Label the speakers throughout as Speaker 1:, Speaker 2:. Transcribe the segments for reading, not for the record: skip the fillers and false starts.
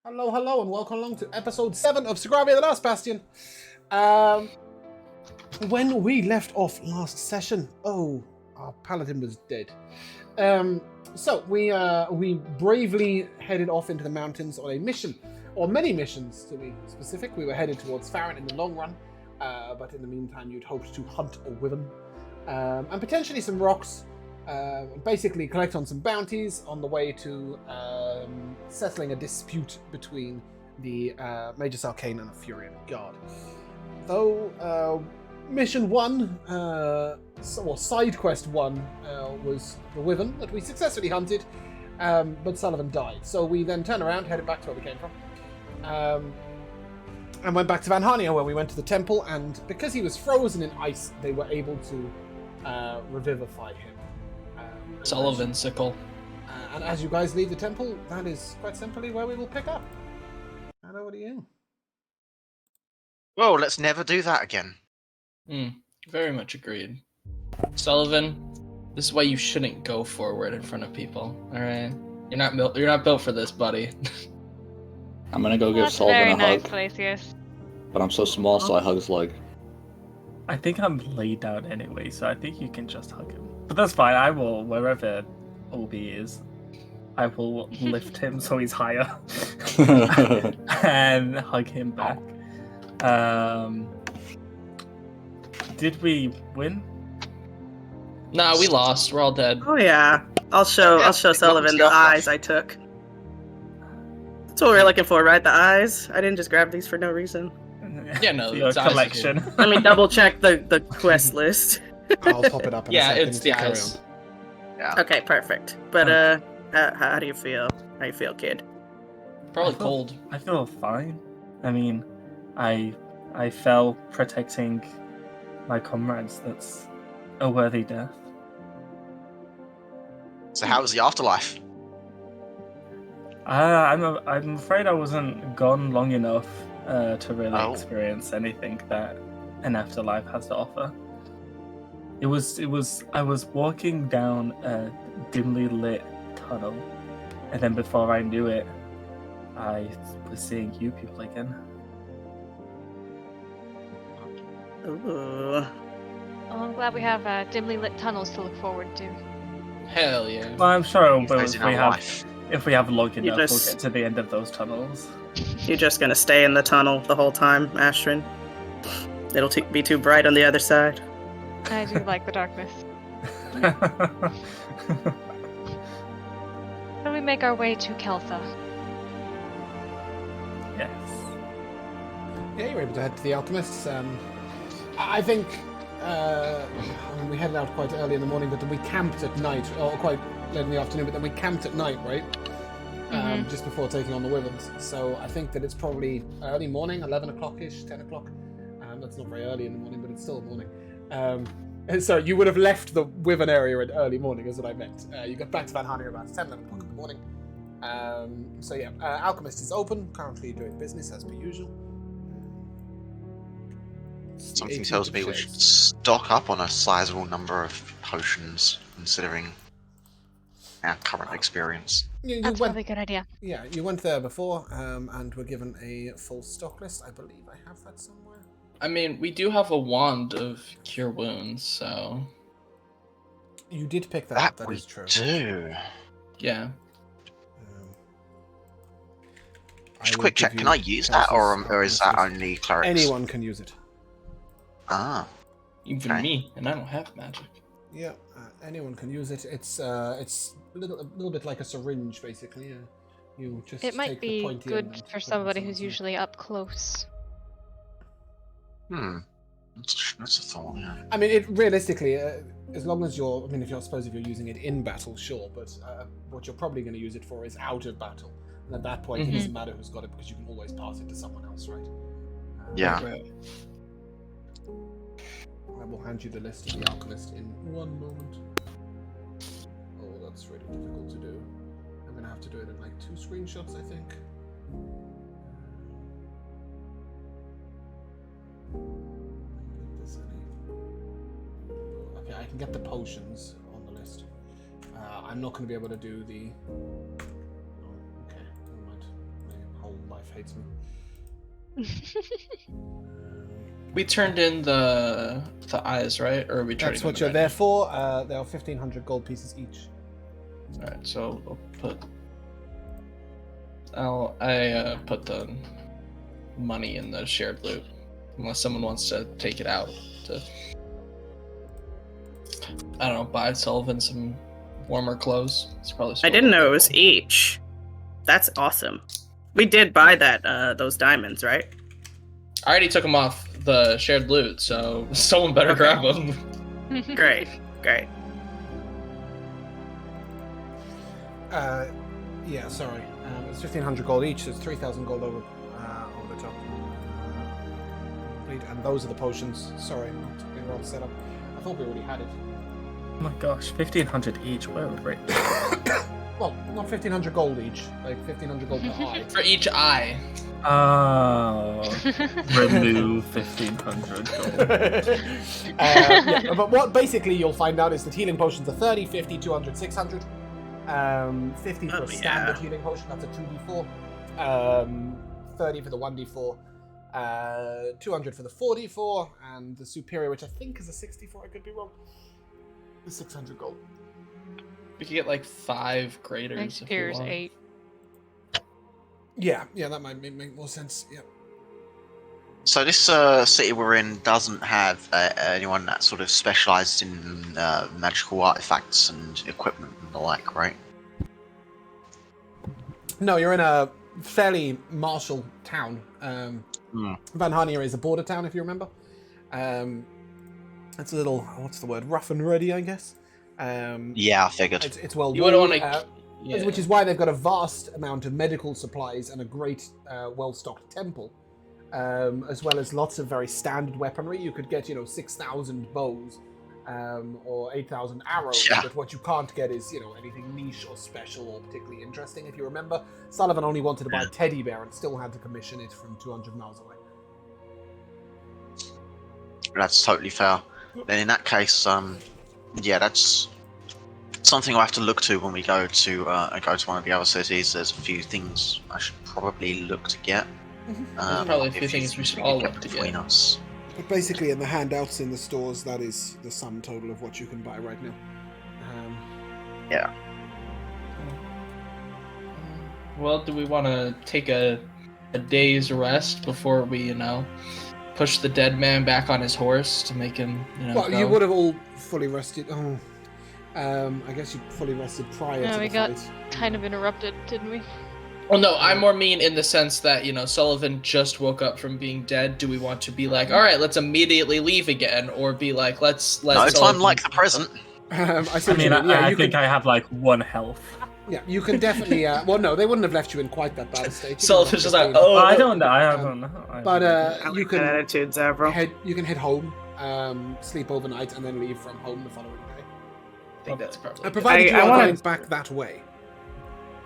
Speaker 1: Hello, hello, and welcome along to episode 7 of Sogravia, the Last Bastion. When we left off last session, our paladin was dead. So we bravely headed off into the mountains on a mission, or many missions to be specific. We were headed towards Farrin in the long run, but in the meantime, you'd hoped to hunt a wyvern and potentially some rocks. Basically collect on some bounties on the way to settling a dispute between the Magus Arcane and the Furian Guard. Though mission 1, or side quest 1, was the wyvern that we successfully hunted, but Sullivan died. So we then turned around, headed back to where we came from, and went back to Van Hania, where we went to the temple, and because he was frozen in ice, they were able to revivify him.
Speaker 2: Sullivan sickle.
Speaker 1: And as you guys leave the temple, that is quite simply where we will pick up. And over to you.
Speaker 3: Whoa, let's never do that again.
Speaker 2: Very much agreed. Sullivan, this is why you shouldn't go forward in front of people. All right, you're not built for this, buddy.
Speaker 4: I'm gonna go give
Speaker 5: That's
Speaker 4: Sullivan
Speaker 5: a
Speaker 4: a
Speaker 5: very
Speaker 4: hug,
Speaker 5: nice place, yes.
Speaker 4: but I'm so small, so I hug his leg.
Speaker 6: I think I'm laid out anyway, so I think you can just hug him. But that's fine, I will, wherever Obi is, I will lift him so he's higher. And hug him back. Did we win?
Speaker 2: Nah, we lost. We're all dead.
Speaker 7: Oh yeah, I'll show Sullivan the eyes I took. That's what we're looking for, right? The eyes. I didn't just grab these for no reason.
Speaker 2: Yeah, no,
Speaker 6: Your
Speaker 2: it's eyes
Speaker 6: collection.
Speaker 2: are
Speaker 7: Let me double check the quest list.
Speaker 1: I'll pop it up in a
Speaker 2: Yeah,
Speaker 1: second
Speaker 2: it's
Speaker 1: to
Speaker 2: the
Speaker 1: carry
Speaker 2: eyes.
Speaker 1: on.
Speaker 3: Yeah.
Speaker 7: Okay, perfect. But how do you feel? How you feel, kid?
Speaker 2: Probably
Speaker 6: I feel-
Speaker 2: cold.
Speaker 6: I feel fine. I mean, I fell protecting my comrades. That's a worthy death.
Speaker 3: So how was the afterlife?
Speaker 6: I'm afraid I wasn't gone long enough to really
Speaker 3: Oh.
Speaker 6: experience anything that an afterlife has to offer. I was walking down a dimly lit tunnel, and then before I knew it, I was seeing you people again.
Speaker 7: Ooh.
Speaker 5: Well, I'm glad we have dimly lit tunnels to look forward to.
Speaker 2: Hell yeah.
Speaker 6: Well, I'm sure
Speaker 3: Things in our life.
Speaker 6: if we have long enough, we'll
Speaker 7: just-
Speaker 6: get to the end of those tunnels.
Speaker 7: You're just gonna stay in the tunnel the whole time, Astrid? It'll be too bright on the other side.
Speaker 5: I do like the darkness. How do we make our way to Keltha?
Speaker 6: Yes.
Speaker 1: Yeah, you were able to head to the Alchemists. I think we headed out quite early in the morning, but then we camped at night, or quite late in the afternoon, but then we camped at night, right? Just before taking on the wyverns. So I think that it's probably early morning, 11 o'clock-ish, 10 o'clock. That's not very early in the morning, but it's still morning. And so you would have left the wyvern area at early morning, is what I meant. You got back to Van Hania about 10, 11 o'clock in the morning. So yeah, Alchemist is open, currently doing business as per usual.
Speaker 3: Something
Speaker 1: 18th
Speaker 3: tells
Speaker 1: of
Speaker 3: me we
Speaker 1: Shades.
Speaker 3: should stock up on a sizable number of potions, considering our current experience.
Speaker 1: You
Speaker 5: That's
Speaker 1: went,
Speaker 5: probably a good idea.
Speaker 1: yeah, you went there before, and were given a full stock list. I believe I have that somewhere.
Speaker 2: I mean, we do have a wand of cure wounds, so
Speaker 1: You did pick that up. That
Speaker 3: we
Speaker 1: is true.
Speaker 3: do.
Speaker 2: yeah.
Speaker 3: Just a quick check, can I use that, or is that only clerics?
Speaker 1: Anyone can use it.
Speaker 3: Ah,
Speaker 2: Even
Speaker 3: Okay.
Speaker 2: me, and I don't have magic.
Speaker 1: Yeah, anyone can use it. It's a little bit like a syringe, basically. You just
Speaker 5: It might
Speaker 1: take the
Speaker 5: be
Speaker 1: pointy
Speaker 5: good
Speaker 1: end and
Speaker 5: for
Speaker 1: put it in
Speaker 5: somebody who's
Speaker 1: someone's neck.
Speaker 5: usually up close.
Speaker 3: that's a thought, yeah.
Speaker 1: I mean, it realistically, as long as you're, if you're using it in battle, sure, but what you're probably going to use it for is out of battle. And at that point, it doesn't matter who's got it because you can always pass it to someone else, right?
Speaker 3: Yeah.
Speaker 2: Right.
Speaker 1: I will hand you the list of the Alchemist in one moment. Oh, that's really difficult to do. I'm going to have to do it in like 2 screenshots, I think. Get this any- Okay, I can get the potions on the list. I'm not going to be able to do the... Oh, okay, never mind. My whole wife hates me.
Speaker 2: We turned in the eyes, right? Or are we turning
Speaker 1: That's what
Speaker 2: them
Speaker 1: you're
Speaker 2: in?
Speaker 1: there for. There are 1,500 gold pieces each.
Speaker 2: Alright, so I'll put the money in the shared loot. Unless someone wants to take it out to, I don't know, buy Sullivan some warmer clothes. It's probably
Speaker 7: I didn't know it was each. That's awesome. We did buy those diamonds, right?
Speaker 2: I already took them off the shared loot, so someone better grab them.
Speaker 7: Great.
Speaker 1: Yeah, sorry. It's 1,500 gold each, so it's 3,000 gold over the top. And those are the potions. Sorry, not being well set up. I thought we already had it.
Speaker 6: Oh my gosh, 1,500 each. Where would it be?
Speaker 1: Well, not 1,500 gold each. Like 1,500 gold per eye.
Speaker 2: For each eye.
Speaker 6: Oh. Remove 1,500 gold.
Speaker 1: Yeah, but what basically you'll find out is that healing potions are 30, 50, 200, 600. 50 for a standard healing potion, that's a 2d4. 30 for the 1d4. 200 for the 4d4, and the superior, which I think is a 64, I could be wrong, is 600 gold.
Speaker 2: We could get like 5 graders.
Speaker 5: Next superior's 8.
Speaker 1: Yeah, that might make more sense. Yeah.
Speaker 3: So this city we're in doesn't have anyone that sort of specialised in magical artifacts and equipment and the like, right?
Speaker 1: No, you're in a fairly martial town. Van Hania is a border town, if you remember. It's a little, what's the word, rough and ready, I guess.
Speaker 3: Yeah, I figured.
Speaker 1: It's well
Speaker 2: You wouldn't
Speaker 1: walled,
Speaker 2: want to... Yeah.
Speaker 1: which is why they've got a vast amount of medical supplies and a great, well-stocked temple, as well as lots of very standard weaponry. You could get, 6,000 bows, or 8,000 arrows,
Speaker 3: Yeah.
Speaker 1: but what you can't get is, anything niche or special or particularly interesting. If you remember, Sullivan only wanted to buy a teddy bear and still had to commission it from 200 miles away.
Speaker 3: That's totally fair. Then in that case, that's something I'll have to look to when we go to one of the other cities. There's a few things I should probably look to get.
Speaker 2: There's probably a few
Speaker 3: if
Speaker 2: things
Speaker 3: you
Speaker 2: we should
Speaker 3: split
Speaker 2: all
Speaker 3: it
Speaker 2: look to
Speaker 3: between
Speaker 2: get.
Speaker 3: us.
Speaker 1: But basically, in the handouts in the stores, that is the sum total of what you can buy right now.
Speaker 2: Well, do we want to take a day's rest before we, push the dead man back on his horse to make him,
Speaker 1: Well,
Speaker 2: go?
Speaker 1: you would have all fully rested. I guess you fully rested prior to
Speaker 5: we
Speaker 1: the
Speaker 5: got
Speaker 1: fight.
Speaker 5: kind of interrupted, didn't we?
Speaker 2: Well, no, I more mean in the sense that, Sullivan just woke up from being dead. Do we want to be like, all right, let's immediately leave again? Or be like, let's
Speaker 3: No, it's
Speaker 2: Sullivan...
Speaker 3: unlike the present.
Speaker 1: I
Speaker 6: think I have like 1 health.
Speaker 1: Yeah, you can definitely. Well, no, they wouldn't have left you in quite that bad a state.
Speaker 2: Sullivan's just like,
Speaker 6: Oh, I don't know. I don't know.
Speaker 1: But
Speaker 7: I
Speaker 1: you
Speaker 7: like
Speaker 1: can
Speaker 7: that attitude, Zavro.
Speaker 1: you can head home, sleep overnight, and then leave from home the following day.
Speaker 2: I think that's probably
Speaker 1: Provided you
Speaker 7: I
Speaker 1: are
Speaker 7: wanna-
Speaker 1: going back that way.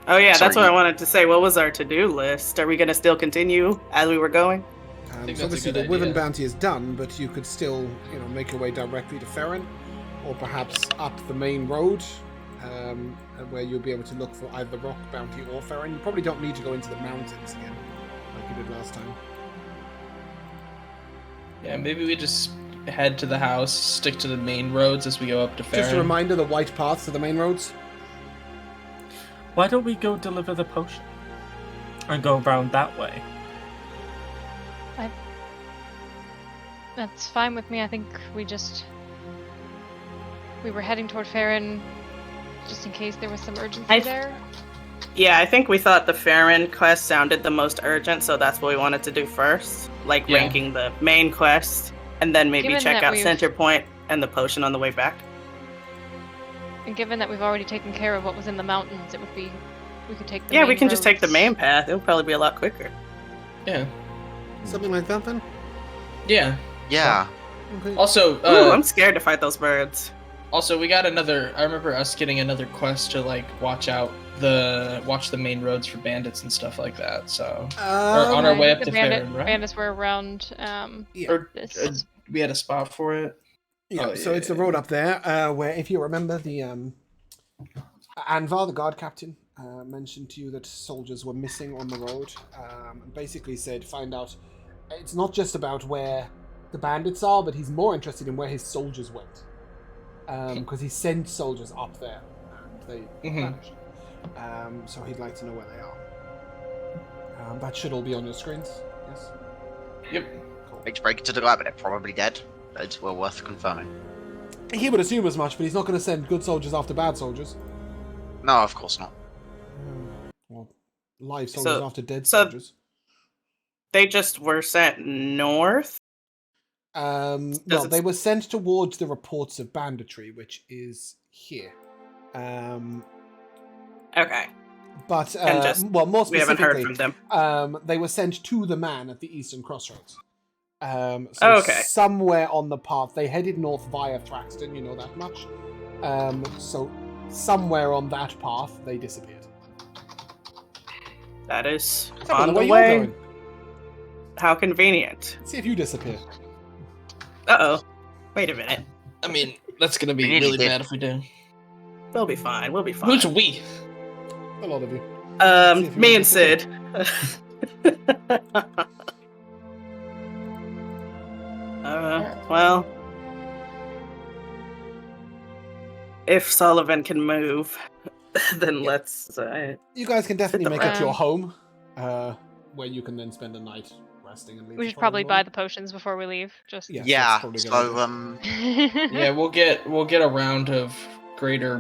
Speaker 7: Oh yeah, that's
Speaker 3: Sorry.
Speaker 7: what I wanted to say. What was our to-do list? Are we gonna still continue as we were going?
Speaker 2: think that's
Speaker 1: So
Speaker 2: a
Speaker 1: obviously
Speaker 2: good
Speaker 1: the Wyvern
Speaker 2: idea.
Speaker 1: bounty is done, but you could still, make your way directly to Farrin, or perhaps up the main road, where you'll be able to look for either the rock bounty or Farrin. You probably don't need to go into the mountains again, like you did last time.
Speaker 2: Yeah, maybe we just head to the house, stick to the main roads as we go up to Farrin.
Speaker 1: Just a reminder, the white paths are the main roads.
Speaker 6: Why don't we go deliver the potion and go around that way?
Speaker 5: That's fine with me. I think we were heading toward Farrin just in case there was some urgency there.
Speaker 7: Yeah, I think we thought the Farrin quest sounded the most urgent, so that's what we wanted to do first. Like
Speaker 2: Yeah.
Speaker 7: ranking the main quest, and then maybe
Speaker 5: Given
Speaker 7: check
Speaker 5: that
Speaker 7: out
Speaker 5: we've-
Speaker 7: Center Point and the potion on the way back.
Speaker 5: And given that we've already taken care of what was in the mountains, we could take the
Speaker 7: Yeah,
Speaker 5: main
Speaker 7: we can just take the
Speaker 5: roads.
Speaker 7: main path. It'll probably be a lot quicker.
Speaker 2: Yeah.
Speaker 1: Something like that, then?
Speaker 2: Yeah.
Speaker 3: Yeah.
Speaker 1: Okay.
Speaker 2: Also,
Speaker 7: Ooh, I'm scared to fight those birds.
Speaker 2: Also, we got another. I remember us getting another quest to watch the main roads for bandits and stuff like that. So, or on our way up
Speaker 5: The
Speaker 2: to Farrin, right?
Speaker 5: bandits were around
Speaker 1: Yeah.
Speaker 2: Or
Speaker 5: this.
Speaker 2: we had a spot for it.
Speaker 1: Yeah,
Speaker 2: Oh,
Speaker 1: so
Speaker 2: yeah,
Speaker 1: it's the road up there, where if you remember the Anvar, the guard captain, mentioned to you that soldiers were missing on the road. And basically said, find out. It's not just about where the bandits are, but he's more interested in where his soldiers went. Because he sent soldiers up there, and they vanished. So he'd like to know where they are. That should all be on your screens. Yes.
Speaker 2: Yep.
Speaker 1: Cool.
Speaker 3: Hate to break it to the guy, but they're probably dead. It's well worth confirming.
Speaker 1: He would assume as much, but he's not going to send good soldiers after bad soldiers.
Speaker 3: No, of course not.
Speaker 1: Or live soldiers after dead
Speaker 7: so-
Speaker 1: soldiers.
Speaker 7: They just were sent north.
Speaker 1: Well, they were sent towards the reports of banditry, which is here.
Speaker 7: Okay.
Speaker 1: But more
Speaker 7: We haven't heard
Speaker 1: specifically,
Speaker 7: from them.
Speaker 1: they were sent to the man at the eastern crossroads. So
Speaker 7: Okay.
Speaker 1: somewhere on the path, they headed north via Thraxton. You know that much. So somewhere on that path, they disappeared.
Speaker 7: That is
Speaker 1: Tell me
Speaker 7: on the
Speaker 1: where you're
Speaker 7: way.
Speaker 1: going.
Speaker 7: How convenient.
Speaker 1: See if you disappear.
Speaker 7: Uh-oh. Wait a minute.
Speaker 2: I mean, that's gonna be
Speaker 3: We nearly
Speaker 2: really
Speaker 3: did.
Speaker 2: bad if we do.
Speaker 7: We'll be fine. We'll be fine.
Speaker 2: Who's we?
Speaker 1: A lot of you. See if you
Speaker 7: Me
Speaker 1: want
Speaker 7: and
Speaker 1: to
Speaker 7: Sid. Well, if Sullivan can move, then let's.
Speaker 1: You guys can definitely
Speaker 7: the
Speaker 1: make it to your
Speaker 5: round.
Speaker 1: home, where you can then spend the night resting and leave.
Speaker 5: We
Speaker 1: the
Speaker 5: should probably
Speaker 1: following
Speaker 5: buy
Speaker 1: morning.
Speaker 5: the potions before we leave. Just
Speaker 1: Yes,
Speaker 3: Yeah.
Speaker 1: that's probably a good idea.
Speaker 2: Yeah, we'll get a round of greater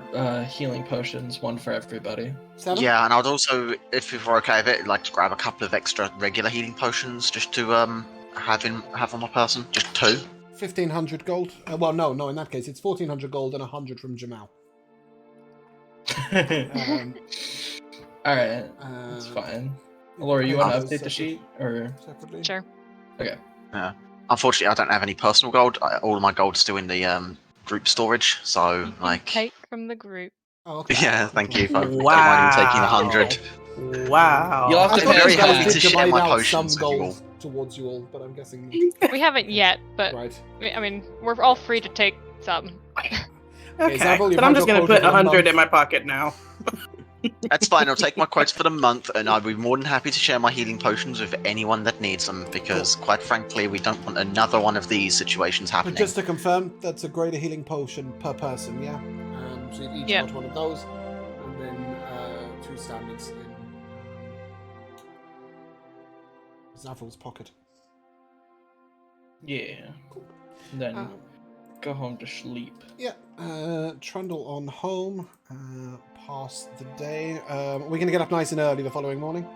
Speaker 2: healing potions, one for everybody.
Speaker 1: 7?
Speaker 3: Yeah, and I'd also, if you're okay with it, like to grab a couple of extra regular healing potions just to have on my person. Just 2.
Speaker 1: 1,500 gold. Well, no. In that case, it's 1,400 gold and 100 from Jamal.
Speaker 2: All right, that's fine. Laura, you want to update the
Speaker 1: separate-
Speaker 2: sheet or?
Speaker 1: separately?
Speaker 5: sure.
Speaker 2: Okay.
Speaker 3: Unfortunately, I don't have any personal gold. All of my gold's still in the group storage. So,
Speaker 5: You can
Speaker 3: like,
Speaker 5: take from the group.
Speaker 1: Oh, okay.
Speaker 3: yeah, thank you. For,
Speaker 7: Wow.
Speaker 3: Don't mind me taking 100.
Speaker 7: Wow.
Speaker 2: You'll have
Speaker 1: I
Speaker 2: to
Speaker 1: thought
Speaker 2: pay
Speaker 1: you
Speaker 2: very
Speaker 1: guys
Speaker 2: happy
Speaker 1: did
Speaker 3: to share
Speaker 1: divide
Speaker 3: my
Speaker 1: out
Speaker 3: potions
Speaker 1: some
Speaker 3: with you
Speaker 1: gold towards you all, but I'm guessing
Speaker 5: We haven't yet, but
Speaker 1: right.
Speaker 5: I mean, we're all free to take some.
Speaker 7: Okay,
Speaker 1: Zabel, you've
Speaker 7: then I'm
Speaker 1: had
Speaker 7: just
Speaker 1: your
Speaker 7: gonna
Speaker 1: quota
Speaker 7: put
Speaker 1: for the
Speaker 7: 100 in
Speaker 1: month.
Speaker 7: my pocket now.
Speaker 3: That's fine. I'll take my quotes for the month, and I'll be more than happy to share my healing potions with anyone that needs them. Because, quite frankly, we don't want another one of these situations
Speaker 1: But
Speaker 3: happening.
Speaker 1: just to confirm, that's a greater healing potion per person, yeah? So you've each
Speaker 5: Yeah.
Speaker 1: got one of those, and then 2 standards in Zavel's pocket.
Speaker 2: Yeah. Then
Speaker 1: Um,
Speaker 2: go home to sleep.
Speaker 1: Yeah, trundle on home, pass the day. We're going to get up nice and early the following morning.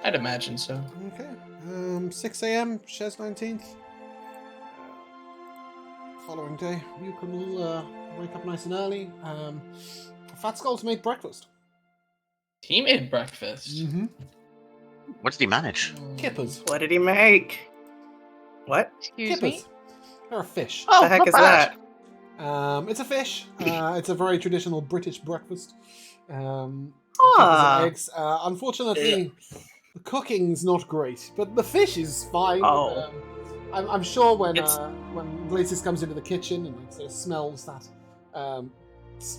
Speaker 2: I'd imagine so.
Speaker 1: Okay, 6 a.m., Shez 19th. Following day, you can all wake up nice and early. Fat Skull's made breakfast.
Speaker 2: He made breakfast.
Speaker 1: Mm-hmm.
Speaker 3: What did he manage?
Speaker 1: Kippers.
Speaker 7: What did he make? What?
Speaker 5: Excuse me.
Speaker 1: Kippers. They're a fish.
Speaker 7: the heck
Speaker 3: not
Speaker 7: is
Speaker 3: bad.
Speaker 7: that?
Speaker 1: It's a fish. It's a very traditional British breakfast. Kippers
Speaker 7: Ah.
Speaker 1: and eggs. Unfortunately, the cooking's not great, but the fish is fine.
Speaker 7: Oh.
Speaker 1: I'm sure when
Speaker 7: It's-
Speaker 1: Glacis comes into the kitchen and sort of smells that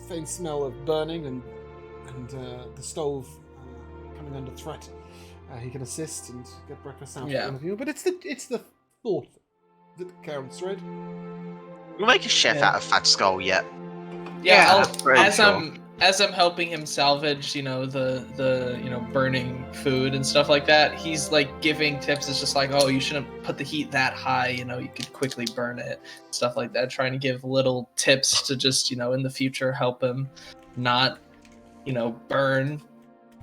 Speaker 1: faint smell of burning and the stove coming under threat, he can assist and get breakfast out for
Speaker 2: Yeah.
Speaker 1: all of you. But it's the thought that counts, right?
Speaker 3: We'll make a chef
Speaker 2: Yeah.
Speaker 3: out of Fat Skull yet.
Speaker 2: Yeah,
Speaker 3: I'm pretty
Speaker 2: as I'm helping him salvage, the burning food and stuff like that, he's like giving tips. It's just like, oh, you shouldn't put the heat that high. You could quickly burn it, stuff like that. Trying to give little tips to just, in the future help him not, burn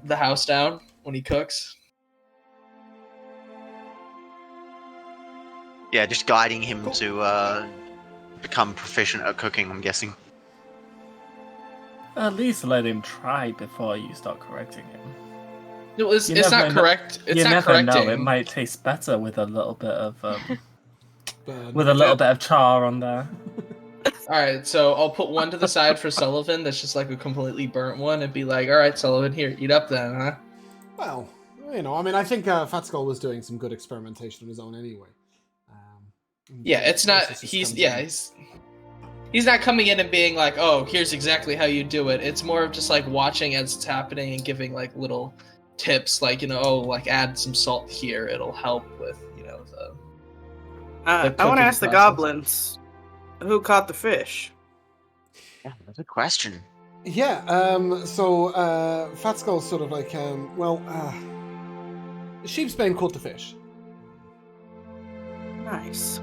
Speaker 2: the house down when he cooks.
Speaker 3: Yeah, just guiding him to become proficient at cooking, I'm guessing.
Speaker 6: At least let him try before you start correcting him.
Speaker 2: No, it's
Speaker 6: You
Speaker 2: not
Speaker 6: never know-
Speaker 2: correct. It's
Speaker 6: you
Speaker 2: not
Speaker 6: never
Speaker 2: correcting.
Speaker 6: know. It might taste better with a little bit of
Speaker 1: Burn.
Speaker 6: with a little bit of char on there.
Speaker 2: All right, so I'll put one to the side for Sullivan. That's just like a completely burnt one, and be like, "All right, Sullivan, here, eat up then, huh?"
Speaker 1: Well, I think Fat Skull was doing some good experimentation on his own anyway.
Speaker 2: Yeah, it's not.
Speaker 1: Glacis just
Speaker 2: He's
Speaker 1: comes
Speaker 2: yeah.
Speaker 1: in.
Speaker 2: He's He's not coming in and being like, "Oh, here's exactly how you do it." It's more of just like watching as it's happening and giving like little tips, like like add some salt here. It'll help with the.
Speaker 7: I want
Speaker 2: cooking
Speaker 7: to ask the
Speaker 2: process.
Speaker 7: goblins who caught the fish.
Speaker 3: Yeah, that's a question.
Speaker 1: Yeah, so Fat Skull's sort of like, Sheepsbane caught the fish.
Speaker 7: Nice.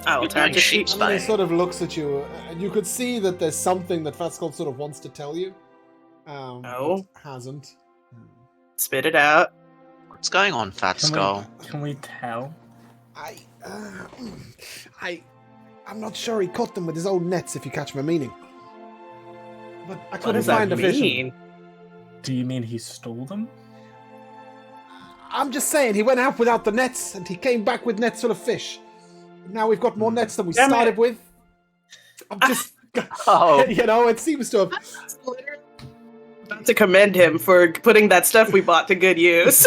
Speaker 7: I will
Speaker 3: You're
Speaker 7: turn
Speaker 3: doing
Speaker 7: to
Speaker 3: sheep's
Speaker 1: And he
Speaker 7: sheepsbane.
Speaker 1: sort of looks at you, and you could see that there's something that Fat Skull sort of wants to tell you.
Speaker 7: No.
Speaker 1: But hasn't.
Speaker 7: Spit it out.
Speaker 3: What's going on, Fat Skull?
Speaker 6: Can we tell?
Speaker 1: I'm not sure he caught them with his own nets, if you catch my meaning. But I
Speaker 7: What
Speaker 1: couldn't
Speaker 7: does that
Speaker 1: find a fish.
Speaker 7: mean?
Speaker 6: Do you mean he stole them?
Speaker 1: I'm just saying, he went out without the nets, and he came back with nets full of fish. Now we've got more nets than we
Speaker 7: Damn
Speaker 1: started
Speaker 7: it.
Speaker 1: with. I'm just,
Speaker 3: Oh.
Speaker 1: it seems to have.
Speaker 7: About to commend him for putting that stuff we bought to good use.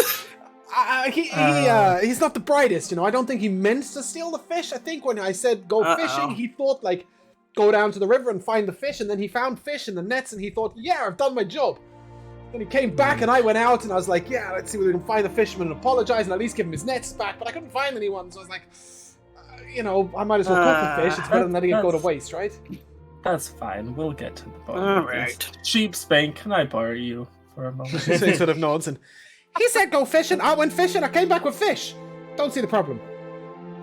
Speaker 1: He's not the brightest, I don't think he meant to steal the fish. I think when I said go fishing, he thought like go down to the river and find the fish, and then he found fish in the nets, and he thought, yeah, I've done my job. Then he came back, and I went out, and I was like, yeah, let's see whether we can find the fisherman and apologize, and at least give him his nets back. But I couldn't find anyone, so I was like, I might as well cook the fish. It's better than letting it go to waste, right?
Speaker 6: That's fine. We'll get to the bottom
Speaker 7: All
Speaker 6: of this.
Speaker 7: right.
Speaker 6: Sheepsbane, can I borrow you for a moment?
Speaker 1: So he sort of nods, and he said go fishing. I went fishing. I came back with fish. Don't see the problem.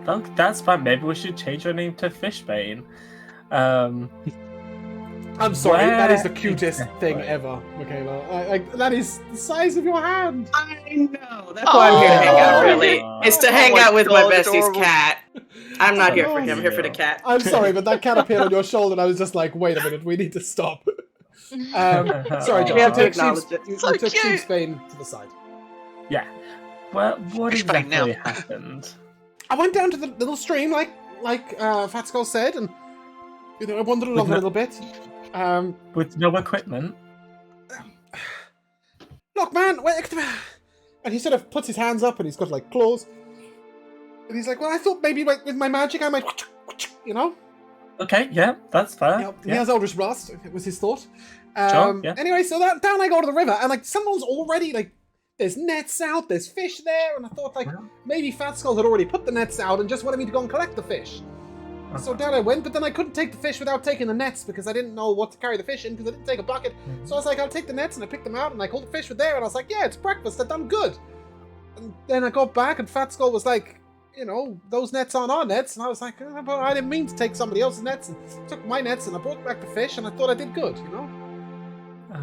Speaker 6: Look, that's fine. Maybe we should change your name to Fishbane.
Speaker 1: I'm sorry, that is the
Speaker 6: Where
Speaker 1: cutest thing
Speaker 6: exactly?
Speaker 1: ever, Michaela. That is the size of your hand.
Speaker 7: I know. That's why I'm here to hang out, really.
Speaker 6: Oh.
Speaker 7: It's to
Speaker 3: Oh
Speaker 7: hang
Speaker 3: my
Speaker 7: out with my
Speaker 3: God,
Speaker 7: bestie's
Speaker 3: adorable.
Speaker 7: cat. I'm not here for
Speaker 1: Oh,
Speaker 7: him. I'm here for the cat.
Speaker 1: I'm sorry, but that cat appeared on your shoulder, and I was just like, wait a minute, we need to stop. Sorry, John.
Speaker 7: We have to
Speaker 1: You
Speaker 7: acknowledge
Speaker 1: took
Speaker 7: it.
Speaker 1: you
Speaker 3: So
Speaker 1: took
Speaker 3: cute.
Speaker 1: Sheepsbane to the side.
Speaker 6: Yeah. Well, what
Speaker 3: Fishbane
Speaker 6: exactly
Speaker 3: now.
Speaker 6: happened?
Speaker 1: I went down to the little stream, like Fat Skull said, and I wandered along a little bit.
Speaker 6: With no equipment?
Speaker 1: Look, man, wait. And he sort of puts his hands up, and he's got like claws. And he's like, well, I thought maybe like with my magic I might,
Speaker 6: Okay, yeah, that's fair.
Speaker 1: He has Eldritch Blast. It was his thought.
Speaker 6: Sure, yeah.
Speaker 1: Anyway, so down I go to the river, and like someone's already like, there's nets out, there's fish there, and I thought like maybe Fat Skull had already put the nets out and just wanted me to go and collect the fish. So down I went, but then I couldn't take the fish without taking the nets because I didn't know what to carry the fish in because I didn't take a bucket. So I was like, I'll take the nets, and I picked them out, and I called the fish were there, and I was like, yeah, it's breakfast, I've done good. And then I got back, and Fat Skull was like, those nets aren't our nets, and I was like, but I didn't mean to take somebody else's nets, and took my nets, and I brought back the fish, and I thought I did good,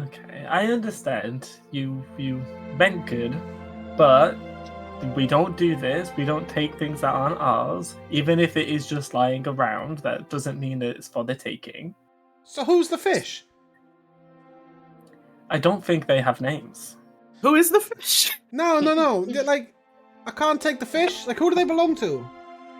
Speaker 6: Okay, I understand. You meant good, but we don't do this. We don't take things that aren't ours. Even if it is just lying around, that doesn't mean that it's for the taking.
Speaker 1: So who's the fish?
Speaker 6: I don't think they have names.
Speaker 7: Who is the fish?
Speaker 1: No. They're like, I can't take the fish. Like, who do they belong to?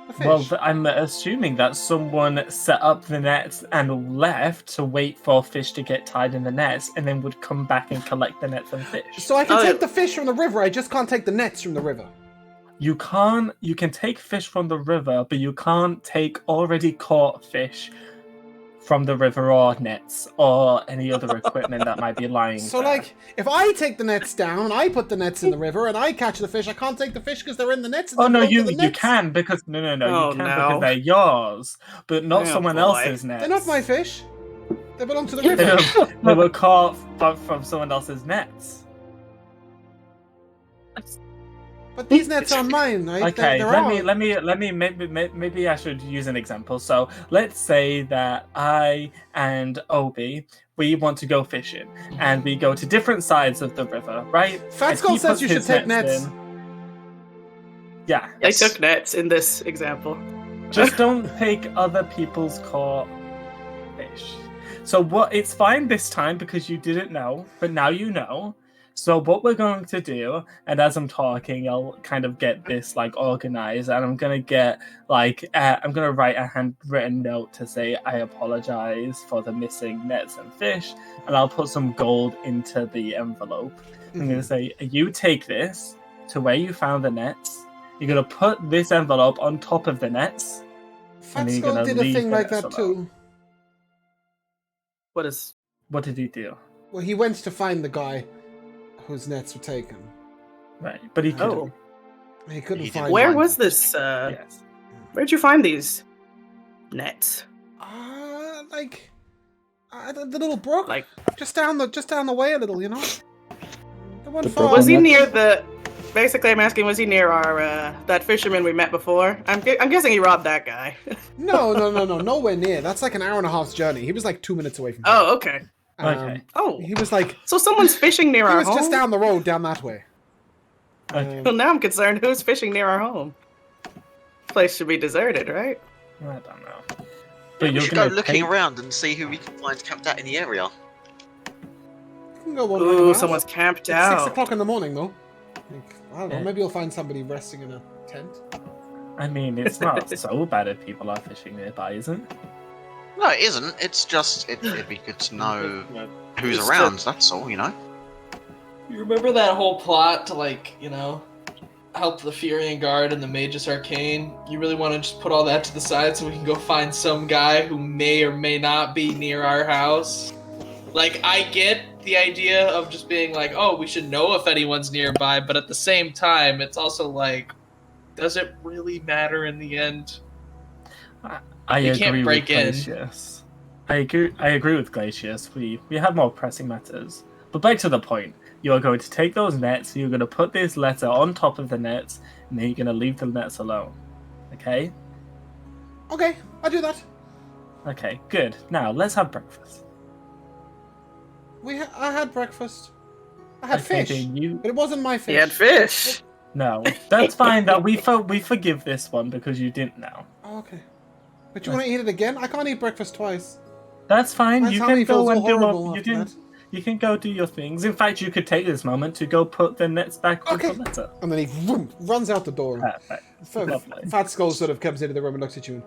Speaker 1: The fish.
Speaker 6: Well, I'm assuming that someone set up the nets and left to wait for fish to get tied in the nets, and then would come back and collect the nets and fish.
Speaker 1: so I can
Speaker 7: Oh,
Speaker 1: take
Speaker 7: yeah.
Speaker 1: the fish from the river. I just can't take the nets from the river.
Speaker 6: You can take fish from the river, but you can't take already caught fish from the river or nets or any other equipment that might be lying
Speaker 1: So,
Speaker 6: there.
Speaker 1: like, if I take the nets down and I put the nets in the river and I catch the fish, I can't take the fish because they're in the nets. And
Speaker 6: Oh
Speaker 1: they
Speaker 6: no,
Speaker 1: belong to
Speaker 6: you
Speaker 1: the
Speaker 6: you
Speaker 1: nets.
Speaker 6: can because no,
Speaker 7: Oh,
Speaker 6: you can
Speaker 7: no.
Speaker 6: because they're yours, but not
Speaker 7: Oh,
Speaker 6: someone
Speaker 7: boy.
Speaker 6: else's nets.
Speaker 1: They're not my fish. They belong to the
Speaker 6: They
Speaker 1: river.
Speaker 6: were caught from someone else's nets.
Speaker 1: But these nets are mine, right?
Speaker 6: Okay,
Speaker 1: They're
Speaker 6: let me maybe I should use an example. So let's say that I and Obi, we want to go fishing, and we go to different sides of the river, right?
Speaker 1: Fat
Speaker 6: And
Speaker 1: Skull
Speaker 6: he
Speaker 1: says
Speaker 6: puts
Speaker 1: you should
Speaker 6: his
Speaker 1: take nets.
Speaker 6: in. Yeah,
Speaker 7: They took nets in this example.
Speaker 6: just don't take other people's caught fish. So it's fine this time because you didn't know, but now you know. So what we're going to do, and as I'm talking, I'll kind of get this like organized, and I'm gonna get I'm gonna write a handwritten note to say I apologize for the missing nets and fish, and I'll put some gold into the envelope. I'm gonna say you take this to where you found the nets. You're gonna put this envelope on top of the nets.
Speaker 1: Fat
Speaker 6: And you're
Speaker 1: Skull
Speaker 6: gonna
Speaker 1: did a
Speaker 6: leave
Speaker 1: thing
Speaker 6: the
Speaker 1: like
Speaker 6: nets
Speaker 1: that
Speaker 6: alone.
Speaker 1: too.
Speaker 6: What did he do?
Speaker 1: Well, he went to find the guy whose nets were taken.
Speaker 6: Right, but he couldn't.
Speaker 7: Oh,
Speaker 1: He couldn't
Speaker 3: He did
Speaker 1: find
Speaker 7: where
Speaker 1: them.
Speaker 7: was this?
Speaker 6: Yes.
Speaker 7: Where'd you find these nets?
Speaker 1: The little brook,
Speaker 7: Like,
Speaker 1: just down the way a little, you know. The one
Speaker 4: The
Speaker 1: far.
Speaker 4: brook
Speaker 7: was he
Speaker 4: nets?
Speaker 7: near the? Basically, I'm asking, was he near our that fisherman we met before? I'm guessing he robbed that guy.
Speaker 1: No, nowhere near. That's like an hour and a half's journey. He was like 2 minutes away from. Here.
Speaker 7: Oh, okay.
Speaker 6: Okay.
Speaker 7: Oh,
Speaker 1: He was like
Speaker 7: so someone's fishing near
Speaker 1: he
Speaker 7: our
Speaker 1: was
Speaker 7: home.
Speaker 1: just down the road, down that way.
Speaker 6: Okay.
Speaker 7: Well, now I'm concerned. Who's fishing near our home? Place should be deserted, right?
Speaker 6: I don't know.
Speaker 3: We
Speaker 6: But you're
Speaker 3: should go
Speaker 6: gonna
Speaker 3: looking
Speaker 6: take-
Speaker 3: around and see who we can find camped out in the area.
Speaker 1: You can go wandering
Speaker 7: Ooh,
Speaker 1: around.
Speaker 7: someone's camped
Speaker 1: It's
Speaker 7: out.
Speaker 1: 6 o'clock in the morning, though. I don't know.
Speaker 6: Yeah.
Speaker 1: Maybe you'll find somebody resting in a tent.
Speaker 6: I mean, it's not so bad if people are fishing nearby, isn't it?
Speaker 3: No, it isn't. It's just it'd be good to know who's
Speaker 2: It's
Speaker 3: around. That's all, you know.
Speaker 2: You remember that whole plot to, like, you know, help the Furion Guard and the Magus Arcane? You really want to just put all that to the side so we can go find some guy who may or may not be near our house? Like, I get the idea of just being like, oh, we should know if anyone's nearby, but at the same time, it's also like, does it really matter in the end?
Speaker 6: I
Speaker 2: You
Speaker 6: agree
Speaker 2: can't break
Speaker 6: with
Speaker 2: in.
Speaker 6: Glacius. I agree with Glacius. We have more pressing matters. But back to the point. You are going to take those nets, you're going to put this letter on top of the nets, and then you're going to leave the nets alone. Okay?
Speaker 1: Okay, I'll do that.
Speaker 6: Okay, good. Now, let's have breakfast.
Speaker 1: I had breakfast. I had
Speaker 6: Okay,
Speaker 1: fish,
Speaker 6: then you...
Speaker 1: but it wasn't my fish.
Speaker 7: He had fish.
Speaker 6: No, that's fine. That we forgive this one because you didn't know.
Speaker 1: Oh, okay. But you want to eat it again? I can't eat breakfast twice.
Speaker 6: That's fine.
Speaker 1: My
Speaker 6: you
Speaker 1: tummy
Speaker 6: can go
Speaker 1: feels
Speaker 6: and
Speaker 1: all
Speaker 6: do
Speaker 1: horrible
Speaker 6: what you
Speaker 1: after
Speaker 6: can.
Speaker 1: that.
Speaker 6: You can go do your things. In fact, you could take this moment to go put the nets back
Speaker 1: Okay.
Speaker 6: with the letter.
Speaker 1: And then he runs out the door.
Speaker 6: Perfect. Lovely.
Speaker 1: Fat Skull sort of comes into the room and looks at you.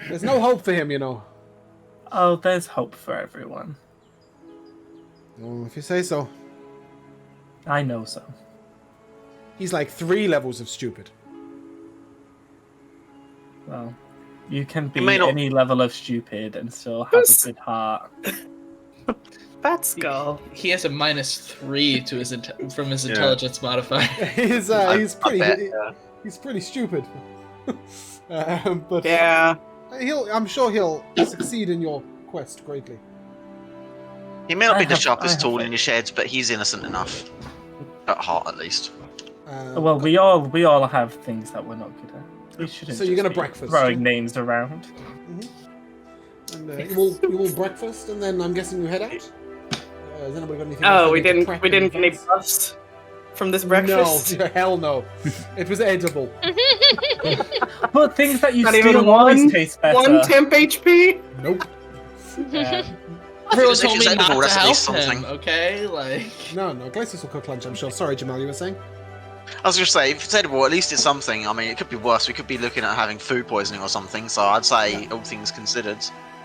Speaker 1: There's no hope for him, you know.
Speaker 6: Oh, there's hope for everyone.
Speaker 1: Oh, if you say so.
Speaker 6: I know so.
Speaker 1: He's like 3 levels of stupid.
Speaker 6: Well, you can be
Speaker 3: may not-
Speaker 6: any level of stupid and still have
Speaker 7: Who's-
Speaker 6: a good heart.
Speaker 7: Fat skull.
Speaker 2: He has a -3 to his from his
Speaker 3: Yeah.
Speaker 2: intelligence modifier.
Speaker 1: he's
Speaker 3: I
Speaker 1: pretty
Speaker 3: bet,
Speaker 1: he's pretty stupid. But
Speaker 7: Yeah.
Speaker 1: I'm sure he'll succeed in your quest greatly.
Speaker 3: He may not
Speaker 6: I
Speaker 3: be the
Speaker 6: have-
Speaker 3: sharpest
Speaker 6: I have
Speaker 3: tool
Speaker 6: faith.
Speaker 3: in your sheds, but he's innocent enough. At heart, at least.
Speaker 6: Well, we all have things that we're not good at. We shouldn't.
Speaker 1: So you're
Speaker 6: just
Speaker 1: gonna
Speaker 6: be
Speaker 1: breakfast,
Speaker 6: throwing
Speaker 1: yeah?
Speaker 6: names around.
Speaker 1: And you will breakfast, and then I'm guessing you head out. Has anybody got anything?
Speaker 7: Oh,
Speaker 1: else
Speaker 7: we
Speaker 1: they need to
Speaker 7: didn't
Speaker 1: prep
Speaker 7: we
Speaker 1: in
Speaker 7: didn't get any
Speaker 1: advance?
Speaker 7: buffs from this breakfast.
Speaker 1: No, hell no. It was edible.
Speaker 6: But things that you
Speaker 7: Not
Speaker 6: steal
Speaker 7: even
Speaker 6: always
Speaker 7: one-
Speaker 6: taste better.
Speaker 7: 1 temp HP.
Speaker 1: Nope.
Speaker 6: Yeah.
Speaker 2: Everyone
Speaker 3: If
Speaker 2: told
Speaker 3: it's
Speaker 2: me not
Speaker 3: edible,
Speaker 2: to
Speaker 3: that's at
Speaker 2: help
Speaker 3: least something.
Speaker 2: him, okay? Like,
Speaker 1: No, Glacius will cook lunch, I'm sure. Sorry, Jamal, you were saying?
Speaker 3: I was going to say, if it's edible, at least it's something. I mean, it could be worse. We could be looking at having food poisoning or something. So I'd say, all things considered,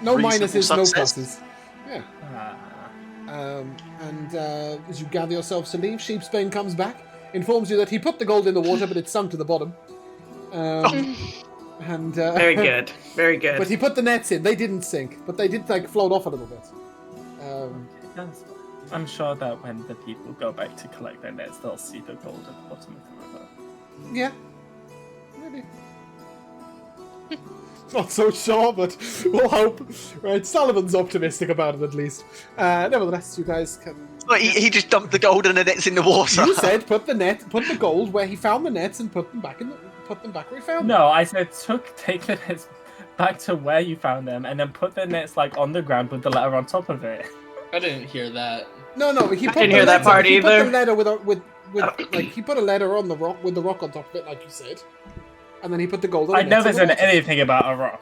Speaker 1: No
Speaker 3: Reasonable
Speaker 1: minuses, no
Speaker 3: success.
Speaker 1: pluses. Yeah.
Speaker 6: Ah.
Speaker 1: And as you gather yourselves to leave, Sheepsbane comes back, informs you that he put the gold in the water, but it sunk to the bottom. And
Speaker 7: Very good. Very good.
Speaker 1: But he put the nets in. They didn't sink, but they did like float off a little bit.
Speaker 6: That's- I'm sure that when the people go back to collect their nets, they'll see the gold at the bottom of the river.
Speaker 1: Yeah, maybe. Not so sure, but we'll hope. Right, Sullivan's optimistic about it at least. Nevertheless, you guys can.
Speaker 3: Well, he just dumped the gold and the nets in the water.
Speaker 1: You said put the gold where he found the nets and put them back where he found them.
Speaker 6: No, I said take the nets back to where you found them, and then put the nets like on the ground with the letter on top of it.
Speaker 2: I didn't hear that.
Speaker 1: No, but he put
Speaker 7: didn't
Speaker 1: the
Speaker 7: hear that
Speaker 1: letter-
Speaker 7: part
Speaker 1: he put
Speaker 7: either.
Speaker 1: the letter with like he put a letter on the rock with the rock on top of it, like you said, and then he put the gold on.
Speaker 6: I
Speaker 1: the
Speaker 6: never
Speaker 1: nets in the
Speaker 6: said
Speaker 1: water.
Speaker 6: anything about a rock.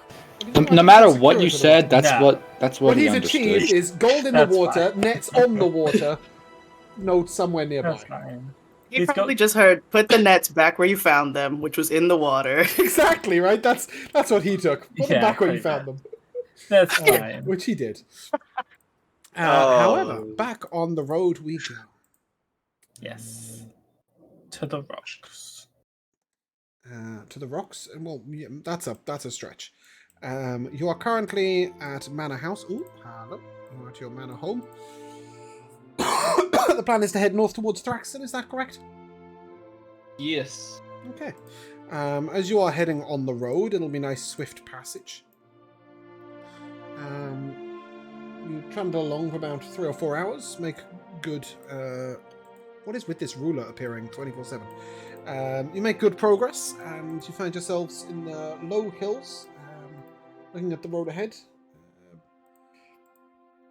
Speaker 4: No matter what you said, that's
Speaker 6: Yeah.
Speaker 4: what
Speaker 1: What
Speaker 4: he
Speaker 1: he's
Speaker 4: understood.
Speaker 1: achieved is gold in the
Speaker 6: That's
Speaker 1: water, nets on the water, notes somewhere nearby.
Speaker 6: That's fine.
Speaker 7: You
Speaker 6: He's got-
Speaker 7: probably just heard put the nets back where you found them, which was in the water.
Speaker 1: Exactly right. That's what he took. Put them
Speaker 6: Yeah,
Speaker 1: back where you
Speaker 6: pretty
Speaker 1: found them,
Speaker 6: That's fine.
Speaker 1: which he did.
Speaker 3: Oh.
Speaker 1: However, back on the road we go.
Speaker 6: Yes. To the rocks.
Speaker 1: To the rocks, and well, yeah, that's a stretch. You are currently at Manor House. Ooh, hello. You are at your Manor home. The plan is to head north towards Thraxton, is that correct?
Speaker 2: Yes.
Speaker 1: Okay. As you are heading on the road, it'll be nice swift passage. You trundle along for about 3 or 4 hours, make good... what is with this ruler appearing 24/7? You make good progress, and you find yourselves in the low hills, looking at the road ahead.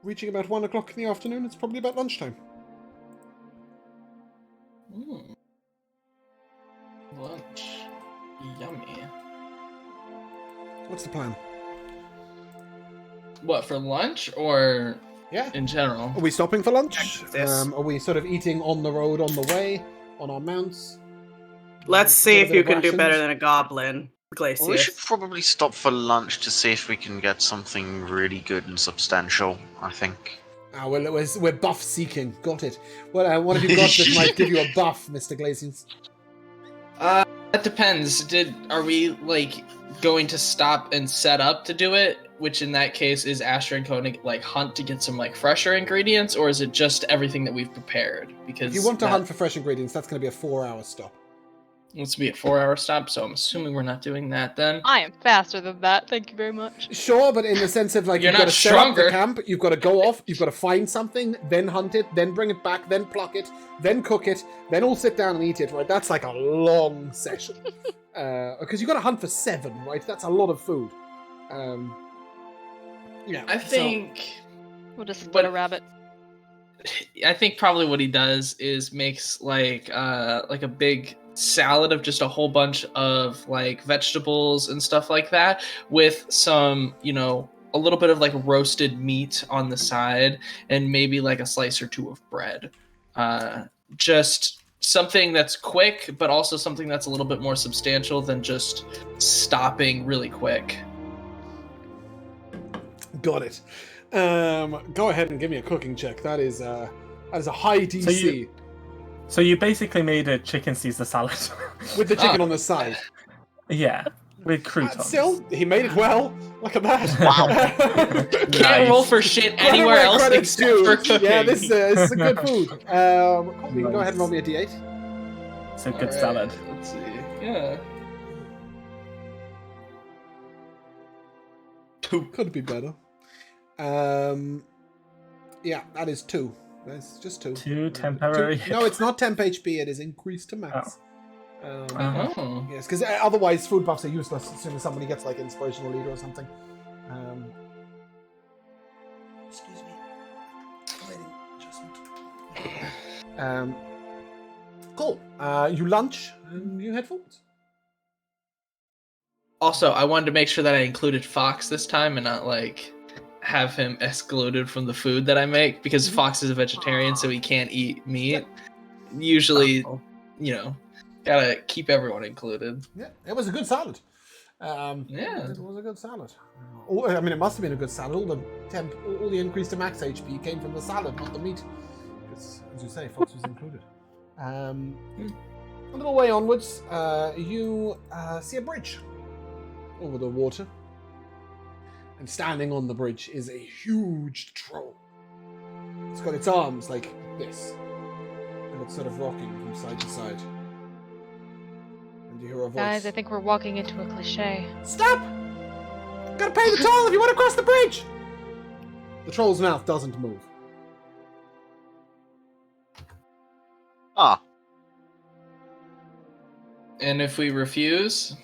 Speaker 1: Reaching about 1 o'clock in the afternoon, it's probably about lunchtime.
Speaker 2: Lunch. Yummy.
Speaker 1: What's the plan?
Speaker 2: What, for lunch or
Speaker 1: Yeah.
Speaker 2: in general?
Speaker 1: Are we stopping for lunch?
Speaker 7: Yes.
Speaker 1: Are we sort of eating on the road on the way, on our mounts?
Speaker 7: Let's see
Speaker 1: Get a
Speaker 7: if
Speaker 1: bit
Speaker 7: you
Speaker 1: of
Speaker 7: can do
Speaker 1: rations?
Speaker 7: better than a goblin, Glacius.
Speaker 3: We should probably stop for lunch to see if we can get something really good and substantial, I think.
Speaker 1: Ah, well, we're buff seeking. Got it. Well, what have you got that might give you a buff, Mr. Glacius?
Speaker 2: That depends. Are we like going to stop and set up to do it? Which in that case is Asher and Koenig like hunt to get some like fresher ingredients, or is it just everything that we've prepared? Because
Speaker 1: If you want to hunt for fresh ingredients, that's going to be a 4-hour stop.
Speaker 2: Let's be a 4-hour stop, so I'm assuming we're not doing that then.
Speaker 5: I am faster than that. Thank you very much.
Speaker 1: Sure, but in the sense of like
Speaker 2: You're
Speaker 1: you've got
Speaker 2: not
Speaker 1: to set up the
Speaker 2: stronger.
Speaker 1: camp, you've got to go off, you've got to find something, then hunt it, then bring it back, then pluck it, then cook it, then all sit down and eat it. Right? That's like a long session because you've got to hunt for 7, right? That's a lot of food. Yeah,
Speaker 2: I think.
Speaker 5: We'll just split
Speaker 2: But-
Speaker 5: a rabbit.
Speaker 2: I think probably what he does is makes like a big salad of just a whole bunch of like vegetables and stuff like that with some, a little bit of like roasted meat on the side and maybe like a slice or 2 of bread. Just something that's quick, but also something that's a little bit more substantial than just stopping really quick.
Speaker 1: Got it. Go ahead and give me a cooking check. That is a high DC
Speaker 6: So you basically made a chicken Caesar salad.
Speaker 1: with the chicken on the side.
Speaker 6: Yeah, with croutons.
Speaker 1: Still, he made it well. Look at that.
Speaker 3: Wow.
Speaker 2: Can't roll for shit anywhere
Speaker 1: Credit where
Speaker 2: else
Speaker 1: credit's
Speaker 2: except
Speaker 1: due.
Speaker 2: for cooking.
Speaker 1: Yeah, this is a good food. You can go ahead and roll me a d8.
Speaker 6: It's a good
Speaker 2: Alright,
Speaker 6: salad.
Speaker 2: Let's see. Yeah.
Speaker 1: Could be better. Yeah, that is 2. That's just 2.
Speaker 6: 2 temporary.
Speaker 1: No, it's not temp HP. It is increased to max.
Speaker 2: Oh.
Speaker 1: Yes, because otherwise food buffs are useless as soon as somebody gets like inspirational leader or something. Excuse me. Lighting adjustment. Cool. You lunch and you head forwards.
Speaker 2: Also, I wanted to make sure that I included Fox this time and not like have him excluded from the food that I make because Fox is a vegetarian, so he can't eat meat. Usually, gotta keep everyone included.
Speaker 1: Yeah, it was a good salad.
Speaker 2: Yeah.
Speaker 1: It was a good salad. I mean, it must have been a good salad. All the increase to max HP came from the salad, not the meat. Because, as you say, Fox was included. A little way onwards, you see a bridge over the water. And standing on the bridge is a huge troll. It's got its arms like this. And it's sort of rocking from side to side. And you hear a voice.
Speaker 5: Guys, I think we're walking into a cliche.
Speaker 1: Stop! Gotta pay the toll if you want to cross the bridge! The troll's mouth doesn't move.
Speaker 3: Ah,
Speaker 2: And if we refuse,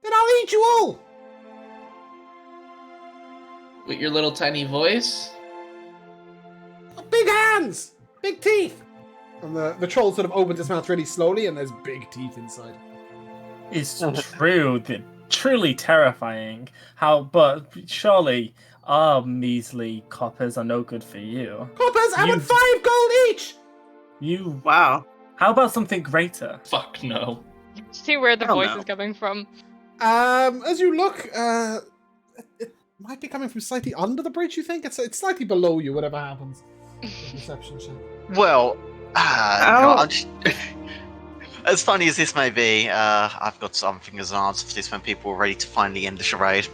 Speaker 1: Then I'll eat you all!
Speaker 2: with your little tiny voice,
Speaker 1: Big hands! Big teeth! And the troll sort of opens its mouth really slowly and there's big teeth inside.
Speaker 6: It's true, truly terrifying. But surely our measly coppers are no good for you.
Speaker 1: Coppers, I want 5 gold each!
Speaker 7: Wow.
Speaker 6: How about something greater?
Speaker 2: fuck no.
Speaker 5: See where the
Speaker 7: Hell
Speaker 5: voice
Speaker 7: no.
Speaker 5: is coming from.
Speaker 1: As you look, it might be coming from slightly under the bridge, you think? It's slightly below you, whatever happens. The perception check.
Speaker 3: well,
Speaker 7: Ow.
Speaker 3: As funny as this may be, I've got something as an answer for this when people are ready to finally end the charade.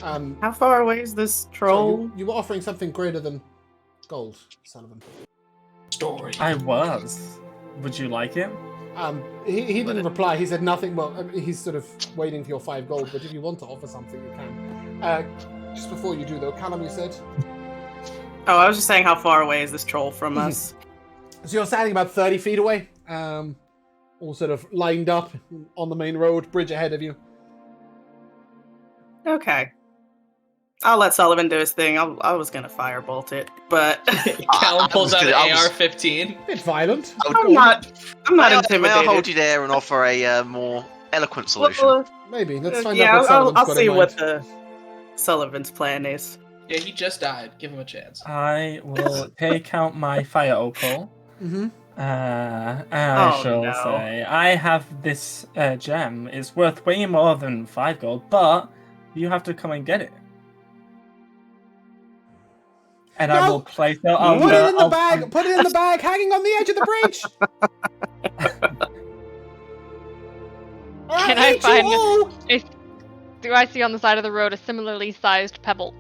Speaker 7: How far away is this troll?
Speaker 1: So you were offering something greater than gold, Sullivan.
Speaker 2: Story.
Speaker 6: I was. Would you like it?
Speaker 1: He didn't reply. He said nothing. Well, I mean, he's sort of waiting for your 5 gold. But if you want to offer something, you can. Just before you do, though, Callum, you said.
Speaker 7: Oh, I was just saying, how far away is this troll from us?
Speaker 1: So you're standing about 30 feet away, all sort of lined up on the main road, bridge ahead of you.
Speaker 7: Okay. I'll let Sullivan do his thing. I was gonna firebolt it, but
Speaker 2: Callum pulls out an
Speaker 3: I was-
Speaker 2: AR-15.
Speaker 1: Bit violent.
Speaker 7: I'm not
Speaker 3: May I
Speaker 7: intimidated.
Speaker 3: hold you there and offer a more eloquent solution?
Speaker 7: Well,
Speaker 1: Maybe. Let's find
Speaker 7: yeah,
Speaker 1: out what Sullivan's
Speaker 7: I'll
Speaker 1: got
Speaker 7: see
Speaker 1: in
Speaker 7: what
Speaker 1: mind.
Speaker 7: Sullivan's plan is.
Speaker 2: Yeah, he just died. Give him a chance.
Speaker 6: I will take out my fire opal.
Speaker 1: Mm-hmm.
Speaker 6: And I
Speaker 7: Oh,
Speaker 6: shall
Speaker 7: no.
Speaker 6: say, I have this gem. It's worth way more than 5 gold, but you have to come and get it. And I
Speaker 1: No!
Speaker 6: will place it on
Speaker 1: Put it in the
Speaker 6: I'll-
Speaker 1: bag. Put it in the bag, hanging on the edge of the bridge.
Speaker 5: Can I find-
Speaker 1: H2O!
Speaker 5: Do I see on the side of the road a similarly sized pebble?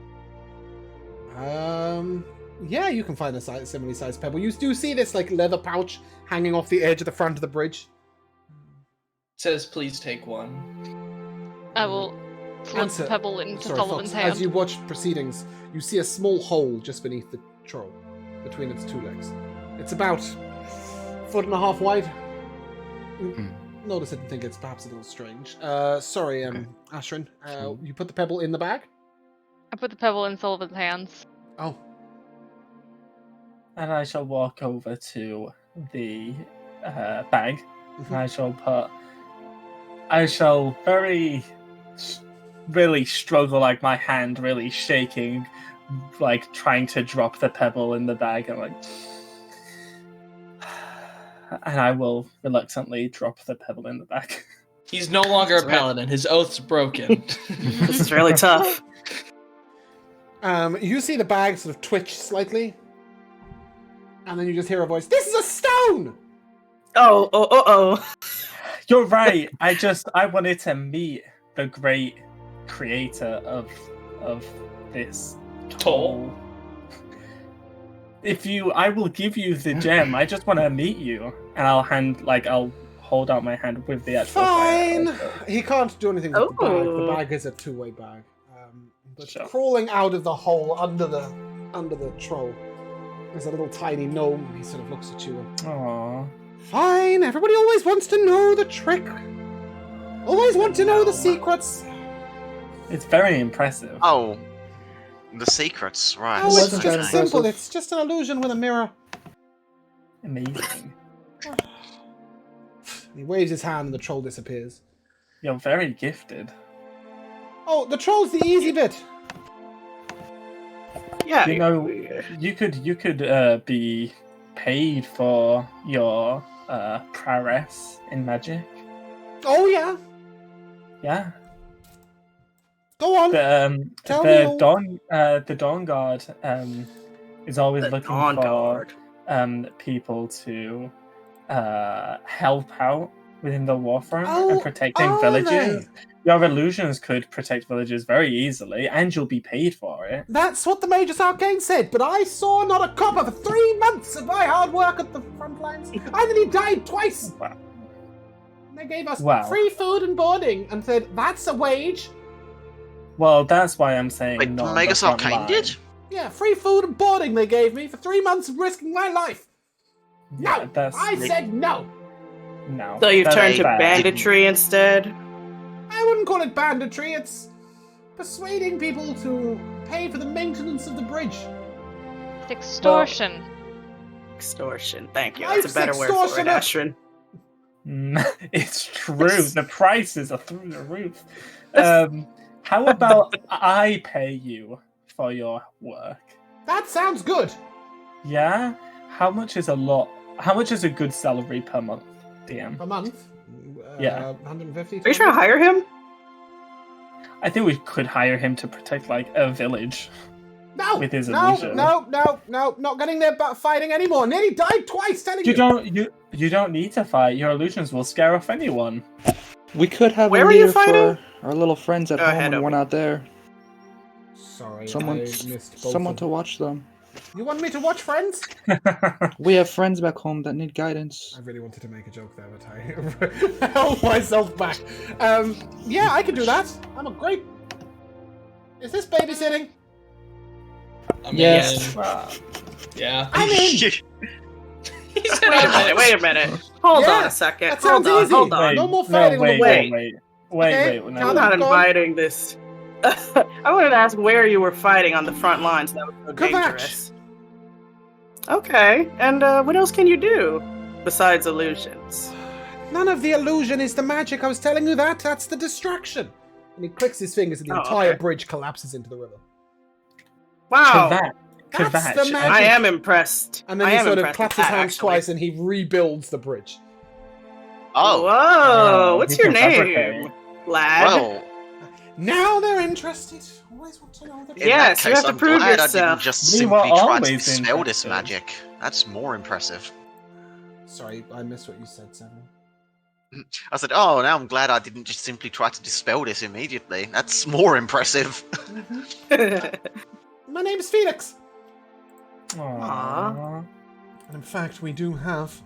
Speaker 1: Yeah, you can find a similarly sized pebble. You do see this like leather pouch hanging off the edge of the front of the bridge.
Speaker 2: It says, please take one.
Speaker 5: I will slip
Speaker 1: Answer.
Speaker 5: the pebble into
Speaker 1: Sorry,
Speaker 5: Sullivan's
Speaker 1: Fox,
Speaker 5: hand.
Speaker 1: as you watch proceedings, you see a small hole just beneath the troll, between its 2 legs. It's about 1.5 feet wide. Notice it and think it's perhaps a little strange. Sorry, Ashrin. You put the pebble in the bag?
Speaker 5: I put the pebble in Sullivan's hands.
Speaker 1: Oh.
Speaker 6: And I shall walk over to the bag. And I shall really struggle, like my hand really shaking, like trying to drop the pebble in the bag. And I will reluctantly drop the pebble in the bag.
Speaker 2: He's no longer a paladin. His oath's broken.
Speaker 7: This is really tough.
Speaker 1: You see the bag sort of twitch slightly, and then you just hear a voice, "This is a stone!"
Speaker 7: Oh.
Speaker 6: You're right. I wanted to meet the great creator of this
Speaker 2: Toll.
Speaker 6: I will give you the gem. I just want to meet you, and I'll hold out my hand with the actual.
Speaker 1: Fine.
Speaker 6: fire.
Speaker 1: He can't do anything with the bag. The
Speaker 7: Oh.
Speaker 1: bag is a 2-way bag. But
Speaker 6: Sure.
Speaker 1: crawling out of the hole under the troll is a little tiny gnome. He sort of looks at you and,
Speaker 6: Aww.
Speaker 1: fine. Everybody always wants to know the trick. Always want to know the secrets.
Speaker 6: It's very impressive.
Speaker 3: Oh, the secrets, right.
Speaker 1: Oh, it's
Speaker 6: wasn't
Speaker 1: just
Speaker 6: that
Speaker 1: simple.
Speaker 6: impressive.
Speaker 1: It's just an illusion with a mirror.
Speaker 6: Amazing.
Speaker 1: He waves his hand and the troll disappears.
Speaker 6: You're very gifted.
Speaker 1: Oh, the troll's the easy bit.
Speaker 7: Yeah.
Speaker 6: You know, you could be paid for your prowess in magic.
Speaker 1: Oh yeah.
Speaker 6: Yeah.
Speaker 1: Go on. Tell me all.
Speaker 6: The Dawn Guard is always
Speaker 7: The
Speaker 6: looking
Speaker 7: Dawn
Speaker 6: for
Speaker 7: Guard.
Speaker 6: people to help out within the warfront
Speaker 1: Oh,
Speaker 6: and protecting
Speaker 1: are
Speaker 6: villages.
Speaker 1: they?
Speaker 6: Your illusions could protect villages very easily, and you'll be paid for it.
Speaker 1: That's what the Magus Arcane said, but I saw not a copper for 3 months of my hard work at the front lines. I nearly died twice.
Speaker 6: Wow.
Speaker 1: They gave us
Speaker 6: Wow.
Speaker 1: free food and boarding and said, that's a wage.
Speaker 6: Well, that's why I'm saying
Speaker 3: Wait,
Speaker 6: not on the
Speaker 3: Magus
Speaker 6: front
Speaker 3: Arcane
Speaker 6: line.
Speaker 3: did?
Speaker 1: Yeah, free food and boarding they gave me for 3 months of risking my life.
Speaker 6: Yeah,
Speaker 1: No,
Speaker 6: that's
Speaker 1: I said no.
Speaker 6: no.
Speaker 7: So you've
Speaker 6: that's
Speaker 7: turned to
Speaker 6: bad.
Speaker 7: banditry instead?
Speaker 1: I wouldn't call it banditry, it's persuading people to pay for the maintenance of the bridge.
Speaker 5: It's extortion.
Speaker 7: Extortion. Thank you.
Speaker 1: Life's
Speaker 7: That's a better word for it,
Speaker 1: extortionate.
Speaker 7: Ashrin.
Speaker 6: It's true. The prices are through the roof. How about I pay you for your work?
Speaker 1: That sounds good.
Speaker 6: Yeah? How much is a lot? How much is a good salary per month, DM?
Speaker 1: A month.
Speaker 6: Yeah.
Speaker 1: 150.
Speaker 7: Are you trying to hire him?
Speaker 6: I think we could hire him to protect, like, a village.
Speaker 1: No,
Speaker 6: with his
Speaker 1: no,
Speaker 6: illusion.
Speaker 1: no, not getting there but fighting anymore. Nearly died twice, telling you.
Speaker 6: You don't need to fight. Your illusions will scare off anyone.
Speaker 4: We could have
Speaker 7: Where
Speaker 4: a
Speaker 7: were you
Speaker 4: leader
Speaker 7: fighting?
Speaker 4: for our little friends at
Speaker 7: Go
Speaker 4: home
Speaker 7: ahead,
Speaker 4: when we're
Speaker 7: Obi.
Speaker 4: not there.
Speaker 1: Sorry,
Speaker 4: Someone
Speaker 1: I missed both
Speaker 4: to
Speaker 1: of them.
Speaker 4: watch them.
Speaker 1: You want me to watch Friends?
Speaker 4: We have friends back home that need guidance.
Speaker 1: I really wanted to make a joke there, but I held myself back. Yeah, I can do that. I'm a great... Is this babysitting?
Speaker 2: I mean,
Speaker 4: Yes.
Speaker 2: Yeah.
Speaker 1: I mean...
Speaker 2: He said,
Speaker 7: Wait a minute. Hold
Speaker 1: Yeah,
Speaker 7: on a second.
Speaker 1: that sounds
Speaker 7: Hold on,
Speaker 1: easy.
Speaker 7: hold on.
Speaker 6: Wait,
Speaker 1: No more fighting on the
Speaker 6: wait,
Speaker 1: way.
Speaker 6: wait.
Speaker 1: Okay,
Speaker 6: No,
Speaker 1: now
Speaker 7: I'm
Speaker 1: that
Speaker 7: not
Speaker 1: you've gone-
Speaker 7: inviting this. I wanted to ask where you were fighting on the front lines. That was so
Speaker 1: Kvatch.
Speaker 7: dangerous. Okay, and what else can you do besides illusions?
Speaker 1: None of the illusion is the magic. I was telling you that. That's the distraction. And he clicks his fingers and the
Speaker 7: Oh,
Speaker 1: entire
Speaker 7: okay.
Speaker 1: bridge collapses into the river.
Speaker 7: Wow,
Speaker 1: That's
Speaker 6: Kvatch,
Speaker 1: the magic.
Speaker 7: I am impressed.
Speaker 1: And then
Speaker 7: I
Speaker 1: he
Speaker 7: am
Speaker 1: sort of
Speaker 7: impressed
Speaker 1: claps
Speaker 7: with
Speaker 1: his
Speaker 7: that,
Speaker 1: hands
Speaker 7: actually.
Speaker 1: twice and he rebuilds the bridge.
Speaker 3: Oh,
Speaker 7: Whoa, what's
Speaker 6: he
Speaker 7: your
Speaker 6: can fabricate.
Speaker 7: name, lad?
Speaker 3: well.
Speaker 1: Now they're interested. Always want to know the
Speaker 3: In
Speaker 7: Yes,
Speaker 3: that
Speaker 7: you
Speaker 3: case,
Speaker 7: have to
Speaker 3: I'm
Speaker 7: prove
Speaker 3: glad I
Speaker 7: yourself.
Speaker 3: didn't just
Speaker 6: We were
Speaker 3: simply try to
Speaker 6: always
Speaker 3: dispel this
Speaker 6: interested.
Speaker 3: magic. That's more impressive.
Speaker 1: Sorry, I missed what you said, Seven.
Speaker 3: I said, oh, now I'm glad I didn't just simply try to dispel this immediately. That's more impressive.
Speaker 1: My name's Felix.
Speaker 6: Aww.
Speaker 1: And in fact, we do have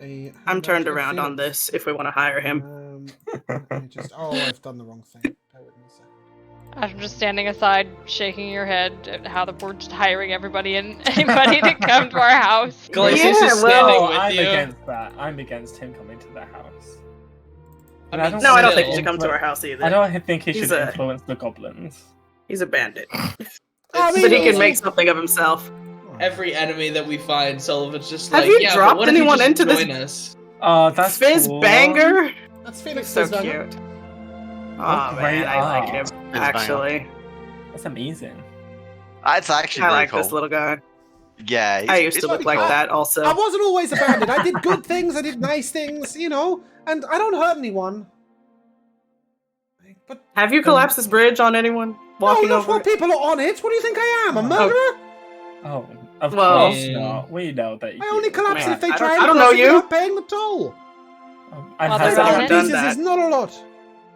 Speaker 1: a...
Speaker 7: I'm turned around on this if we want to hire him.
Speaker 1: I've done the wrong thing. Bear with me a second.
Speaker 5: I'm just standing aside, shaking your head at how we're just hiring everybody and anybody to come to our house.
Speaker 2: Glacius
Speaker 7: Yeah,
Speaker 2: is standing
Speaker 7: well,
Speaker 2: with
Speaker 6: I'm
Speaker 2: you.
Speaker 6: against that. I'm against him coming to the house.
Speaker 2: I
Speaker 6: And
Speaker 2: mean,
Speaker 7: No, I don't
Speaker 2: still.
Speaker 7: think he should come to our house either.
Speaker 6: I don't think he
Speaker 7: He's
Speaker 6: should
Speaker 7: a-
Speaker 6: influence the goblins.
Speaker 7: He's a bandit.
Speaker 1: I
Speaker 2: It's
Speaker 1: mean,
Speaker 7: But he
Speaker 2: still
Speaker 7: can
Speaker 1: it's-
Speaker 7: make something of himself.
Speaker 2: every enemy that we find, Sullivan's just
Speaker 7: Have
Speaker 2: like,
Speaker 7: you
Speaker 2: yeah,
Speaker 7: dropped
Speaker 2: but what if you
Speaker 7: anyone
Speaker 2: just
Speaker 7: into this-
Speaker 2: join us?
Speaker 6: Oh, that's
Speaker 7: Fizz
Speaker 6: cool.
Speaker 7: Banger?
Speaker 1: That's Felix
Speaker 7: So
Speaker 1: Fizbanger.
Speaker 7: cute. Oh
Speaker 6: great
Speaker 7: man, I like him.
Speaker 6: art.
Speaker 3: Banger.
Speaker 7: Actually,
Speaker 6: That's amazing.
Speaker 3: It's actually
Speaker 7: I
Speaker 3: really
Speaker 7: like
Speaker 3: cool.
Speaker 7: this little guy.
Speaker 3: Yeah,
Speaker 7: I used to
Speaker 3: it's
Speaker 7: look like
Speaker 1: cool.
Speaker 7: that also.
Speaker 1: I wasn't always a bandit. I did good things. I did nice things, you know, and I don't hurt anyone. But
Speaker 7: Have you collapsed this bridge on anyone walking
Speaker 1: no, not
Speaker 7: over
Speaker 1: while
Speaker 7: it?
Speaker 1: people are on it. What do you think I am? A murderer?
Speaker 6: Oh, of
Speaker 7: Well-
Speaker 6: course not. We know that.
Speaker 1: I only collapse
Speaker 7: Man,
Speaker 1: if they
Speaker 7: I
Speaker 1: try
Speaker 7: don't-
Speaker 1: and
Speaker 7: I don't know
Speaker 1: cross it
Speaker 7: you.
Speaker 1: without paying the toll.
Speaker 6: And
Speaker 5: Well,
Speaker 6: has
Speaker 5: that's
Speaker 6: anyone
Speaker 5: on it.
Speaker 7: done
Speaker 1: Pieces
Speaker 7: that?
Speaker 1: is not a lot.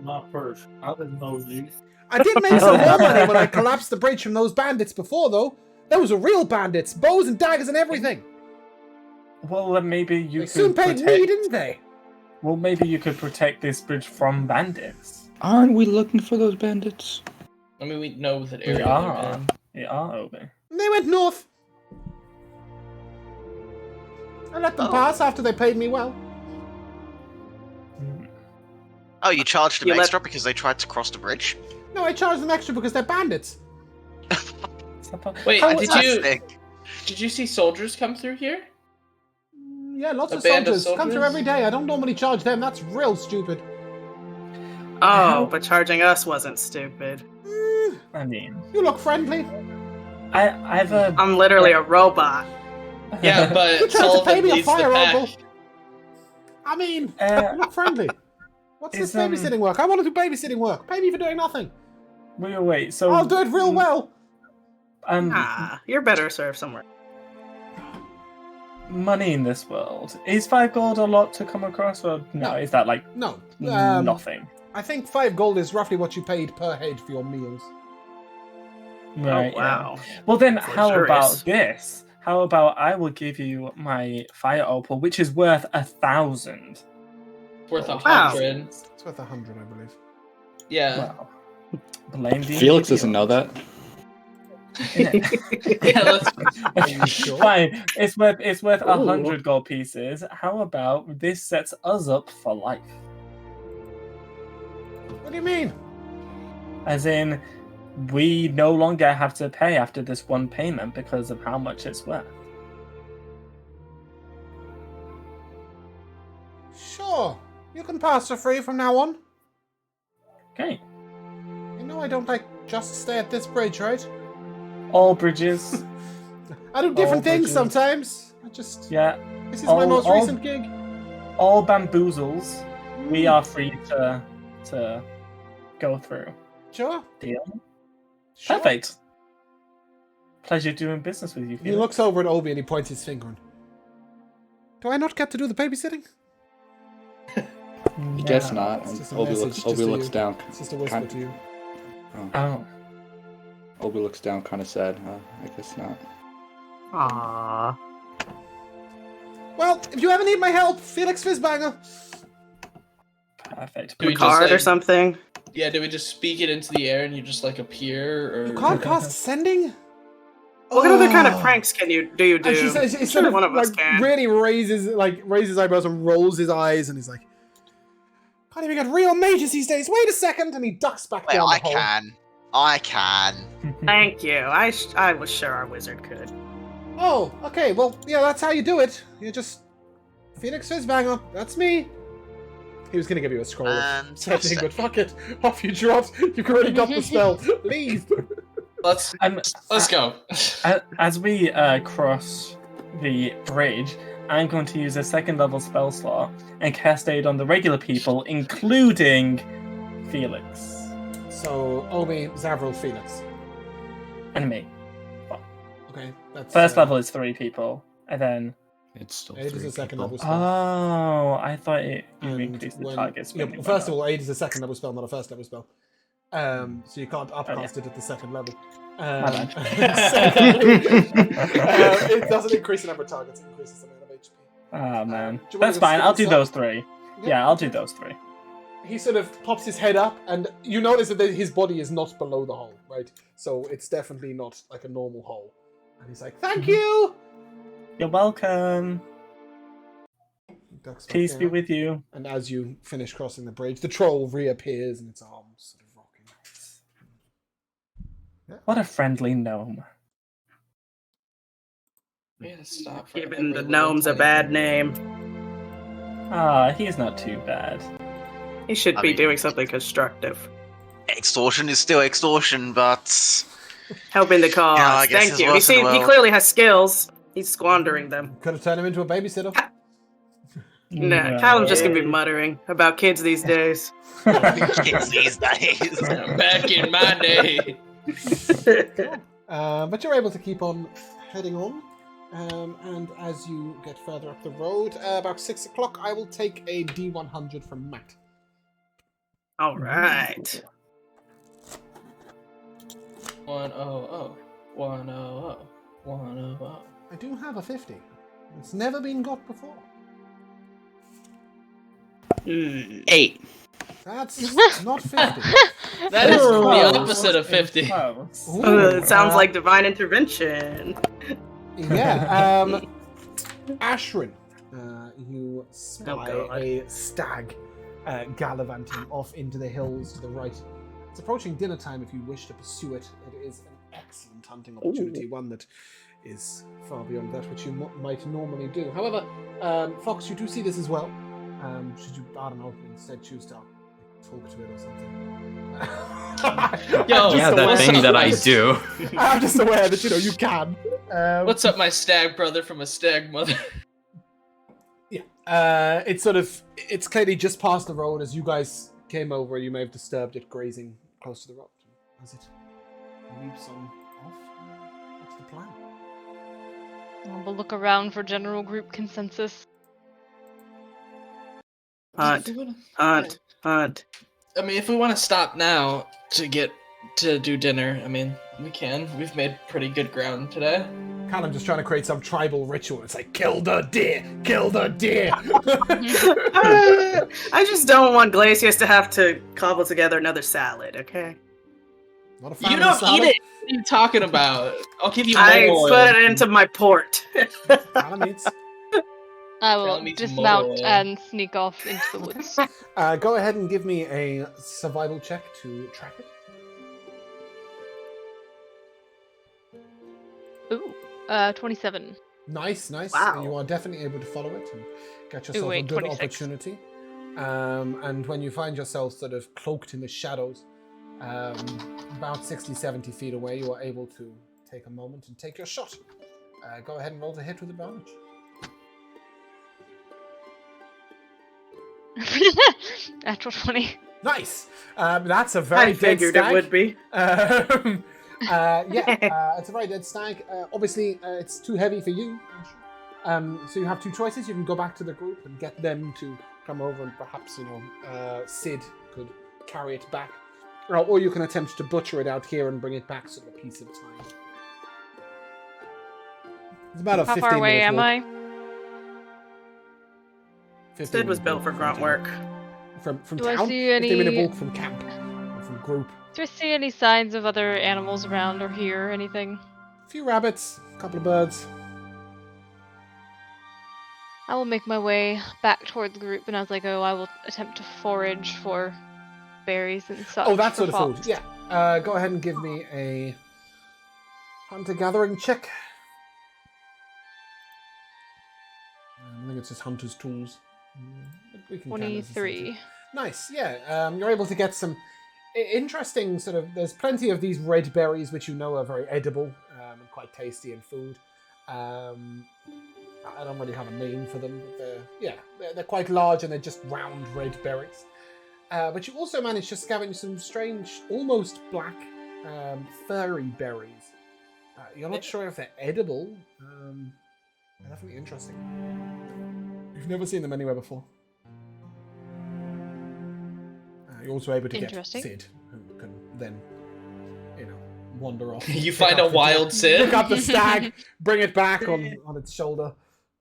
Speaker 8: Not first. I didn't know you.
Speaker 1: I did make some more money when I collapsed the bridge from those bandits before, though. Those were real bandits, bows and daggers and everything.
Speaker 6: Well, then maybe you
Speaker 1: They
Speaker 6: could
Speaker 1: soon paid
Speaker 6: protect.
Speaker 1: me, didn't they?
Speaker 6: Well, maybe you could protect this bridge from bandits.
Speaker 4: Aren't we looking for those bandits?
Speaker 2: I mean, we know that
Speaker 6: We
Speaker 2: area
Speaker 6: are.
Speaker 2: they're in.
Speaker 6: We are, Obi.
Speaker 1: And they went north. I let them pass after they paid me well.
Speaker 3: Oh, you charged them
Speaker 7: You let-
Speaker 3: extra because they tried to cross the bridge?
Speaker 1: No, I charged them extra because they're bandits.
Speaker 2: Wait,
Speaker 6: How
Speaker 2: did
Speaker 6: was
Speaker 2: you
Speaker 3: Fantastic.
Speaker 2: did you see soldiers come through here?
Speaker 1: Yeah, lots
Speaker 2: A
Speaker 1: of
Speaker 2: band of
Speaker 1: soldiers come through
Speaker 2: soldiers?
Speaker 1: every day. I don't normally charge them. That's real stupid.
Speaker 7: Oh, but charging us wasn't stupid.
Speaker 6: I mean,
Speaker 1: You look friendly.
Speaker 6: I've a.
Speaker 7: I'm literally a robot.
Speaker 2: Yeah,
Speaker 1: You
Speaker 2: but
Speaker 1: tried to pay
Speaker 2: Sullivan
Speaker 1: me a
Speaker 2: leads the
Speaker 1: fire
Speaker 2: pack.
Speaker 1: opal. I mean,
Speaker 6: Uh,
Speaker 1: you look friendly. What's this
Speaker 6: is,
Speaker 1: babysitting work? I want to do babysitting work. Pay me for doing nothing.
Speaker 6: wait. So
Speaker 1: I'll do it real well.
Speaker 7: Ah, you're better served somewhere.
Speaker 6: Money in this world is 5 gold a lot to come across, or no?
Speaker 1: No.
Speaker 6: Is that like
Speaker 1: No.
Speaker 6: nothing?
Speaker 1: I think 5 gold is roughly what you paid per head for your meals.
Speaker 6: Right.
Speaker 7: Oh wow.
Speaker 6: Yeah. Well, then, how
Speaker 7: Luxurious.
Speaker 6: about this? How about I will give you my fire opal, which is worth 1,000.
Speaker 2: Worth
Speaker 7: Wow.
Speaker 2: 100.
Speaker 1: It's worth 100, I believe.
Speaker 2: Yeah.
Speaker 6: Wow. Blame the
Speaker 4: Felix doesn't know that.
Speaker 2: Yeah, let's
Speaker 1: Are you sure?
Speaker 6: Fine. It's worth
Speaker 7: Ooh.
Speaker 6: 100 gold pieces. How about this sets us up for life?
Speaker 1: What do you mean?
Speaker 6: As in, we no longer have to pay after this one payment because of how much it's worth.
Speaker 1: Sure. You can pass for free from now on.
Speaker 6: Okay.
Speaker 1: You know I don't like just stay at this bridge, right?
Speaker 6: All bridges.
Speaker 1: I do different things
Speaker 6: bridges.
Speaker 1: sometimes. I just...
Speaker 6: Yeah.
Speaker 1: This is my most recent gig.
Speaker 6: All bamboozles. We are free to go through.
Speaker 1: Sure.
Speaker 6: Deal.
Speaker 1: Sure.
Speaker 6: Perfect. Pleasure doing business with you,
Speaker 1: He
Speaker 6: Felix.
Speaker 1: looks over at Obi and he points his finger. Do I not get to do the babysitting?
Speaker 4: I guess not.
Speaker 1: It's just a
Speaker 4: Obi
Speaker 1: message
Speaker 4: looks,
Speaker 1: just
Speaker 4: Obi
Speaker 1: to
Speaker 4: looks
Speaker 1: you.
Speaker 4: down.
Speaker 1: It's just a whisper to you.
Speaker 6: Oh.
Speaker 4: Obi looks down, kind of sad. I guess not.
Speaker 7: Aww.
Speaker 1: Well, if you ever need my help, Felix Fizzbanger.
Speaker 6: Perfect.
Speaker 2: Do we just,
Speaker 7: Card or
Speaker 2: like-
Speaker 7: something?
Speaker 2: Yeah, do we just speak it into the air and you just like appear, or
Speaker 1: You can't cast sending?
Speaker 7: What other kind of
Speaker 1: Oh.
Speaker 7: pranks can you do?
Speaker 1: And she says, he
Speaker 7: I'm
Speaker 1: sort
Speaker 7: sure
Speaker 1: of
Speaker 7: one of us
Speaker 1: like
Speaker 7: can.
Speaker 1: really raises his eyebrows and rolls his eyes, and he's like, "Can't even get real mages these days." Wait a second, and he ducks back
Speaker 3: Well,
Speaker 1: down the
Speaker 3: I
Speaker 1: hole.
Speaker 3: can. I can.
Speaker 7: Thank you. I was sure our wizard could.
Speaker 1: Oh, okay. Well, yeah, that's how you do it. You just Felix Fizzbanger. That's me. He was gonna give you a scroll of setting, but fuck it. Off you dropped. You've already got the spell. Leave.
Speaker 2: let's go.
Speaker 6: As we cross the bridge, I'm going to use a 2nd level spell slot and cast aid on the regular people, including Felix
Speaker 1: So Obi, Zavril, Felix.
Speaker 6: and me.
Speaker 1: Okay, that's
Speaker 6: First level is 3 people, and then.
Speaker 4: It's still
Speaker 1: Aid is
Speaker 4: three
Speaker 1: a second
Speaker 4: people.
Speaker 1: level spell.
Speaker 6: Oh, I thought you
Speaker 1: And
Speaker 6: increased the
Speaker 1: when-
Speaker 6: target.
Speaker 1: yeah,
Speaker 6: spending
Speaker 1: first
Speaker 6: by
Speaker 1: of all, aid is a second level spell, not a first level spell. So you can't upcast it at the second level.
Speaker 6: My
Speaker 1: Secondly, it doesn't increase the number of targets; it increases the amount of HP.
Speaker 6: Oh man,
Speaker 1: do you want
Speaker 6: that's
Speaker 1: to
Speaker 6: fine. I'll do
Speaker 1: skip
Speaker 6: those 3. Yeah, I'll do
Speaker 1: okay.
Speaker 6: those 3.
Speaker 1: He sort of pops his head up, and you notice that his body is not below the hole, right? So it's definitely not like a normal hole. And he's like, "Thank you."
Speaker 6: You're welcome.
Speaker 1: He ducks back
Speaker 6: Peace be
Speaker 1: down.
Speaker 6: with you.
Speaker 1: And as you finish crossing the bridge, the troll reappears and its arms sort of rocking.
Speaker 6: What a friendly gnome.
Speaker 2: We gotta stop for
Speaker 7: Giving
Speaker 2: every
Speaker 7: the
Speaker 2: little
Speaker 7: gnomes a
Speaker 2: tiny
Speaker 7: bad
Speaker 2: thing.
Speaker 7: name.
Speaker 6: Ah, he's not too bad.
Speaker 7: He should
Speaker 3: I
Speaker 7: be
Speaker 3: mean-
Speaker 7: doing something constructive.
Speaker 3: Extortion is still extortion, but
Speaker 7: Helping the cause.
Speaker 3: Yeah, I guess
Speaker 7: Thank
Speaker 3: it's
Speaker 7: you.
Speaker 3: worse in the
Speaker 7: He
Speaker 3: world.
Speaker 7: clearly has skills. He's squandering them.
Speaker 1: Could have turned him into a babysitter.
Speaker 7: Nah, Callum's just gonna be muttering about kids these days.
Speaker 3: kids these days.
Speaker 2: Back in my day.
Speaker 1: But you're able to keep on heading on. And as you get further up the road, about 6 o'clock, I will take a D100 from Matt.
Speaker 7: All right.
Speaker 2: 100. 100. 100.
Speaker 1: I do have a 50. It's never been got before.
Speaker 4: 8.
Speaker 1: That's not 50.
Speaker 2: That is
Speaker 1: Oh.
Speaker 2: the opposite of 50.
Speaker 6: Close.
Speaker 1: Ooh,
Speaker 7: It sounds like divine intervention.
Speaker 1: Yeah. Ashrin, you spy
Speaker 7: Oh, God.
Speaker 1: a stag gallivanting off into the hills to the right. It's approaching dinner time if you wish to pursue it. It is an excellent hunting opportunity, one that is far beyond that which you might normally do. However, Fox, you do see this as well. Should you, I don't know, instead choose to talk to it or something.
Speaker 2: Yo,
Speaker 1: I'm
Speaker 9: Yeah,
Speaker 1: just
Speaker 9: that
Speaker 1: aware-
Speaker 9: thing that I do.
Speaker 1: I'm just aware that, you can.
Speaker 2: What's up, my stag brother from a stag mother?
Speaker 1: It's it's clearly just past the road. As you guys came over, you may have disturbed it grazing close to the road. As it leaps on off, what's the plan?
Speaker 5: We'll look around for general group consensus.
Speaker 7: Hunt, hunt, hunt.
Speaker 2: I mean, if we want to stop now to do dinner, I mean, we can. We've made pretty good ground today.
Speaker 1: Callum just trying to create some tribal ritual. It's like, kill the deer, kill the deer.
Speaker 7: I just don't want Glacius to have to cobble together another salad, okay?
Speaker 1: Not a fan
Speaker 2: You
Speaker 1: of
Speaker 2: don't
Speaker 1: salad.
Speaker 2: eat it. What are you talking about? I'll give you
Speaker 7: I
Speaker 2: more
Speaker 7: put
Speaker 2: oil.
Speaker 7: it into my port.
Speaker 1: Callum eats.
Speaker 5: I
Speaker 2: Tell
Speaker 5: will
Speaker 2: me some
Speaker 5: dismount
Speaker 2: more.
Speaker 5: and sneak off into the woods.
Speaker 1: Go ahead and give me a survival check to track it.
Speaker 5: Ooh, 27.
Speaker 1: Nice.
Speaker 7: Wow.
Speaker 1: You are definitely able to follow it and get yourself
Speaker 5: wait,
Speaker 1: a good
Speaker 5: 26.
Speaker 1: opportunity. And when you find yourself sort of cloaked in the shadows, about 60, 70 feet away, you are able to take a moment and take your shot. Go ahead and roll to hit with advantage.
Speaker 5: Natural 20.
Speaker 1: Nice. That's a very
Speaker 7: I figured
Speaker 1: dead
Speaker 7: it
Speaker 1: stag.
Speaker 7: would be.
Speaker 1: It's a very dead stag. Obviously, it's too heavy for you. So you have two choices. You can go back to the group and get them to come over, and perhaps Sid could carry it back, or you can attempt to butcher it out here and bring it back sort of a piece at a time. It's about a 15
Speaker 5: How far away am I?
Speaker 7: Sid was built for grunt work.
Speaker 1: From
Speaker 5: Do I
Speaker 1: town?
Speaker 5: see any-
Speaker 1: 15-minute walk from camp, or from group.
Speaker 5: Do I see any signs of other animals around or hear anything?
Speaker 1: A few rabbits, a couple of birds.
Speaker 5: I will make my way back toward the group, and as I go, I will attempt to forage for berries and such.
Speaker 1: Oh, that
Speaker 5: for
Speaker 1: sort of
Speaker 5: fox.
Speaker 1: food. Yeah. Go ahead and give me a hunter-gathering check. I think it's just hunter's tools. We can count it as a
Speaker 5: 23.
Speaker 1: Nice, yeah. You're able to get some interesting sort of... There's plenty of these red berries, which you know are very edible and quite tasty in food. I don't really have a name for them. But they're quite large and they're just round red berries. But you also managed to scavenge some strange, almost black, furry berries. You're not sure if they're edible. They're definitely interesting. You've never seen them anywhere before. You're also able to get Sid, who can then, wander off.
Speaker 2: You find a wild Sid?
Speaker 1: Pick up the stag, bring it back on its shoulder.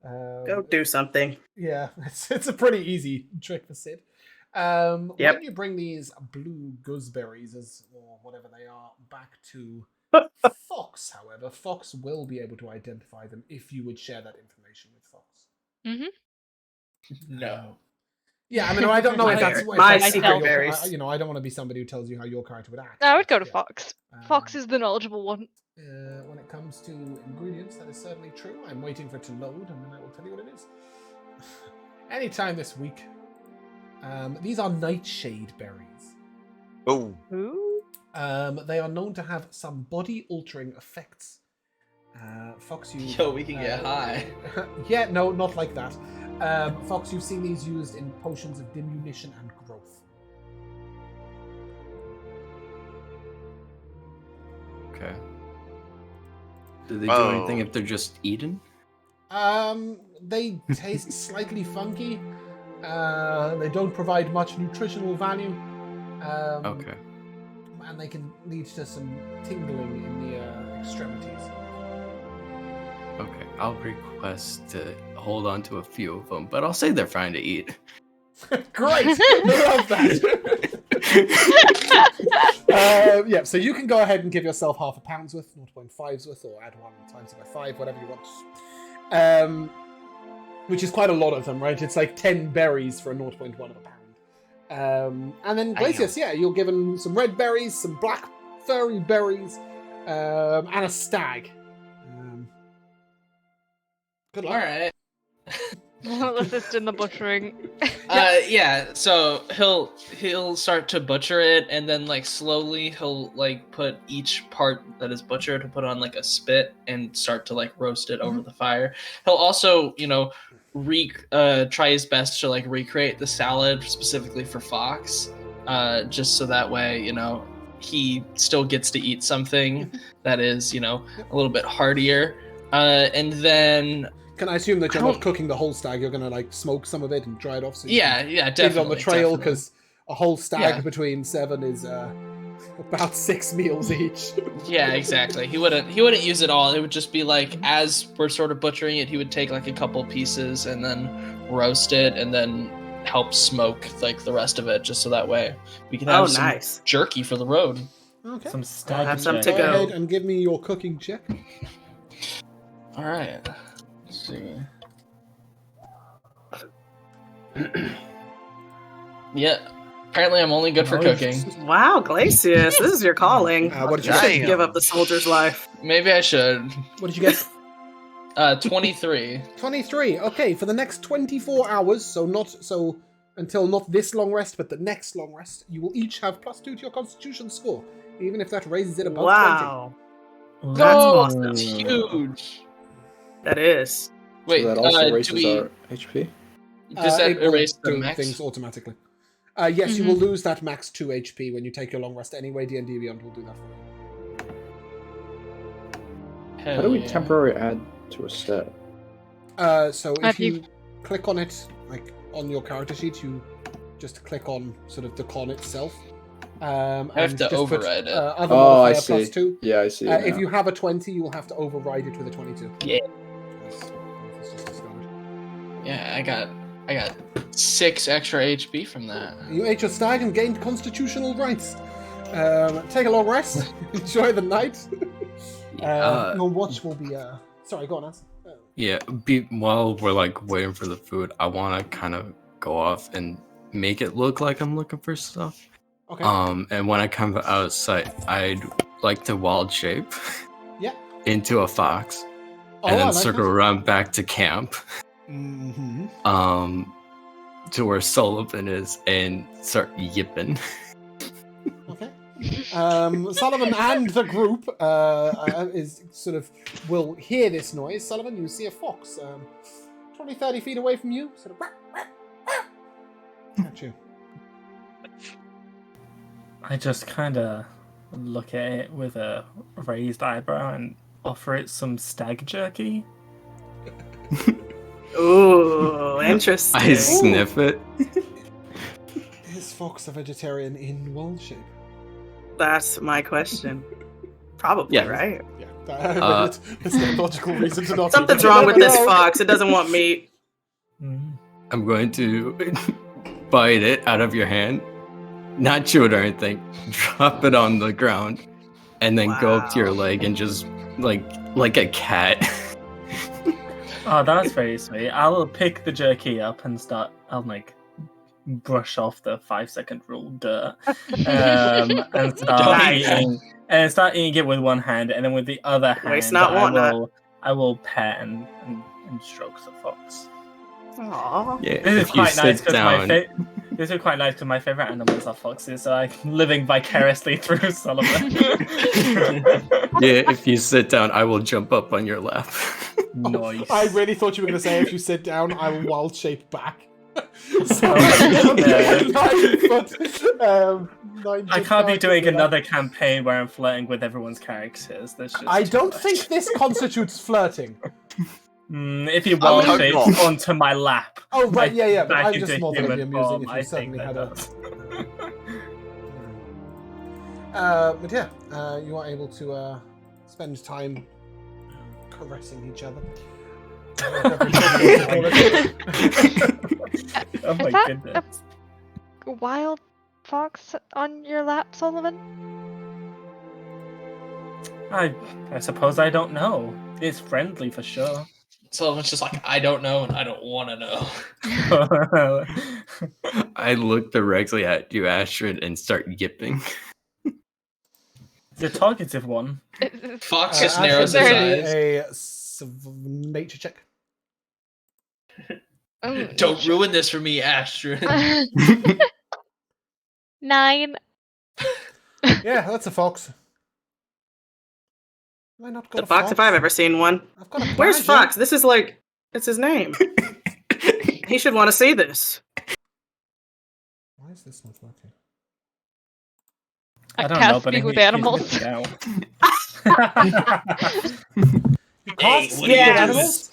Speaker 7: Go do something.
Speaker 1: Yeah, it's a pretty easy trick for Sid. When you bring these blue gooseberries, or whatever they are, back to Fox, however, Fox will be able to identify them if you would share that information with Fox.
Speaker 5: Mm-hmm.
Speaker 2: No.
Speaker 1: Yeah, I mean, I don't know if that's
Speaker 7: my
Speaker 1: secret.
Speaker 7: secret berries.
Speaker 1: I don't want to be somebody who tells you how your character would act.
Speaker 5: I would go to Fox. Fox is the knowledgeable one.
Speaker 1: When it comes to ingredients, that is certainly true. I'm waiting for it to load, and then I will tell you what it is. Anytime this week. These are nightshade berries.
Speaker 3: Oh.
Speaker 5: Ooh.
Speaker 1: They are known to have some body-altering effects. Fox,
Speaker 2: we can get high.
Speaker 1: Yeah, no, not like that. Fox, you've seen these used in potions of diminution and growth.
Speaker 9: Okay. Do they do anything if they're just eaten?
Speaker 1: They taste slightly funky. They don't provide much nutritional value.
Speaker 9: Okay.
Speaker 1: And they can lead to some tingling in the extremities.
Speaker 9: Okay, I'll request to hold on to a few of them, but I'll say they're fine to eat.
Speaker 1: Great! I love that! So you can go ahead and give yourself half a pound's worth, 0.5's worth, or add 1 times it by 5, whatever you want. Which is quite a lot of them, right? It's like 10 berries for a 0.1 of a pound. And then Glacius, you're given some red berries, some black furry berries, and a stag. Good luck.
Speaker 2: All right.
Speaker 5: I'll assist in the butchering.
Speaker 2: So he'll start to butcher it, and then slowly he'll put each part that is butchered, he'll put on a spit and start to roast it over the fire. He'll also try his best to recreate the salad specifically for Fox, just so that way he still gets to eat something that is a little bit heartier, and then.
Speaker 1: Can I assume that you're not cooking the whole stag? You're going to smoke some of it and dry it off? So you
Speaker 2: definitely.
Speaker 1: Leave it on the trail, because a whole stag between 7 is about 6 meals each.
Speaker 2: Yeah, exactly. He wouldn't use it all. It would just be as we're sort of butchering it, he would take a couple pieces and then roast it and then help smoke the rest of it, just so that way we can have some jerky for the road.
Speaker 1: Okay.
Speaker 6: Some stag.
Speaker 7: Have some to
Speaker 1: Go
Speaker 7: go.
Speaker 1: ahead and give me your cooking check.
Speaker 2: All right. See. Yeah. Apparently, I'm only good for cooking.
Speaker 7: Wow, Glacius, this is your calling.
Speaker 1: What did
Speaker 7: You
Speaker 1: you
Speaker 7: should
Speaker 1: get?
Speaker 7: give up the soldier's life.
Speaker 2: Maybe I should.
Speaker 1: What did you get?
Speaker 2: 23.
Speaker 1: 23. Okay, for the next 24 hours, so until not this long rest, but the next long rest, you will each have +2 to your Constitution score, even if that raises it above 20.
Speaker 7: That's awesome.
Speaker 2: Huge.
Speaker 7: That is.
Speaker 2: Wait,
Speaker 4: So that also
Speaker 2: do
Speaker 4: raises
Speaker 2: we?
Speaker 4: our HP?
Speaker 2: Does that
Speaker 1: It will
Speaker 2: erase the
Speaker 1: do
Speaker 2: max?
Speaker 1: things automatically. Yes, you will lose that max 2 HP when you take your long rest anyway. D&D Beyond will do that for you.
Speaker 4: How do we temporarily add to a stat?
Speaker 1: So if you click on it, like on your character sheet, you just click on sort of the con itself.
Speaker 2: I have to override it.
Speaker 1: Other
Speaker 4: I
Speaker 1: modifier
Speaker 4: see.
Speaker 1: +2.
Speaker 4: Yeah, I see.
Speaker 1: If you have a 20, you will have to override it with a 22.
Speaker 2: Yeah.
Speaker 1: It's just discovered.
Speaker 2: Yeah, I got 6 extra HP from that.
Speaker 1: You ate your stag and gained constitutional rights. Take a long rest. Enjoy the night. Your watch will be. Sorry, go on, As.
Speaker 9: Yeah, while we're like waiting for the food, I want to kind of go off and make it look like I'm looking for stuff.
Speaker 1: Okay.
Speaker 9: And when I come outside, I'd like to wild shape.
Speaker 1: Yeah.
Speaker 9: Into a fox,
Speaker 1: Oh,
Speaker 9: and then
Speaker 1: I like
Speaker 9: circle
Speaker 1: that.
Speaker 9: around back to camp.
Speaker 1: Mm-hmm.
Speaker 9: To where Sullivan is, and start yipping.
Speaker 1: Okay. Sullivan and the group is sort of will hear this noise. Sullivan, you see a fox, 20, 30 feet away from you, sort of at you.
Speaker 6: I just kind of look at it with a raised eyebrow and offer it some stag jerky.
Speaker 7: Ooh, interesting.
Speaker 9: I sniff it.
Speaker 1: Is fox a vegetarian in wild shape?
Speaker 7: That's my question. Probably,
Speaker 9: Yeah.
Speaker 7: right?
Speaker 1: Yeah. It's a logical reason to not.
Speaker 7: Something's
Speaker 1: eat it.
Speaker 7: wrong with this
Speaker 1: No.
Speaker 7: fox. It doesn't want meat.
Speaker 9: I'm going to bite it out of your hand, not chew it or anything, drop it on the ground, and then go up to your leg and just like a cat.
Speaker 6: Oh, that's very sweet. I'll pick the jerky up and I'll like brush off the 5-second rule dirt, and start eating it with one hand, and then with the other hand,
Speaker 7: Waste not, want not.
Speaker 6: I will pet and stroke the fox.
Speaker 7: Aww.
Speaker 9: Yeah,
Speaker 6: This is
Speaker 9: if you
Speaker 6: quite nice
Speaker 9: sit
Speaker 6: because
Speaker 9: down,
Speaker 6: this is quite nice because my favorite animals are foxes, so I'm living vicariously through Sullivan.
Speaker 9: yeah, if you sit down, I will jump up on your lap.
Speaker 6: Nice.
Speaker 1: I really thought you were going to say, if you sit down, I will wild shape back.
Speaker 6: I can't be doing another campaign where I'm flirting with everyone's characters. That's just
Speaker 1: I
Speaker 6: too
Speaker 1: don't
Speaker 6: much.
Speaker 1: think this constitutes flirting.
Speaker 6: If you
Speaker 3: I would
Speaker 6: wild
Speaker 3: hope
Speaker 6: shape
Speaker 3: not.
Speaker 6: onto my lap.
Speaker 1: Oh, right, yeah. But
Speaker 6: back
Speaker 1: I'm just
Speaker 6: into
Speaker 1: more than
Speaker 6: human
Speaker 1: amusing
Speaker 6: form,
Speaker 1: if you
Speaker 6: I
Speaker 1: suddenly
Speaker 6: think
Speaker 1: had
Speaker 6: that
Speaker 1: a. But yeah, you are able to spend time caressing each other.
Speaker 6: Oh my
Speaker 5: Is that
Speaker 6: goodness.
Speaker 5: a wild fox on your lap, Sullivan?
Speaker 6: I suppose I don't know. It's friendly for sure.
Speaker 2: Sullivan's just like, I don't know and I don't want to know.
Speaker 9: I look directly at you, Astrid, and start yipping.
Speaker 6: The talkative one.
Speaker 2: Fox just
Speaker 1: Astrid,
Speaker 2: narrows his
Speaker 1: make
Speaker 2: eyes.
Speaker 1: a nature check.
Speaker 5: Oh,
Speaker 2: Don't ruin this for me, Astrid.
Speaker 5: 9.
Speaker 1: Yeah, that's a fox. Why not got
Speaker 7: The
Speaker 1: a
Speaker 7: fox, if I've ever seen one.
Speaker 1: I've got a
Speaker 7: Where's
Speaker 1: badger.
Speaker 7: Fox? This is like, it's his name. He should want to see this.
Speaker 1: Why is this not working?
Speaker 6: I don't
Speaker 5: can't
Speaker 6: know, but
Speaker 5: speak with
Speaker 6: he's
Speaker 5: animals.
Speaker 6: missing out.
Speaker 1: You can't speak with
Speaker 7: yes.
Speaker 1: animals?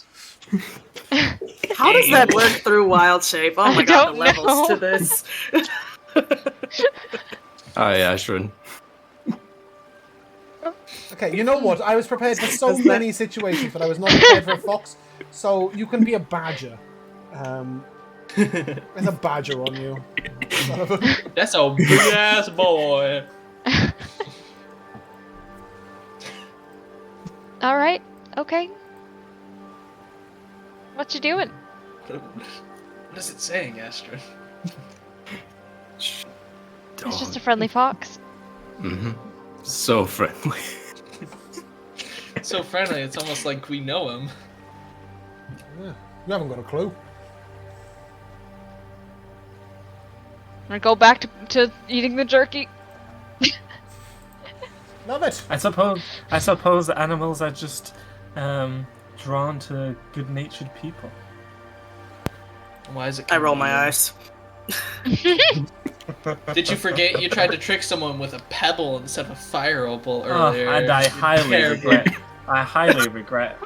Speaker 7: How does that work through wild shape? Oh my
Speaker 5: I
Speaker 7: god,
Speaker 5: don't
Speaker 7: the levels
Speaker 5: know.
Speaker 7: to this.
Speaker 9: Hi, Astrid.
Speaker 1: Okay, you know what? I was prepared for so many situations, but I was not prepared for a fox. So you can be a badger. There's a badger on you. Son of a-
Speaker 2: That's a big ass boy.
Speaker 5: All right. Okay. What you doing?
Speaker 2: What is it saying, Astrid?
Speaker 5: It's just a friendly fox.
Speaker 9: Mm-hmm. So friendly.
Speaker 2: So friendly, it's almost like we know him.
Speaker 1: Yeah, you haven't got a clue.
Speaker 5: I'm gonna go back to eating the jerky.
Speaker 1: Love it.
Speaker 6: I suppose the animals are just drawn to good-natured people.
Speaker 2: Why is it?
Speaker 7: I roll my eyes.
Speaker 2: Did you forget you tried to trick someone with a pebble instead of a fire opal earlier?
Speaker 6: And I I highly regret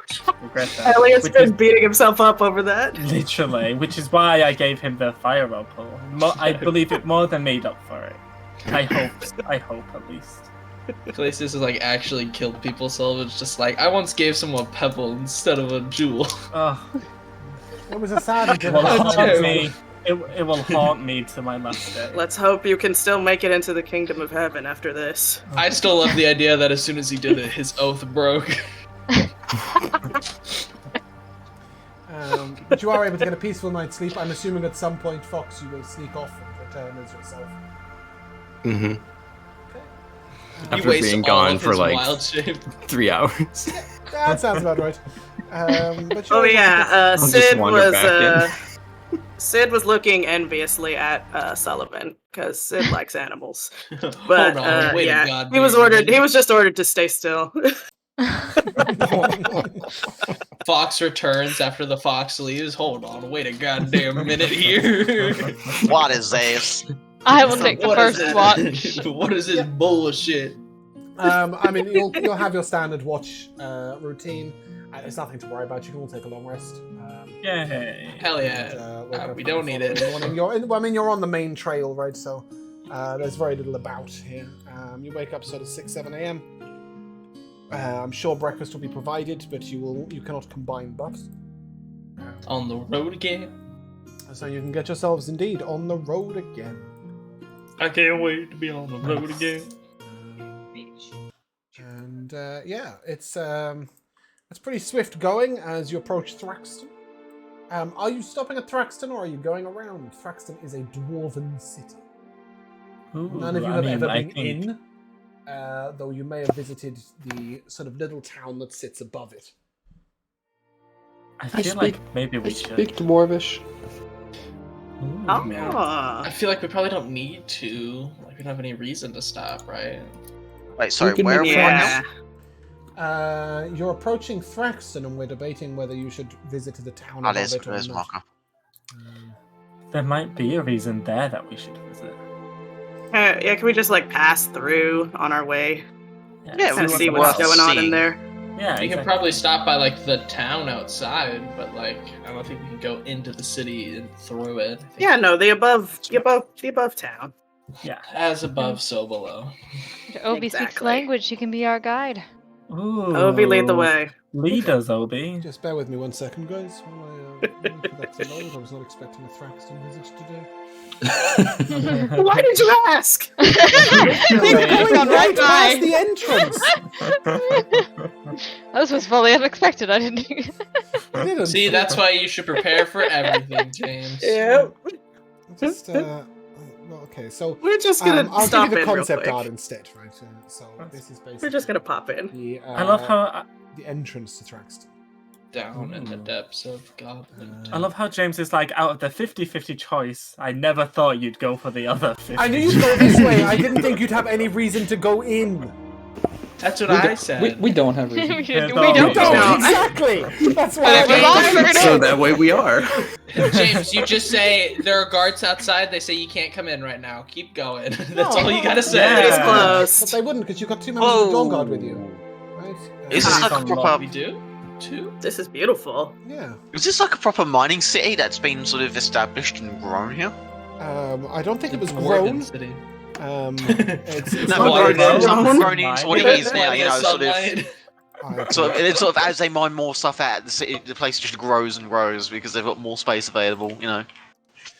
Speaker 6: that.
Speaker 7: Elliot's
Speaker 6: which
Speaker 7: been
Speaker 6: is
Speaker 7: beating himself up over that.
Speaker 6: literally, which is why I gave him the fire opal. I believe it more than made up for it. I hope at least.
Speaker 2: Places is like actually killed people, Sullivan's just like, I once gave someone a pebble instead of a jewel.
Speaker 6: Oh,
Speaker 1: It was a sad
Speaker 6: it will haunt me. It will haunt me to my last day.
Speaker 7: Let's hope you can still make it into the kingdom of heaven after this.
Speaker 2: I still love the idea that as soon as he did it, his oath broke.
Speaker 1: But you are able to get a peaceful night's sleep. I'm assuming at some point, Fox, you will sneak off and return as yourself.
Speaker 9: Mm-hmm.
Speaker 1: Okay.
Speaker 9: After
Speaker 2: wastes
Speaker 9: being
Speaker 2: all
Speaker 9: gone
Speaker 2: of
Speaker 9: for
Speaker 2: his
Speaker 9: like
Speaker 2: wild shape.
Speaker 9: 3 hours.
Speaker 1: That sounds about right. But
Speaker 7: Oh yeah,
Speaker 9: just
Speaker 7: Sid
Speaker 9: wander
Speaker 7: was
Speaker 9: back
Speaker 7: Sid was looking enviously at Sullivan because Sid likes animals. But
Speaker 2: Hold on, wait a
Speaker 7: yeah,
Speaker 2: goddamn
Speaker 7: he was ordered.
Speaker 2: minute.
Speaker 7: He was just ordered to stay still.
Speaker 2: Fox returns after the fox leaves. Hold on, wait a goddamn minute here.
Speaker 3: What is this?
Speaker 5: I will take the
Speaker 2: What is
Speaker 5: first
Speaker 2: that?
Speaker 5: watch.
Speaker 2: What is this bullshit?
Speaker 1: I mean, you'll have your standard watch routine. There's nothing to worry about. You can all take a long rest.
Speaker 6: Yay.
Speaker 2: Hell yeah. We don't need it.
Speaker 1: You're on the main trail, right? So there's very little about here. You wake up sort of 6-7 a.m. I'm sure breakfast will be provided, but you cannot combine buffs.
Speaker 2: On the road again.
Speaker 1: So you can get yourselves indeed on the road again.
Speaker 2: I can't wait to be on the road again.
Speaker 1: And it's pretty swift going as you approach Thraxton. Are you stopping at Thraxton or are you going around? Thraxton is a dwarven city.
Speaker 6: Ooh,
Speaker 1: None of you have ever been in, though you may have visited the sort of little town that sits above it.
Speaker 6: I feel like maybe we should.
Speaker 4: Speak Dwarvish.
Speaker 6: Ooh,
Speaker 7: Oh.
Speaker 6: yeah.
Speaker 2: I feel like we probably don't need to. Like, we don't have any reason to stop, right?
Speaker 3: Wait, sorry,
Speaker 4: can
Speaker 3: where are
Speaker 4: make-
Speaker 3: we right now?
Speaker 7: Yeah.
Speaker 1: You're approaching Thraxton, and we're debating whether you should visit the town
Speaker 3: Oh,
Speaker 1: above
Speaker 3: there's
Speaker 1: it or not.
Speaker 3: Marco.
Speaker 6: There might be a reason there that we should visit.
Speaker 7: Yeah, can we just like pass through on our way?
Speaker 3: Yeah,
Speaker 7: Kind of
Speaker 3: we
Speaker 7: see
Speaker 3: were
Speaker 7: what's
Speaker 3: well
Speaker 7: going on in
Speaker 3: seen.
Speaker 7: there.
Speaker 6: Yeah,
Speaker 2: We can probably stop by like the town outside, but like I don't think we can go into the city and through it. I think
Speaker 7: Yeah, no, the above town.
Speaker 6: Yeah.
Speaker 2: as above, so below.
Speaker 5: Obi speaks
Speaker 7: Exactly.
Speaker 5: language. He can be our guide.
Speaker 6: Ooh.
Speaker 7: Obi, lead the way.
Speaker 6: Lead us, Obi.
Speaker 1: Just bear with me 1 second, guys. While I wait for that to load. I was not expecting a Thraxton visit today.
Speaker 7: Why did you ask?
Speaker 5: We've gone right
Speaker 1: past
Speaker 5: by.
Speaker 1: the entrance.
Speaker 5: This was fully unexpected. I didn't.
Speaker 1: Didn't.
Speaker 2: See, that's why you should prepare for everything, James.
Speaker 7: Yeah,
Speaker 1: Just, well, okay, so
Speaker 7: we're just gonna
Speaker 1: I'll
Speaker 7: stop
Speaker 1: give you
Speaker 7: in
Speaker 1: the
Speaker 7: real
Speaker 1: concept
Speaker 7: quick.
Speaker 1: art instead, right? So this is basically
Speaker 7: We're just gonna pop in.
Speaker 1: the,
Speaker 6: I love how
Speaker 1: the entrance to Thraxton.
Speaker 2: Down in the depths of goblin.
Speaker 6: I love how James is like, out of the 50-50 choice, I never thought you'd go for the other 50.
Speaker 1: I knew you'd go this way. I didn't think you'd have any reason to go in.
Speaker 2: That's what I said.
Speaker 4: We don't have reason.
Speaker 5: we
Speaker 6: Yeah,
Speaker 5: don't.
Speaker 1: You don't
Speaker 6: No.
Speaker 1: exactly. That's
Speaker 5: But
Speaker 1: why.
Speaker 5: it was all figured
Speaker 9: So
Speaker 5: out.
Speaker 9: that way we are.
Speaker 2: James, you just say there are guards outside. They say you can't come in right now. Keep going. That's all you gotta say.
Speaker 6: Yeah.
Speaker 7: It's
Speaker 1: But
Speaker 7: closed.
Speaker 1: they wouldn't, because you've got 2 members of the Dawn Guard with you, right?
Speaker 3: Is this like a
Speaker 6: Some
Speaker 3: proper?
Speaker 2: We do? 2?
Speaker 7: This is beautiful.
Speaker 1: Yeah.
Speaker 3: Is this like a proper mining city that's been sort of established and grown here?
Speaker 1: I don't think it was
Speaker 2: Dwarven
Speaker 1: grown.
Speaker 2: city.
Speaker 1: It's
Speaker 3: No,
Speaker 1: not
Speaker 3: but
Speaker 1: very
Speaker 3: grown,
Speaker 1: grown.
Speaker 3: grown into what it is now. You know, sort of.
Speaker 1: I-
Speaker 3: Sort of as they mine more stuff out, the city, the place just grows and grows because they've got more space available. You know.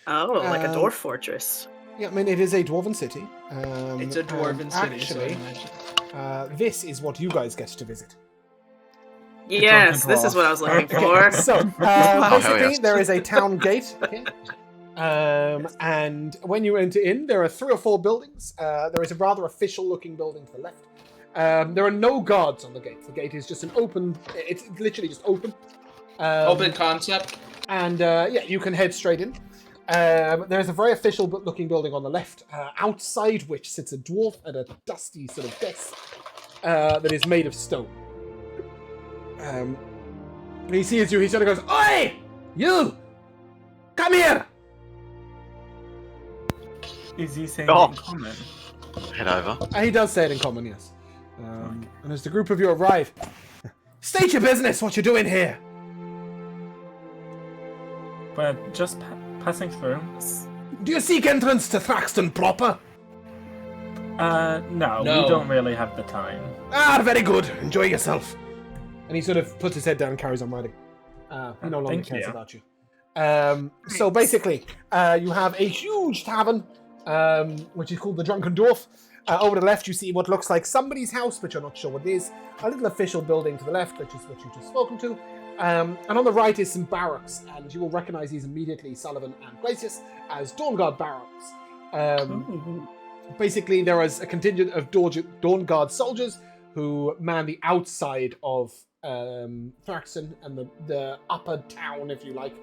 Speaker 7: Oh, like a
Speaker 1: Um,
Speaker 7: dwarf fortress.
Speaker 1: Yeah, I mean, it is a dwarven city.
Speaker 2: It's a dwarven city, so
Speaker 1: Actually,
Speaker 2: imagine.
Speaker 1: this is what you guys get to visit.
Speaker 7: Yes,
Speaker 6: Drunken
Speaker 7: this is
Speaker 6: Dwarf.
Speaker 7: what I was looking for.
Speaker 1: So,
Speaker 3: hell
Speaker 1: basically,
Speaker 3: yes.
Speaker 1: there is a town gate. Okay. And when you enter in, there are 3 or 4 buildings. There is a rather official-looking building to the left. There are no guards on the gate. The gate is just an open. It's literally just open.
Speaker 2: Open concept.
Speaker 1: And yeah, you can head straight in. There's a very official-looking building on the left, outside which sits a dwarf at a dusty sort of desk that is made of stone. He sees you. He sort of goes, "Oi, you! Come here!"
Speaker 6: Is he saying
Speaker 3: Oh.
Speaker 6: it in common?
Speaker 3: Head over.
Speaker 1: And he does say it in common, yes. And as the group of you arrive, State your business, what you doing here?
Speaker 6: We're just passing through.
Speaker 1: Do you seek entrance to Thraxton proper?
Speaker 6: No,
Speaker 2: No.
Speaker 6: we don't really have the time.
Speaker 1: Ah, very good. Enjoy yourself. And he sort of puts his head down and carries on riding. He no longer
Speaker 6: Thank
Speaker 1: cares
Speaker 6: you.
Speaker 1: about you. So basically, you have a huge tavern, which is called the Drunken Dwarf. Over the left, you see what looks like somebody's house, but you're not sure what it is. A little official building to the left, which is what you've just spoken to. And on the right is some barracks, and you will recognize these immediately, Sullivan and Glacius, as Dawn Guard barracks. Basically, there is a contingent of Dawn Guard soldiers who man the outside of Thraxton and the upper town, if you like.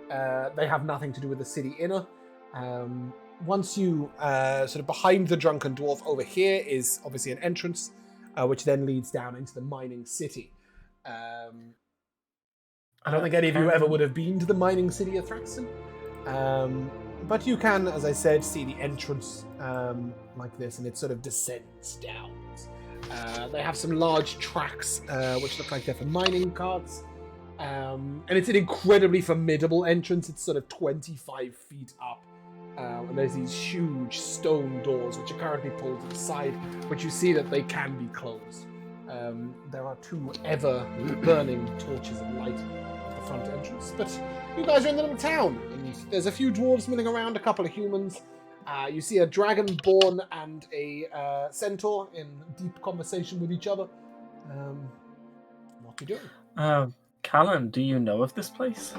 Speaker 1: They have nothing to do with the city inner. Once you sort of behind the Drunken Dwarf over here is obviously an entrance, which then leads down into the mining city. I don't think any of you ever would have been to the mining city of Thraxton. But you can, as I said, see the entrance like this, and it sort of descends down. They have some large tracks, which look like they're for mining carts. And it's an incredibly formidable entrance. It's sort of 25 feet up. And there's these huge stone doors, which are currently pulled to the side, but you see that they can be closed. There are two ever-burning torches of light at the front entrance. But you guys are in the middle of town, and there's a few dwarves milling around, a couple of humans. You see a dragonborn and a centaur in deep conversation with each other. What are you doing?
Speaker 6: Callan, do you know of this place?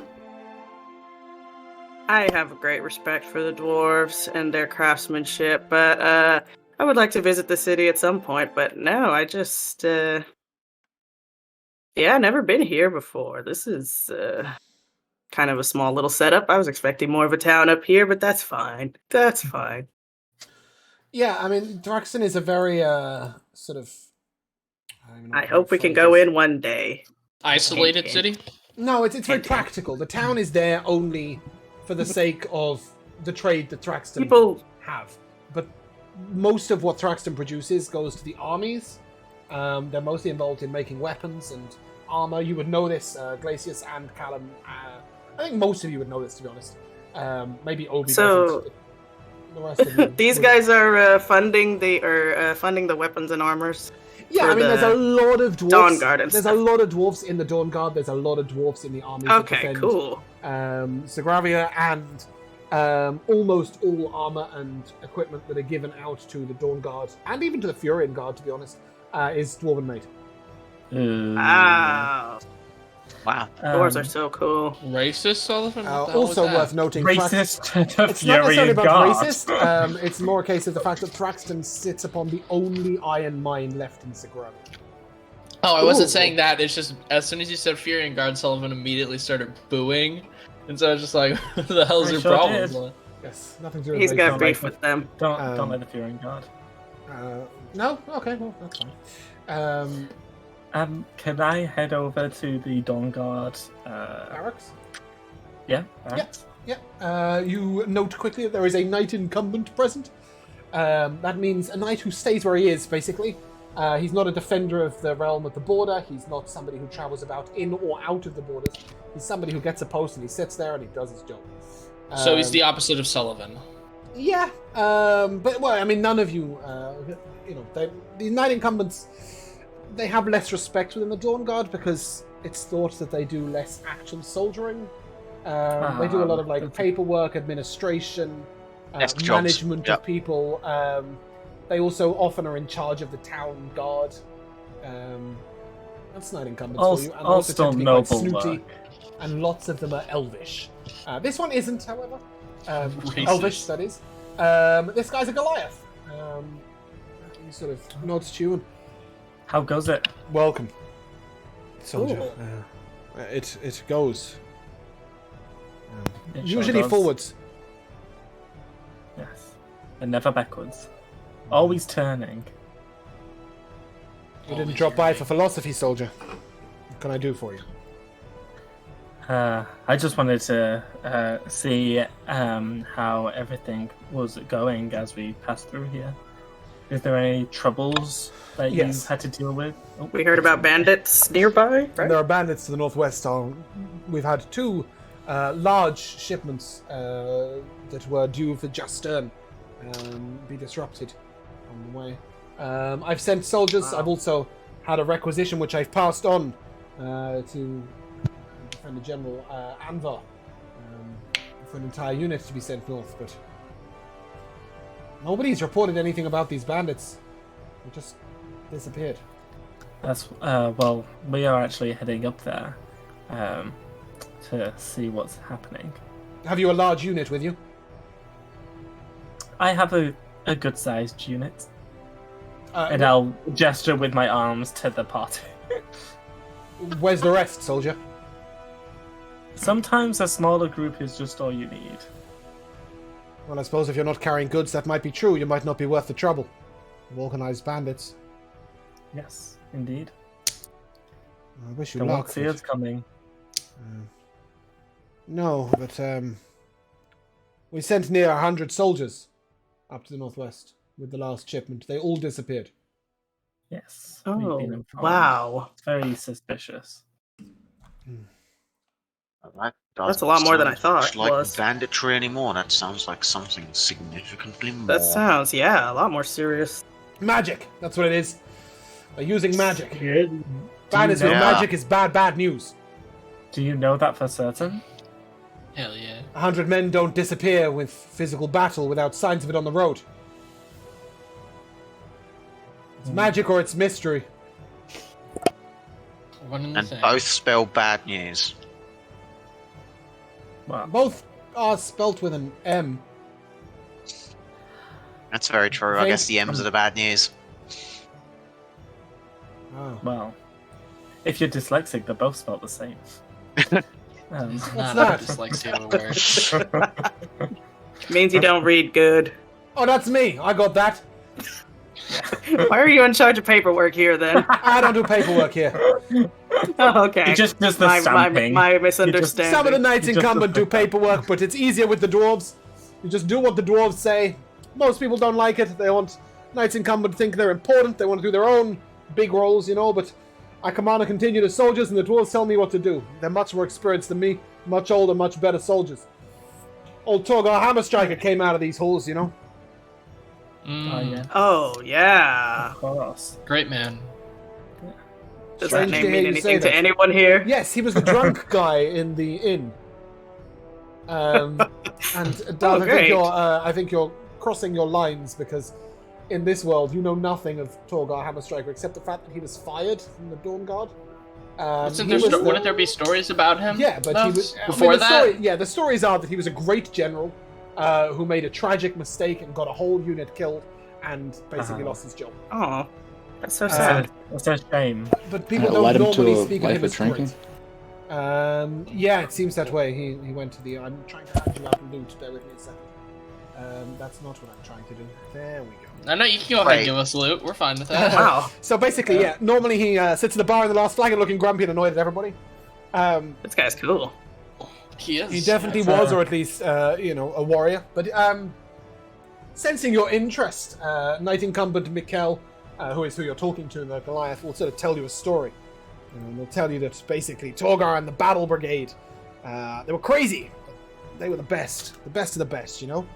Speaker 7: I have a great respect for the dwarves and their craftsmanship, but I would like to visit the city at some point. But no, I just never been here before. This is kind of a small little setup. I was expecting more of a town up here, but that's fine. That's fine.
Speaker 1: Yeah, I mean, Thraxton is a very sort of.
Speaker 7: I hope we can go in one day.
Speaker 2: Isolated city?
Speaker 1: No, it's very practical. The town is there only for the sake of the trade that Thraxton have. But most of what Thraxton produces goes to the armies. They're mostly involved in making weapons and armor. You would know this, Glacius and Callum. I think most of you would know this, to be honest. Maybe Obi doesn't. The rest of you
Speaker 7: these guys are funding the weapons and armors.
Speaker 1: Yeah, I mean, there's a lot of dwarves.
Speaker 7: Dawn Guard and
Speaker 1: there's
Speaker 7: stuff.
Speaker 1: a lot of dwarves in the Dawn Guard. There's a lot of dwarves in the army.
Speaker 7: Okay, cool.
Speaker 1: Sogravia and almost all armor and equipment that are given out to the Dawn Guard and even to the Furion Guard, to be honest, is dwarven made.
Speaker 7: Wow. Dwarves are so cool.
Speaker 2: Racist, Sullivan?
Speaker 1: Also worth noting,
Speaker 6: racist.
Speaker 1: It's not necessarily about racist. It's more a case of the fact that Thraxton sits upon the only iron mine left in Sogravia.
Speaker 2: Oh, I wasn't saying that. It's just as soon as you said Furion Guard, Sullivan immediately started booing, and so I was just like, "What the hell's your problem?"
Speaker 1: Yes, nothing to do with
Speaker 7: He's got
Speaker 6: Don't
Speaker 7: beef
Speaker 6: like
Speaker 7: with them.
Speaker 6: Don't let the Furion Guard.
Speaker 1: No? Okay, well, that's fine.
Speaker 6: Can I head over to the Dawn Guard?
Speaker 1: Barracks?
Speaker 6: Yeah, barracks.
Speaker 1: Yeah. You note quickly that there is a knight incumbent present. That means a knight who stays where he is, basically. He's not a defender of the realm at the border. He's not somebody who travels about in or out of the borders. He's somebody who gets a post and he sits there and he does his job.
Speaker 2: So he's the opposite of Sullivan.
Speaker 1: Yeah, but well, I mean, none of you, the knight incumbents, they have less respect within the Dawn Guard because it's thought that they do less actual soldiering. They do a lot of paperwork, administration, management of people. They also often are in charge of the town guard. That's knight incumbents for you. And
Speaker 6: all
Speaker 1: also tend to be quite
Speaker 6: noble
Speaker 1: snooty,
Speaker 6: work.
Speaker 1: and lots of them are elvish. This one isn't, however.
Speaker 2: Racist.
Speaker 1: Elvish, that is. This guy's a Goliath. He sort of nods to you and
Speaker 6: How goes it?
Speaker 1: welcome, soldier. It goes.
Speaker 6: It sure
Speaker 1: Usually
Speaker 6: does.
Speaker 1: forwards.
Speaker 6: Yes, and never backwards. Always turning.
Speaker 1: You didn't drop by for philosophy, soldier. What can I do for you?
Speaker 6: I just wanted to see how everything was going as we passed through here. Is there any troubles that
Speaker 1: Yes.
Speaker 6: you've had to deal with? Oh,
Speaker 7: We heard about bandits nearby, right?
Speaker 1: And there are bandits to the northwest. We've had 2 large shipments that were due for Justern be disrupted on the way. I've sent soldiers.
Speaker 7: Wow.
Speaker 1: I've also had a requisition which I've passed on to Defender General Anvar for an entire unit to be sent north, but nobody's reported anything about these bandits. They just disappeared.
Speaker 6: That's well, we are actually heading up there to see what's happening.
Speaker 1: Have you a large unit with you?
Speaker 6: I have a good-sized unit, and
Speaker 1: Uh,
Speaker 6: I'll gesture with my arms to the party.
Speaker 1: Where's the rest, soldier?
Speaker 6: Sometimes a smaller group is just all you need.
Speaker 1: Well, I suppose if you're not carrying goods, that might be true. You might not be worth the trouble. Organized bandits.
Speaker 6: Yes, indeed.
Speaker 1: I wish you
Speaker 6: They
Speaker 1: luck.
Speaker 6: won't see us coming.
Speaker 1: No, but we sent near 100 soldiers up to the northwest with the last shipment. They all disappeared.
Speaker 6: Yes.
Speaker 7: Oh,
Speaker 6: we've been informed.
Speaker 7: wow.
Speaker 6: It's very suspicious.
Speaker 3: That
Speaker 7: That's a lot more than I
Speaker 3: doesn't
Speaker 7: thought
Speaker 3: sound
Speaker 7: it
Speaker 3: like
Speaker 7: was.
Speaker 3: banditry anymore. That sounds like something significantly more.
Speaker 7: That sounds, yeah, a lot more serious.
Speaker 1: Magic! That's what it is. They're using magic.
Speaker 8: Yeah.
Speaker 1: Bandits with
Speaker 3: know-
Speaker 1: magic is bad news.
Speaker 6: Do you know that for certain?
Speaker 2: Hell yeah.
Speaker 1: 100 men don't disappear with physical battle without signs of it on the road. It's magic or it's mystery.
Speaker 2: One and the
Speaker 3: And
Speaker 2: same.
Speaker 3: both spell bad news.
Speaker 6: Well,
Speaker 1: Both are spelt with an M.
Speaker 3: That's very true. I guess the M's are the bad news.
Speaker 1: Oh.
Speaker 6: well. If you're dyslexic, they're both spelled the same.
Speaker 2: It's
Speaker 1: What's
Speaker 2: not
Speaker 1: that?
Speaker 2: a dyslexia word.
Speaker 7: Means you don't read good.
Speaker 1: Oh, that's me. I got that.
Speaker 7: Why are you in charge of paperwork here then?
Speaker 1: I don't do paperwork here.
Speaker 7: Oh, okay.
Speaker 6: He just does the
Speaker 7: my
Speaker 6: stamping.
Speaker 7: misunderstanding.
Speaker 1: Some of the knights
Speaker 6: You just-
Speaker 1: incumbent do paperwork, but it's easier with the dwarves. You just do what the dwarves say. Most people don't like it. They want knights incumbent to think they're important. They want to do their own big roles, you know, but I command and continue to soldiers, and the dwarves tell me what to do. They're much more experienced than me, much older, much better soldiers. Old Torgar Hammerstriker came out of these holes, you know.
Speaker 6: Oh, yeah.
Speaker 7: Oh, yeah.
Speaker 6: Of course.
Speaker 2: Great man.
Speaker 7: Does
Speaker 1: Strange
Speaker 7: that
Speaker 1: to
Speaker 7: name
Speaker 1: hear
Speaker 7: mean
Speaker 1: you say
Speaker 7: anything to
Speaker 1: that.
Speaker 7: anyone here?
Speaker 1: Yes, he was the drunk guy in the inn. And Dad,
Speaker 7: great.
Speaker 1: I think you're crossing your lines, because in this world you know nothing of Torgar Hammerstriker except the fact that he was fired from the Dawn Guard.
Speaker 2: Wouldn't there be stories about him?
Speaker 1: Yeah, but
Speaker 2: though,
Speaker 1: he was
Speaker 2: before that.
Speaker 1: The stories are that he was a great general who made a tragic mistake and got a whole unit killed and basically lost his job.
Speaker 7: Oh, that's so sad.
Speaker 6: That's a shame.
Speaker 1: But people
Speaker 4: led
Speaker 1: don't
Speaker 4: him to
Speaker 1: normally
Speaker 4: a
Speaker 1: speak of
Speaker 4: life
Speaker 1: him
Speaker 4: of
Speaker 1: as
Speaker 4: drinking?
Speaker 1: great. Yeah, it seems that way. He went to the. I'm trying to hand you out loot. Bear with me a second. That's not what I'm trying to do. There we go.
Speaker 2: I know you can go ahead and give us loot. We're fine with that.
Speaker 7: Wow,
Speaker 1: So basically, yeah. Normally he sits at the bar in the last flag and looking grumpy and annoyed at everybody.
Speaker 7: this guy's cool.
Speaker 2: He is.
Speaker 1: He definitely
Speaker 6: That's,
Speaker 1: was, or at least a warrior. But sensing your interest, Knight Incumbent Mikkel, who is who you're talking to in the Goliath, will sort of tell you a story. And they'll tell you that basically Torgar and the Battle Brigade, they were crazy. They were the best of the best, you know.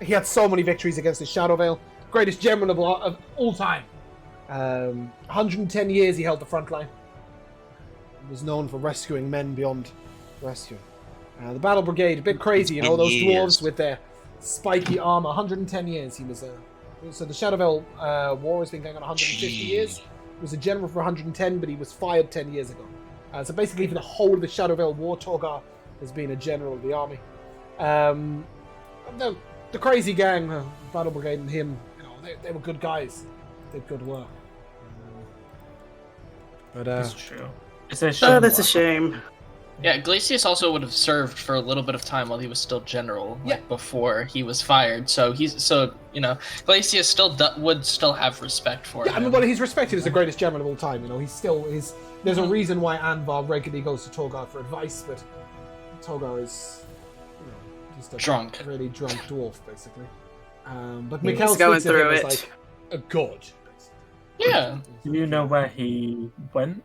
Speaker 1: He had so many victories against the Shadowvale, greatest general of all time. 110 years he held the front line. He was known for rescuing men beyond rescue. The Battle Brigade, a bit crazy, you know, those dwarves with their spiky armor. 110 years he was. So the Shadowvale War has been going on 150 years. He was a general for 110, but he was fired 10 years ago. So basically, for the whole of the Shadowvale War, Torgar has been a general of the army. The crazy gang, Battle Brigade and him, you know, they were good guys. Did good work. But
Speaker 6: It's true. It's a shame.
Speaker 7: Oh, that's a shame.
Speaker 2: Yeah, Glacius also would have served for a little bit of time while he was still general, like,
Speaker 1: Yeah.
Speaker 2: before he was fired. So Glacius still would still have respect for
Speaker 1: yeah,
Speaker 2: him.
Speaker 1: I mean, well, he's respected as the greatest general of all time. You know, he's still is. There's a reason why Anvar regularly goes to Torgar for advice, but Torgar is, you know, just a
Speaker 2: Drunk.
Speaker 1: really drunk dwarf, basically. But
Speaker 7: He's
Speaker 1: Mikkel
Speaker 7: going
Speaker 1: speaks of him
Speaker 7: through
Speaker 1: as
Speaker 7: it.
Speaker 1: like a god.
Speaker 2: Yeah.
Speaker 6: Do you know where he went?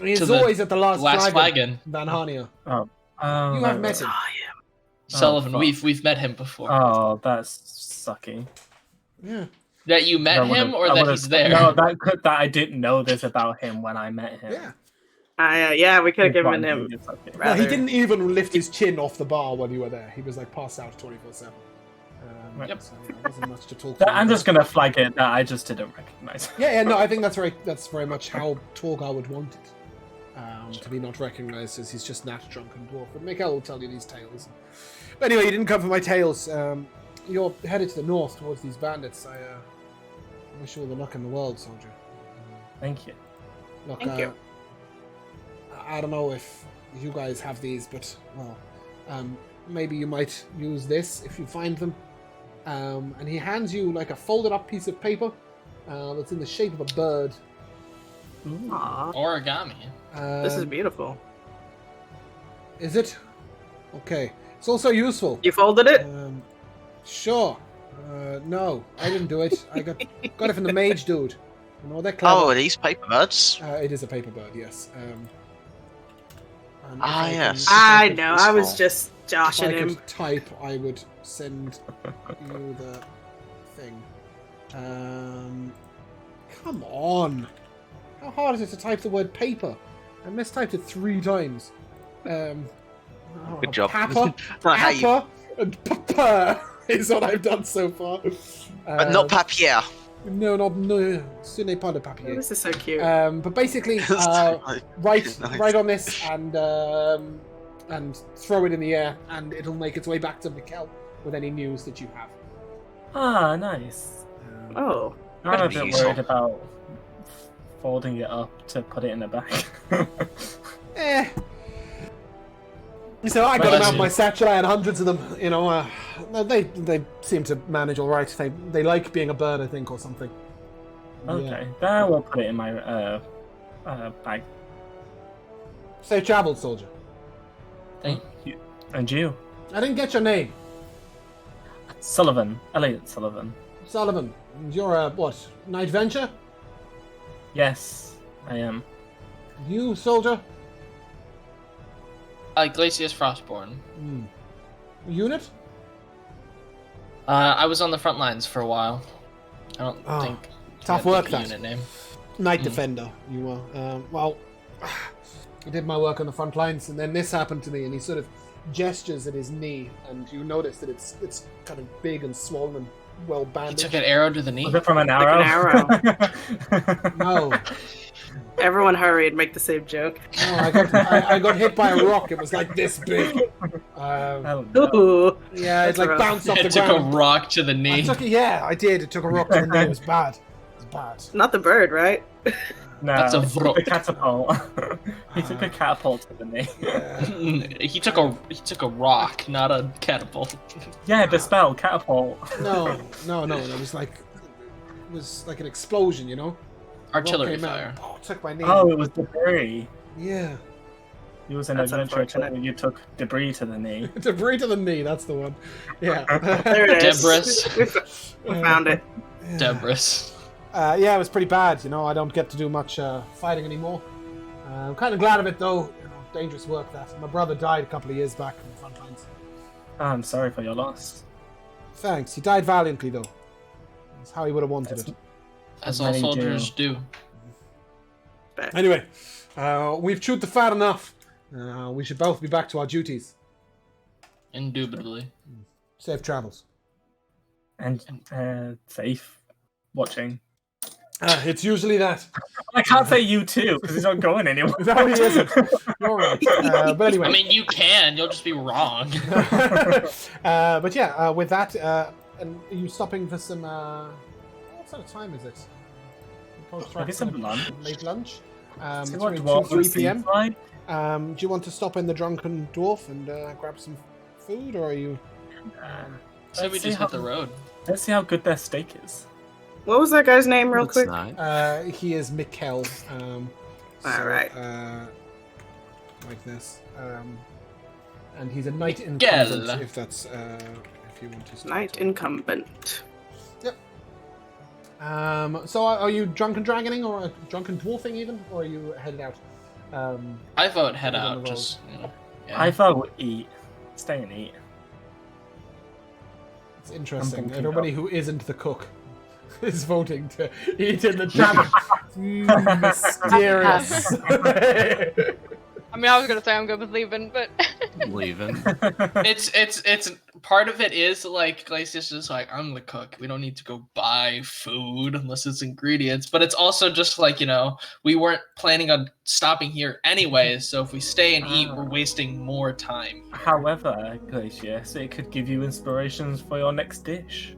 Speaker 1: He's
Speaker 2: To the
Speaker 1: always at the last
Speaker 2: Last
Speaker 1: flagon,
Speaker 2: flagon.
Speaker 1: Van Hania.
Speaker 6: Oh,
Speaker 1: You have met him.
Speaker 2: Sullivan,
Speaker 6: fuck.
Speaker 2: we've met him before.
Speaker 6: Oh, that's sucky.
Speaker 1: Yeah.
Speaker 2: That you met
Speaker 6: I would've-
Speaker 2: him or
Speaker 6: I
Speaker 2: that
Speaker 6: would've-
Speaker 2: he's there?
Speaker 6: No, that I didn't know this about him when I met him.
Speaker 1: Yeah.
Speaker 7: Yeah, we could have
Speaker 6: It's
Speaker 7: given
Speaker 6: fine,
Speaker 7: him.
Speaker 6: it's okay.
Speaker 1: No, he
Speaker 7: Rather-
Speaker 1: didn't even lift his chin off the bar when you were there. He was like passed out 24/7.
Speaker 6: Yep.
Speaker 1: So, yeah, there wasn't much to talk
Speaker 6: That-
Speaker 1: about.
Speaker 6: I'm just gonna flag it that I just didn't recognize.
Speaker 1: Yeah, no, I think that's very much how Torgar would want it. To be not recognised as he's just not drunken dwarf. But Mikkel will tell you these tales. But anyway, you didn't come for my tales. You're headed to the north towards these bandits. I wish you all the luck in the world, soldier.
Speaker 6: Thank you.
Speaker 1: Look,
Speaker 7: Thank you.
Speaker 1: I don't know if you guys have these, but well, maybe you might use this if you find them. And he hands you like a folded up piece of paper that's in the shape of a bird.
Speaker 7: Aw,
Speaker 2: Origami.
Speaker 7: this is beautiful.
Speaker 1: Is it? Okay. It's also useful.
Speaker 7: You folded it?
Speaker 1: Sure. No, I didn't do it. I got it from the mage dude. You know, they're clever.
Speaker 3: Oh, are these paper birds?
Speaker 1: It is a paper bird, yes. And if
Speaker 3: Ah,
Speaker 1: I can-
Speaker 3: yes.
Speaker 1: if
Speaker 7: I
Speaker 1: could-
Speaker 7: know. I was
Speaker 3: useful.
Speaker 7: just
Speaker 1: If
Speaker 7: joshing
Speaker 1: I
Speaker 7: him.
Speaker 1: could type, I would send you the thing. Come on. How hard is it to type the word paper? I mistyped it 3 times.
Speaker 3: Good job.
Speaker 1: Papa,
Speaker 3: Not how you-
Speaker 1: papa, and papa is what I've done so far.
Speaker 3: But not papier.
Speaker 1: No, ce n'est pas le papier.
Speaker 7: This is so cute.
Speaker 1: But basically, write on this and throw it in the air, and it'll make its way back to Mikkel with any news that you have.
Speaker 6: Ah, nice.
Speaker 7: Oh,
Speaker 6: I'm a
Speaker 3: That'd be
Speaker 6: bit
Speaker 3: useful.
Speaker 6: worried about folding it up to put it in the bag.
Speaker 1: So I got
Speaker 2: Well,
Speaker 1: them
Speaker 2: that's
Speaker 1: out of my
Speaker 2: it.
Speaker 1: satchel. I had hundreds of them. You know, they seem to manage all right. They like being a bird, I think, or something.
Speaker 6: Okay, then I will put it in my bag.
Speaker 1: Safe travel, soldier.
Speaker 2: Thank
Speaker 6: you. And you?
Speaker 1: I didn't get your name.
Speaker 6: Sullivan. Elliot Sullivan.
Speaker 1: Sullivan. And you're a what? Night venture?
Speaker 6: Yes, I am.
Speaker 1: You, soldier?
Speaker 2: Glacius Frostborn.
Speaker 1: Unit?
Speaker 2: I was on the front lines for a while. I don't
Speaker 1: Oh,
Speaker 2: think.
Speaker 1: tough
Speaker 2: I
Speaker 1: work,
Speaker 2: pick a
Speaker 1: that.
Speaker 2: unit name.
Speaker 1: Night defender. You were. Well, I did my work on the front lines, and then this happened to me, and he sort of gestures at his knee, and you notice that it's kind of big and swollen and well
Speaker 2: He
Speaker 1: bandaged.
Speaker 2: took an arrow to the knee.
Speaker 6: Was it from an
Speaker 7: like
Speaker 6: arrow?
Speaker 7: an arrow.
Speaker 1: No.
Speaker 7: Everyone hurry and make the same joke.
Speaker 1: No, I got hit by a rock. It was like this big.
Speaker 6: Oh, no.
Speaker 7: Ooh.
Speaker 1: Yeah, it
Speaker 7: That's
Speaker 1: like
Speaker 7: rough.
Speaker 1: bounced off the
Speaker 2: It took a
Speaker 1: ground.
Speaker 2: rock to the knee.
Speaker 1: I did. It took a rock to the knee. It was bad. It was bad.
Speaker 7: Not the bird, right?
Speaker 6: No,
Speaker 2: That's a
Speaker 6: he took
Speaker 2: vrock.
Speaker 6: the catapult. He took a catapult to the knee.
Speaker 2: He took a rock, not a catapult.
Speaker 6: Yeah, the spell, catapult.
Speaker 1: No. It was like an explosion, you know. Rock
Speaker 2: Artillery
Speaker 1: came out.
Speaker 2: fire.
Speaker 1: Oh, it took my knee.
Speaker 6: Oh, it was debris.
Speaker 1: Yeah.
Speaker 6: It was an
Speaker 7: That's
Speaker 6: adventure
Speaker 7: unfortunate.
Speaker 6: where you took debris to the knee.
Speaker 1: Debris to the knee. That's the one. Yeah.
Speaker 7: There it is.
Speaker 2: Debris.
Speaker 7: We found it.
Speaker 1: Yeah.
Speaker 2: Debris.
Speaker 1: Yeah, it was pretty bad. You know, I don't get to do much fighting anymore. I'm kind of glad of it, though. You know, dangerous work. That my brother died a couple of years back in the front lines.
Speaker 6: I'm sorry for your loss.
Speaker 1: Thanks. He died valiantly, though. That's how he would have wanted it.
Speaker 2: As all
Speaker 6: Many
Speaker 2: soldiers do.
Speaker 1: Anyway, we've chewed the fat enough. We should both be back to our duties.
Speaker 2: Indubitably.
Speaker 1: Safe travels.
Speaker 6: And safe watching.
Speaker 1: It's usually that.
Speaker 6: I can't say you too, because he's not going anywhere.
Speaker 1: No, he isn't. You're right. But anyway.
Speaker 2: I mean, you can. You'll just be wrong.
Speaker 1: But yeah, with that, and are you stopping for some? What sort of time is it?
Speaker 6: Maybe some lunch.
Speaker 1: Late lunch.
Speaker 6: See
Speaker 1: It's
Speaker 6: what
Speaker 1: between
Speaker 6: dwarf
Speaker 1: 2 3 p.m.
Speaker 6: seems like.
Speaker 1: Do you want to stop in the Drunken Dwarf and grab some food, or are you?
Speaker 2: So we
Speaker 6: Let's see
Speaker 2: just
Speaker 6: how-
Speaker 2: hit the road.
Speaker 6: Let's see how good their steak is.
Speaker 7: What was that guy's name, real
Speaker 9: That's
Speaker 7: quick?
Speaker 9: nice.
Speaker 1: He is Mikkel.
Speaker 7: All right.
Speaker 1: Like this. And he's a knight in
Speaker 2: Mikkel.
Speaker 1: convent, if that's if you want to.
Speaker 7: Knight incumbent.
Speaker 1: Yep. So are you drunken dragoning or drunken dwarfing even, or are you headed out?
Speaker 2: I vote head
Speaker 1: on the
Speaker 2: out.
Speaker 1: road.
Speaker 2: Just
Speaker 6: I vote eat. Stay and eat.
Speaker 1: It's interesting.
Speaker 6: thinking
Speaker 1: Everybody who isn't the cook is voting to eat in the tavern. Mysterious.
Speaker 5: I mean, I was gonna say I'm good with leaving, but
Speaker 9: Leaving.
Speaker 2: it's part of it is like Glacier's just like, I'm the cook. We don't need to go buy food unless it's ingredients. But it's also just like, we weren't planning on stopping here anyway. So if we stay and eat, we're wasting more time.
Speaker 6: However, Glacier, so it could give you inspirations for your next dish.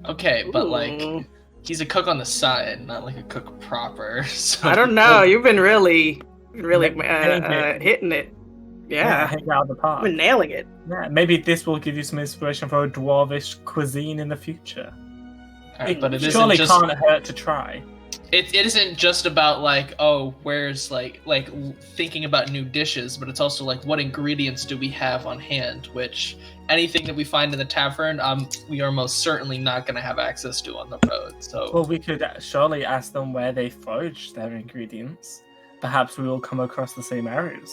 Speaker 2: Okay, but
Speaker 7: Ooh.
Speaker 2: like, he's a cook on the side, not like a cook proper. So
Speaker 7: I don't know. You've been really hitting it. Yeah.
Speaker 6: hang out the park.
Speaker 7: I've been nailing it.
Speaker 6: Yeah, maybe this will give you some inspiration for a dwarvish cuisine in the future.
Speaker 2: Alright, but it
Speaker 6: surely
Speaker 2: isn't just,
Speaker 6: can't hurt to try.
Speaker 2: it isn't just about like, oh, where's like thinking about new dishes, but it's also like, what ingredients do we have on hand? Which anything that we find in the tavern, we are most certainly not going to have access to on the road. So
Speaker 6: Well, we could surely ask them where they forage their ingredients. Perhaps we will come across the same areas.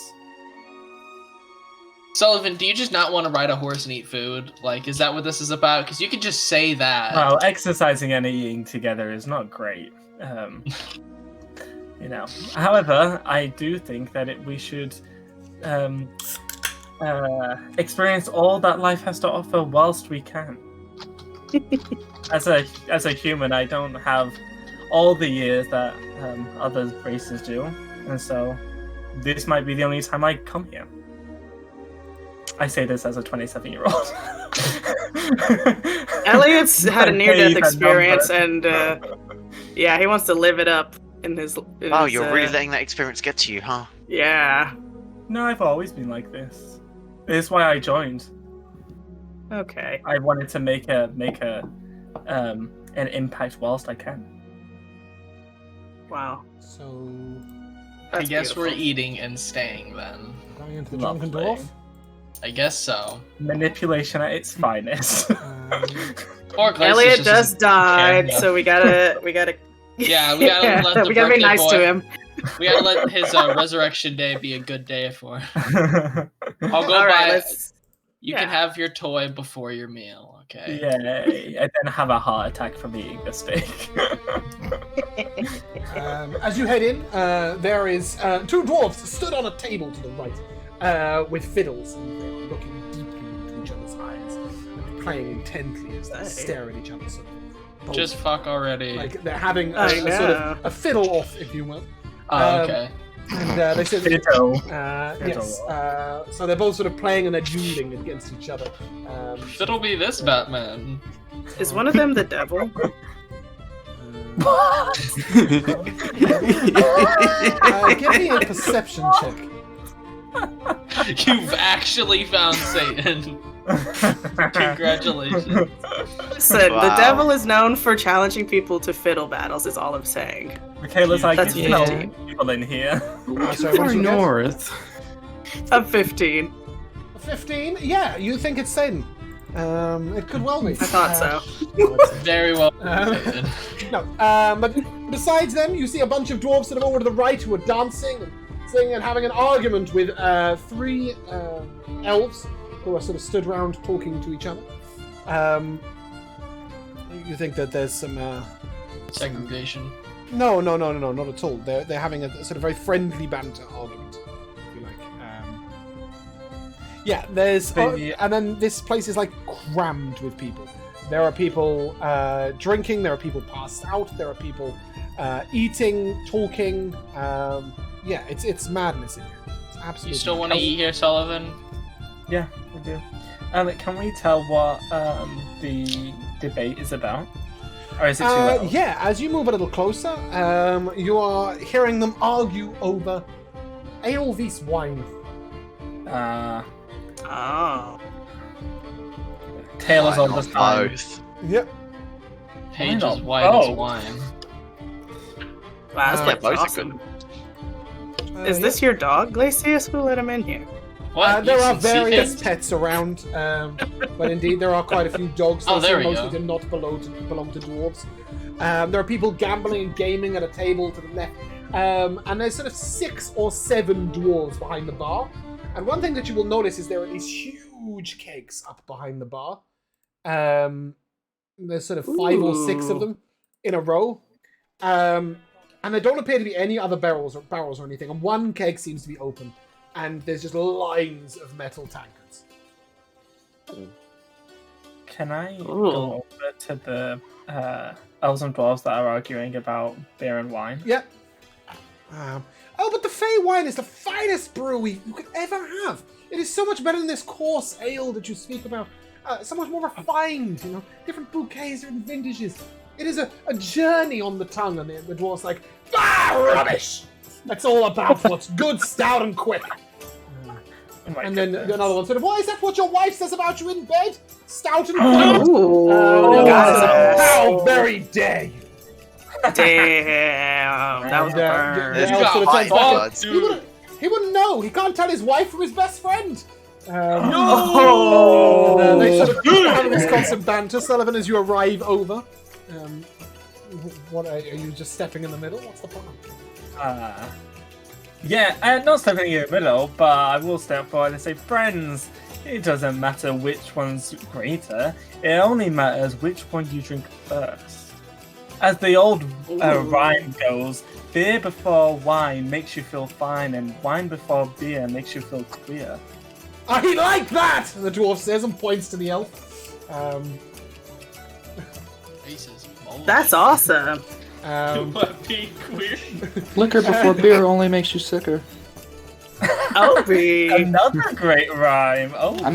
Speaker 2: Sullivan, do you just not want to ride a horse and eat food? Like, is that what this is about? Because you could just say that.
Speaker 6: Well, exercising and eating together is not great. However, I do think that we should experience all that life has to offer whilst we can. As a human, I don't have all the years that other races do, and so this might be the only time I come here. I say this as a 27-year-old.
Speaker 7: Elliot's had a near-death experience, and he wants to live it up in his.
Speaker 3: Oh, you're really letting that experience get to you, huh?
Speaker 7: Yeah.
Speaker 6: No, I've always been like this. This is why I joined.
Speaker 7: Okay.
Speaker 6: I wanted to make an impact whilst I can.
Speaker 7: Wow.
Speaker 1: So,
Speaker 2: I
Speaker 7: That's
Speaker 2: guess we're
Speaker 7: beautiful.
Speaker 2: eating and staying then.
Speaker 1: going into the
Speaker 6: Lovely.
Speaker 1: drunken dwarf.
Speaker 2: I guess so.
Speaker 6: Manipulation at its finest.
Speaker 2: Or Glacius
Speaker 7: Elliot
Speaker 2: just
Speaker 7: just
Speaker 2: doesn't
Speaker 7: died,
Speaker 2: care
Speaker 7: so we gotta.
Speaker 2: Yeah, we gotta let the
Speaker 7: we gotta be
Speaker 2: birthday
Speaker 7: nice
Speaker 2: boy-
Speaker 7: to him.
Speaker 2: We gotta let his resurrection day be a good day for him. I'll go
Speaker 7: All right,
Speaker 2: buy.
Speaker 7: let's.
Speaker 2: You
Speaker 7: yeah.
Speaker 2: can have your toy before your meal, okay?
Speaker 6: Yay, and then have a heart attack from eating the steak.
Speaker 1: As you head in, there is two dwarves stood on a table to the right with fiddles, and they're looking deeply into each other's eyes and playing intently as they stare at each other. Sort of both.
Speaker 2: Just fuck already.
Speaker 1: Like they're having
Speaker 7: I
Speaker 1: a sort of
Speaker 7: know.
Speaker 1: a fiddle off, if you will.
Speaker 2: Oh, okay.
Speaker 1: And they said,
Speaker 6: Fiddle.
Speaker 1: yes. So they're both sort of playing and they're dueling against each other.
Speaker 2: It'll be this Batman.
Speaker 7: Is one of them the devil?
Speaker 1: Give me a perception check.
Speaker 2: You've actually found Satan. Congratulations.
Speaker 7: Listen, the
Speaker 3: Wow.
Speaker 7: devil is known for challenging people to fiddle battles. Is all I'm saying.
Speaker 6: Michaela's like,
Speaker 7: That's
Speaker 6: you know,
Speaker 7: 15.
Speaker 6: people in here.
Speaker 1: Sorry, what did you get?
Speaker 9: north.
Speaker 7: I'm 15.
Speaker 1: 15? Yeah, you think it's Satan. It could well be.
Speaker 7: I thought so.
Speaker 2: Very well.
Speaker 1: Um,
Speaker 2: Satan.
Speaker 1: No, but besides them, you see a bunch of dwarves sort of over to the right who are dancing and singing and having an argument with three elves who are sort of stood around talking to each other. You think that there's some
Speaker 2: Segregation.
Speaker 1: No, not at all. They're having a sort of very friendly banter argument, if you like. Yeah, there's and then this place is like crammed with people. There are people drinking. There are people passed out. There are people eating, talking. Yeah, it's madness in here. It's absolutely.
Speaker 2: You still want to eat here, Sullivan?
Speaker 6: Yeah, we do. Can we tell what the debate is about? Or is it too loud?
Speaker 1: Yeah, as you move a little closer, you are hearing them argue over ale vs wine.
Speaker 7: Oh.
Speaker 6: Taylor's
Speaker 3: Why
Speaker 6: all the
Speaker 3: not
Speaker 6: time.
Speaker 3: both?
Speaker 1: Yep.
Speaker 2: Page
Speaker 6: not
Speaker 2: is white as
Speaker 6: both?
Speaker 2: wine.
Speaker 7: Wow, this
Speaker 1: Yeah,
Speaker 7: place
Speaker 3: both
Speaker 7: is
Speaker 3: are
Speaker 7: awesome. Is this your dog, Glacius? Who let him in here?
Speaker 2: What?
Speaker 1: There
Speaker 2: You
Speaker 1: are
Speaker 2: can see
Speaker 1: various
Speaker 2: things?
Speaker 1: pets around, but indeed there are quite a few dogs.
Speaker 2: Oh, there we
Speaker 1: most
Speaker 2: go.
Speaker 1: of them not belong to dwarves. There are people gambling and gaming at a table to the left, and there's sort of 6 or 7 dwarves behind the bar. And one thing that you will notice is there are these huge kegs up behind the bar. There's sort of 5 or 6 of them in a row. And there don't appear to be any other barrels or anything. And one keg seems to be open. And there's just lines of metal tankards.
Speaker 6: Can I go over to the elves and dwarves that are arguing about beer and wine?
Speaker 1: Yeah. But the Fey wine is the finest brew you could ever have. It is so much better than this coarse ale that you speak about. So much more refined, different bouquets, different vintages. It is a journey on the tongue, and the dwarf's like, rubbish! That's all about what's good, stout, and quick. And then another one sort of, why is that what your wife says about you in bed? Stout and quick? How very dare you!
Speaker 7: Damn, that was a burn.
Speaker 3: You
Speaker 1: elf
Speaker 3: got
Speaker 1: sort of turns
Speaker 3: high
Speaker 1: back
Speaker 3: odds.
Speaker 1: and- he wouldn't know. He can't tell his wife from his best friend.
Speaker 7: No!
Speaker 1: They sort of have this constant banter. Sullivan, as you arrive over, what are you just stepping in the middle? What's the plan?
Speaker 6: Not stepping in the middle, but I will step forward and say, friends, it doesn't matter which one's greater. It only matters which one you drink first. As the old rhyme goes, beer before wine makes you feel fine, and wine before beer makes you feel queer.
Speaker 1: I like that! The dwarf says and points to the elf.
Speaker 7: That's awesome.
Speaker 8: Be queer.
Speaker 4: Liquor before beer only makes you sicker.
Speaker 7: Obi.
Speaker 6: Another great rhyme. Oh,
Speaker 4: I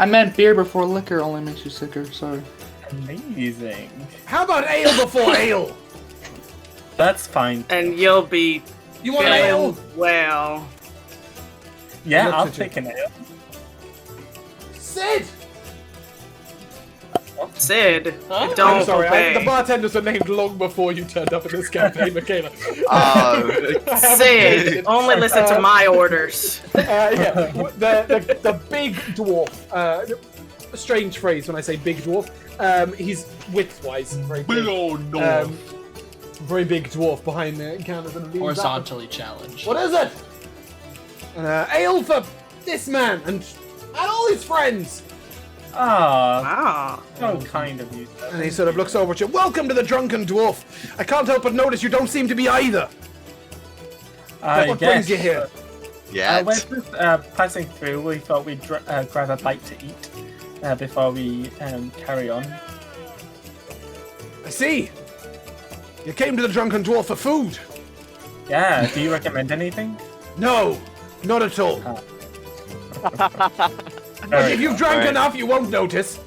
Speaker 4: meant beer before liquor only makes you sicker. Sorry.
Speaker 6: amazing.
Speaker 1: How about ale before ale?
Speaker 6: That's fine.
Speaker 7: And you'll be
Speaker 1: You want ale?
Speaker 7: feeling well.
Speaker 6: Yeah,
Speaker 1: Look
Speaker 6: I'll
Speaker 1: at you.
Speaker 6: take an ale.
Speaker 1: Sid!
Speaker 7: Sid,
Speaker 2: Huh?
Speaker 7: don't
Speaker 1: I'm sorry,
Speaker 7: obey.
Speaker 1: the bartenders were named long before you turned up in this campaign, Michaela.
Speaker 7: Sid, only listen to my orders.
Speaker 1: The big dwarf. A strange phrase when I say big dwarf. He's width-wise very big. Very big dwarf behind the counters and leans up.
Speaker 2: Horizontally challenged.
Speaker 1: What is it? Ale for this man and all his friends.
Speaker 6: Ah,
Speaker 7: Wow.
Speaker 6: so kind of you.
Speaker 1: And he sort of looks over at you. Welcome to the Drunken Dwarf. I can't help but notice you don't seem to be either. What brings you here?
Speaker 3: Yeah.
Speaker 6: We're just passing through. We thought we'd grab a bite to eat before we carry on.
Speaker 1: I see. You came to the Drunken Dwarf for food.
Speaker 6: Yeah, do you recommend anything?
Speaker 1: No, not at all. But if you've drank enough, you won't notice.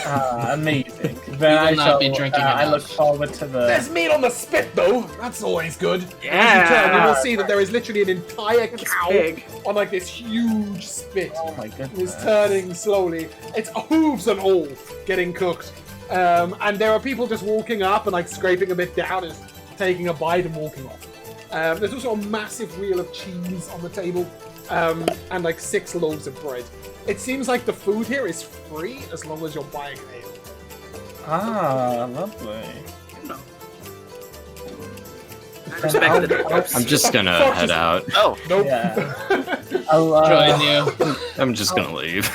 Speaker 6: Amazing. Then
Speaker 2: will
Speaker 6: I
Speaker 2: not be drinking
Speaker 6: I
Speaker 2: enough.
Speaker 6: look forward to the.
Speaker 1: There's meat on the spit, though. That's always good. As you
Speaker 7: Yeah.
Speaker 1: turn, you will see that there is literally an entire
Speaker 7: It's
Speaker 1: cow
Speaker 7: big.
Speaker 1: on like this huge spit.
Speaker 6: Oh my
Speaker 1: It's
Speaker 6: goodness.
Speaker 1: turning slowly. It's hooves and all getting cooked. And there are people just walking up and like scraping a bit down and taking a bite and walking off. There's also a massive wheel of cheese on the table and like 6 loaves of bread. It seems like the food here is free as long as you're buying ale.
Speaker 6: Ah, lovely.
Speaker 7: I respect the dwarves.
Speaker 9: I'm just gonna head out.
Speaker 3: Oh,
Speaker 1: Nope.
Speaker 6: Yeah.
Speaker 2: Join you.
Speaker 9: I'm just gonna leave.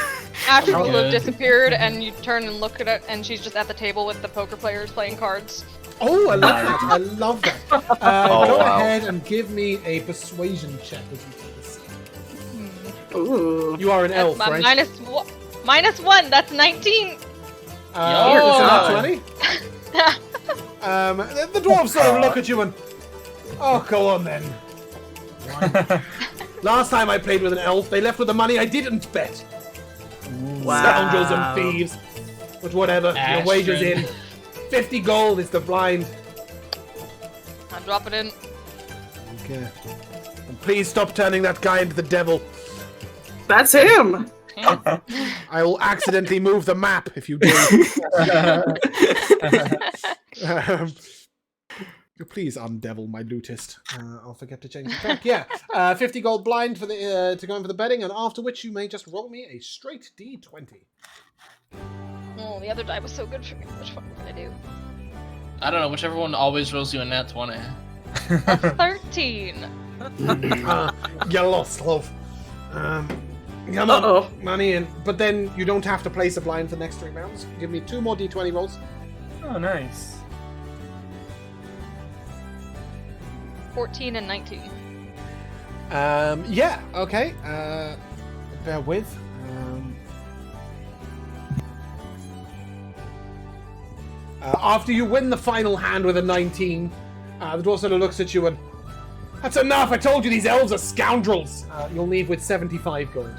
Speaker 5: After
Speaker 2: Okay.
Speaker 5: Lulu disappeared and you turn and look at it, and she's just at the table with the poker players playing cards.
Speaker 1: Oh, I love that. I love that.
Speaker 3: Oh,
Speaker 1: Go
Speaker 3: wow.
Speaker 1: ahead and give me a persuasion check as you take this.
Speaker 7: Ooh.
Speaker 1: You are an
Speaker 5: That's
Speaker 1: elf,
Speaker 5: my
Speaker 1: right?
Speaker 5: -1. That's 19.
Speaker 1: Here, is that 20? The dwarves sort of look at you and... Oh, go on then. Last time I played with an elf, they left with the money I didn't bet. Scoundrels and thieves. But whatever, your wager's in. 50 gold is the blind.
Speaker 5: I'll drop it in.
Speaker 1: Okay. And please stop turning that guy into the devil.
Speaker 7: That's him.
Speaker 1: I will accidentally move the map if you do. Please undevil my lootist. I'll forget to change the track. Yeah, 50 gold blind for the to go in for the betting, and after which you may just roll me a straight D20.
Speaker 5: Oh, the other die was so good for me. Which one did I do?
Speaker 2: I don't know. Whichever one always rolls you a nat 20.
Speaker 5: A 13.
Speaker 1: You lost, love. Come on, money in. But then you don't have to place a blind for the next 3 rounds. Give me 2 more D20 rolls.
Speaker 6: Oh, nice.
Speaker 5: 14 and 19.
Speaker 1: Yeah, okay. Bear with. After you win the final hand with a 19, the dwarf sort of looks at you and, that's enough! I told you these elves are scoundrels! You'll leave with 75 gold.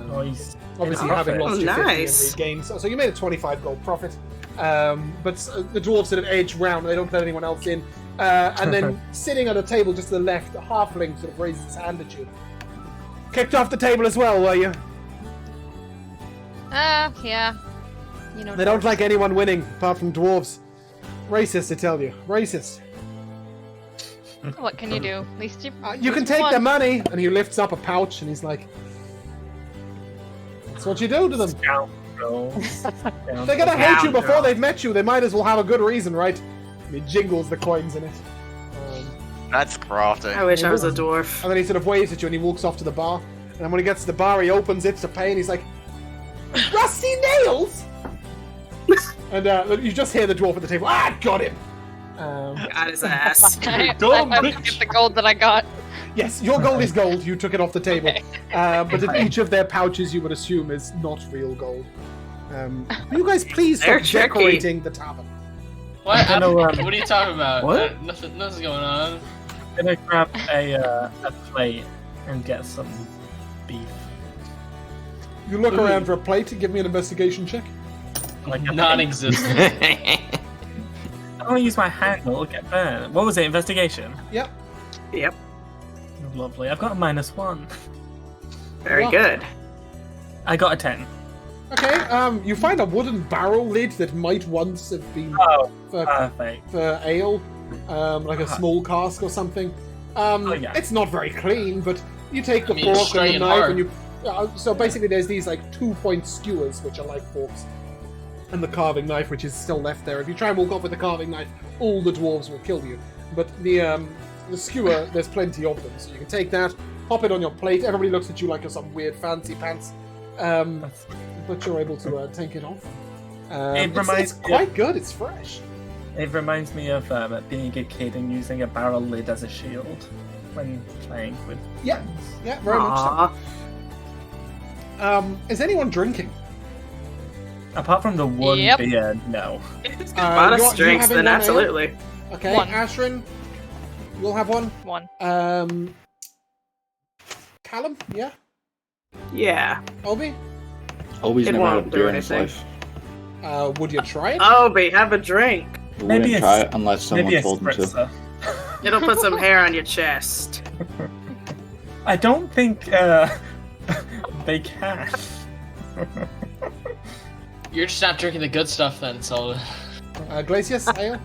Speaker 6: Nice.
Speaker 1: Obviously,
Speaker 6: Profit.
Speaker 1: having lost your 50
Speaker 7: Nice.
Speaker 1: and regained. So you made a 25 gold profit. But the dwarves sort of edge round, they don't let anyone else in. And then sitting at a table just to the left, a halfling sort of raises his hand at you. Kicked off the table as well, were you?
Speaker 5: Yeah. You know,
Speaker 1: They don't like anyone winning, apart from dwarves. Racist, I tell you. Racist.
Speaker 5: What can you do? At least
Speaker 1: You can take their money, and he lifts up a pouch, and he's like, that's what you do to them. They're gonna hate you before they've met you. They might as well have a good reason, right? And he jingles the coins in it.
Speaker 3: That's crafty.
Speaker 7: I wish I was a dwarf.
Speaker 1: And then he sort of waves at you, and he walks off to the bar. And then when he gets to the bar, he opens it to pay, and he's like, rusty nails! And you just hear the dwarf at the table, got him!
Speaker 7: Got his ass.
Speaker 5: I get the gold that I got.
Speaker 1: Yes, your gold is gold. You took it off the table.
Speaker 5: Okay.
Speaker 1: But in each of their pouches, you would assume is not real gold. Will you guys please stop
Speaker 7: They're tricky.
Speaker 1: decorating the tavern?
Speaker 2: What?
Speaker 6: I don't know,
Speaker 2: What are you talking about?
Speaker 6: What?
Speaker 2: Nothing's going on.
Speaker 6: I'm gonna grab a plate and get some beef.
Speaker 1: You look around for a plate and give me an investigation check.
Speaker 6: Like a
Speaker 2: Non-existent.
Speaker 6: I don't want to use my hand, it'll get burned. What was it, investigation?
Speaker 1: Yep.
Speaker 7: Yep.
Speaker 6: Lovely. I've got a -1.
Speaker 7: Very
Speaker 1: Wow.
Speaker 7: good.
Speaker 6: I got a 10.
Speaker 1: Okay, you find a wooden barrel lid that might once have been
Speaker 6: Oh,
Speaker 1: for
Speaker 6: perfect.
Speaker 1: ale, like a small cask or something.
Speaker 6: Yeah.
Speaker 1: It's not very clean, but you take the
Speaker 2: I mean,
Speaker 1: fork
Speaker 2: straight
Speaker 1: and the
Speaker 2: and
Speaker 1: knife
Speaker 2: hard.
Speaker 1: and you... so basically there's these like 2-point skewers, which are like forks, and the carving knife, which is still left there. If you try and walk off with the carving knife, all the dwarves will kill you. But the skewer, there's plenty of them, so you can take that, pop it on your plate. Everybody looks at you like you're some weird fancy pants, but you're able to take it off. It's quite good. It's fresh.
Speaker 6: It reminds me of being a kid and using a barrel lid as a shield when playing with
Speaker 1: Yeah,
Speaker 6: friends.
Speaker 1: yeah, very much
Speaker 7: Aw.
Speaker 1: so. Is anyone drinking?
Speaker 6: Apart from the one
Speaker 5: Yep.
Speaker 6: beer, no.
Speaker 7: It's good bonus
Speaker 1: you
Speaker 7: drinks,
Speaker 1: having
Speaker 7: then
Speaker 1: one ale?
Speaker 7: absolutely.
Speaker 1: Okay,
Speaker 5: One.
Speaker 1: Ashrin, you'll have one.
Speaker 5: 1.
Speaker 1: Callum, yeah.
Speaker 7: Yeah.
Speaker 1: Obi,
Speaker 4: Obi's
Speaker 7: It
Speaker 4: never had a
Speaker 7: won't do
Speaker 4: beer in his
Speaker 7: anything.
Speaker 4: life.
Speaker 1: would you try it?
Speaker 7: Obi, have a drink.
Speaker 4: We
Speaker 6: Maybe
Speaker 4: wouldn't
Speaker 6: a
Speaker 4: try
Speaker 6: s-
Speaker 4: it unless someone
Speaker 6: Maybe a
Speaker 4: told him to.
Speaker 6: spritzer.
Speaker 7: It'll put some hair on your chest.
Speaker 6: I don't think they can.
Speaker 2: You're just not drinking the good stuff then, Sullivan.
Speaker 1: Glacius, ale.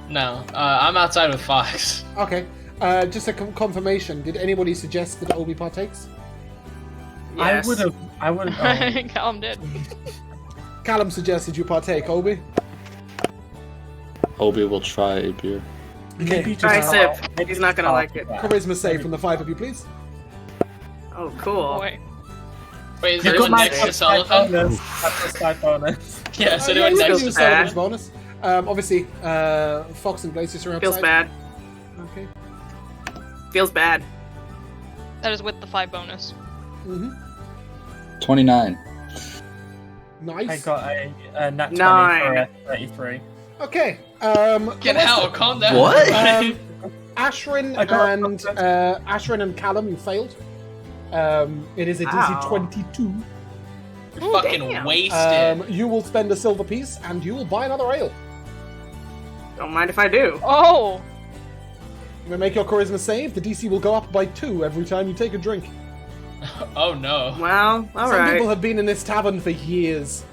Speaker 2: No, I'm outside with Fox.
Speaker 1: Okay. Just a confirmation. Did anybody suggest that Obi partakes?
Speaker 7: Yes.
Speaker 6: I would have.
Speaker 5: Callum did.
Speaker 1: Callum suggested you partake. Obi.
Speaker 4: Obi will try a beer.
Speaker 6: Maybe just
Speaker 7: Try a sip.
Speaker 6: maybe
Speaker 7: He's not gonna
Speaker 6: half
Speaker 7: like it.
Speaker 6: of that.
Speaker 1: Charisma save from the 5 of you, please.
Speaker 7: Oh, cool.
Speaker 5: Boy.
Speaker 2: Wait, is
Speaker 6: You got
Speaker 2: anyone
Speaker 6: my
Speaker 2: next to
Speaker 6: plus 5
Speaker 2: Sullivan?
Speaker 6: bonus. My plus 5 bonus.
Speaker 2: Yeah, is
Speaker 1: Yeah,
Speaker 2: anyone
Speaker 1: you can
Speaker 2: next
Speaker 1: do
Speaker 2: to
Speaker 1: Sullivan's
Speaker 2: Sullivan?
Speaker 1: bonus. Obviously, Fox and Glacius are outside.
Speaker 7: Feels bad.
Speaker 1: Okay.
Speaker 7: Feels bad.
Speaker 5: That is with the 5 bonus.
Speaker 4: 29.
Speaker 1: Nice.
Speaker 6: I got a nat 20
Speaker 7: Nine.
Speaker 6: for a 33.
Speaker 1: Okay.
Speaker 2: Get out, calm down.
Speaker 9: What?
Speaker 1: Ashrin
Speaker 6: I got-
Speaker 1: and Ashrin and Callum, you failed. It is a DC
Speaker 7: Ow.
Speaker 1: 22.
Speaker 2: You're fucking
Speaker 7: damn.
Speaker 2: wasted.
Speaker 1: You will spend a silver piece, and you will buy another ale.
Speaker 7: Don't mind if I do.
Speaker 5: Oh!
Speaker 1: You may make your charisma save. The DC will go up by 2 every time you take a drink.
Speaker 2: Oh no.
Speaker 7: Well,
Speaker 1: Some people
Speaker 7: alright.
Speaker 1: have been in this tavern for years.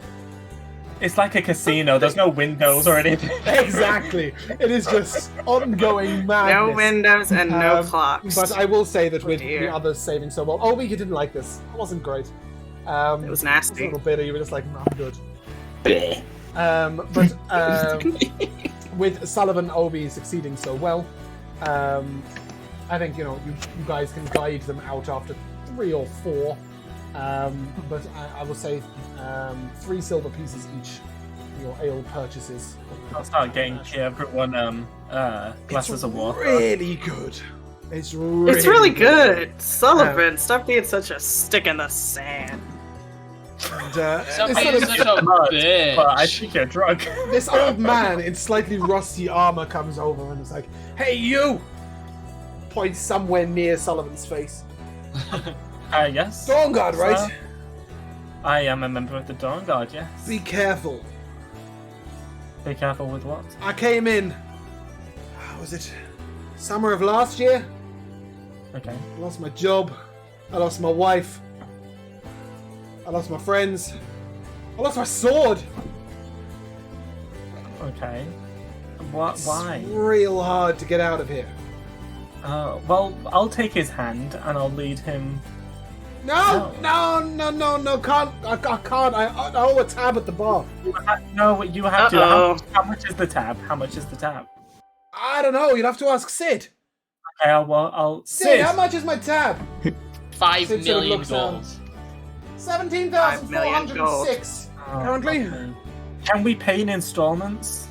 Speaker 6: It's like a casino. There's no windows or anything.
Speaker 1: Exactly. It is just ongoing madness.
Speaker 7: No windows and no clocks.
Speaker 1: But I will say that with
Speaker 7: dear.
Speaker 1: the others saving so well. Obi, you didn't like this. It wasn't great.
Speaker 7: It was
Speaker 1: It was a
Speaker 7: nasty.
Speaker 1: little bitter. You were just like, no, I'm good. But with Sullivan and Obi succeeding so well, I think you guys can guide them out after 3 or 4. But I will say 3 silver pieces each. Your ale purchases.
Speaker 6: I'll start getting everyone glasses of water.
Speaker 1: Really good. It's really
Speaker 7: good. Sullivan, stop being such a stick in the sand.
Speaker 1: And,
Speaker 2: Stop
Speaker 1: this,
Speaker 2: being
Speaker 1: sort of-
Speaker 2: such a bitch.
Speaker 6: But I think you're drunk.
Speaker 1: this old man in slightly rusty armor comes over and is like, "Hey, you!" Points somewhere near Sullivan's face.
Speaker 6: Yes.
Speaker 1: Dawn Guard, right?
Speaker 6: Sir? I am a member of the Dawn Guard, yes.
Speaker 1: Be careful.
Speaker 6: Be careful with what?
Speaker 1: I came in. Was it summer of last year?
Speaker 6: Okay.
Speaker 1: I lost my job. I lost my wife. I lost my friends. I lost my sword.
Speaker 6: Okay. What?
Speaker 1: It's
Speaker 6: Why?
Speaker 1: real hard to get out of here.
Speaker 6: Well, I'll take his hand and I'll lead him.
Speaker 1: No, can't. I can't. I owe a tab at the bar.
Speaker 6: You have to. How much is the tab? How much is the tab?
Speaker 1: I don't know. You'll have to ask Sid.
Speaker 6: Okay, I'll
Speaker 1: Sid, how much is my tab?
Speaker 2: 5
Speaker 1: Sid sort of
Speaker 2: million
Speaker 1: looks
Speaker 2: gold.
Speaker 1: 17,406 currently.
Speaker 6: Okay. Can we pay in installments?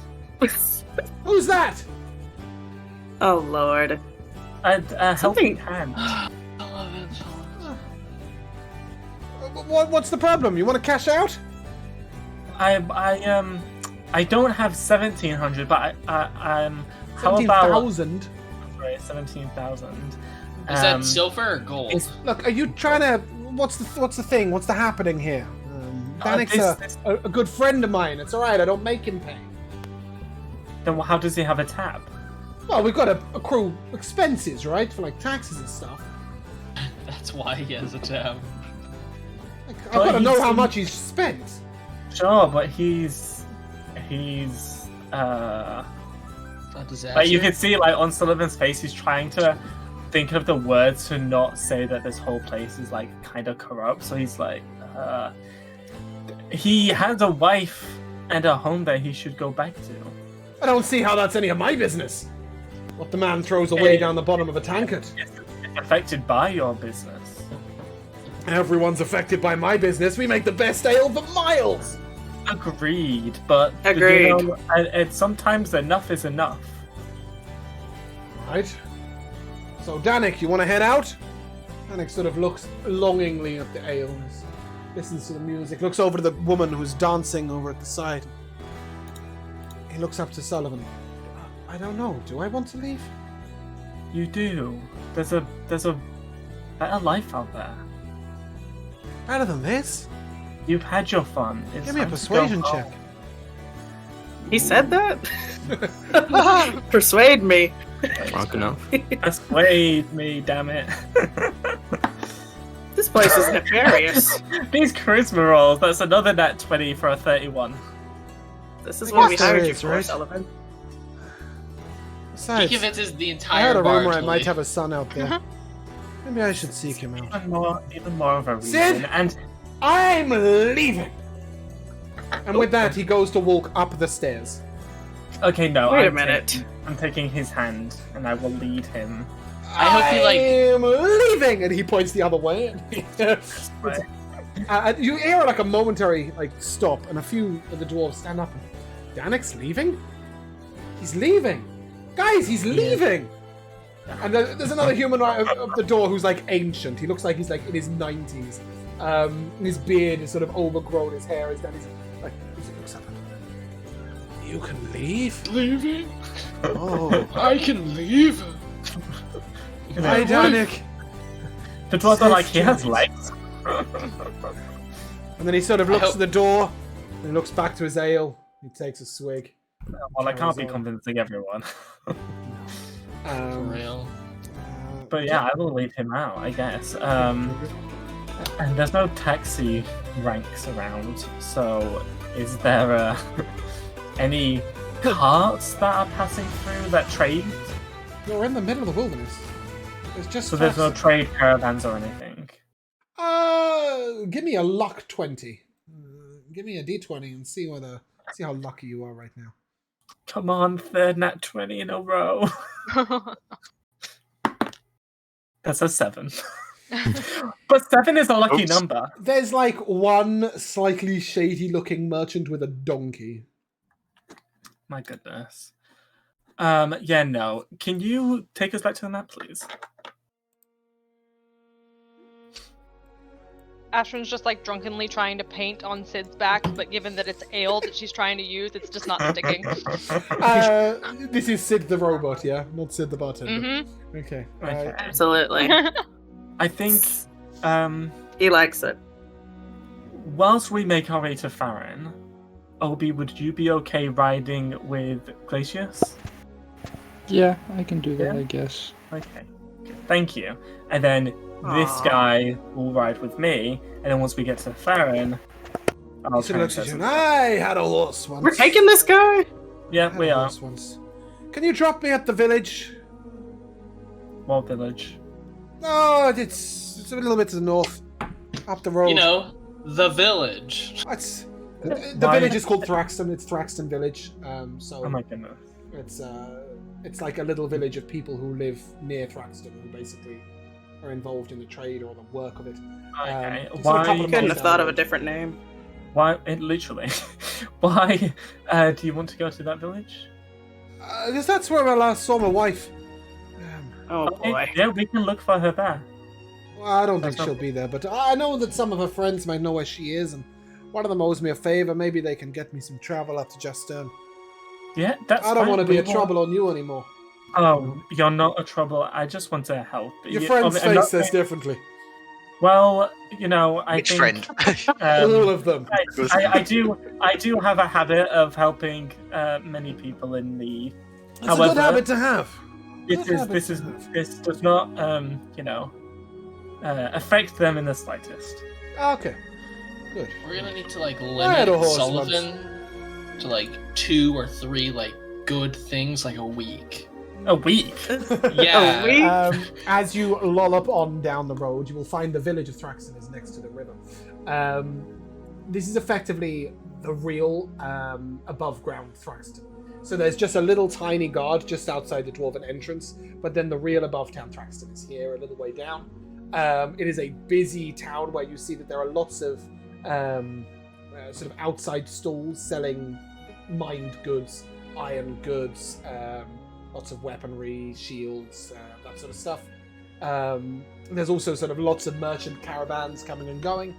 Speaker 1: Who's that?
Speaker 7: Oh Lord.
Speaker 6: A helping hand.
Speaker 1: What's the problem? You want to cash out?
Speaker 6: I don't have 1,700, but how about
Speaker 1: 17,000.
Speaker 6: sorry, 17,000?
Speaker 2: Is that silver or gold?
Speaker 1: Look, are you trying to? What's the thing? What's the happening here? Danik's a good friend of mine. It's all right. I don't make him pay.
Speaker 6: Then how does he have a tab?
Speaker 1: Well, we've got to accrue expenses, right, for like taxes and stuff.
Speaker 2: That's why he has a tab.
Speaker 1: I've got to know how much he's spent.
Speaker 6: Sure, but he's
Speaker 2: A disaster.
Speaker 6: like you can see like on Sullivan's face, he's trying to think of the words to not say that this whole place is like kind of corrupt. So he's like, he has a wife and a home that he should go back to.
Speaker 1: I don't see how that's any of my business. What the man throws away down the bottom of a tankard.
Speaker 6: It's affected by your business.
Speaker 1: Everyone's affected by my business. We make the best ale for miles.
Speaker 6: Agreed, but
Speaker 7: Agreed.
Speaker 6: You know, and sometimes enough is enough.
Speaker 1: Right. So, Danik, you want to head out? Danik sort of looks longingly at the ale, listens to the music, looks over to the woman who's dancing over at the side. He looks up to Sullivan. I don't know. Do I want to leave?
Speaker 6: You do. There's a better life out there.
Speaker 1: Better than this?
Speaker 6: You've had your fun. It's
Speaker 1: Give me a
Speaker 6: time to go
Speaker 1: persuasion
Speaker 6: home.
Speaker 1: check.
Speaker 7: He said that? Persuade me.
Speaker 9: Drunk enough.
Speaker 6: Persuade me, damn it.
Speaker 7: This place is nefarious.
Speaker 6: These charisma rolls, that's another nat 20 for a 31.
Speaker 7: This is
Speaker 1: I
Speaker 7: what we
Speaker 1: guess there
Speaker 7: hired you
Speaker 1: is,
Speaker 7: for,
Speaker 1: right?
Speaker 7: Sullivan.
Speaker 2: He
Speaker 1: Besides,
Speaker 2: convinces the
Speaker 1: I
Speaker 2: entire
Speaker 1: heard a
Speaker 2: bar
Speaker 1: rumor
Speaker 2: to
Speaker 1: I might
Speaker 2: leave.
Speaker 1: have a son out there. Maybe I should seek him out.
Speaker 6: Even more of a reason.
Speaker 1: Sid?
Speaker 6: And
Speaker 1: I'm leaving! And with that, he goes to walk up the stairs.
Speaker 6: okay, no.
Speaker 7: Wait a minute.
Speaker 6: I'm taking his hand, and I will lead him.
Speaker 2: I hope he like.
Speaker 1: I'm leaving! And he points the other way. You hear like a momentary stop, and a few of the dwarves stand up. Danik's leaving? He's leaving! Guys, he's leaving! And there's another human right of the door who's ancient. He looks like he's in his 90s. His beard is sort of overgrown, his hair is down. He looks up. You can leave?
Speaker 2: Leaving?
Speaker 1: Oh.
Speaker 2: I can leave.
Speaker 1: Hi, Danik.
Speaker 6: The dwarves are like, he has legs.
Speaker 1: And then he sort of looks
Speaker 2: hope-
Speaker 1: at the door, and he looks back to his ale. He takes a swig.
Speaker 6: Well, I can't be convincing everyone.
Speaker 2: For
Speaker 1: Um,
Speaker 2: real.
Speaker 6: But yeah, I will lead him out, I guess. And there's no taxi ranks around, so is there any carts that are passing through that trade?
Speaker 1: You're in the middle of the wilderness. There's just
Speaker 6: So there's no
Speaker 1: tracks.
Speaker 6: trade caravans or anything?
Speaker 1: Give me a luck 20. Give me a d20 and see how lucky you are right now.
Speaker 6: Come on, third nat 20 in a row. That's a 7. But 7 is a lucky number.
Speaker 1: There's like one slightly shady-looking merchant with a donkey.
Speaker 6: My goodness. Yeah, no. Can you take us back to the map, please?
Speaker 5: Ashwin's just like drunkenly trying to paint on Sid's back, but given that it's ale that she's trying to use, it's just not sticking.
Speaker 1: This is Sid the robot, yeah? Not Sid the bartender.
Speaker 5: Mm-hmm.
Speaker 1: Okay.
Speaker 6: Okay.
Speaker 7: Absolutely.
Speaker 6: I think,
Speaker 7: He likes it.
Speaker 6: whilst we make our way to Farrin, Obi, would you be okay riding with Glacius?
Speaker 4: Yeah, I can do that,
Speaker 6: Yeah.
Speaker 4: I guess.
Speaker 6: Okay. Thank you. And then this
Speaker 7: Aw.
Speaker 6: guy will ride with me, and then once we get to Farrin, I'll
Speaker 1: Sid looks at
Speaker 6: transfer
Speaker 1: you.
Speaker 6: some-
Speaker 1: I had a horse once.
Speaker 7: We're taking this guy?
Speaker 6: Yeah,
Speaker 1: I had
Speaker 6: we
Speaker 1: a
Speaker 6: are.
Speaker 1: horse once. Can you drop me at the village?
Speaker 6: Wall Village.
Speaker 1: No, it's a little bit to the north, up the road.
Speaker 2: You know, the village.
Speaker 1: It's, the
Speaker 6: Why-
Speaker 1: village is called Thraxton. It's Thraxton Village. So
Speaker 6: Oh my goodness.
Speaker 1: it's like a little village of people who live near Thraxton, who basically are involved in the trade or the work of it.
Speaker 6: Okay.
Speaker 1: it's on a couple
Speaker 6: Why?
Speaker 1: of
Speaker 7: Couldn't
Speaker 1: miles
Speaker 7: have thought
Speaker 1: down
Speaker 7: of a
Speaker 1: the road.
Speaker 7: different name.
Speaker 6: Why? Literally. Why do you want to go to that village?
Speaker 1: Because that's where I last saw my wife.
Speaker 7: Oh boy.
Speaker 6: Yeah, we can look for her there.
Speaker 1: Well, I don't
Speaker 6: That's
Speaker 1: think
Speaker 6: not-
Speaker 1: she'll be there, but I know that some of her friends might know where she is, and one of them owes me a favor. Maybe they can get me some travel up to Justern.
Speaker 6: Yeah, that's
Speaker 1: I don't
Speaker 6: fine.
Speaker 1: want to be
Speaker 6: We
Speaker 1: a trouble on you anymore.
Speaker 6: Oh, you're not a trouble. I just want to help.
Speaker 1: Your
Speaker 6: You-
Speaker 1: friend's
Speaker 6: I'm not
Speaker 1: face says
Speaker 6: saying-
Speaker 1: differently.
Speaker 6: Well, you know, I
Speaker 3: Which
Speaker 6: think
Speaker 3: friend?
Speaker 1: All of them.
Speaker 6: I do have a habit of helping many people in need.
Speaker 1: It's a
Speaker 6: However,
Speaker 1: good habit to have.
Speaker 6: this does not affect them in the slightest.
Speaker 1: Okay. Good.
Speaker 2: We're gonna need to like
Speaker 1: I had a
Speaker 2: limit
Speaker 1: horse
Speaker 2: Sullivan to like 2 or 3 like good things like a week.
Speaker 6: A week.
Speaker 2: Yeah.
Speaker 7: A week?
Speaker 1: As you loll up on down the road, you will find the village of Thraxton is next to the river. This is effectively the real above ground Thraxton. So there's just a little tiny guard just outside the dwarven entrance, but then the real above town Thraxton is here a little way down. It is a busy town where you see that there are lots of sort of outside stalls selling mined goods, iron goods, lots of weaponry, shields, that sort of stuff. There's also sort of lots of merchant caravans coming and going.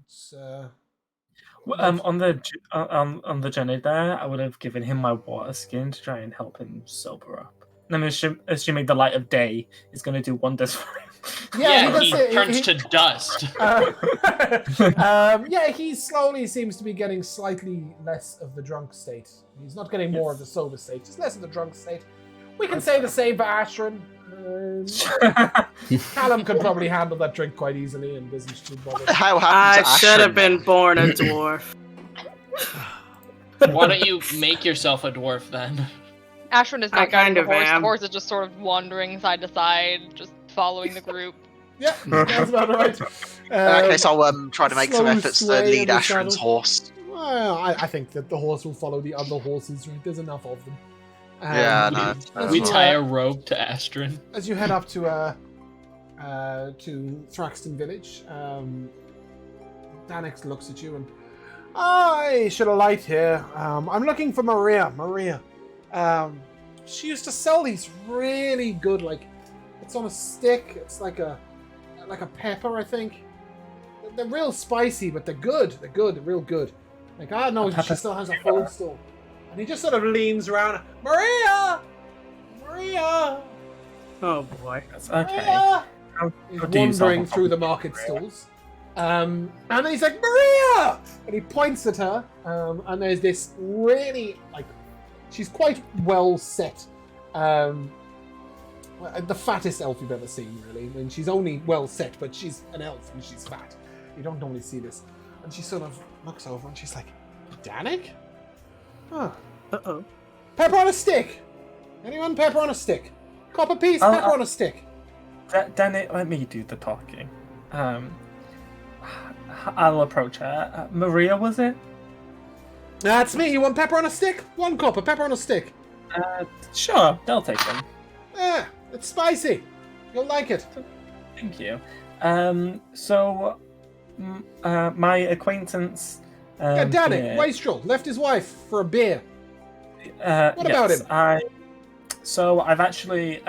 Speaker 1: It's
Speaker 6: On the journey there, I would have given him my water skin to try and help him sober up. And I'm assuming the light of day is going to do wonders for him.
Speaker 2: Yeah, he
Speaker 1: does
Speaker 2: turns to dust.
Speaker 1: He slowly seems to be getting slightly less of the drunk state. He's not getting more of the sober state, just less of the drunk state. We can say the same for Ashrin. Callum could probably handle that drink quite easily and isn't too bothered.
Speaker 3: How
Speaker 7: I
Speaker 3: happened to
Speaker 7: should have
Speaker 3: Ashrin?
Speaker 7: been born a dwarf.
Speaker 2: Why don't you make yourself a dwarf then?
Speaker 5: Ashwin is
Speaker 7: I
Speaker 5: not guiding
Speaker 7: kind
Speaker 5: the
Speaker 7: of
Speaker 5: horse.
Speaker 7: am.
Speaker 5: The horse is just sort of wandering side to side, just following the group.
Speaker 1: Yeah, that's about right.
Speaker 3: In that case, I'll try to make some
Speaker 1: slow
Speaker 3: efforts to
Speaker 1: sway
Speaker 3: lead
Speaker 1: in the
Speaker 3: Ashrin's
Speaker 1: saddle.
Speaker 3: horse.
Speaker 1: Well, I think that the horse will follow the other horses. Right? There's enough of them.
Speaker 3: Yeah, no.
Speaker 1: as
Speaker 2: We
Speaker 1: you,
Speaker 2: tie a rope to Astrid.
Speaker 1: as you head up to Thraxton Village, Danix looks at you and I should alight here. I'm looking for Maria. She used to sell these really good, like it's on a stick. It's like a pepper, I think. They're real spicy, but they're good. They're real good. Like I don't know if she still has a food store. And he just sort of leans around. Maria.
Speaker 7: Oh boy.
Speaker 6: That's okay.
Speaker 1: Maria!
Speaker 6: How
Speaker 1: He's
Speaker 6: do you
Speaker 1: wandering
Speaker 6: solve a
Speaker 1: through the
Speaker 6: problem?
Speaker 1: market stalls. And then he's like, Maria! And he points at her. And there's this really, like, she's quite well set. the fattest elf you've ever seen, really. I mean, she's only well set, but she's an elf and she's fat. You don't normally see this. And she sort of looks over and she's like, Danik? Huh.
Speaker 7: Uh-oh.
Speaker 1: Pepper on a stick! Anyone pepper on a stick? Copper piece, pepper on a stick.
Speaker 6: Danik, let me do the talking. I'll approach her. Maria, was it?
Speaker 1: That's me. You want pepper on a stick? 1 copper, pepper on a stick.
Speaker 6: Sure, they'll take them.
Speaker 1: It's spicy. You'll like it.
Speaker 6: Thank you. My acquaintance...
Speaker 1: Danik, Wastrel, left his wife for a beer. What about him?
Speaker 6: I've actually...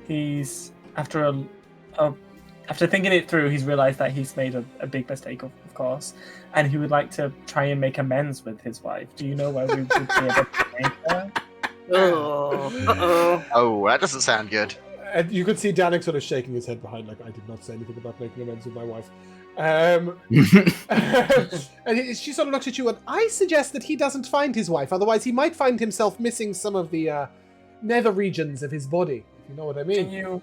Speaker 6: he's... After thinking it through, he's realised that he's made a big mistake, of course, and he would like to try and make amends with his wife. Do you know where we would be able to find her?
Speaker 3: Oh, that doesn't sound good.
Speaker 1: And you could see Danik sort of shaking his head behind, like, I did not say anything about making amends with my wife. And she sort of looks at you, and I suggest that he doesn't find his wife, otherwise he might find himself missing some of the nether regions of his body, if you know what I mean.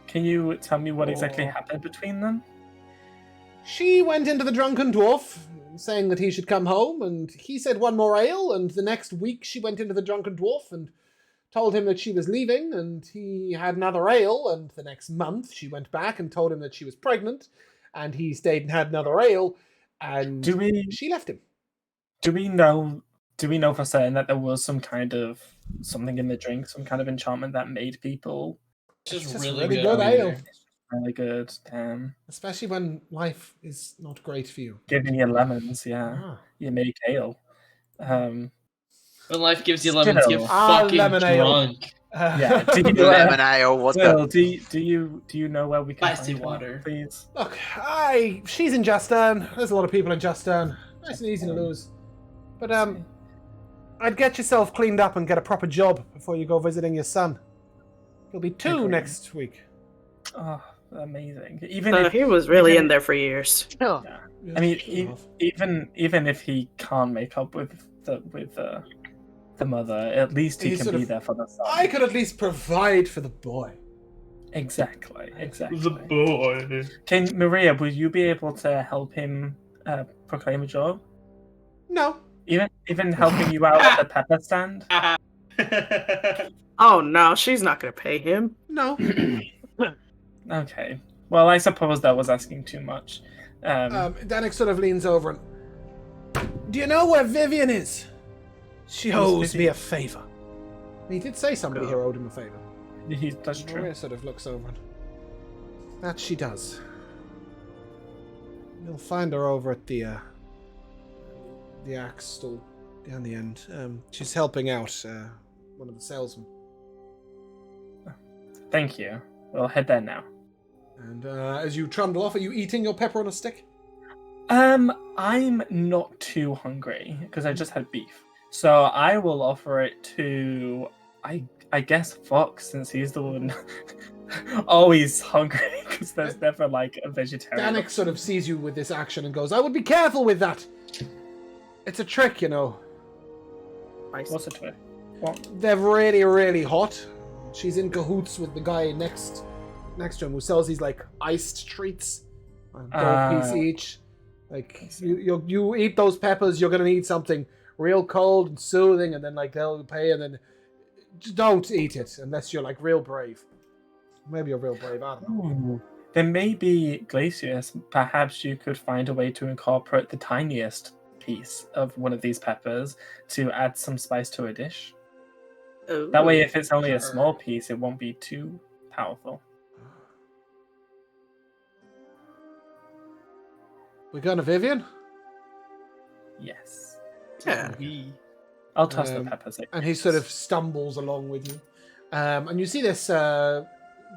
Speaker 6: Can you tell me what exactly happened between them?
Speaker 1: She went into the Drunken Dwarf, saying that he should come home, and he said 1 more ale, and the next week she went into the Drunken Dwarf and told him that she was leaving, and he had another ale, and the next month she went back and told him that she was pregnant, and he stayed and had another ale, and she left him.
Speaker 6: Do we know for certain that there was some kind of something in the drink, some kind of enchantment that made people...
Speaker 2: Just
Speaker 1: really good ale.
Speaker 6: Really good.
Speaker 1: Especially when life is not great for you.
Speaker 6: Giving you lemons, yeah. You make ale.
Speaker 2: When life gives you lemons,
Speaker 6: Still.
Speaker 2: get fucking
Speaker 1: lemon ale.
Speaker 2: drunk.
Speaker 6: Yeah. Do you,
Speaker 3: Lemon ale, what
Speaker 6: Will,
Speaker 3: the...
Speaker 6: do you know where we can
Speaker 2: Icy
Speaker 6: find her,
Speaker 2: water.
Speaker 6: please?
Speaker 1: Look, she's in Justern. There's a lot of people in Justern. Nice and easy to lose. But I'd get yourself cleaned up and get a proper job before you go visiting your son. There'll be 2 next week.
Speaker 6: Oh, amazing! Even
Speaker 7: he was really in there for years.
Speaker 6: Yeah. I mean, even if he can't make up with the mother, at least he can be there for the son.
Speaker 1: I could at least provide for the boy.
Speaker 6: Exactly.
Speaker 8: The boy.
Speaker 6: Maria, would you be able to help him proclaim a job?
Speaker 1: No.
Speaker 6: Even helping you out at the pepper stand?
Speaker 7: Oh no, she's not gonna pay him.
Speaker 1: No.
Speaker 6: Okay. Well, I suppose that was asking too much.
Speaker 1: Danik sort of leans over and... Do you know where Vivian is? She owes me a favour. He did say somebody here owed him a favour.
Speaker 6: That's true.
Speaker 1: Maria sort of looks over and... That she does. You'll find her over at the axe stall down the end. She's helping out one of the salesmen.
Speaker 6: Thank you. We'll head there now.
Speaker 1: And as you trundle off, are you eating your pepper on a stick?
Speaker 6: I'm not too hungry because I just had beef. So I will offer it to, I guess, Fox, since he's the one always hungry because there's never like a vegetarian.
Speaker 1: Danik sort of sees you with this action and goes, I would be careful with that. It's a trick, you know.
Speaker 6: What's a trick? What?
Speaker 1: They're really, really hot. She's in cahoots with the guy next to him who sells these like iced treats, gold piece each. Like you eat those peppers, you're gonna need something real cold and soothing, and then like they'll pay, and then just don't eat it unless you're like real brave. Maybe you're real brave. I don't know.
Speaker 6: Ooh. Then maybe Glacius, perhaps you could find a way to incorporate the tiniest piece of one of these peppers to add some spice to a dish.
Speaker 7: Ooh.
Speaker 6: That way, if it's only a small piece, it won't be too powerful.
Speaker 1: We going to Vivian?
Speaker 6: Yes.
Speaker 7: Yeah.
Speaker 6: I'll toss the peppers.
Speaker 1: And he sort of stumbles along with you. And you see this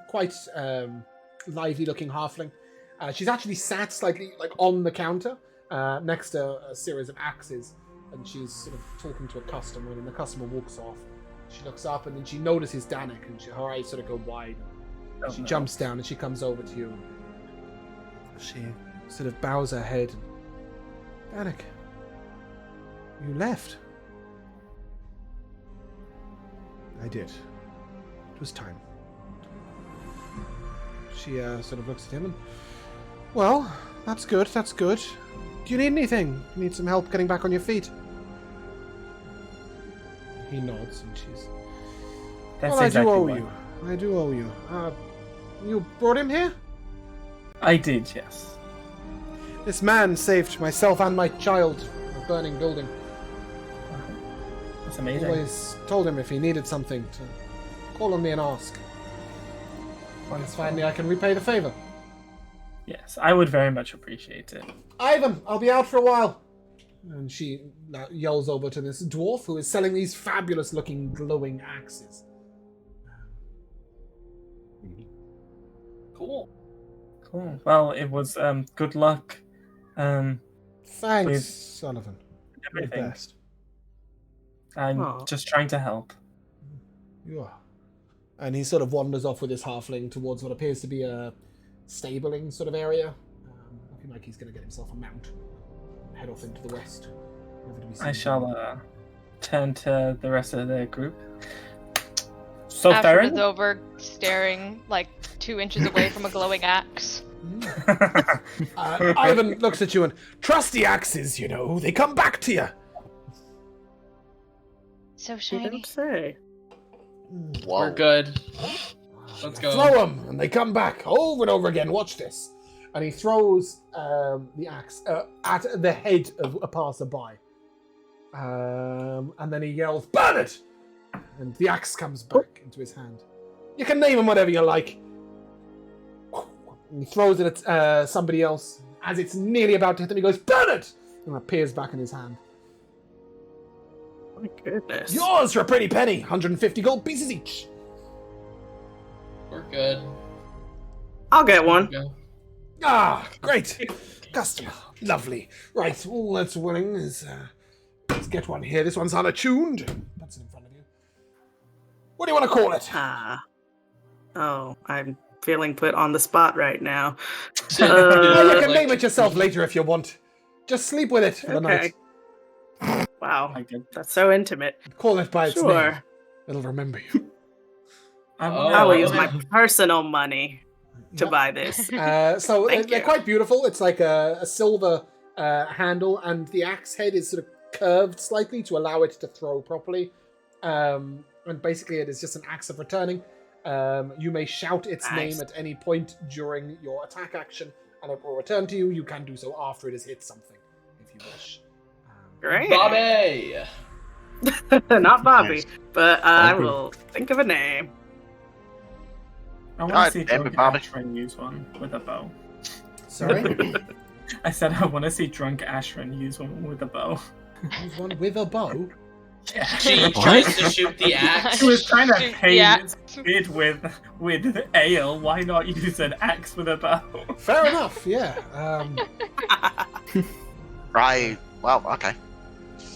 Speaker 1: quite lively-looking halfling. She's actually sat slightly like on the counter next to a series of axes, and she's sort of talking to a customer, and the customer walks off. She looks up, and then she notices Danik, and her eyes sort of go wide. She jumps down, and she comes over to you. She sort of bows her head. Danik, you left. I did. It was time. She sort of looks at him and, well, that's good, that's good. Do you need anything? You need some help getting back on your feet? He nods and she's...
Speaker 6: That's
Speaker 1: well,
Speaker 6: exactly
Speaker 1: I do owe
Speaker 6: what-
Speaker 1: you. I do owe you. You brought him here?
Speaker 6: I did, yes.
Speaker 1: This man saved myself and my child from a burning building.
Speaker 6: That's amazing.
Speaker 1: Always told him if he needed something to call on me and ask. Once finally I can repay the favor.
Speaker 6: Yes, I would very much appreciate it.
Speaker 1: Ivan, I'll be out for a while. And she yells over to this dwarf who is selling these fabulous looking glowing axes.
Speaker 2: Cool.
Speaker 6: Cool. Well, it was good luck.
Speaker 1: Thanks,
Speaker 6: With
Speaker 1: Sullivan. You're the
Speaker 6: everything.
Speaker 1: best.
Speaker 6: I'm
Speaker 7: Aw.
Speaker 6: just trying to help.
Speaker 1: You are. And he sort of wanders off with his halfling towards what appears to be a stabling sort of area. Looking like he's going to get himself a mount. Head off into the west. Never to be seen
Speaker 6: I
Speaker 1: again.
Speaker 6: shall turn to the rest of the group. So,
Speaker 5: Asher
Speaker 6: Farrin?
Speaker 5: is over, staring like 2 inches away from a glowing axe.
Speaker 1: Ivan looks at you and, trusty axes, you know, they come back to you.
Speaker 5: So
Speaker 7: You
Speaker 5: shiny.
Speaker 7: don't say.
Speaker 3: Whoa.
Speaker 2: We're good. Let's go.
Speaker 1: Throw them, and they come back over and over again. Watch this. And he throws the axe at the head of a passerby. And then he yells, burn it! And the axe comes back into his hand. You can name him whatever you like. And he throws it at somebody else. As it's nearly about to hit them, he goes, burn it! And it appears back in his hand.
Speaker 7: My goodness.
Speaker 1: Yours for a pretty penny. 150 gold pieces each.
Speaker 2: We're good.
Speaker 7: I'll get one.
Speaker 2: Go.
Speaker 1: Ah, great. Customer. Lovely. Right, all that's willing is... let's get one here. This one's unattuned. That's in front of you. What do you want to call it?
Speaker 7: Oh, I'm feeling put on the spot right now.
Speaker 1: Well, you can
Speaker 2: Like-
Speaker 1: name it yourself later if you want. Just sleep with it for the night.
Speaker 7: Wow,
Speaker 6: I did.
Speaker 7: that's so intimate.
Speaker 1: Call it by its name.
Speaker 7: Sure.
Speaker 1: It'll remember you.
Speaker 6: I
Speaker 2: Oh,
Speaker 7: I will use
Speaker 2: okay.
Speaker 7: my personal money to
Speaker 1: Yep.
Speaker 7: buy this.
Speaker 1: So
Speaker 7: Thank
Speaker 1: they're
Speaker 7: you.
Speaker 1: quite beautiful. It's like a silver handle, and the axe head is sort of curved slightly to allow it to throw properly. And basically, it is just an axe of returning. You may shout its
Speaker 7: Nice.
Speaker 1: name at any point during your attack action, and it will return to you. You can do so after it has hit something, if you wish.
Speaker 7: Great.
Speaker 2: Bobby!
Speaker 7: Not Bobby,
Speaker 3: Yes.
Speaker 7: but I
Speaker 9: Bobby.
Speaker 7: will think of a name.
Speaker 6: I want
Speaker 3: God
Speaker 6: to see
Speaker 3: damn it,
Speaker 6: Drunk
Speaker 3: Bobby.
Speaker 6: Ashran use one with a bow.
Speaker 1: Sorry?
Speaker 6: I said I want to see Drunk Ashran use one with a bow.
Speaker 1: Use one with a bow.
Speaker 2: She
Speaker 9: What?
Speaker 2: tries to shoot the axe.
Speaker 6: She was trying to
Speaker 5: Shoot the
Speaker 6: paint
Speaker 5: axe.
Speaker 6: it with ale. Why not use an axe with a bow?
Speaker 1: Fair enough, yeah.
Speaker 3: Right. Well, okay.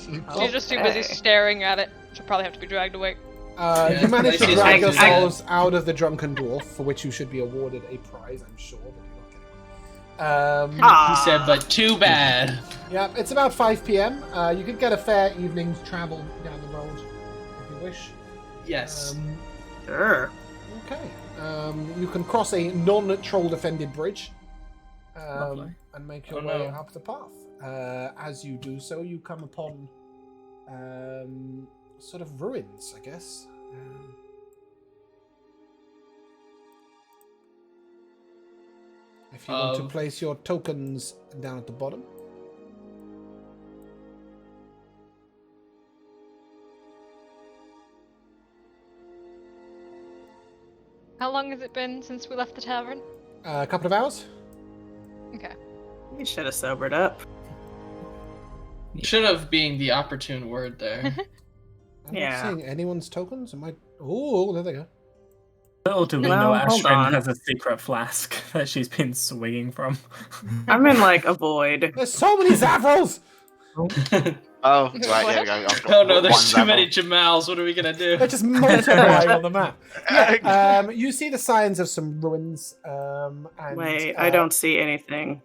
Speaker 5: She's just too busy
Speaker 7: Okay.
Speaker 5: staring at it. She'll probably have to be dragged away.
Speaker 2: Yeah,
Speaker 1: You managed to
Speaker 2: I see
Speaker 1: drag
Speaker 2: his
Speaker 1: yourselves out of the Drunken Dwarf, for which you should be awarded a prize, I'm sure, but you're not getting one.
Speaker 2: He said, but too bad.
Speaker 1: Yeah, it's about 5 p.m. You could get a fair evening's travel down the road, if you wish.
Speaker 2: Yes.
Speaker 7: Sure.
Speaker 1: Okay. You can cross a non-troll defended bridge
Speaker 6: Lovely.
Speaker 1: and make your
Speaker 2: Oh,
Speaker 1: way
Speaker 2: no.
Speaker 1: up the path. As you do so, you come upon sort of ruins, I guess. If you want to
Speaker 2: Of-
Speaker 1: place your tokens down at the bottom.
Speaker 5: How long has it been since we left the tavern?
Speaker 1: A couple of hours.
Speaker 5: Okay.
Speaker 7: You should have sobered up.
Speaker 2: Should have being the opportune word there.
Speaker 1: I'm
Speaker 7: Yeah.
Speaker 1: not seeing anyone's tokens. Am I? Oh, there they go.
Speaker 6: Little do we
Speaker 7: Well,
Speaker 6: know
Speaker 7: hold
Speaker 6: Ashran
Speaker 7: on.
Speaker 6: has a secret flask that she's been swinging from.
Speaker 7: I'm in like a void.
Speaker 1: There's so many Zavrils!
Speaker 3: Oh, right, there we go. I've got
Speaker 2: Oh no,
Speaker 3: one
Speaker 2: there's too many
Speaker 3: Zavel.
Speaker 2: Jamals. What are we gonna do?
Speaker 1: They're just multiplying on the map. Yeah, you see the signs of some ruins. And,
Speaker 7: Wait, I don't see anything.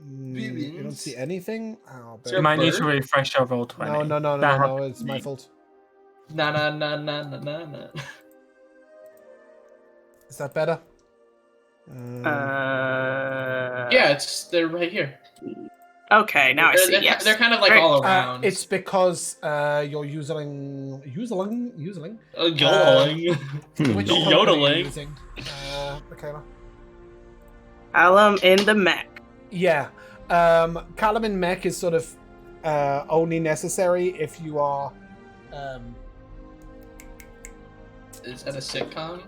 Speaker 1: You don't see anything? Oh,
Speaker 2: Is
Speaker 6: You
Speaker 2: there
Speaker 6: might need to
Speaker 2: bird?
Speaker 6: refresh your roll 20.
Speaker 1: no,
Speaker 6: That
Speaker 1: it's my
Speaker 6: me.
Speaker 1: fault.
Speaker 2: Nah.
Speaker 1: Is that better?
Speaker 2: Yeah, they're right here.
Speaker 7: Okay, now I see. Yes.
Speaker 2: They're kind of like all around.
Speaker 1: It's because you're using.
Speaker 2: Yodeling.
Speaker 1: Which token are you
Speaker 8: Yodeling.
Speaker 1: using, Michaela?
Speaker 7: Callum in the mech.
Speaker 1: Yeah. Callum in mech is sort of only necessary if you are.
Speaker 2: Is that a sitcom?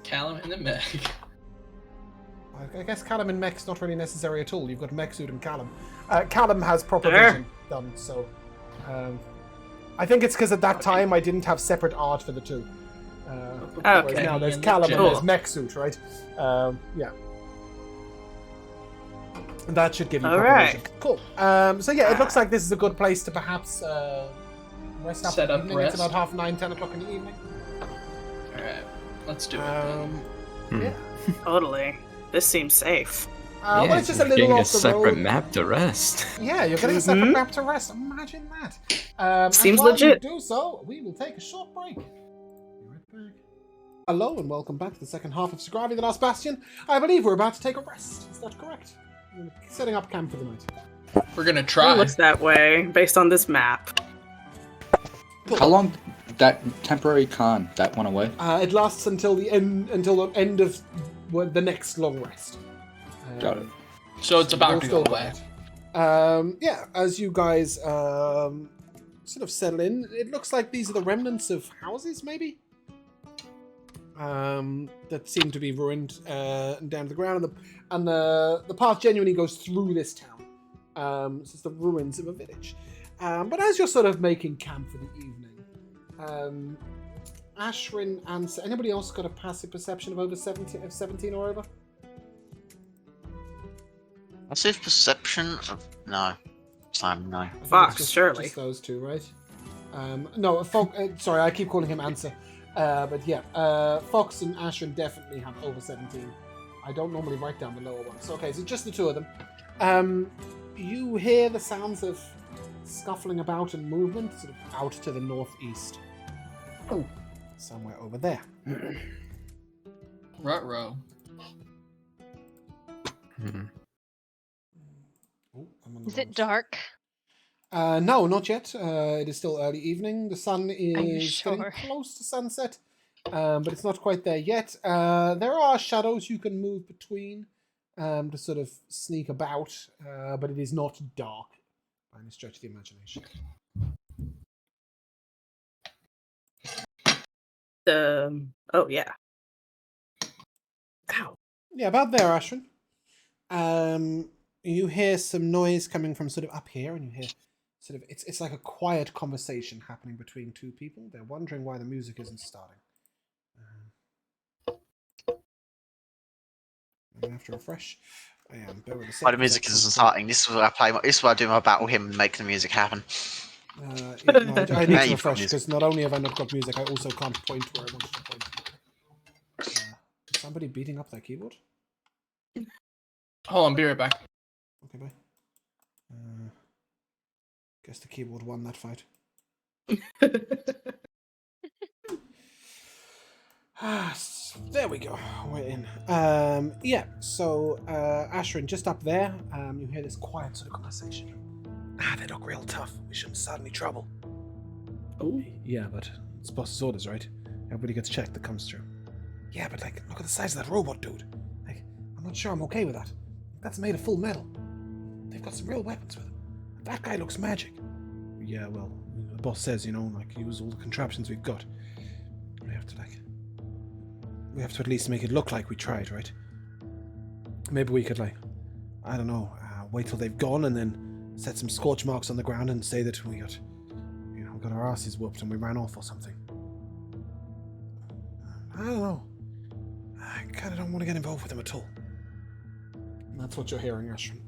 Speaker 2: Callum in the mech.
Speaker 1: I guess Callum in mech's not really necessary at all. You've got mech suit and Callum. Callum has proper vision done, so. I think it's because at that time I didn't have separate art for the two.
Speaker 7: Okay.
Speaker 1: Now there's Callum and there's mech suit, right? Yeah. And that should give you proper vision. Cool. So yeah, it looks like this is a good place to perhaps rest up.
Speaker 2: Set up
Speaker 1: evening.
Speaker 2: rest.
Speaker 1: It's about 9:30, 10 o'clock in the evening.
Speaker 2: Alright, let's do it then.
Speaker 1: Yeah.
Speaker 7: Totally. This seems safe.
Speaker 1: Well, it's just a
Speaker 9: you're
Speaker 1: little
Speaker 9: getting
Speaker 1: off the
Speaker 9: a separate
Speaker 1: road.
Speaker 9: map to rest.
Speaker 1: Yeah, you're getting a separate map to rest. Imagine that.
Speaker 7: Seems
Speaker 1: and while
Speaker 7: legit.
Speaker 1: You do so, we will take a short break. Be right back. Hello and welcome back to the second half of Sogravia, the last Bastion. I believe we're about to take a rest. Is that correct? We're setting up camp for the night.
Speaker 2: We're gonna
Speaker 7: It
Speaker 2: try.
Speaker 7: looks that way based on this map.
Speaker 1: Cool.
Speaker 4: How long that temporary con that went away?
Speaker 1: It lasts until the end of the next long rest.
Speaker 4: Got it.
Speaker 2: So it's about to go
Speaker 1: We'll
Speaker 2: away.
Speaker 1: Yeah, as you guys sort of settle in, it looks like these are the remnants of houses, maybe? That seem to be ruined and down to the ground, and the path genuinely goes through this town. So it's the ruins of a village. But as you're sort of making camp for the evening, Ashrin and anybody else got a passive perception of over 17 or over?
Speaker 3: Passive perception of no. Simon, no.
Speaker 7: Fox, surely.
Speaker 1: Just those two, right? No, sorry, I keep calling him Answer. But yeah, Fox and Ashrin definitely have over 17. I don't normally write down the lower ones. Okay, so just the two of them. You hear the sounds of scuffling about and movement sort of out to the northeast. Oh, somewhere over there.
Speaker 2: Ruh-roh.
Speaker 1: Oh,
Speaker 5: Is it dark?
Speaker 1: No, not yet. It is still early evening. The sun is getting
Speaker 5: sure?
Speaker 1: close to sunset, but it's not quite there yet. There are shadows you can move between to sort of sneak about, but it is not dark by any stretch of the imagination.
Speaker 7: Oh yeah. Ow.
Speaker 1: Yeah, about there, Ashrin. You hear some noise coming from sort of up here, and you hear sort of it's like a quiet conversation happening between two people. They're wondering why the music isn't starting. I'm gonna have to refresh. I am. Bear with a second.
Speaker 3: Why the music isn't starting? This is where I play. This is where I do my battle him and make the music happen.
Speaker 1: Yeah, no, I need
Speaker 3: Now
Speaker 1: to
Speaker 3: you've got
Speaker 1: refresh
Speaker 3: music.
Speaker 1: because not only have I not got music, I also can't point where I wanted to point. Is somebody beating up their keyboard?
Speaker 2: Hold on, be right back.
Speaker 1: Okay, bye. Guess the keyboard won that fight. There we go. We're in. Yeah. So, Ashrin, just up there, you hear this quiet sort of conversation. They look real tough. We shouldn't start any trouble.
Speaker 7: Oh.
Speaker 1: Yeah, but it's boss's orders, right? Everybody gets checked that comes through. Yeah, but like, look at the size of that robot dude. Like, I'm not sure I'm okay with that. That's made of full metal. They've got some real weapons with them. That guy looks magic. Yeah, well, the boss says, like, use all the contraptions we've got. We have to at least make it look like we tried, right? Maybe we could, like, I don't know, wait till they've gone and then set some scorch marks on the ground and say that we got, got our asses whooped and we ran off or something. I don't know. I kind of don't want to get involved with them at all. And that's what you're hearing, Ashrin.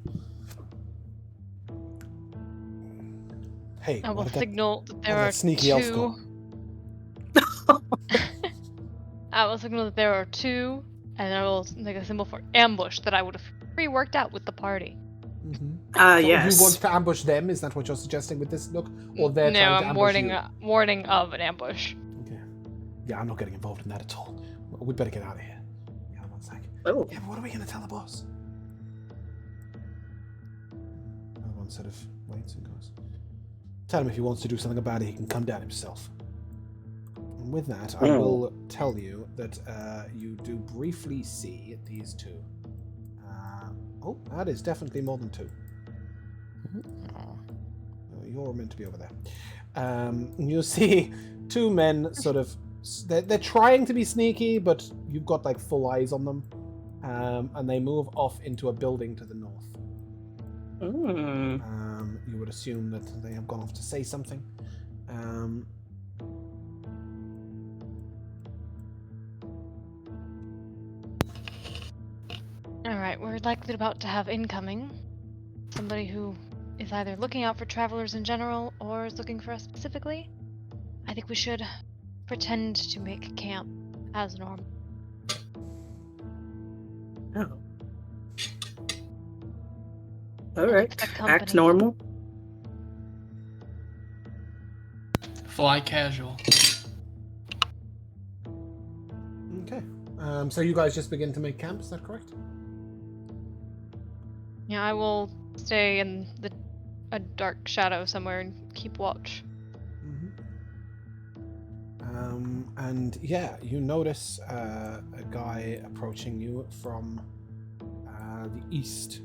Speaker 1: Hey,
Speaker 5: I will
Speaker 1: what did
Speaker 5: signal that there
Speaker 1: that
Speaker 5: are
Speaker 1: sneaky elf go?
Speaker 5: I will signal that there are two, and I will make a symbol for ambush that I would have pre-worked out with the party.
Speaker 1: So
Speaker 7: Yes.
Speaker 1: you want to ambush them? Is that what you're suggesting with this look? Or they're
Speaker 5: No,
Speaker 1: trying to
Speaker 5: I'm
Speaker 1: ambush
Speaker 5: warning of an ambush.
Speaker 1: you? Okay. Yeah, I'm not getting involved in that at all. We'd better get out of here. Yeah, one sec.
Speaker 7: Oh.
Speaker 1: Yeah, but what are we going to tell the boss? Everyone sort of waits and goes, tell him if he wants to do something about it, he can come down himself. And with that, I will tell you that you do briefly see these two. Oh, that is definitely more than two. Oh, you're meant to be over there. You see two men sort of... They're trying to be sneaky, but you've got like full eyes on them. And they move off into a building to the north. You would assume that they have gone off to say something.
Speaker 5: Alright, we're likely about to have incoming. Somebody who is either looking out for travelers in general or is looking for us specifically. I think we should pretend to make camp as normal.
Speaker 7: Oh. Alright. Act normal.
Speaker 2: Fly casual.
Speaker 1: Okay. So you guys just begin to make camp, is that correct?
Speaker 5: Yeah, I will stay in a dark shadow somewhere and keep watch.
Speaker 1: And yeah, you notice a guy approaching you from the east.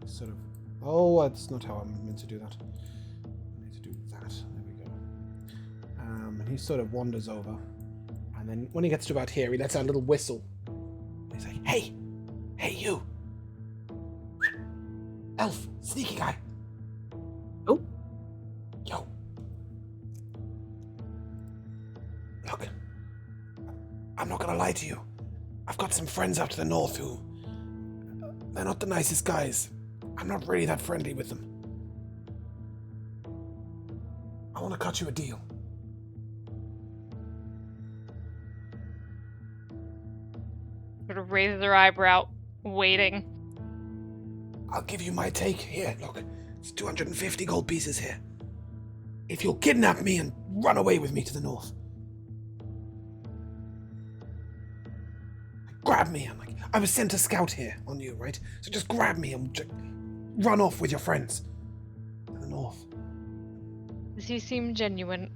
Speaker 1: Sort of. Oh, that's not how I'm meant to do that. I need to do that. There we go. And he sort of wanders over, and then when he gets to about here, he lets out a little whistle. He's like, "Hey, hey, you, elf, sneaky guy.
Speaker 7: Oh,
Speaker 1: yo, look, I'm not gonna lie to you. I've got some friends out to the north who, they're not the nicest guys. I'm not really that friendly with them. I want to cut you a deal."
Speaker 5: Sort of raises their eyebrow, waiting.
Speaker 1: "I'll give you my take. Here, look. It's 250 gold pieces here. If you'll kidnap me and run away with me to the north. Grab me. I was sent to scout here on you, right? So just grab me and run off with your friends to the north.
Speaker 5: Does he seem genuine?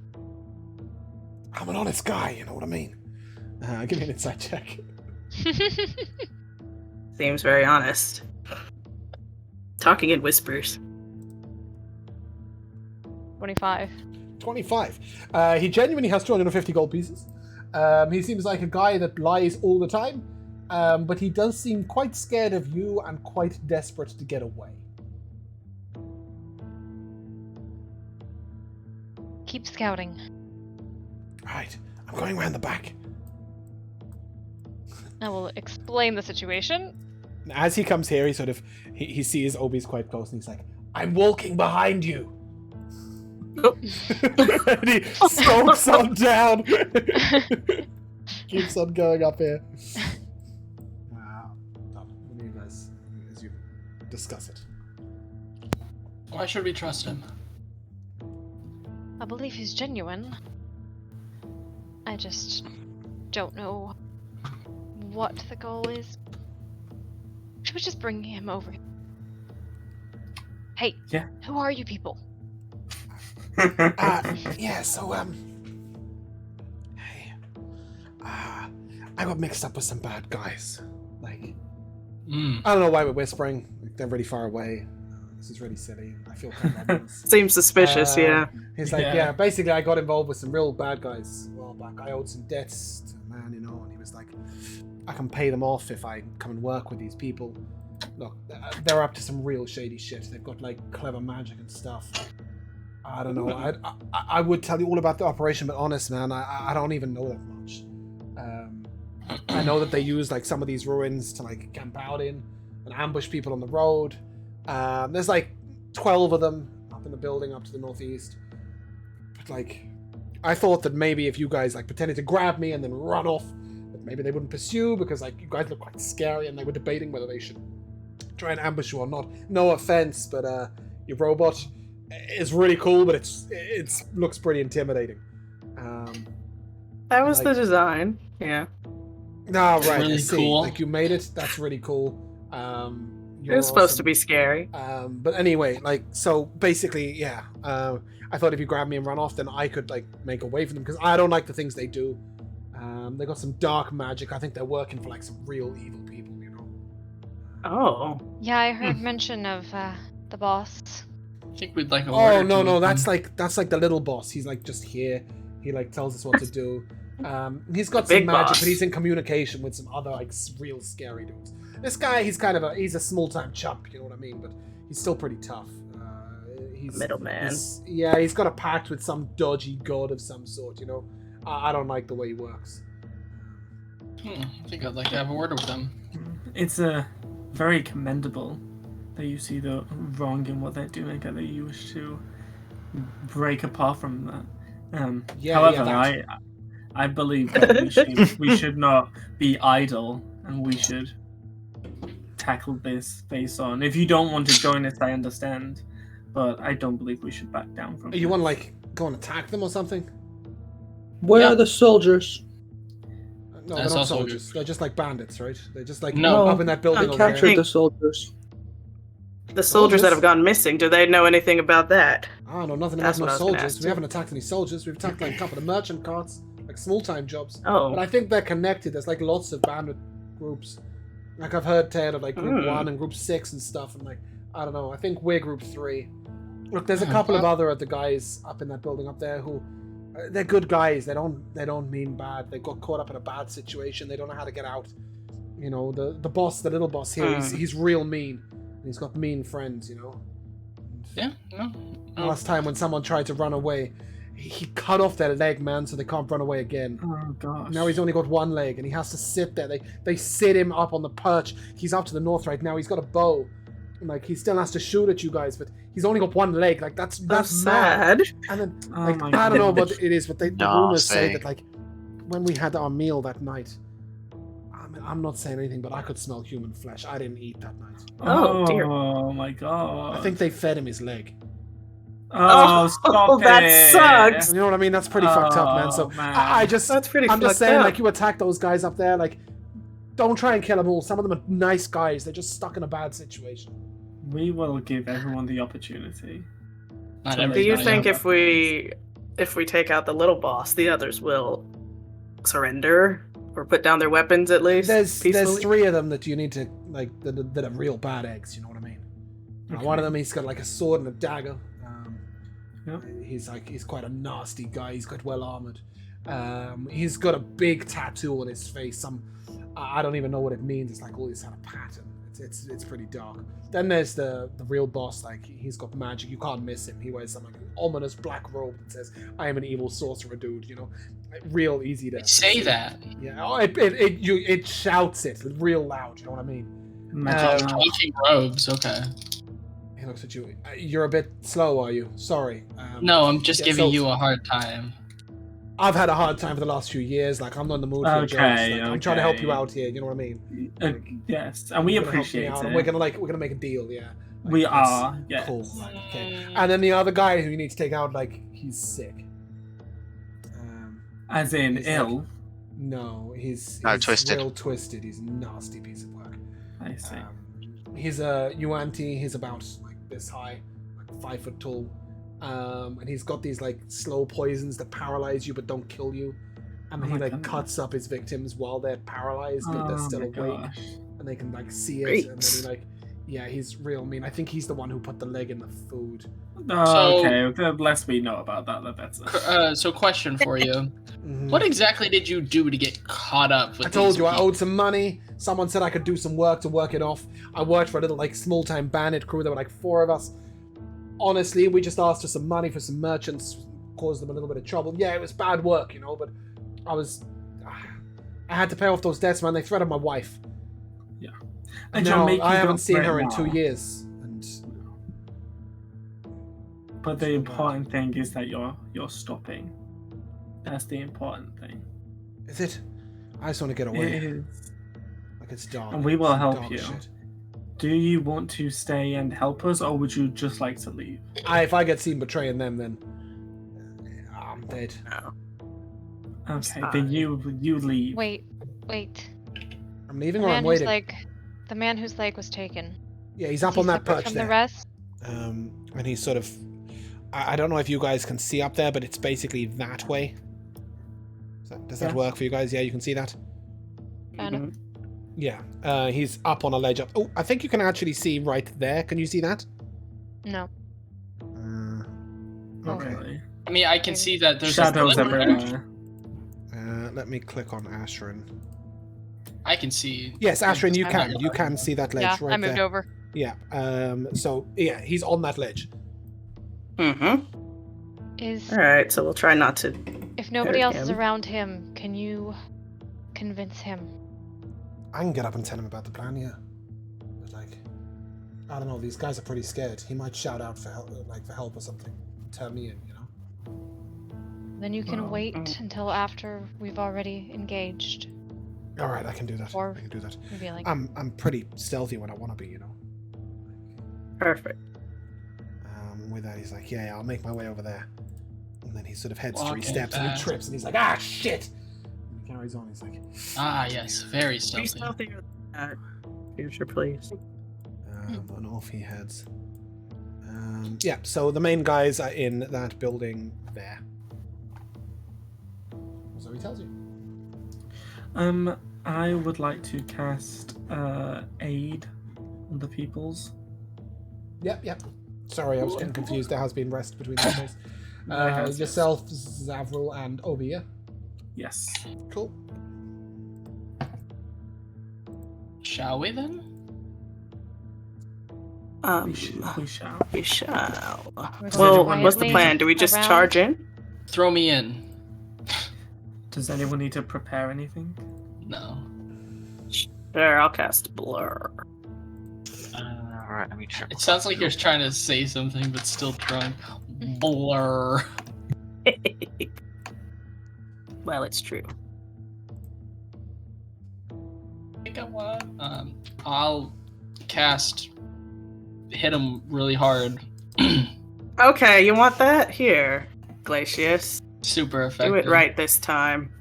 Speaker 1: I'm an honest guy, you know what I mean? Give me an insight check.
Speaker 7: seems very honest. Talking in whispers.
Speaker 5: 25.
Speaker 1: 25. He genuinely has 250 gold pieces. He seems like a guy that lies all the time, but he does seem quite scared of you and quite desperate to get away.
Speaker 5: Keep scouting.
Speaker 1: Right, I'm going around the back.
Speaker 5: I will explain the situation.
Speaker 1: And as he comes here, he sees Obi's quite close, and he's like, "I'm walking behind you." And he stomps on down. Keeps on going up here. What do you guys, as you discuss it?
Speaker 2: Why should we trust him?
Speaker 5: I believe he's genuine. I just don't know what the goal is. Should we just bring him over? Hey,
Speaker 6: Yeah.
Speaker 5: Who are you people?
Speaker 1: Yeah, so, hey, I got mixed up with some bad guys. Like, I don't know why we're whispering. Like, they're really far away. This is really silly. I feel kind of obvious.
Speaker 7: Seems suspicious, yeah.
Speaker 1: He's like, yeah, basically I got involved with some real bad guys a while back. I owed some debts to a man, and he was like, I can pay them off if I come and work with these people. Look, they're up to some real shady shit. They've got, like, clever magic and stuff. I don't know. I would tell you all about the operation, but honest, man, I don't even know that much. I know that they use, like, some of these ruins to, like, camp out in and ambush people on the road. There's, like, 12 of them up in the building up to the northeast. But, like, I thought that maybe if you guys, like, pretended to grab me and then run off, that maybe they wouldn't pursue because, like, you guys look quite scary and they were debating whether they should try and ambush you or not. No offense, but your robot is really cool, but it's looks pretty intimidating.
Speaker 7: That was
Speaker 1: like,
Speaker 7: the design, yeah.
Speaker 1: No, right.
Speaker 2: Really
Speaker 1: I see.
Speaker 2: cool.
Speaker 1: Like you made it. That's really cool.
Speaker 7: It was supposed to be scary.
Speaker 1: But anyway, like so basically, yeah. I thought if you grabbed me and run off, then I could like make a way for them because I don't like the things they do. They got some dark magic. I think they're working for like some real evil people, you know.
Speaker 7: Oh.
Speaker 5: Yeah, I heard mention of the boss.
Speaker 2: I think we'd like a
Speaker 1: Oh
Speaker 2: word or
Speaker 1: no,
Speaker 2: two
Speaker 1: no,
Speaker 2: with
Speaker 1: that's
Speaker 2: them.
Speaker 1: like the little boss. He's like just here. He like tells us what to do. He's got
Speaker 7: The
Speaker 1: some
Speaker 7: big
Speaker 1: magic,
Speaker 7: boss.
Speaker 1: but he's in communication with some other like real scary dudes. This guy, he's kind of he's a small time chump, you know what I mean? But he's still pretty tough. He's
Speaker 7: Middleman.
Speaker 1: He's got a pact with some dodgy god of some sort, you know. I don't like the way he works.
Speaker 2: I think I'd like to have a word with them.
Speaker 6: It's very commendable that you see the wrong in what they're doing and that you wish to break apart from that. However, I believe that we should not be idle and we should tackle this face on. If you don't want to join us, I understand, but I don't believe we should back down from it.
Speaker 1: You want to like go and attack them or something?
Speaker 10: Where are the soldiers?
Speaker 1: No,
Speaker 2: That's
Speaker 1: they're not
Speaker 2: also
Speaker 1: soldiers. They're just like bandits, right? They're just like
Speaker 2: No.
Speaker 1: up in that building
Speaker 10: I
Speaker 1: over there.
Speaker 10: captured the soldiers.
Speaker 7: The soldiers that have gone missing, do they know anything about that?
Speaker 1: I don't know nothing
Speaker 7: That's
Speaker 1: about
Speaker 7: what I
Speaker 1: no
Speaker 7: was gonna
Speaker 1: soldiers.
Speaker 7: ask
Speaker 1: We
Speaker 7: too.
Speaker 1: haven't attacked any soldiers. We've attacked like a couple of merchant carts, like small time jobs.
Speaker 7: Oh.
Speaker 1: But I think they're connected. There's like lots of bandit groups. Like I've heard tale of like group 1 and group 6 and stuff, and like I don't know. I think we're group 3. Look, there's a couple of other of the guys up in that building up there who they're good guys. They don't mean bad. They got caught up in a bad situation. They don't know how to get out. You know, the boss, the little boss here, he's real mean. And he's got mean friends, you know.
Speaker 2: Yeah, no.
Speaker 1: Last time when someone tried to run away, he cut off their leg, man, so they can't run away again.
Speaker 6: Oh gosh.
Speaker 1: Now he's only got one leg, and he has to sit there. They sit him up on the perch. He's up to the north right now. He's got a bow, and like he still has to shoot at you guys, but he's only got one leg. Like that's mad.
Speaker 7: sad.
Speaker 1: And then
Speaker 6: Oh
Speaker 1: like
Speaker 6: my
Speaker 1: I don't know
Speaker 6: God.
Speaker 1: what it is, but the
Speaker 3: No,
Speaker 1: rumors say
Speaker 3: say.
Speaker 1: that like when we had our meal that night. I mean, I'm not saying anything, but I could smell human flesh. I didn't eat that night.
Speaker 7: Oh, dear.
Speaker 6: Oh my god.
Speaker 1: I think they fed him his leg.
Speaker 6: Oh, stop
Speaker 7: that
Speaker 6: it.
Speaker 7: sucks.
Speaker 1: You know what I mean? That's pretty fucked up, man. So
Speaker 6: Oh, man.
Speaker 1: I just,
Speaker 7: That's pretty
Speaker 1: I'm just
Speaker 7: fucked
Speaker 1: saying,
Speaker 7: up.
Speaker 1: like, you attack those guys up there, like, don't try and kill them all. Some of them are nice guys. They're just stuck in a bad situation.
Speaker 6: We will give everyone the opportunity.
Speaker 2: Not
Speaker 6: Do
Speaker 7: Do
Speaker 2: everybody.
Speaker 7: you think if we take out the little boss, the others will surrender or put down their weapons at least?
Speaker 1: There's
Speaker 7: peacefully?
Speaker 1: 3 of them that you need to, like, that are real bad eggs, you know what I mean? One of them, he's got, like, a sword and a dagger.
Speaker 6: Yep.
Speaker 1: He's quite a nasty guy. He's quite well armored. He's got a big tattoo on his face. I don't even know what it means. It's like all this kind of pattern. It's pretty dark. Then there's the real boss. Like he's got magic. You can't miss him. He wears some like ominous black robe that says, "I am an evil sorcerer, dude." You know, real easy to
Speaker 2: Say that.
Speaker 1: Yeah. Oh, it shouts it real loud. You know what I mean?
Speaker 6: Magic.
Speaker 2: Talking robes, okay.
Speaker 1: He looks at you. You're a bit slow, are you? Sorry.
Speaker 2: No, I'm just
Speaker 1: yeah,
Speaker 2: giving
Speaker 1: so-
Speaker 2: you a hard time.
Speaker 1: I've had a hard time for the last few years. Like I'm not in the mood for a job.
Speaker 6: Okay,
Speaker 1: Like, I'm trying to help
Speaker 6: okay.
Speaker 1: you out here. You know what I mean?
Speaker 6: Yes, and we
Speaker 1: You're gonna help me
Speaker 6: appreciate
Speaker 1: out,
Speaker 6: it.
Speaker 1: and we're gonna make a deal. Yeah. Like,
Speaker 6: We
Speaker 1: that's
Speaker 6: are, yes.
Speaker 1: Cool. Right, okay. And then the other guy who you need to take out, like he's sick.
Speaker 6: As in
Speaker 1: he's
Speaker 6: ill.
Speaker 1: like- no, he's
Speaker 3: twisted.
Speaker 1: real twisted. He's a nasty piece of work.
Speaker 6: I see.
Speaker 1: He's a Yuan-Ti. He's about like this high, like 5 foot tall. And he's got these like slow poisons that paralyze you but don't kill you. And
Speaker 6: Oh
Speaker 1: he
Speaker 6: my
Speaker 1: like
Speaker 6: goodness.
Speaker 1: cuts up his victims while they're paralyzed, but they're
Speaker 6: Oh
Speaker 1: still
Speaker 6: my
Speaker 1: awake,
Speaker 6: gosh.
Speaker 1: and they can like see it.
Speaker 7: Great.
Speaker 1: And then he like, yeah, he's real mean. I think he's the one who put the leg in the food.
Speaker 6: Oh,
Speaker 2: So-
Speaker 6: okay, the less we know about that, the better.
Speaker 2: So, question for you:
Speaker 1: Mhm.
Speaker 2: What exactly did you do to get caught up with?
Speaker 1: I told
Speaker 2: these
Speaker 1: you I
Speaker 2: people?
Speaker 1: owed some money. Someone said I could do some work to work it off. I worked for a little like small time bandit crew. There were like 4 of us. Honestly, we just asked for some money for some merchants, caused them a little bit of trouble. Yeah, it was bad work, you know, but I had to pay off those debts, man. They threatened my wife.
Speaker 6: And
Speaker 1: No,
Speaker 6: you're making
Speaker 1: I haven't
Speaker 6: up
Speaker 1: seen
Speaker 6: for it
Speaker 1: her in
Speaker 6: now.
Speaker 1: 2 years. And
Speaker 6: But the important thing is that you're stopping. That's the important thing.
Speaker 1: is it? I just want to get away.
Speaker 6: It is.
Speaker 1: Like it's dark.
Speaker 6: And we will
Speaker 1: Some
Speaker 6: help
Speaker 1: dark
Speaker 6: you.
Speaker 1: shit.
Speaker 6: Do you want to stay and help us, or would you just like to leave?
Speaker 1: If I get seen betraying them, then I'm dead.
Speaker 6: Okay,
Speaker 7: Fine.
Speaker 6: then you leave.
Speaker 5: Wait.
Speaker 1: I'm leaving or I'm waiting?
Speaker 5: The man whose leg was taken.
Speaker 1: Yeah, he's
Speaker 5: Is
Speaker 1: up
Speaker 5: he
Speaker 1: on that
Speaker 5: separate
Speaker 1: perch
Speaker 5: from
Speaker 1: there.
Speaker 5: the rest?
Speaker 1: And he's sort of... I don't know if you guys can see up there, but it's basically that way. Does that work for you guys? Yeah, you can see that?
Speaker 7: Mhm.
Speaker 1: Yeah, he's up on a ledge up. Oh, I think you can actually see right there. Can you see that?
Speaker 5: No.
Speaker 1: Okay.
Speaker 6: Really.
Speaker 2: I mean, I can see that there's
Speaker 6: Shadows
Speaker 2: a
Speaker 6: everywhere.
Speaker 1: Let me click on Ashrin.
Speaker 2: I can see.
Speaker 1: Yes, Ashrin, you
Speaker 5: I
Speaker 1: can.
Speaker 5: moved
Speaker 1: You can see that ledge
Speaker 5: Yeah,
Speaker 1: right
Speaker 5: I moved
Speaker 1: there.
Speaker 5: over.
Speaker 1: Yeah. So yeah, he's on that ledge.
Speaker 5: Is
Speaker 7: All right, so we'll try not to.
Speaker 5: if nobody
Speaker 7: hurt
Speaker 5: else is
Speaker 7: him.
Speaker 5: around him, can you convince him?
Speaker 1: I can get up and tell him about the plan, yeah. But like, I don't know. These guys are pretty scared. He might shout out for help, for help or something. Turn me in, you know.
Speaker 5: Then you can
Speaker 6: Well,
Speaker 5: wait until after we've already engaged.
Speaker 1: All right, I can do that.
Speaker 5: Or
Speaker 1: I can do that.
Speaker 5: maybe like
Speaker 1: I'm pretty stealthy when I want to be, you know.
Speaker 7: Perfect.
Speaker 1: With that, he's like, yeah, I'll make my way over there. And then he sort of heads 3
Speaker 2: Walking
Speaker 1: steps and he
Speaker 2: fast.
Speaker 1: trips and he's like, ah, shit! And he carries on. He's like,
Speaker 2: Ah, yes, very
Speaker 7: Be
Speaker 2: stealthy.
Speaker 7: stealthier than that. Future, please.
Speaker 1: and off he heads. Yeah, so the main guys are in that building there. So he tells you.
Speaker 6: I would like to cast aid on the peoples.
Speaker 1: Yep. Sorry, I was getting confused. There has been rest between those guys.
Speaker 6: There has,
Speaker 1: Yourself, Zavril, and Obi, yeah?
Speaker 6: Yes.
Speaker 1: Cool.
Speaker 2: Shall we then?
Speaker 7: Um,
Speaker 6: We shall.
Speaker 7: we shall.
Speaker 5: We're
Speaker 7: Well,
Speaker 5: going
Speaker 7: what's the
Speaker 5: quietly
Speaker 7: plan? Do we just
Speaker 5: around.
Speaker 7: charge in?
Speaker 2: Throw me in.
Speaker 6: Does anyone need to prepare anything?
Speaker 2: No.
Speaker 7: Sure, I'll cast blur.
Speaker 3: Alright, let me check.
Speaker 2: It sounds like you're trying to say something, but still drunk. Blur.
Speaker 7: Well, it's true.
Speaker 2: I think I want. I'll cast. Hit him really hard.
Speaker 7: Okay, you want that? Here, Glacius.
Speaker 2: Super effective.
Speaker 7: Do it right this time.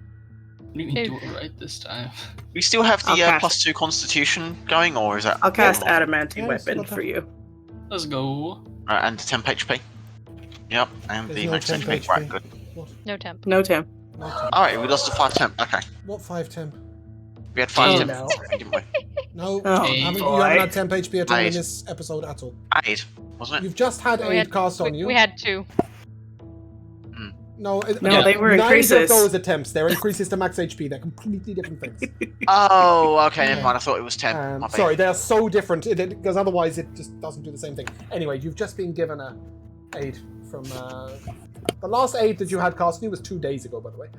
Speaker 2: You can do it right this time.
Speaker 3: We still have
Speaker 7: I'll
Speaker 3: the
Speaker 7: cast
Speaker 3: +2 Constitution going, or is that?
Speaker 7: I'll cast
Speaker 3: Yeah,
Speaker 7: adamantine
Speaker 1: Yeah, it's
Speaker 7: weapon
Speaker 1: not
Speaker 7: for
Speaker 1: that-
Speaker 7: you.
Speaker 2: Let's go.
Speaker 3: and 10 HP. Yep, and
Speaker 1: There's
Speaker 3: the
Speaker 1: no
Speaker 3: max
Speaker 1: 10
Speaker 3: HP. Right,
Speaker 1: HP.
Speaker 3: good.
Speaker 1: What?
Speaker 5: no temp.
Speaker 7: No, Tim.
Speaker 1: No temp.
Speaker 3: Alright, we lost to 5 temp. Okay,
Speaker 1: What 5 temp?
Speaker 3: we had 5
Speaker 2: Oh,
Speaker 3: temp,
Speaker 1: no.
Speaker 3: didn't we?
Speaker 1: No,
Speaker 7: Oh,
Speaker 1: you haven't
Speaker 7: boy.
Speaker 1: had temp HP at all in
Speaker 3: Eight.
Speaker 1: this episode at all.
Speaker 3: 8, wasn't it?
Speaker 1: You've just had
Speaker 5: We
Speaker 1: aid
Speaker 5: had-
Speaker 1: cast on you.
Speaker 5: We had 2.
Speaker 1: No,
Speaker 7: No, they were
Speaker 1: neither
Speaker 7: increases.
Speaker 1: of those attempts. They're increases to max HP. They're completely different things.
Speaker 3: Oh, okay, never mind. I thought it was 10. My bad.
Speaker 1: Sorry, they are so different because otherwise it just doesn't do the same thing. Anyway, you've just been given a aid from the last aid that you had cast on you was 2 days ago, by the way.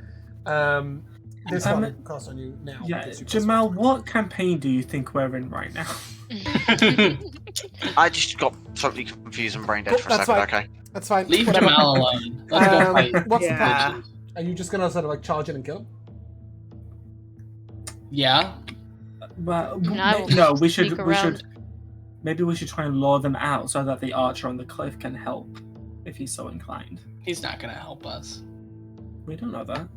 Speaker 1: This one cast on you now.
Speaker 6: Yeah,
Speaker 1: gives you
Speaker 6: Jamal,
Speaker 1: +5.
Speaker 6: what campaign do you think we're in right now?
Speaker 3: I just got totally confused and brain dead
Speaker 1: Cool,
Speaker 3: for a
Speaker 1: that's
Speaker 3: second.
Speaker 1: fine.
Speaker 3: Okay.
Speaker 1: That's fine.
Speaker 2: Leave
Speaker 1: Whatever.
Speaker 2: Jamal alone. Let's go fight.
Speaker 1: What's
Speaker 7: Yeah.
Speaker 1: the plan? Are you just gonna sort of like charge in and kill him?
Speaker 2: Yeah.
Speaker 6: Well,
Speaker 5: And I will
Speaker 6: no, we
Speaker 5: sneak
Speaker 6: should.
Speaker 5: around.
Speaker 6: Maybe we should try and lure them out so that the archer on the cliff can help, if he's so inclined.
Speaker 2: He's not gonna help us.
Speaker 6: We don't know that.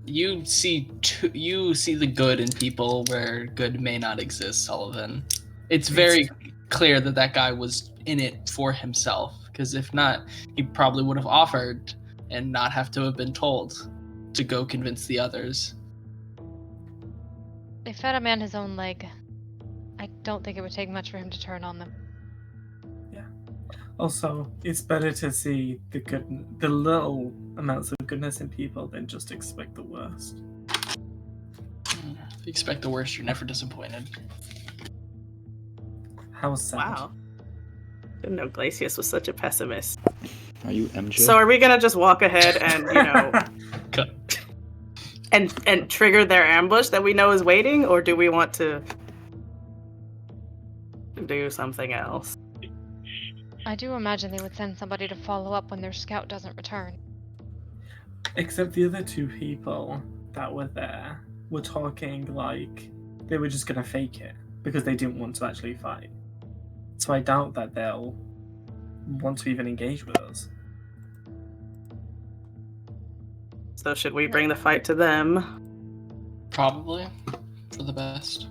Speaker 2: You see the good in people where good may not exist, Sullivan. It's very clear that that guy was in it for himself, because if not, he probably would have offered and not have to have been told to go convince the others.
Speaker 5: They fed a man his own leg. I don't think it would take much for him to turn on them.
Speaker 6: Also, it's better to see the little amounts of goodness in people than just expect the worst.
Speaker 2: If you expect the worst, you're never disappointed.
Speaker 6: How sad.
Speaker 7: Wow. Didn't know Glacius was such a pessimist.
Speaker 4: Are you MJ?
Speaker 7: So are we gonna just walk ahead and
Speaker 2: Cut.
Speaker 7: and trigger their ambush that we know is waiting, or do we want to do something else?
Speaker 5: I do imagine they would send somebody to follow up when their scout doesn't return.
Speaker 6: Except the other 2 people that were there were talking like they were just gonna fake it because they didn't want to actually fight. So I doubt that they'll want to even engage with us.
Speaker 7: So should we bring the fight to them?
Speaker 2: Probably for the best.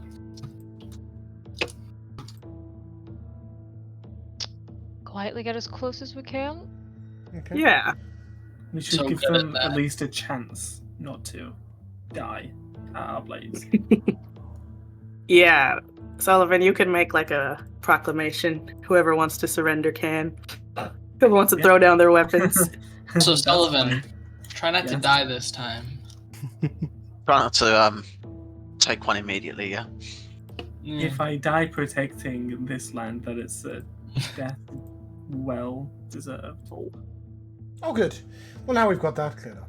Speaker 5: quietly get as close as we can.
Speaker 1: Okay.
Speaker 7: Yeah.
Speaker 6: We should
Speaker 2: So
Speaker 6: give
Speaker 2: good at
Speaker 6: them
Speaker 2: that.
Speaker 6: at least a chance not to die at our blades.
Speaker 7: Yeah. Sullivan, you can make like a proclamation. Whoever wants to surrender can. Whoever wants to
Speaker 6: Yeah.
Speaker 7: throw down their weapons.
Speaker 2: So
Speaker 6: That's
Speaker 2: Sullivan,
Speaker 6: fine.
Speaker 2: try not to
Speaker 6: Yes.
Speaker 2: die this time.
Speaker 3: Try not to take one immediately. Yeah.
Speaker 6: If I die protecting this land, that it's a death well deserved.
Speaker 1: Oh, good. Well, now we've got that cleared up.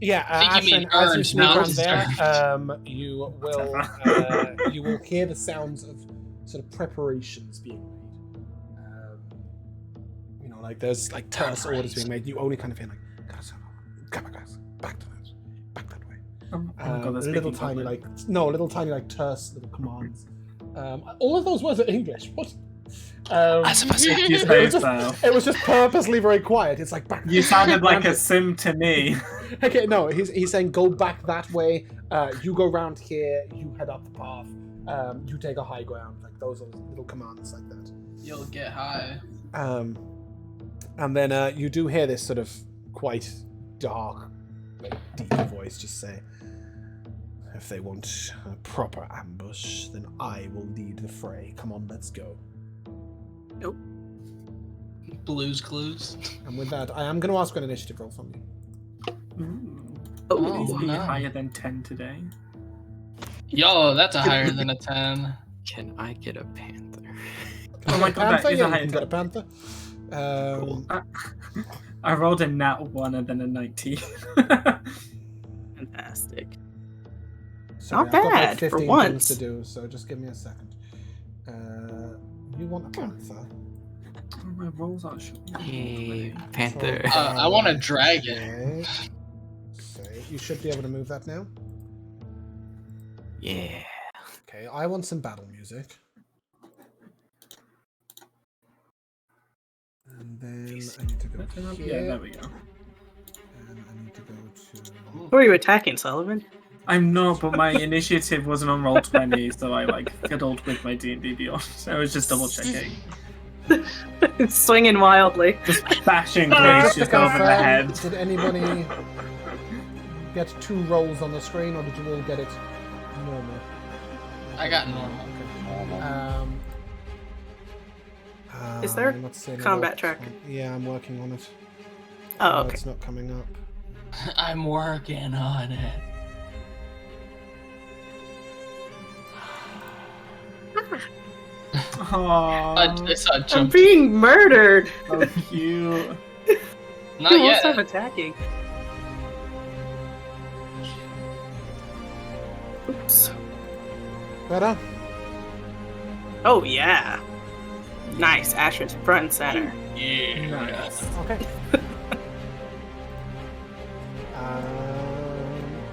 Speaker 1: Yeah,
Speaker 2: I think you mean
Speaker 1: Ashton, as you
Speaker 2: earned,
Speaker 1: sneak
Speaker 2: not
Speaker 1: around there,
Speaker 2: deserved.
Speaker 1: you will hear the sounds of sort of preparations being made. You know, like there's like terse orders being made. You only kind of hear like, guys, come on, guys, back to this, back that way.
Speaker 6: Oh my God, that's
Speaker 1: Little
Speaker 6: speaking
Speaker 1: tiny
Speaker 6: goblin.
Speaker 1: little tiny like terse little commands. All of those words are English. What?
Speaker 6: You
Speaker 1: it,
Speaker 6: say
Speaker 1: was just,
Speaker 6: so.
Speaker 1: it was just purposely very quiet. It's like back.
Speaker 6: You sounded like a sim to me.
Speaker 1: Okay, no, he's saying go back that way. You go round here. You head up the path. You take a high ground. Like those are little commands like that.
Speaker 2: You'll get high.
Speaker 1: And then you do hear this sort of quite dark, like, deep voice just say, "If they want a proper ambush, then I will lead the fray. Come on, let's go."
Speaker 7: Nope.
Speaker 2: Blues Clues.
Speaker 1: And with that, I am going to ask an initiative roll from you.
Speaker 6: Please be
Speaker 2: no.
Speaker 6: higher than 10 today.
Speaker 2: Yo, that's a higher than a 10.
Speaker 9: Can I get a panther?
Speaker 6: Oh my God, that
Speaker 1: Panther?
Speaker 6: is
Speaker 1: Yeah,
Speaker 6: a
Speaker 1: you
Speaker 6: higher
Speaker 1: can get a
Speaker 6: 10.
Speaker 1: panther.
Speaker 9: Cool.
Speaker 6: I rolled a nat 1 and then a 19.
Speaker 7: Fantastic.
Speaker 1: Sorry,
Speaker 7: Not
Speaker 1: I've got like
Speaker 7: bad,
Speaker 1: 15
Speaker 7: for
Speaker 1: things
Speaker 7: once.
Speaker 1: to do, so just give me a second. You want a panther?
Speaker 6: Oh, my rolls aren't showing.
Speaker 9: Yay, panther.
Speaker 2: I want a dragon.
Speaker 1: So you should be able to move that now.
Speaker 9: Yeah.
Speaker 1: Okay, I want some battle music. And then I need to go here.
Speaker 6: Yeah, there we go.
Speaker 1: And I need to go to...
Speaker 7: Who are you attacking, Sullivan?
Speaker 6: I'm not, but my initiative wasn't on roll 20, so I fiddled with my D&D Beyond. So I was just double checking.
Speaker 7: Swinging wildly.
Speaker 6: Just bashing
Speaker 1: Just
Speaker 6: Grace
Speaker 1: to
Speaker 6: just over the
Speaker 1: confirm,
Speaker 6: head.
Speaker 1: Did anybody get 2 rolls on the screen, or did you all get it normal?
Speaker 2: I got normal.
Speaker 7: Is there
Speaker 1: I'm not seeing it
Speaker 7: combat
Speaker 1: up.
Speaker 7: tracker?
Speaker 1: Yeah, I'm working on it.
Speaker 7: Oh,
Speaker 1: No,
Speaker 7: okay.
Speaker 1: it's not coming up.
Speaker 2: I'm working on it.
Speaker 6: Aww,
Speaker 2: I saw a
Speaker 7: I'm
Speaker 2: jump.
Speaker 7: being murdered.
Speaker 6: so cute.
Speaker 2: Not
Speaker 7: Who
Speaker 2: yet.
Speaker 7: else I'm attacking? Oops.
Speaker 1: Better?
Speaker 7: Oh yeah. Nice. Asher's front and center.
Speaker 2: Yeah.
Speaker 6: Nice.
Speaker 1: Okay.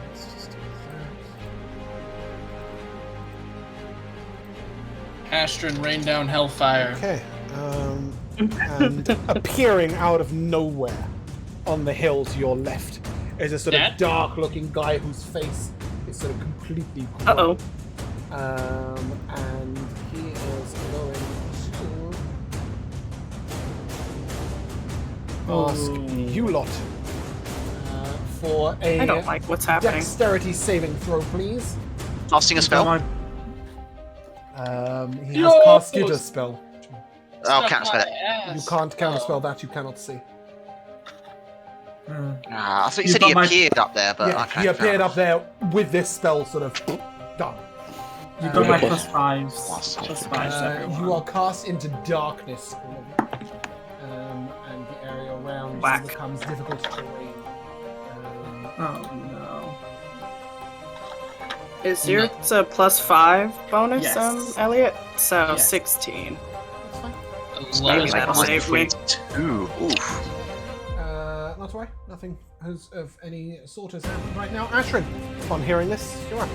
Speaker 1: Let's just do
Speaker 2: Astrid rain down hellfire.
Speaker 1: that. Okay. And appearing out of nowhere on the hill to your left is a sort of
Speaker 2: That?
Speaker 1: dark-looking guy whose face is sort of completely gray.
Speaker 7: Uh-oh.
Speaker 1: And he is going to ask you lot for a
Speaker 7: I don't like what's happening.
Speaker 1: dexterity saving throw, please.
Speaker 3: Casting a spell.
Speaker 1: He has casted a spell.
Speaker 3: Oh, can't spell it.
Speaker 1: You can't counterspell that, you cannot see.
Speaker 3: I thought you
Speaker 6: You
Speaker 3: said he
Speaker 6: got my-
Speaker 3: appeared up there, but
Speaker 1: Yeah,
Speaker 3: okay.
Speaker 1: he appeared
Speaker 3: fair
Speaker 1: up there with this spell sort of done.
Speaker 6: You got my
Speaker 1: Okay.
Speaker 6: plus 5s. Plus 5s, everyone.
Speaker 1: You are cast into darkness, and the area around
Speaker 7: Whack.
Speaker 1: becomes difficult terrain.
Speaker 6: Oh no.
Speaker 7: Is yours a plus 5 bonus,
Speaker 6: Yes.
Speaker 7: Elliot? So
Speaker 6: Yes.
Speaker 7: 16.
Speaker 2: As
Speaker 7: Maybe
Speaker 2: low as
Speaker 7: that'll
Speaker 2: possible.
Speaker 7: save me.
Speaker 3: 22. Oof.
Speaker 1: Not to worry, nothing of any sort has happened right now. Ashrin, upon hearing this, you're up.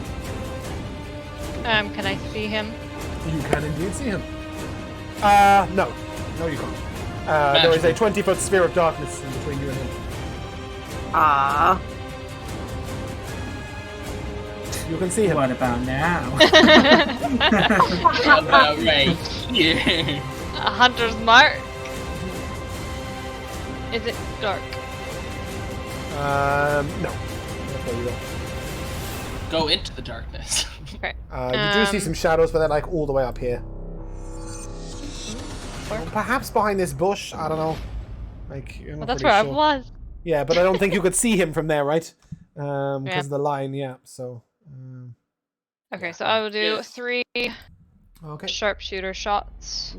Speaker 5: Can I see him?
Speaker 1: You can indeed see him. No, you can't. There is a 20-foot sphere of darkness in between you and him.
Speaker 7: Ah.
Speaker 1: You can see him.
Speaker 6: What about now?
Speaker 2: About right. Yeah.
Speaker 5: A hunter's mark. Is it dark?
Speaker 1: No. Okay, you go.
Speaker 2: Go into the darkness.
Speaker 5: Okay.
Speaker 1: You do see some shadows, but they're like all the way up here. Perhaps behind this bush. I don't know. Like, you're not
Speaker 5: Well, that's
Speaker 1: really
Speaker 5: where I
Speaker 1: sure.
Speaker 5: was.
Speaker 1: Yeah, but I don't think you could see him from there, right? Because of the line. Yeah. So.
Speaker 5: Okay, so I will do
Speaker 2: Yes.
Speaker 5: 3
Speaker 1: Okay.
Speaker 5: sharpshooter shots.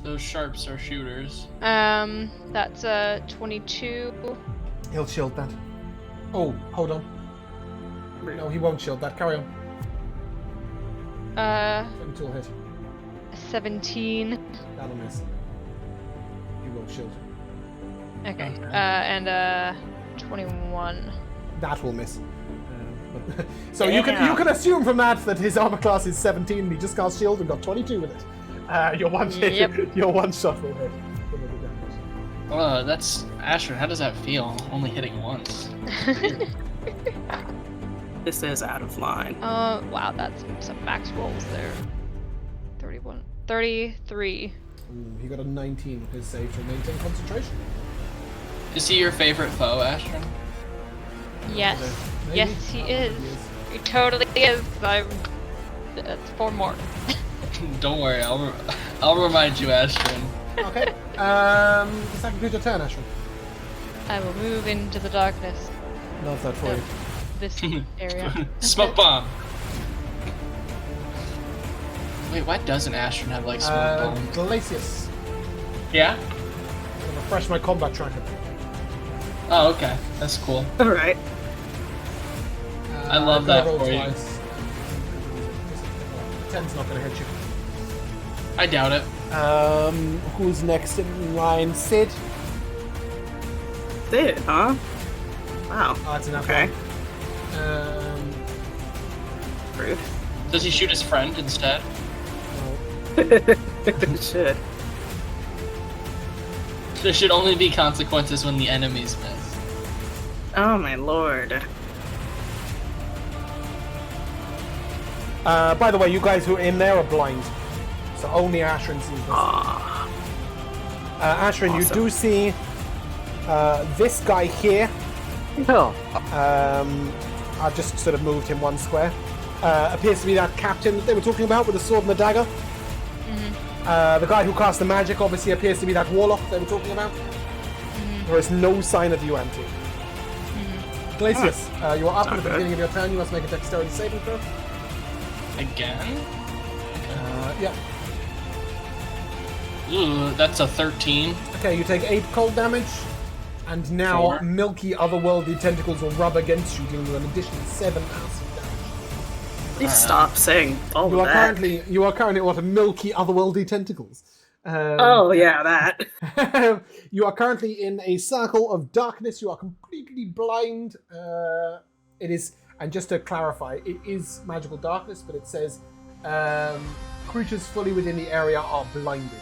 Speaker 2: Those sharps are shooters.
Speaker 5: That's 22.
Speaker 1: He'll shield that. Oh, hold on. No, he won't shield that. Carry on. 22 will hit.
Speaker 5: 17.
Speaker 1: That'll miss. He won't shield.
Speaker 5: Okay. And 21.
Speaker 1: That will miss. So you can assume from that his armor class is 17 and he just cast shield and got 22 with it. Your one hit,
Speaker 5: Yep.
Speaker 1: your one shot will hit.
Speaker 2: That's Astrid. How does that feel? Only hitting once.
Speaker 7: This is out of line.
Speaker 5: Wow, that's some max rolls there. 31. 33.
Speaker 1: Ooh, he got a 19 with his save to maintain concentration.
Speaker 2: Is he your favorite foe, Astrid?
Speaker 5: Yes.
Speaker 1: Maybe?
Speaker 5: Yes, he
Speaker 1: I don't
Speaker 5: is.
Speaker 1: think he is.
Speaker 5: He totally is. That's 4 more.
Speaker 2: Don't worry, I'll remind you, Astrid.
Speaker 1: Okay. Does that conclude your turn, Ashwin?
Speaker 5: I will move into the darkness.
Speaker 1: Love that for you.
Speaker 5: This area.
Speaker 2: Smoke bomb. Wait, why doesn't Astrid have like smoke bomb?
Speaker 1: Glacius.
Speaker 2: Yeah.
Speaker 1: I'm gonna refresh my combat tracker.
Speaker 2: Oh, okay. That's cool.
Speaker 7: All right.
Speaker 2: I love that for you.
Speaker 1: 10's not gonna hit you.
Speaker 2: I doubt it.
Speaker 1: Who's next in line? Sid.
Speaker 7: Did, huh? Wow.
Speaker 1: Oh, that's enough.
Speaker 7: Okay.
Speaker 1: Rude.
Speaker 2: Does he shoot his friend instead?
Speaker 7: It should.
Speaker 2: There should only be consequences when the enemies miss.
Speaker 7: Oh my lord.
Speaker 1: By the way, you guys who are in there are blind, so only Ashrin sees this. Ashrin, you do see this guy here.
Speaker 10: No.
Speaker 1: I've just sort of moved him one square. Appears to be that captain that they were talking about with the sword and the dagger. The guy who cast the magic obviously appears to be that warlock they were talking about. There is no sign of you, Auntie. Glacius, you are up at the beginning of your turn. You must make a dexterity saving throw.
Speaker 2: Again?
Speaker 1: Yeah.
Speaker 2: Ooh, that's a 13.
Speaker 1: Okay, you take 8 cold damage, and now
Speaker 2: 4.
Speaker 1: milky otherworldly tentacles will rub against you, dealing with an additional 7 acid damage.
Speaker 7: Please stop saying all
Speaker 1: You
Speaker 7: of
Speaker 1: are
Speaker 7: that.
Speaker 1: currently what, a milky otherworldly tentacles.
Speaker 7: Oh yeah, that.
Speaker 1: You are currently in a circle of darkness. You are completely blind. It is, and just to clarify, it is magical darkness, but it says creatures fully within the area are blinded.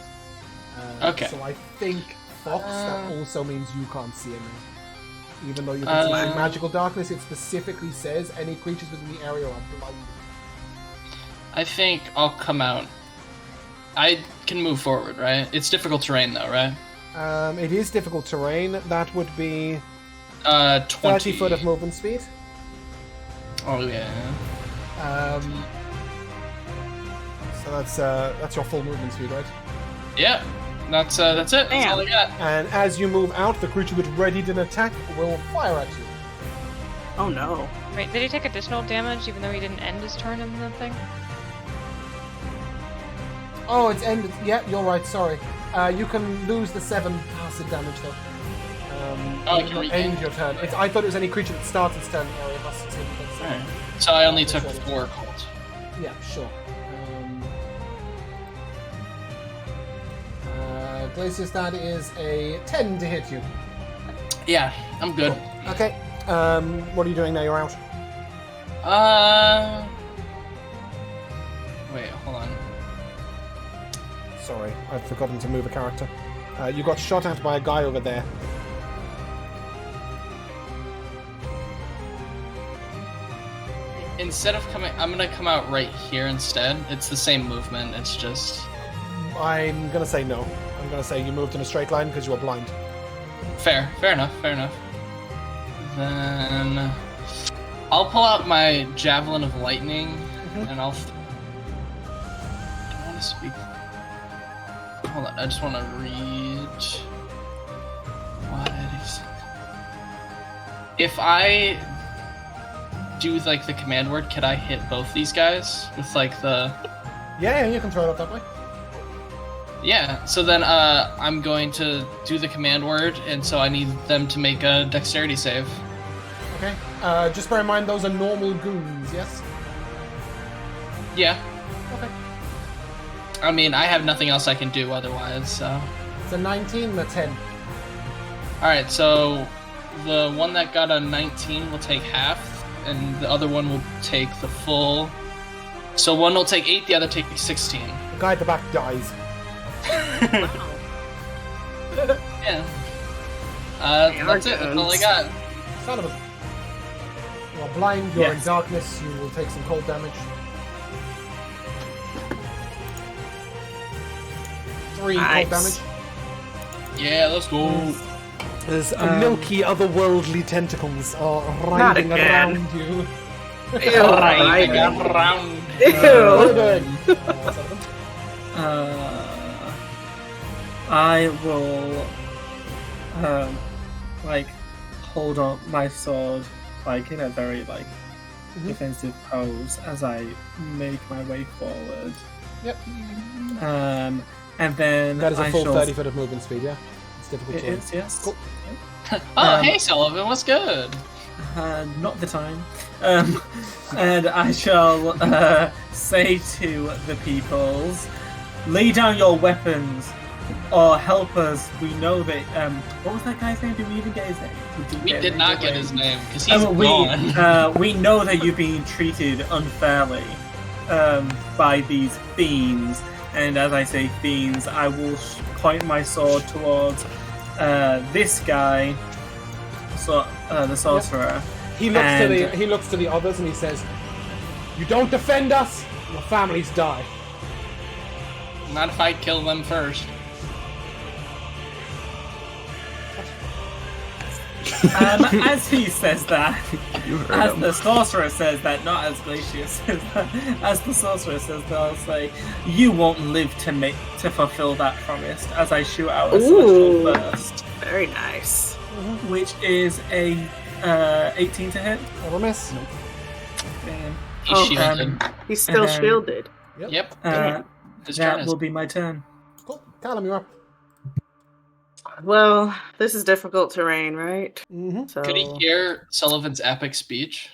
Speaker 2: Okay.
Speaker 1: So I think, Fox, that also means you can't see anything. Even though you can see in magical darkness, it specifically says any creatures within the area are blinded.
Speaker 2: I think I'll come out. I can move forward, right? It's difficult terrain, though, right?
Speaker 1: It is difficult terrain. That would be
Speaker 2: 20.
Speaker 1: 30 foot of movement speed.
Speaker 2: Oh yeah.
Speaker 1: So that's your full movement speed, right?
Speaker 2: Yeah. That's it. That's all I got.
Speaker 1: And as you move out, the creature with readied an attack will fire at you.
Speaker 7: Oh no.
Speaker 5: Wait, did he take additional damage even though he didn't end his turn in the thing?
Speaker 1: Oh, it's ended. Yeah, you're right. Sorry. You can lose the 7 acid damage though.
Speaker 2: Oh,
Speaker 1: you can end your turn. I thought it was any creature that starts its turn in the area must succeed.
Speaker 2: Alright. So I only took 4 cold.
Speaker 1: Yeah, sure. Glacius, that is a 10 to hit you.
Speaker 2: Yeah, I'm good.
Speaker 1: Okay. What are you doing now? You're out.
Speaker 2: Wait, hold on.
Speaker 1: Sorry, I'd forgotten to move a character. You got shot at by a guy over there.
Speaker 2: instead of coming, I'm gonna come out right here instead. It's the same movement. It's just.
Speaker 1: I'm gonna say no. I'm gonna say you moved in a straight line because you were blind.
Speaker 2: Fair enough. Then I'll pull out my javelin of lightning, and I'll. I want to speak. Hold on, I just want to read. What is? If I do like the command word, could I hit both these guys with like the?
Speaker 1: Yeah, you can throw it up that way.
Speaker 2: Yeah. So then, I'm going to do the command word, and so I need them to make a dexterity save.
Speaker 1: Okay. Just bear in mind those are normal goons. Yes.
Speaker 2: Yeah.
Speaker 1: Okay.
Speaker 2: I mean, I have nothing else I can do otherwise, so.
Speaker 1: It's a 19 and a 10.
Speaker 2: Alright, so the one that got a 19 will take half, and the other one will take the full. So one will take 8, the other take 16.
Speaker 1: The guy at the back dies.
Speaker 2: Yeah. That's it. That's all I got.
Speaker 1: Sullivan. You are blind, you are in
Speaker 6: Yes.
Speaker 1: darkness, you will take some cold damage. 3
Speaker 7: Nice.
Speaker 1: cold damage.
Speaker 2: Yeah, let's go.
Speaker 1: There's milky, otherworldly tentacles are
Speaker 7: Not
Speaker 1: writhing
Speaker 7: again.
Speaker 1: around you.
Speaker 7: Ew,
Speaker 2: Alright,
Speaker 7: right.
Speaker 2: around.
Speaker 1: What are you
Speaker 7: Ew.
Speaker 1: doing? Sullivan?
Speaker 6: I will, like, hold up my sword, like, in a very, like, defensive pose as I make my way forward.
Speaker 1: Yep.
Speaker 6: And then
Speaker 1: That is a
Speaker 6: I
Speaker 1: full
Speaker 6: shall...
Speaker 1: 30 foot of movement speed, yeah? It's difficult
Speaker 6: It
Speaker 1: to...
Speaker 6: is, yes.
Speaker 1: Cool.
Speaker 2: Oh, hey Sullivan, what's good?
Speaker 6: Not the time. And I shall say to the peoples, lay down your weapons or help us. We know that. What was that guy's name? Did we even get his name?
Speaker 2: We did not get his name, because he's gone.
Speaker 6: We know that you're being treated unfairly by these fiends. And as I say fiends, I will point my sword towards this guy, the sorcerer.
Speaker 1: He looks to the others and he says, "You don't defend us, your families die."
Speaker 2: Not if I kill them first.
Speaker 6: As he says that,
Speaker 9: You heard
Speaker 6: as
Speaker 9: him.
Speaker 6: the sorcerer says that, not as Glacius says that, as the sorcerer says that, I'll say, you won't live to fulfill that promise, as I shoot out a celestial burst,
Speaker 7: Very nice.
Speaker 6: which is a 18 to hit.
Speaker 1: Never miss.
Speaker 6: Damn.
Speaker 2: He's
Speaker 7: Oh,
Speaker 2: shielded.
Speaker 7: He's still
Speaker 6: And then-
Speaker 7: shielded.
Speaker 2: Yep. His turn
Speaker 6: That
Speaker 2: is.
Speaker 6: will be my turn.
Speaker 1: Cool. Callum, you're up.
Speaker 7: Well, this is difficult terrain, right?
Speaker 1: Mm-hmm.
Speaker 7: So
Speaker 2: Could he hear Sullivan's epic speech?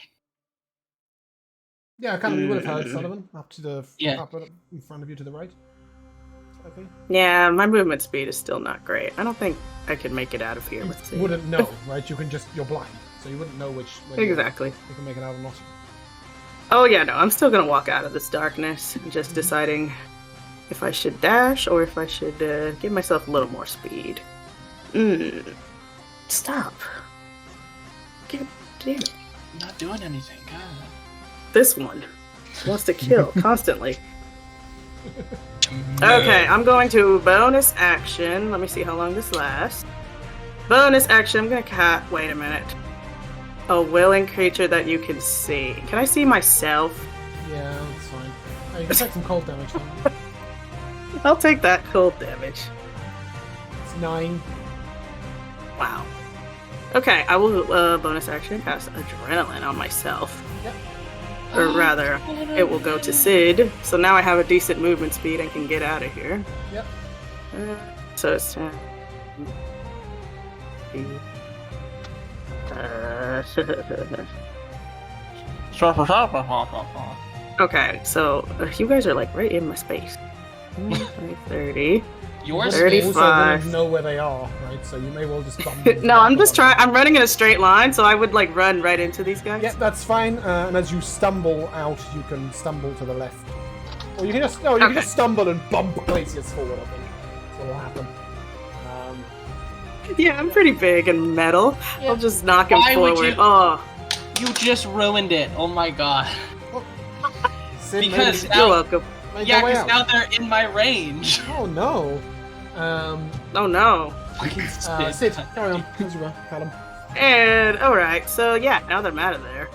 Speaker 1: Yeah, Callum, you would have heard Sullivan up to the
Speaker 2: Yeah.
Speaker 1: up in front of you to the right. Okay.
Speaker 7: yeah, my movement speed is still not great. I don't think I could make it out of here. Let's see.
Speaker 1: You wouldn't know, right? you're blind, so you wouldn't know which. whether
Speaker 7: Exactly.
Speaker 1: You can make it out or not.
Speaker 7: Oh yeah, no, I'm still gonna walk out of this darkness, just deciding if I should dash or if I should give myself a little more speed. Stop. God damn it.
Speaker 2: I'm not doing anything. God.
Speaker 7: This one wants to kill constantly. Okay, I'm going to bonus action. Let me see how long this lasts. Bonus action, I'm gonna wait a minute. A willing creature that you can see. Can I see myself?
Speaker 1: Yeah, that's fine. You can take some cold damage. Then.
Speaker 7: I'll take that cold damage.
Speaker 1: It's 9.
Speaker 7: Wow. Okay, I will bonus action cast adrenaline on myself.
Speaker 1: Yep.
Speaker 7: Or rather, it will go to Sid. So now I have a decent movement speed and can get out of here.
Speaker 1: Yep.
Speaker 7: So it's 10. Okay, so you guys are like right in my space. 30.
Speaker 2: Yours
Speaker 1: You
Speaker 2: is
Speaker 1: also
Speaker 7: 35.
Speaker 1: wouldn't know where they are, right? So you may well just bump.
Speaker 7: No, I'm just trying. I'm running in a straight line, so I would like run right into these guys.
Speaker 1: Yeah, that's fine. And as you stumble out, you can stumble to the left, or you can just you can
Speaker 7: Okay.
Speaker 1: just stumble and bump Glacius forward. I think that's what'll happen.
Speaker 7: Yeah, I'm pretty big and metal. I'll just knock him
Speaker 2: Why would
Speaker 7: forward.
Speaker 2: you-
Speaker 7: Oh,
Speaker 2: You just ruined it. Oh my god.
Speaker 1: Oh, Sid,
Speaker 2: Because
Speaker 1: maybe-
Speaker 7: You're
Speaker 2: now,
Speaker 7: welcome.
Speaker 1: make
Speaker 2: yeah,
Speaker 1: your way
Speaker 2: because
Speaker 1: out.
Speaker 2: now they're in my range.
Speaker 1: Oh no.
Speaker 7: Oh no.
Speaker 1: Sid, carry on. As you were, Callum.
Speaker 7: And alright, so yeah, now that I'm out of there,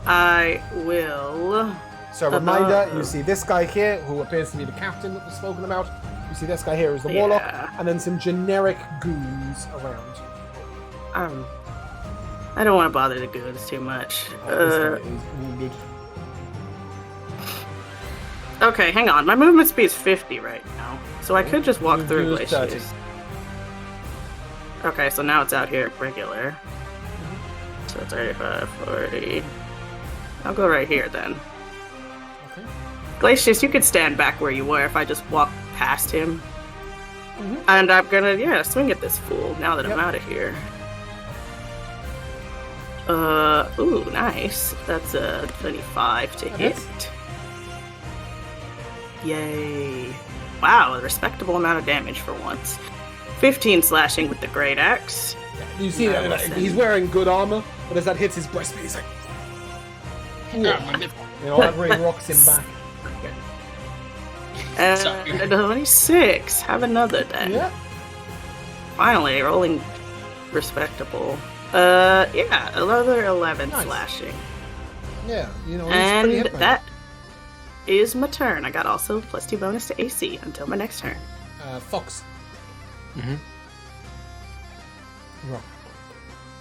Speaker 7: I will.
Speaker 1: So, reminder, you see this guy here, who appears to be the captain that was spoken about. You see this guy here is the warlock, and then some generic goons around.
Speaker 7: I don't want to bother the goons too much.
Speaker 1: This guy is wounded.
Speaker 7: Okay, hang on. My movement speed is 50 right now, so I could just walk
Speaker 1: You
Speaker 7: through
Speaker 1: use 30.
Speaker 7: glaciers. Okay, so now it's out here regular. So 35, 40. I'll go right here then.
Speaker 1: Okay.
Speaker 7: Glacius, you could stand back where you were if I just walk past him. And I'm gonna, swing at this fool now that I'm out of here. Ooh, nice. That's a 25 to hit. Yay. Wow, a respectable amount of damage for once. 15 slashing with the great axe.
Speaker 1: You see that like, he's wearing good armor, but as that hits his breastplate, he's like, you know, that really rocks him back.
Speaker 7: And a 26. Have another then.
Speaker 1: Yeah.
Speaker 7: Finally, rolling respectable. Another 11
Speaker 1: Nice.
Speaker 7: slashing.
Speaker 1: Yeah, you know, he's
Speaker 7: And
Speaker 1: pretty hit by
Speaker 7: that is my turn. I got also +2 bonus to AC until my next turn.
Speaker 1: Fox. Right.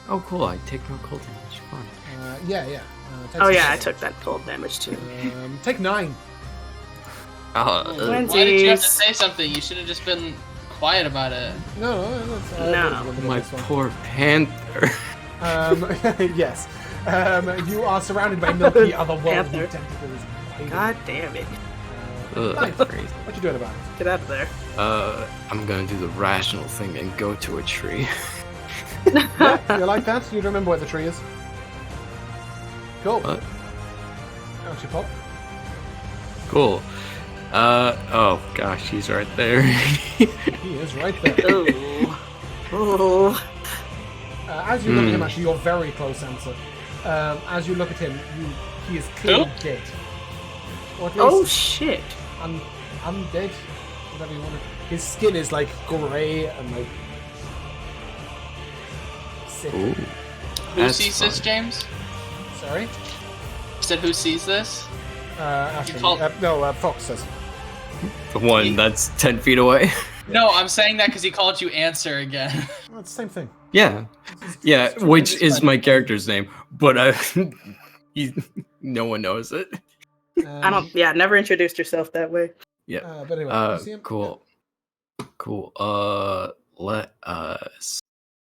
Speaker 9: Oh, cool. I take no cold damage. Fun.
Speaker 1: Yeah. Take
Speaker 7: Oh
Speaker 1: some
Speaker 7: yeah, I
Speaker 1: damage.
Speaker 7: took that cold damage too.
Speaker 1: Take 9.
Speaker 2: Why did you have to say something? You should have just been quiet about it.
Speaker 1: No.
Speaker 9: My poor panther.
Speaker 1: Yes. You are surrounded by milky otherworldly
Speaker 7: Panther.
Speaker 1: tentacles.
Speaker 7: God damn it.
Speaker 1: Nice.
Speaker 9: Crazy.
Speaker 1: What you doing about it?
Speaker 7: Get out of there.
Speaker 9: I'm gonna do the rational thing and go to a tree.
Speaker 1: Yeah, you like that? You remember where the tree is? Cool.
Speaker 9: What?
Speaker 1: How much you pop?
Speaker 9: Cool. Oh gosh, he's right there.
Speaker 1: He is right there.
Speaker 7: Ooh.
Speaker 1: As you look at him, actually, you're very close, Answer. As you look at him, he is clearly dead. Or at least
Speaker 7: Oh shit.
Speaker 1: undead, whatever you want to. His skin is like grey and like sick.
Speaker 9: Ooh,
Speaker 2: Who
Speaker 9: that's
Speaker 2: sees
Speaker 9: fun.
Speaker 2: this, James?
Speaker 1: Sorry?
Speaker 2: You said who sees this?
Speaker 1: Ashton.
Speaker 2: called-
Speaker 1: Fox says.
Speaker 9: The one that's 10 feet away.
Speaker 2: No, I'm saying that because he called you Answer again.
Speaker 1: Well, it's the same thing.
Speaker 9: Yeah, which is my character's name, but no one knows it.
Speaker 7: I don't. Yeah, never introduced yourself that way.
Speaker 9: Yeah.
Speaker 1: But anyway, you see him?
Speaker 9: Cool. Let us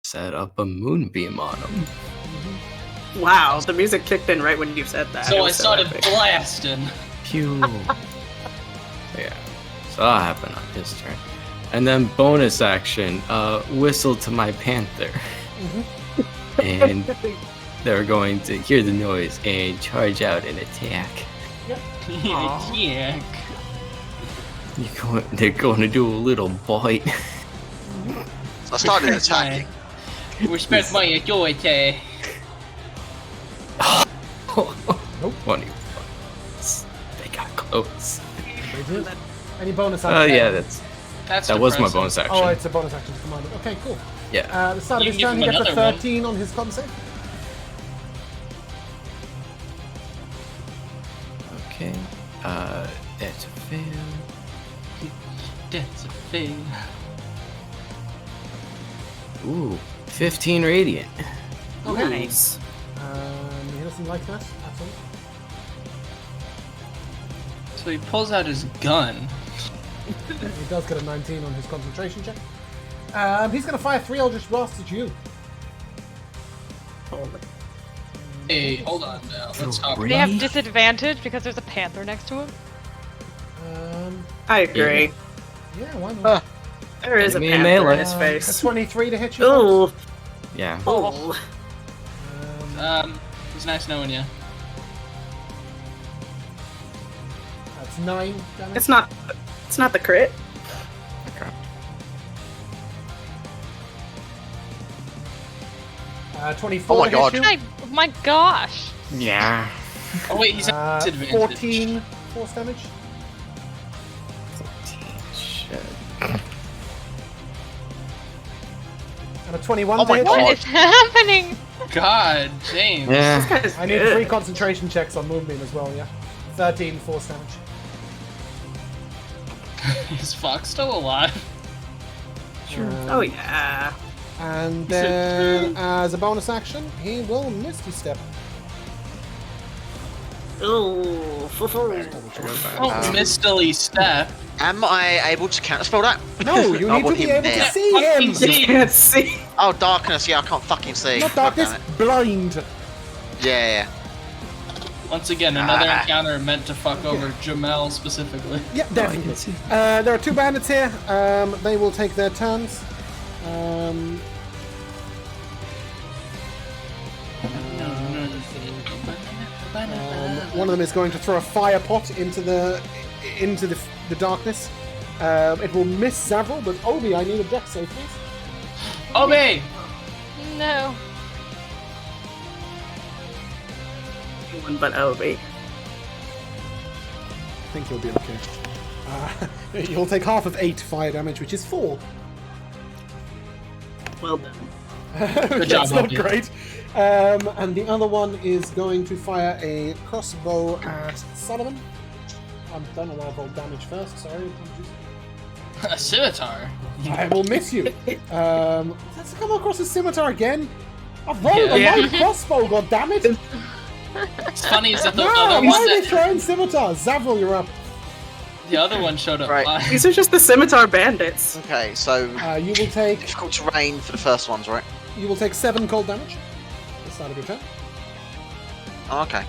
Speaker 9: set up a moonbeam on him.
Speaker 7: Wow, the music kicked in right when you said that. It
Speaker 2: So I
Speaker 7: was
Speaker 2: started
Speaker 7: epic.
Speaker 2: blasting.
Speaker 9: Pew. Yeah. So that'll happen on his turn. And then bonus action, whistle to my panther. And they're going to hear the noise and charge out and attack.
Speaker 2: Yeah.
Speaker 9: They're going to do a little bite.
Speaker 3: So I started attacking.
Speaker 2: Respect my authority.
Speaker 9: Funny. They got close.
Speaker 1: They do. Any bonus action?
Speaker 9: Yeah, that was my
Speaker 2: depressing.
Speaker 9: bonus action.
Speaker 1: Oh, it's a bonus action to command it. Okay, cool.
Speaker 9: Yeah.
Speaker 1: The start of
Speaker 2: You
Speaker 1: his
Speaker 2: can
Speaker 1: turn,
Speaker 2: give
Speaker 1: he
Speaker 2: him
Speaker 1: gets a
Speaker 2: another one.
Speaker 1: 13 on his con save.
Speaker 9: Okay. That's a fail.
Speaker 2: That's a fail.
Speaker 9: Ooh, 15 radiant.
Speaker 1: Okay.
Speaker 7: Nice.
Speaker 1: He doesn't like that at all.
Speaker 2: So he pulls out his gun.
Speaker 1: He does get a 19 on his concentration check. He's going to fire 3 Eldritch Blasts at you.
Speaker 2: Hey, hold on now. Let's talk.
Speaker 5: Do they have disadvantage because there's a panther next to him?
Speaker 7: I agree.
Speaker 1: Yeah, why not?
Speaker 7: There is a
Speaker 9: Enemy in
Speaker 7: panther
Speaker 9: melee.
Speaker 7: in his
Speaker 1: A
Speaker 7: face.
Speaker 1: 23 to hit you.
Speaker 7: Ooh.
Speaker 9: Yeah.
Speaker 7: Oh.
Speaker 2: It's nice knowing you.
Speaker 1: That's 9 damage.
Speaker 7: It's not the crit.
Speaker 9: Okay.
Speaker 1: 24
Speaker 3: Oh my
Speaker 1: to hit
Speaker 3: God.
Speaker 1: you.
Speaker 5: My gosh!
Speaker 9: Yeah.
Speaker 2: Oh wait, he's at disadvantage.
Speaker 1: 14 force damage.
Speaker 9: Shit.
Speaker 1: And a 21
Speaker 3: Oh
Speaker 1: to
Speaker 3: my
Speaker 1: hit.
Speaker 3: God.
Speaker 5: What is happening?
Speaker 2: God, James.
Speaker 7: This guy's
Speaker 1: I need
Speaker 7: good.
Speaker 1: 3 concentration checks on Moonbeam as well, yeah. 13 force damage.
Speaker 2: Is Fox still alive?
Speaker 7: Oh yeah.
Speaker 1: And then, as a bonus action, he will Misty Step.
Speaker 7: Ooh.
Speaker 2: Oh, mistily step.
Speaker 3: Am I able to counterspell that?
Speaker 1: No, you
Speaker 3: I
Speaker 1: need to
Speaker 3: want
Speaker 1: be
Speaker 3: him
Speaker 1: able
Speaker 3: there.
Speaker 1: to see him!
Speaker 2: Fucking see.
Speaker 7: You can't see.
Speaker 3: Oh, darkness. Yeah, I can't fucking see.
Speaker 1: Not
Speaker 3: God
Speaker 1: darkness,
Speaker 3: damn it.
Speaker 1: blind.
Speaker 3: Yeah.
Speaker 2: Once again, another encounter meant to fuck over Jamel specifically.
Speaker 1: Yeah, definitely. There are 2 bandits here. They will take their turns. One of them is going to throw a fire pot into the darkness. It will miss Zavril, but Obi, I need a dex save, please.
Speaker 2: Obi!
Speaker 5: No.
Speaker 7: Anyone but Obi.
Speaker 1: I think you'll be okay. You'll take half of 8 fire damage, which is 4.
Speaker 7: Well done.
Speaker 2: Good
Speaker 1: That's
Speaker 2: job,
Speaker 1: not
Speaker 2: Obi.
Speaker 1: great. And the other one is going to fire a crossbow at Sullivan. I'm done. I'll roll damage first. Sorry. Apologies.
Speaker 2: A scimitar.
Speaker 1: I will miss you. Let's come across a scimitar again. I've rolled a
Speaker 2: Yeah.
Speaker 1: light crossbow. God damn it!
Speaker 2: It's funny is that the
Speaker 1: No,
Speaker 2: other
Speaker 1: why
Speaker 2: one
Speaker 1: are they
Speaker 2: that,
Speaker 1: throwing scimitars? Zavril, you're up.
Speaker 2: the other one showed up
Speaker 3: Right.
Speaker 2: live.
Speaker 7: These are just the scimitar bandits.
Speaker 3: Okay, so
Speaker 1: You will take
Speaker 3: difficult terrain for the first ones, right?
Speaker 1: 7 cold damage. At the start of your turn.
Speaker 3: Oh, okay.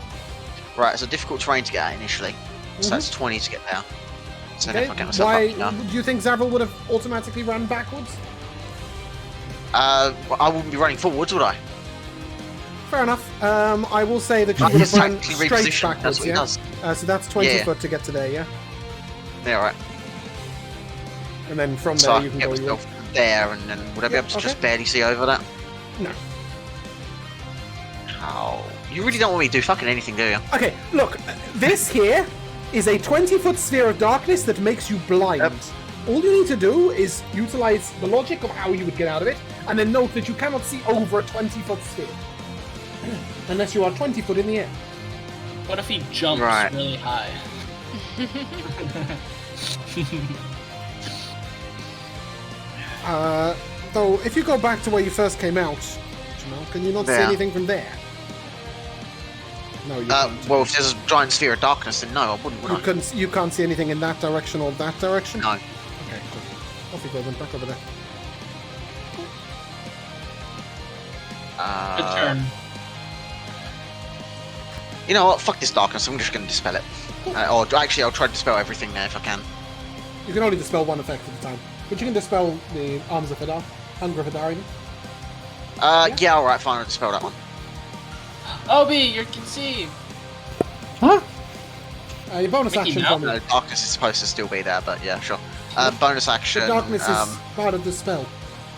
Speaker 3: Right, it's a difficult terrain to get at initially. So that's 20 to get there. So
Speaker 1: Okay.
Speaker 3: if I get myself
Speaker 1: Why
Speaker 3: up now.
Speaker 1: do you think Zavril would have automatically run backwards?
Speaker 3: I wouldn't be running forwards, would I?
Speaker 1: Fair enough. I will say that you
Speaker 3: Right,
Speaker 1: would have run
Speaker 3: exactly
Speaker 1: straight
Speaker 3: reposition,
Speaker 1: backwards.
Speaker 3: that's what he
Speaker 1: Yeah.
Speaker 3: does.
Speaker 1: So that's 20
Speaker 3: Yeah.
Speaker 1: foot to get to there. Yeah.
Speaker 3: Yeah, right.
Speaker 1: And then from
Speaker 3: So
Speaker 1: there
Speaker 3: I
Speaker 1: you
Speaker 3: can
Speaker 1: can
Speaker 3: get
Speaker 1: go.
Speaker 3: myself there, and then would I be
Speaker 1: Yeah,
Speaker 3: able to
Speaker 1: okay.
Speaker 3: just barely see over that?
Speaker 1: No.
Speaker 3: Oh, you really don't want me to do fucking anything, do you?
Speaker 1: Okay, look. This here is a 20-foot sphere of darkness that makes you blind.
Speaker 3: Yep.
Speaker 1: All you need to do is utilize the logic of how you would get out of it, and then note that you cannot see over a 20-foot sphere. Unless you are 20 foot in the air.
Speaker 2: What if he jumps
Speaker 3: Right.
Speaker 2: really high?
Speaker 1: Though, if you go back to where you first came out, Jamal, can you not see
Speaker 3: Yeah.
Speaker 1: anything from there? No, you can't.
Speaker 3: Well, if there's a giant sphere of darkness, then no, I wouldn't, would I?
Speaker 1: You can't see anything in that direction or that direction?
Speaker 3: No.
Speaker 1: Okay, cool. Off you go then, back over there.
Speaker 2: Good turn.
Speaker 3: You know what? Fuck this darkness. I'm just going to dispel it. Or actually, I'll try to dispel everything there if I can.
Speaker 1: You can only dispel one effect at a time. But you can dispel the Arms of Hadar, Hunger of Hadar even.
Speaker 3: Yeah, alright, fine, I'll dispel that one.
Speaker 2: Obi, you can see.
Speaker 1: Your bonus
Speaker 2: Mickey
Speaker 1: action
Speaker 2: Mouse.
Speaker 1: from
Speaker 3: No,
Speaker 1: it.
Speaker 3: darkness is supposed to still be there, but yeah, sure. Bonus action.
Speaker 1: The darkness is part of the spell.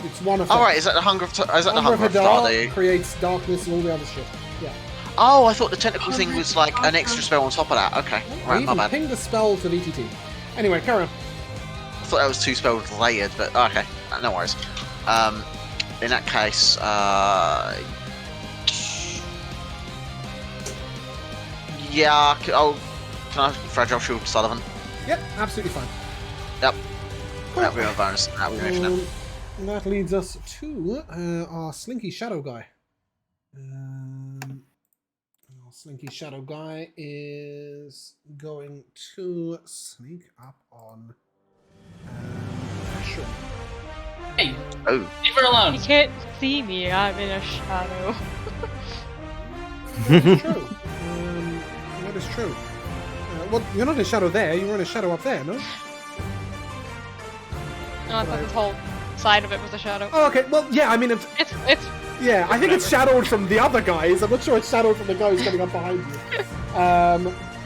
Speaker 1: It's one effect.
Speaker 3: Alright, is that the Hunger of is that the
Speaker 1: Hunger
Speaker 3: Hunger
Speaker 1: of
Speaker 3: of Hadar?
Speaker 1: Hadar creates darkness and all the other shit. Yeah.
Speaker 3: Oh, I thought the technical thing was like an extra spell on top of that. Okay,
Speaker 1: I
Speaker 3: right, my
Speaker 1: even
Speaker 3: bad.
Speaker 1: pinged the spell to VTT. Anyway, carry on.
Speaker 3: I thought that was 2 spells related, but okay, no worries. In that case, yeah, can I Fragile Shield Sullivan?
Speaker 1: Yep, absolutely fine.
Speaker 3: Yep. That'll be my bonus. That'll be my mission.
Speaker 1: And that leads us to our Slinky Shadow guy. Our Slinky Shadow guy is going to sneak up on Asher.
Speaker 2: Hey,
Speaker 3: Oh.
Speaker 2: leave her alone.
Speaker 5: You can't see me. I'm in a shadow.
Speaker 1: That is true. That is true. Well, you're not in a shadow there. You're in a shadow up there, no?
Speaker 5: No, I thought this whole side of it was a shadow.
Speaker 1: Oh, okay. Well, yeah. I mean,
Speaker 5: It's
Speaker 1: yeah. I think it's shadowed from the other guys. I'm not sure it's shadowed from the guy who's coming up behind you.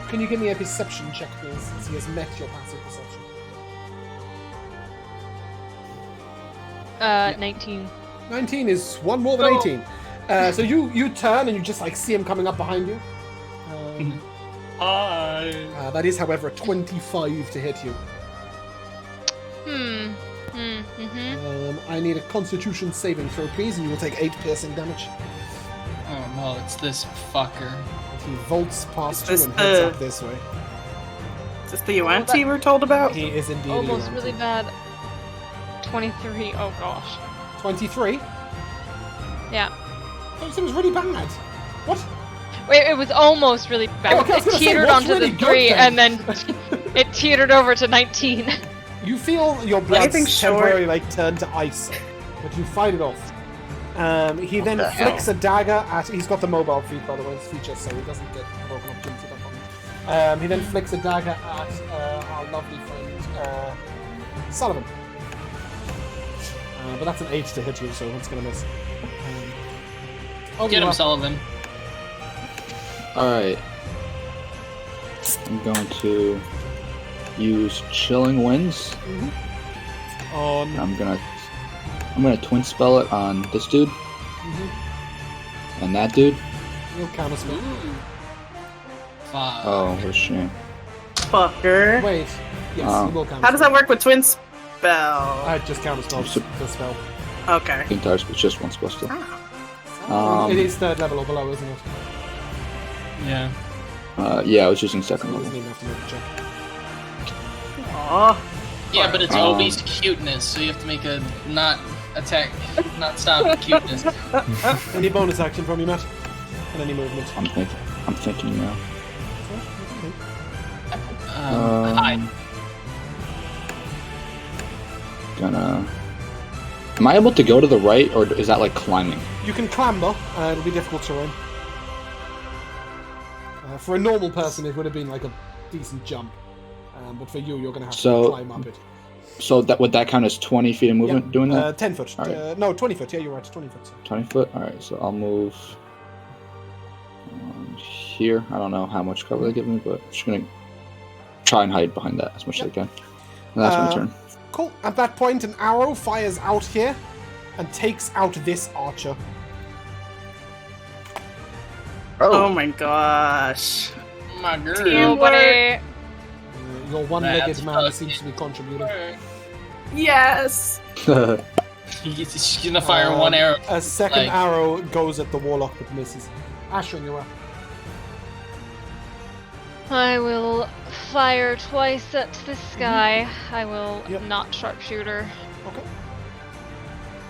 Speaker 1: Can you give me a perception check, please, since he has met your passive perception?
Speaker 5: 19.
Speaker 1: 19 is one more than 18. So you turn and you just like see him coming up behind you.
Speaker 8: Hi.
Speaker 1: That is, however, a 25 to hit you. I need a Constitution saving throw, please, and you will take 8 piercing damage.
Speaker 2: Oh no, it's this fucker.
Speaker 1: He vaults past you and heads up this way.
Speaker 7: Is this the UNT we're told about?
Speaker 1: He is indeed
Speaker 5: Almost
Speaker 1: UNT.
Speaker 5: really bad. 23. Oh gosh.
Speaker 1: 23?
Speaker 5: Yeah.
Speaker 1: That was really bad. What?
Speaker 5: Wait, it was almost really bad.
Speaker 1: Oh, okay, I was
Speaker 5: it
Speaker 1: gonna say,
Speaker 5: teetered
Speaker 1: what's
Speaker 5: onto
Speaker 1: really
Speaker 5: the
Speaker 1: good
Speaker 5: 3,
Speaker 1: then?
Speaker 5: and then it teetered over to 19.
Speaker 1: You feel your blood
Speaker 7: Anything short-
Speaker 1: temporarily turn to ice, but you fight it off. He then
Speaker 3: the
Speaker 1: flicks
Speaker 3: hell?
Speaker 1: a dagger at. He's got the mobile feat, by the way, his feature, so he doesn't get broken opportunity at that point. He then flicks a dagger at our lovely friend Sullivan. But that's an 8 to hit you, so it's going to miss.
Speaker 2: Get him, Sullivan.
Speaker 4: Alright. I'm going to use Chilling Winds.
Speaker 1: On.
Speaker 4: I'm gonna twin spell it on this dude. And that dude.
Speaker 1: You'll counter spell.
Speaker 2: 5.
Speaker 4: Oh, what a shame.
Speaker 7: Fucker.
Speaker 1: Wait. Yes, you will counter
Speaker 7: How does that work with twin spell?
Speaker 1: I just counter spell the spell.
Speaker 7: Okay.
Speaker 4: The entire spell, just one spell still.
Speaker 1: It is 3rd level or below, isn't it?
Speaker 2: Yeah.
Speaker 4: Yeah, I was using
Speaker 1: So
Speaker 4: 2nd
Speaker 1: he doesn't
Speaker 4: level.
Speaker 1: even have to make a check.
Speaker 7: Aww.
Speaker 2: Yeah, but it's Obi's cuteness, so you have to make a not stop cuteness.
Speaker 1: Any bonus action from you, Matt? And any movement?
Speaker 4: I'm thinking now.
Speaker 2: Hi.
Speaker 4: Am I able to go to the right, or is that like climbing?
Speaker 1: You can clamber, it'll be difficult terrain. For a normal person, it would have been like a decent jump. But for you, you're going to have to climb up it.
Speaker 4: So would that count as 20 feet of movement doing that?
Speaker 1: 10 foot.
Speaker 4: Right.
Speaker 1: No, 20 foot. Yeah, you're right. 20 foot.
Speaker 4: 20 foot? Alright, so I'll move here. I don't know how much cover they give me, but I'm just going to try and hide behind that as much as I can. And that's my turn.
Speaker 1: Cool. At that point, an arrow fires out here and takes out this archer.
Speaker 7: Oh my gosh.
Speaker 2: My girl.
Speaker 5: Nobody.
Speaker 1: Your one-legged
Speaker 2: That's
Speaker 1: man
Speaker 2: fucking
Speaker 1: seems to be contributing.
Speaker 7: Yes.
Speaker 2: She's gonna fire one arrow.
Speaker 1: A second
Speaker 2: Like-
Speaker 1: arrow goes at the warlock but misses. Ashwin, you're up.
Speaker 5: I will fire twice at this guy. I will not sharpshooter.
Speaker 1: Okay.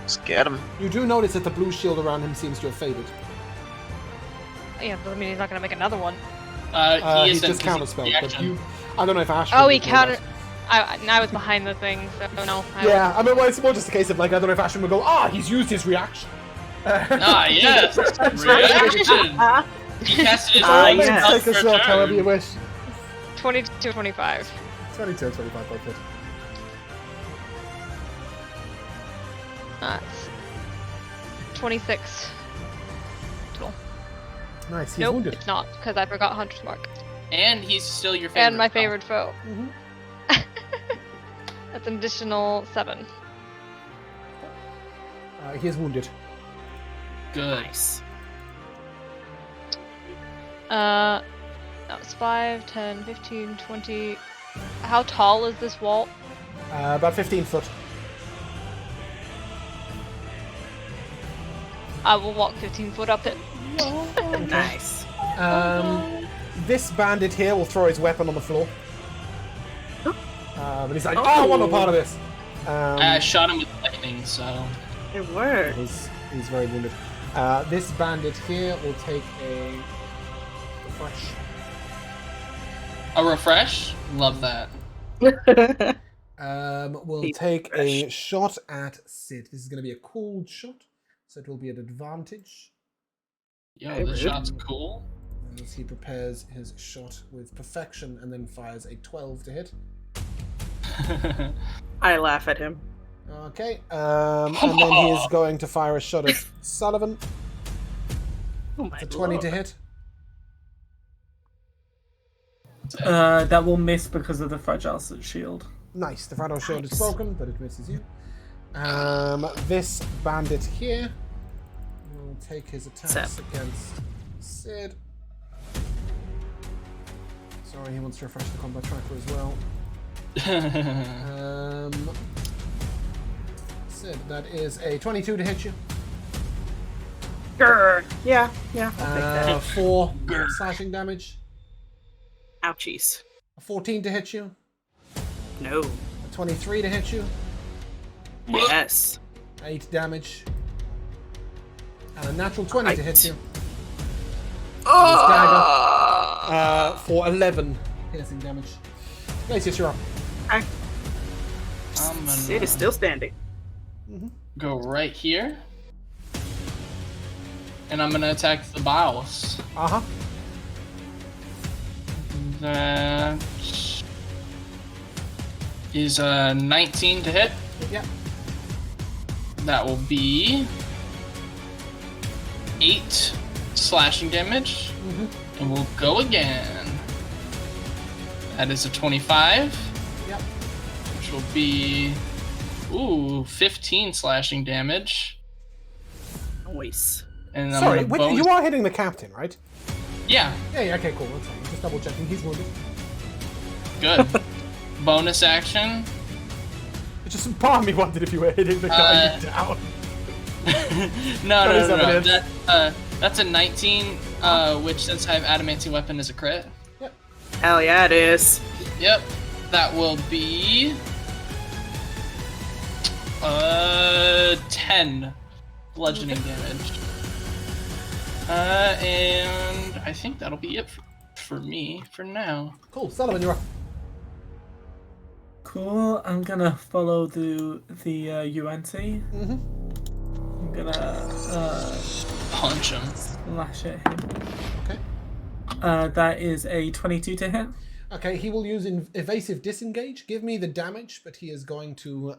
Speaker 3: Let's get him.
Speaker 1: You do notice that the blue shield around him seems to have faded.
Speaker 5: Yeah, but I mean he's not gonna make another one.
Speaker 2: He
Speaker 1: He
Speaker 2: isn't,
Speaker 1: just
Speaker 2: 'cause he's
Speaker 1: counterspelled, but
Speaker 2: reaction.
Speaker 1: you... I don't know if Ashwin...
Speaker 5: Oh, he
Speaker 1: would know
Speaker 5: counter.
Speaker 1: that.
Speaker 5: I was behind the thing, so no.
Speaker 1: Yeah, I mean, well, it's more just a case of, like, I don't know if Ashwin would go, he's used his reaction.
Speaker 2: Yes! Reaction! He casted his
Speaker 7: Ah,
Speaker 2: legs
Speaker 7: yes.
Speaker 2: up
Speaker 1: Take a
Speaker 2: for
Speaker 1: shot, however you
Speaker 2: turn.
Speaker 1: wish.
Speaker 5: 22, 25.
Speaker 1: 22 and 25 both hit.
Speaker 5: That's 26. Total.
Speaker 1: Nice, he's
Speaker 5: Nope,
Speaker 1: wounded.
Speaker 5: it's not, because I forgot Hunter's Mark.
Speaker 2: And he's still your favorite.
Speaker 5: And my favorite foe.
Speaker 1: Mhm.
Speaker 5: That's an additional 7.
Speaker 1: He is wounded.
Speaker 2: Good.
Speaker 7: Nice.
Speaker 5: That was 5, 10, 15, 20. How tall is this wall?
Speaker 1: About 15 foot.
Speaker 5: I will walk 15 foot up it.
Speaker 7: Nice.
Speaker 1: This bandit here will throw his weapon on the floor. And he's like, I want no part of this.
Speaker 2: I shot him with lightning, so.
Speaker 7: It worked.
Speaker 1: He's very wounded. This bandit here will take a refresh.
Speaker 2: A refresh? Love that.
Speaker 1: We'll take a shot at Sid. This is going to be a cooled shot, so it will be an advantage.
Speaker 2: Yo, this shot's cool.
Speaker 1: As he prepares his shot with perfection and then fires a 12 to hit.
Speaker 7: I laugh at him.
Speaker 1: Okay, and then he is going to fire a shot at Sullivan.
Speaker 7: Oh my
Speaker 1: It's a 20
Speaker 7: lord.
Speaker 1: to hit.
Speaker 6: That will miss because of the fragile shield.
Speaker 1: Nice, the Frado shield is broken, but it misses you. This bandit here will take his attacks against Sid. Sorry, he wants to refresh the combat tracker as well. Sid, that is a 22 to hit you.
Speaker 7: Grr. Yeah, I'll take that.
Speaker 1: 4 slashing damage.
Speaker 7: Ouchies.
Speaker 1: A 14 to hit you.
Speaker 7: No.
Speaker 1: A 23 to hit you.
Speaker 7: Yes.
Speaker 1: 8 damage. And a natural 20 to hit you.
Speaker 7: Oh!
Speaker 1: For 11 piercing damage. Glacius, you're up.
Speaker 7: Okay.
Speaker 2: I'm gonna
Speaker 7: Sid is still standing.
Speaker 2: go right here. And I'm gonna attack the boss.
Speaker 1: Uh-huh.
Speaker 2: That is a 19 to hit.
Speaker 1: Yep.
Speaker 2: That will be 8 slashing damage. And we'll go again. That is a 25.
Speaker 1: Yep.
Speaker 2: Which will be 15 slashing damage.
Speaker 7: Nice.
Speaker 2: And I'm
Speaker 1: Sorry,
Speaker 2: gonna
Speaker 1: you are hitting the captain, right?
Speaker 2: Yeah,
Speaker 1: Yeah, okay, cool. That's fine. Just double checking. He's wounded.
Speaker 2: good. Bonus action.
Speaker 1: It's just part of me wondered if you were hitting the guy down.
Speaker 2: No. That's a 19, which since I have adamantine weapon is a crit.
Speaker 1: Yep.
Speaker 7: Hell yeah, it is.
Speaker 2: Yep. That will be 10 bludgeoning damage. And I think that'll be it for me for now.
Speaker 1: Cool. Sullivan, you're up.
Speaker 6: Cool. I'm gonna follow the UNT. I'm gonna
Speaker 2: Punch him.
Speaker 6: slash at him.
Speaker 1: Okay.
Speaker 6: That is a 22 to hit.
Speaker 1: Okay, he will use evasive disengage. Give me the damage, but he is going to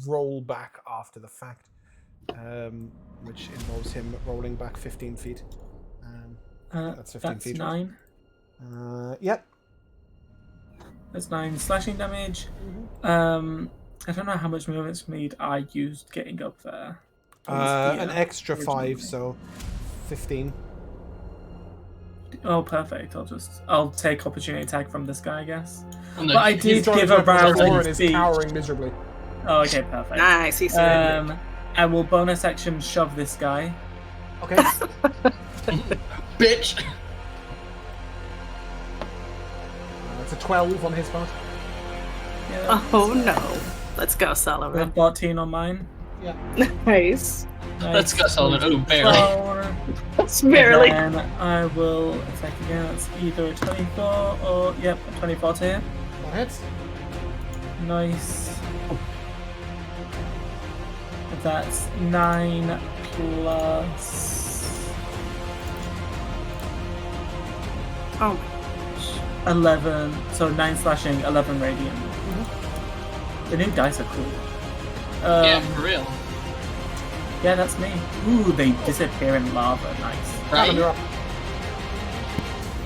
Speaker 1: roll back after the fact, which involves him rolling back 15 feet. That's 15 feet.
Speaker 6: 9.
Speaker 1: Yep.
Speaker 6: That's 9 slashing damage. I don't know how much movement speed I used getting up there.
Speaker 1: An extra 5, so 15.
Speaker 6: Oh, perfect. I'll take opportunity attack from this guy, I guess.
Speaker 2: Oh, no,
Speaker 6: But I did give a round
Speaker 1: and
Speaker 6: of
Speaker 1: is
Speaker 6: speed.
Speaker 1: powering miserably.
Speaker 6: Oh, okay, perfect.
Speaker 7: Nice. He's standing.
Speaker 6: I will bonus action shove this guy.
Speaker 1: Okay.
Speaker 2: Bitch.
Speaker 1: That's a 12 on his part.
Speaker 6: Yeah,
Speaker 7: Oh no. Let's go,
Speaker 6: I
Speaker 7: Sullivan.
Speaker 6: have 14 on mine.
Speaker 1: Yeah.
Speaker 7: Nice.
Speaker 2: Let's go, Sullivan. Oh, barely.
Speaker 7: That's barely.
Speaker 6: And then I will attack again. It's either a 24 or, yep, a 24 to hit.
Speaker 1: That hits.
Speaker 6: Nice. That's 9 plus
Speaker 7: Oh
Speaker 6: 11. So 9 slashing, 11 radiant. The new dice are cool.
Speaker 2: Yeah, for real.
Speaker 6: Yeah, that's me. Ooh, they disappear in lava. Nice.
Speaker 2: Right?
Speaker 1: You're up.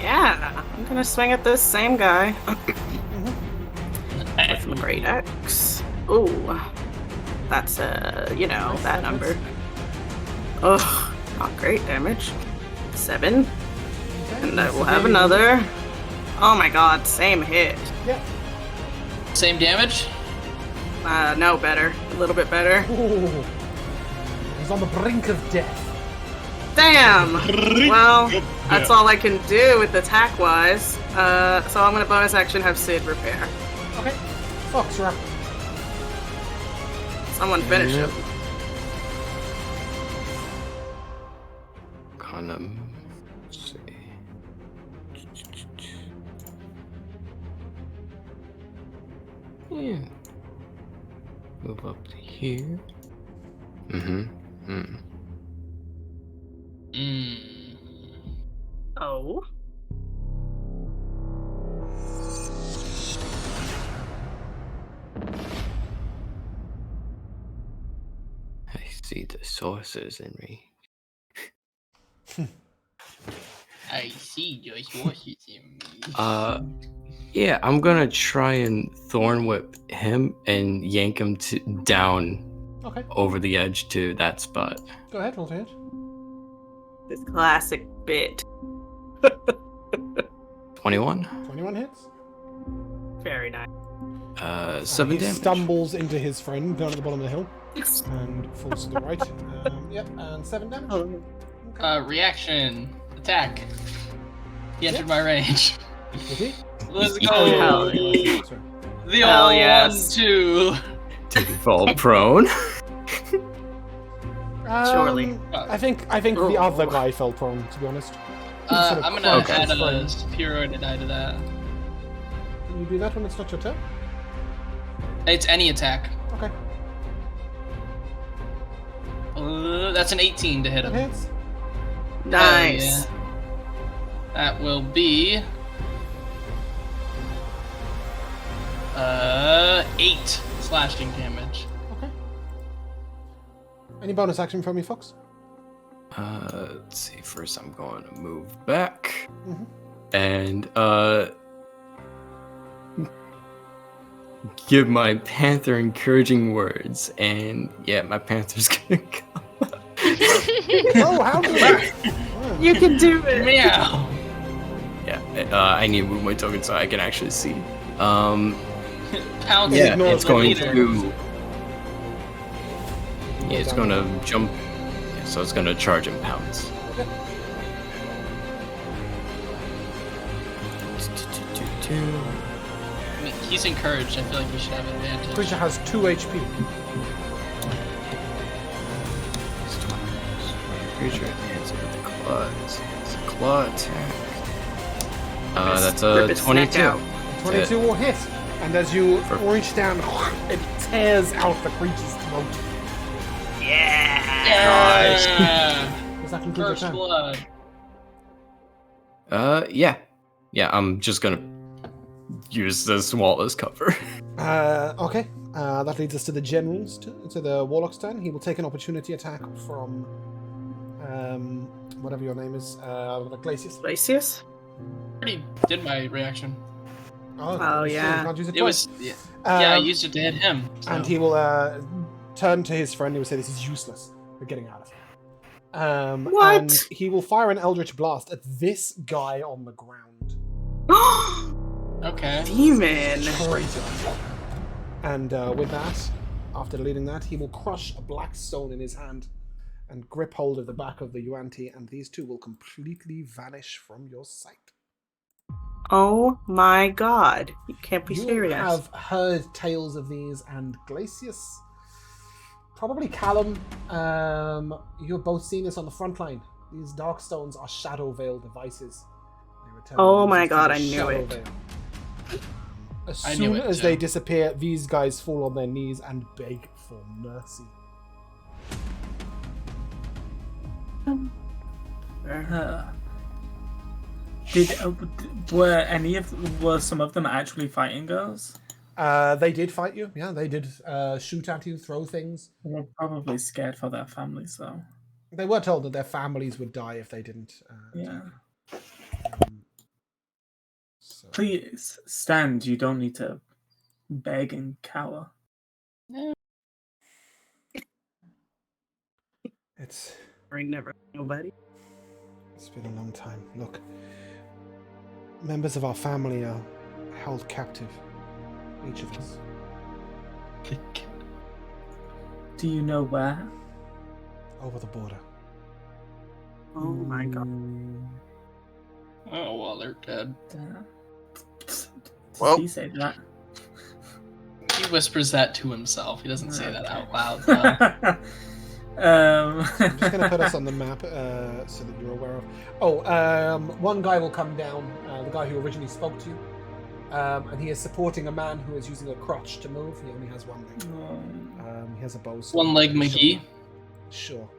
Speaker 7: yeah. I'm gonna swing at this same guy with my great axe. Ooh. That's that number. Ugh, not great damage. 7. And I will have another. Oh my god, same hit.
Speaker 1: Yeah.
Speaker 2: Same damage?
Speaker 7: No, better. A little bit better.
Speaker 1: Ooh. He's on the brink of death.
Speaker 7: Damn! Well, that's all I can do with attack-wise. So I'm gonna bonus action have Sid repair.
Speaker 1: Okay. Fox, you're up.
Speaker 7: Someone finish him.
Speaker 9: Kind of. See. Yeah. Move up to here.
Speaker 7: Oh.
Speaker 9: I see the sources in me.
Speaker 2: I see your sources in me.
Speaker 9: Yeah, I'm gonna try and thorn whip him and yank him down
Speaker 1: Okay.
Speaker 9: over the edge to that spot.
Speaker 1: Go ahead, roll to hit.
Speaker 7: This classic bit.
Speaker 9: 21.
Speaker 1: 21 hits.
Speaker 7: Very nice.
Speaker 9: 7
Speaker 1: he
Speaker 9: damage.
Speaker 1: stumbles into his friend down at the bottom of the hill and falls to the right. Yep, and 7 damage.
Speaker 7: Oh.
Speaker 2: Reaction. Attack. He entered my range.
Speaker 1: Did he?
Speaker 2: Let's go.
Speaker 1: Oh, yeah.
Speaker 7: Hell
Speaker 1: Sorry.
Speaker 2: The
Speaker 7: Hell
Speaker 2: old
Speaker 7: yes.
Speaker 2: 1-2.
Speaker 9: Did he fall prone?
Speaker 7: Surely.
Speaker 1: I think the other guy fell prone, to be honest. He sort of
Speaker 2: I'm gonna
Speaker 1: crushed
Speaker 2: add
Speaker 1: his
Speaker 2: a
Speaker 1: friend.
Speaker 2: superiority die to that.
Speaker 1: Can you do that when it's not your turn?
Speaker 2: It's any attack.
Speaker 1: Okay.
Speaker 2: That's an 18 to hit
Speaker 1: That
Speaker 2: him.
Speaker 1: hits.
Speaker 7: Nice.
Speaker 2: Yeah. That will be 8 slashing damage.
Speaker 1: Okay. Any bonus action from you, Fox?
Speaker 9: Let's see. First, I'm going to move back.
Speaker 1: Mhm.
Speaker 9: And, give my panther encouraging words. And, yeah, my panther's gonna come.
Speaker 1: Oh, how good!
Speaker 7: You can do it.
Speaker 2: Meow.
Speaker 9: Yeah, I need to move my token so I can actually see.
Speaker 2: Pounds
Speaker 9: Yeah,
Speaker 1: ignore
Speaker 9: it's
Speaker 1: the
Speaker 9: going
Speaker 2: leader.
Speaker 9: to. Yeah, it's going to jump. Yeah, so it's going to charge and pounce.
Speaker 2: I mean, he's encouraged. I feel like he should have advantage.
Speaker 1: Creature has 2 HP.
Speaker 9: Creature advances with the claws. It's a claw attack. That's a
Speaker 7: Rip its neck
Speaker 9: 22.
Speaker 7: out.
Speaker 1: 22 will hit. And as you
Speaker 9: Perfect.
Speaker 1: reach down, it tears out the creature's throat.
Speaker 2: Yeah.
Speaker 1: Does that conclude your
Speaker 2: First
Speaker 1: turn?
Speaker 2: blood.
Speaker 9: Yeah. Yeah, I'm just gonna use this wall as cover.
Speaker 1: Okay. That leads us to the general's to the warlock's turn. He will take an opportunity attack from whatever your name is, Glacius.
Speaker 7: Glacius?
Speaker 2: Already did my reaction.
Speaker 7: Oh, yeah.
Speaker 1: You can't use it
Speaker 2: It
Speaker 1: twice.
Speaker 2: was I used it to hit him. So.
Speaker 1: And he will turn to his friend. He will say, "This is useless. We're getting out of here."
Speaker 7: What?
Speaker 1: And he will fire an Eldritch Blast at this guy on the ground.
Speaker 2: Okay.
Speaker 7: Demon.
Speaker 1: Traitor. And with that, after deleting that, he will crush a black stone in his hand and grip hold of the back of the Yuan-Ti, and these two will completely vanish from your sight.
Speaker 7: Oh my god. You can't be
Speaker 1: You
Speaker 7: serious.
Speaker 1: have heard tales of these, and Glacius, probably Callum, you've both seen this on the front line. These dark stones are shadow veil devices. They return
Speaker 7: Oh my
Speaker 1: users to
Speaker 7: god,
Speaker 1: the
Speaker 7: I knew
Speaker 1: shadow
Speaker 7: it.
Speaker 1: veil. As
Speaker 2: I knew
Speaker 1: soon
Speaker 2: it,
Speaker 1: as
Speaker 2: too.
Speaker 1: they disappear, these guys fall on their knees and beg for mercy.
Speaker 6: Were some of them actually fighting girls?
Speaker 1: They did fight you. Yeah, they did shoot at you, throw things.
Speaker 6: They're probably scared for their families, though.
Speaker 1: They were told that their families would die if they didn't.
Speaker 6: Yeah.
Speaker 1: So.
Speaker 6: Please stand. You don't need to beg and cower.
Speaker 1: It's
Speaker 7: Never nobody.
Speaker 1: been a long time. Look, members of our family are held captive. Each of us.
Speaker 6: Do you know where?
Speaker 1: Over the border.
Speaker 7: Oh my god.
Speaker 2: Oh well, they're dead.
Speaker 6: Does
Speaker 3: Well-
Speaker 6: he say that?
Speaker 2: He whispers that to himself. He doesn't say that out loud. Though.
Speaker 1: I'm just going to put us on the map so that you're aware of. Oh, one guy will come down, the guy who originally spoke to you, and he is supporting a man who is using a crutch to move. He only has one leg. He has a bow.
Speaker 2: One leg McGee.
Speaker 1: Sure.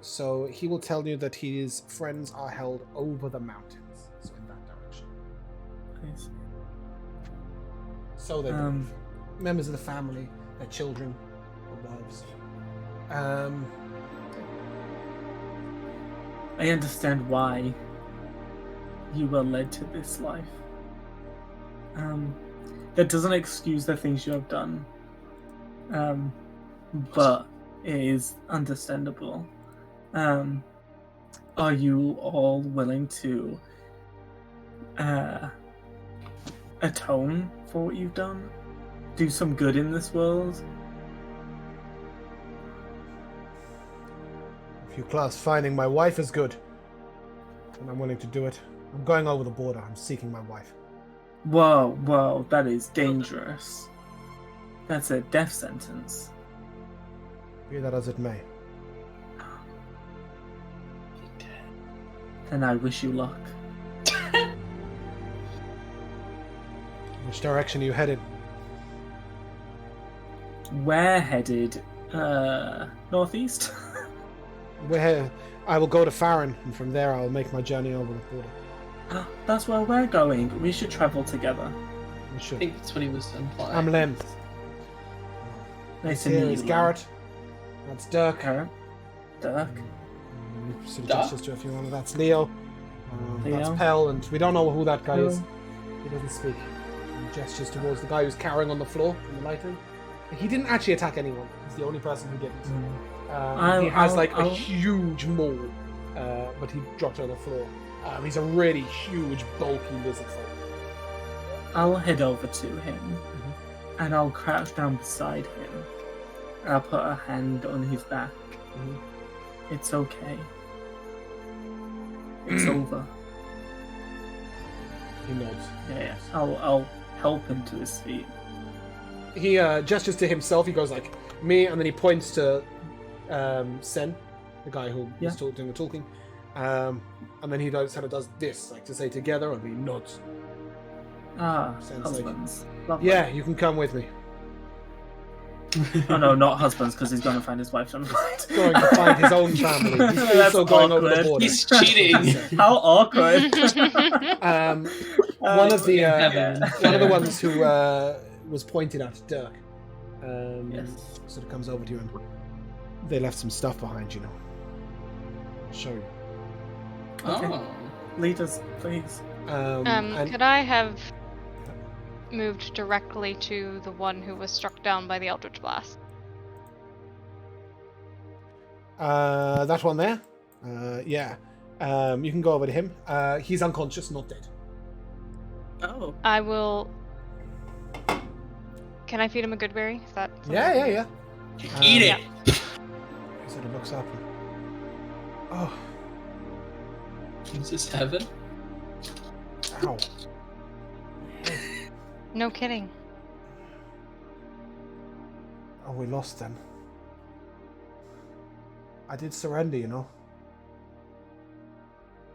Speaker 1: So he will tell you that his friends are held over the mountains, so in that direction. So they believe. Members of the family, their children, their wives.
Speaker 6: I understand why you were led to this life. That doesn't excuse the things you have done. But it is understandable. Are you all willing to atone for what you've done? Do some good in this world?
Speaker 1: If you class finding my wife is good, then I'm willing to do it. I'm going over the border. I'm seeking my wife.
Speaker 6: Whoa, that is dangerous. That's a death sentence.
Speaker 1: Be that as it may.
Speaker 6: Then I wish you luck.
Speaker 1: Which direction are you headed?
Speaker 6: We're headed northeast.
Speaker 1: Where I will go to Farrin, and from there I will make my journey over the border.
Speaker 6: That's where we're going. We should travel together.
Speaker 1: We
Speaker 2: I
Speaker 1: should.
Speaker 2: think that's what he was implying.
Speaker 1: I'm Lem.
Speaker 6: Nice to
Speaker 1: Here
Speaker 6: meet
Speaker 1: is
Speaker 6: you,
Speaker 1: Garrett. That's Dirk.
Speaker 6: Dirk.
Speaker 1: Sort of
Speaker 6: Dirk?
Speaker 1: gestures to a few others. That's Leo. That's
Speaker 6: Leo.
Speaker 1: Pell, and we don't know who that guy
Speaker 6: Pell.
Speaker 1: is. He doesn't speak. He gestures towards the guy who's cowering on the floor in the lighting. He didn't actually attack anyone. He's the only person who didn't. He has a huge maul, but he dropped on the floor. He's a really huge, bulky lizard folk.
Speaker 6: I'll head over to him, and I'll crouch down beside him. And I'll put a hand on his back. It's okay. It's over.
Speaker 1: He nods.
Speaker 6: Yeah. I'll help him to his feet.
Speaker 1: He gestures to himself. He goes like me, and then he points to Sen, the guy who was doing the talking. And then he does this, like to say together, and he nods. Sen's
Speaker 6: Husbands.
Speaker 1: Like, yeah, you can come with me.
Speaker 6: Oh no, not husbands, because he's going to find his wife sometime.
Speaker 1: He's going to find his own family. He's also going over the border.
Speaker 2: He's cheating.
Speaker 6: How awkward.
Speaker 1: One of the ones who was pointed at, Dirk, sort of comes over to you, and they left some stuff behind, you know. I'll show you.
Speaker 6: Okay.
Speaker 2: Oh.
Speaker 6: Lead us, please.
Speaker 5: Could I have moved directly to the one who was struck down by the Eldritch Blast?
Speaker 1: That one there? Yeah. You can go over to him. He's unconscious, not dead.
Speaker 7: Oh.
Speaker 5: I will... Can I feed him a good berry? Is that something?
Speaker 1: Yeah.
Speaker 2: Eat it!
Speaker 1: He sort of looks up. Oh.
Speaker 2: Is this heaven?
Speaker 1: Ow.
Speaker 5: No kidding.
Speaker 1: Oh, we lost them. I did surrender, you know.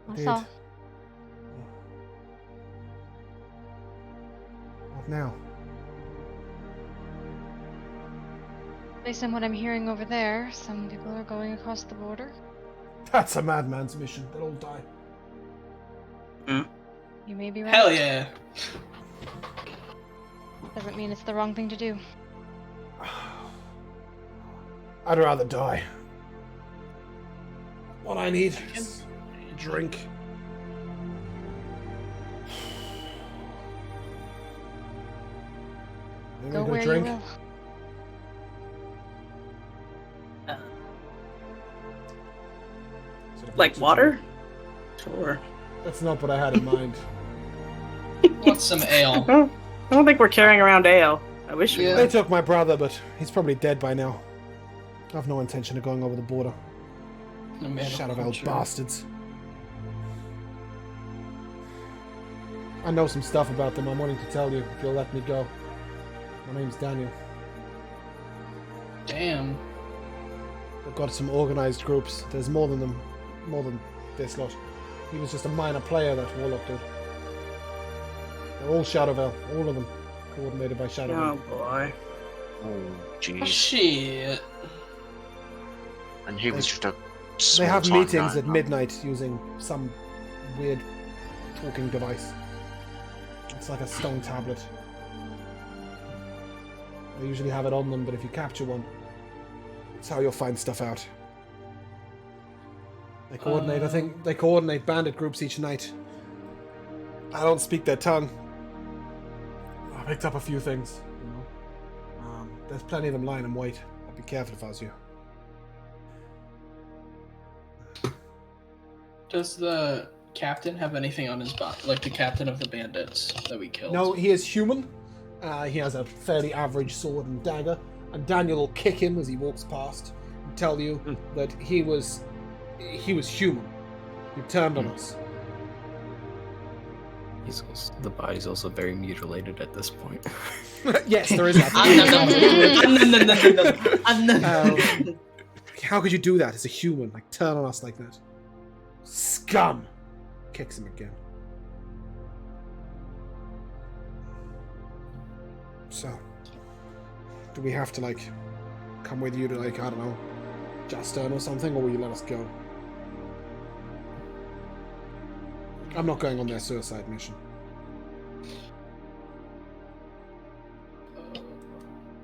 Speaker 5: That's all.
Speaker 1: What now?
Speaker 5: Based on what I'm hearing over there, some people are going across the border.
Speaker 1: That's a madman's mission. They'll all die.
Speaker 5: You may be right.
Speaker 2: Hell yeah.
Speaker 5: Doesn't mean it's the wrong thing to do.
Speaker 1: I'd rather die. What I need is a drink.
Speaker 5: Go where you will.
Speaker 7: Like water? Sure.
Speaker 1: That's not what I had in mind.
Speaker 2: Want some ale?
Speaker 7: I don't think we're carrying around ale. I wish we
Speaker 2: Yeah.
Speaker 1: They
Speaker 7: would.
Speaker 1: took my brother, but he's probably dead by now. I have no intention of going over the border.
Speaker 2: A man of
Speaker 1: Shadow Vale
Speaker 2: culture.
Speaker 1: bastards. I know some stuff about them I'm wanting to tell you if you'll let me go. My name's Daniel.
Speaker 2: Damn.
Speaker 1: They've got some organized groups. There's more than them. More than this lot. He was just a minor player, that Warlock dude. They're all Shadow Vale. All of them. Coordinated by Shadow
Speaker 7: Oh
Speaker 1: Vale.
Speaker 7: boy.
Speaker 3: Oh,
Speaker 2: Oh,
Speaker 3: jeez.
Speaker 2: shit.
Speaker 3: And he was just a
Speaker 1: They
Speaker 3: small
Speaker 1: have
Speaker 3: time
Speaker 1: meetings
Speaker 3: guy.
Speaker 1: at midnight using some weird talking device. It's like a stone tablet. They usually have it on them, but if you capture one, it's how you'll find stuff out. They coordinate, I think, they coordinate bandit groups each night. I don't speak their tongue. I picked up a few things, you know. There's plenty of them lying in wait. I'd be careful if I was you.
Speaker 2: Does the captain have anything on his body? Like the captain of the bandits that we killed?
Speaker 1: No, he is human. He has a fairly average sword and dagger. And Daniel will kick him as he walks past and tell you that he was human. He turned on us.
Speaker 9: The body's also very mutilated at this point.
Speaker 1: Yes, there is that. How could you do that as a human? Like, turn on us like that? Scum! Kicks him again. So, do we have to, like, come with you to, like, I don't know, Bastion or something, or will you let us go? I'm not going on their suicide mission.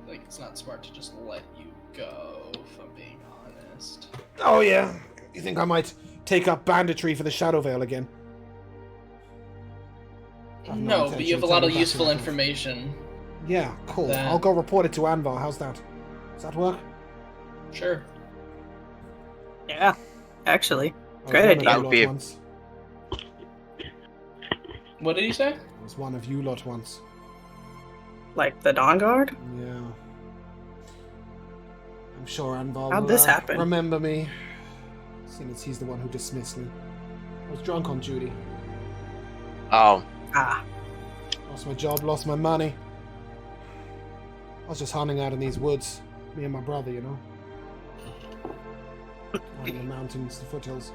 Speaker 2: Like, it's not smart to just let you go, if I'm being honest.
Speaker 1: Oh, yeah. You think I might take up banditry for the Shadow Veil again?
Speaker 2: No, but you have a lot of useful information.
Speaker 1: Yeah, cool.
Speaker 2: That-
Speaker 1: I'll go report it to Anvar. How's that? Does that work?
Speaker 2: Sure.
Speaker 7: Yeah, actually.
Speaker 1: I was
Speaker 7: Great
Speaker 1: one of
Speaker 7: idea.
Speaker 1: you
Speaker 3: That would
Speaker 1: lot
Speaker 3: be-
Speaker 1: once.
Speaker 2: What did you say?
Speaker 1: I was one of you lot once.
Speaker 7: Like the Dawn Guard?
Speaker 1: Yeah. I'm sure Anvar
Speaker 7: How'd
Speaker 1: will
Speaker 7: this happen?
Speaker 1: remember me, seeing as he's the one who dismissed me. I was drunk on duty.
Speaker 3: Oh,
Speaker 7: Ah.
Speaker 1: Lost my job, lost my money. I was just hunting out in these woods, me and my brother, you know. Out in the mountains, the foothills.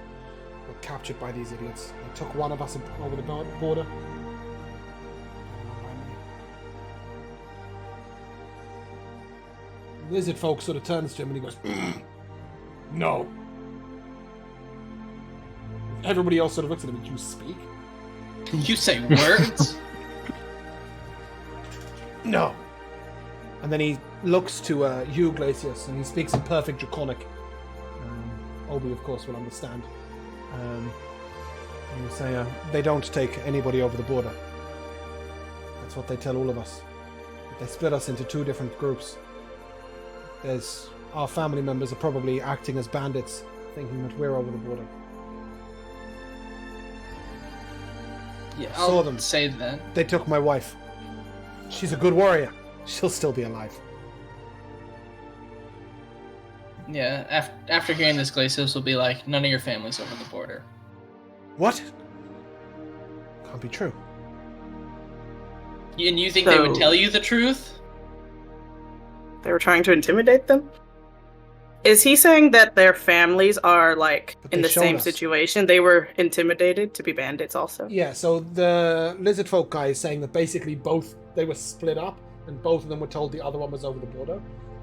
Speaker 1: Got captured by these idiots. They took one of us over the border. Lizard folk sort of turns to him and he goes, "No." Everybody else sort of looks at him. "Did you speak?"
Speaker 2: You say words?
Speaker 1: "No." And then he looks to you, Glacius, and he speaks in perfect Draconic. Obi, of course, will understand. And you say, they don't take anybody over the border. That's what they tell all of us. They split us into two different groups. There's our family members are probably acting as bandits, thinking that we're over the border.
Speaker 2: Yeah,
Speaker 1: Saw
Speaker 2: I'll
Speaker 1: them.
Speaker 2: say that.
Speaker 1: They took my wife. She's a good warrior. She'll still be alive.
Speaker 2: Yeah, after hearing this, Glacius will be like, none of your family's over the border.
Speaker 1: What? Can't be true.
Speaker 2: And you think they would
Speaker 7: So-
Speaker 2: tell you the truth?
Speaker 7: They were trying to intimidate them? Is he saying that their families are, like,
Speaker 1: But
Speaker 7: in
Speaker 1: they
Speaker 7: the
Speaker 1: showed
Speaker 7: same
Speaker 1: us.
Speaker 7: situation? They were intimidated to be bandits also?
Speaker 1: Yeah, so the lizard folk guy is saying that basically they were split up and both of them were told the other one was over the border.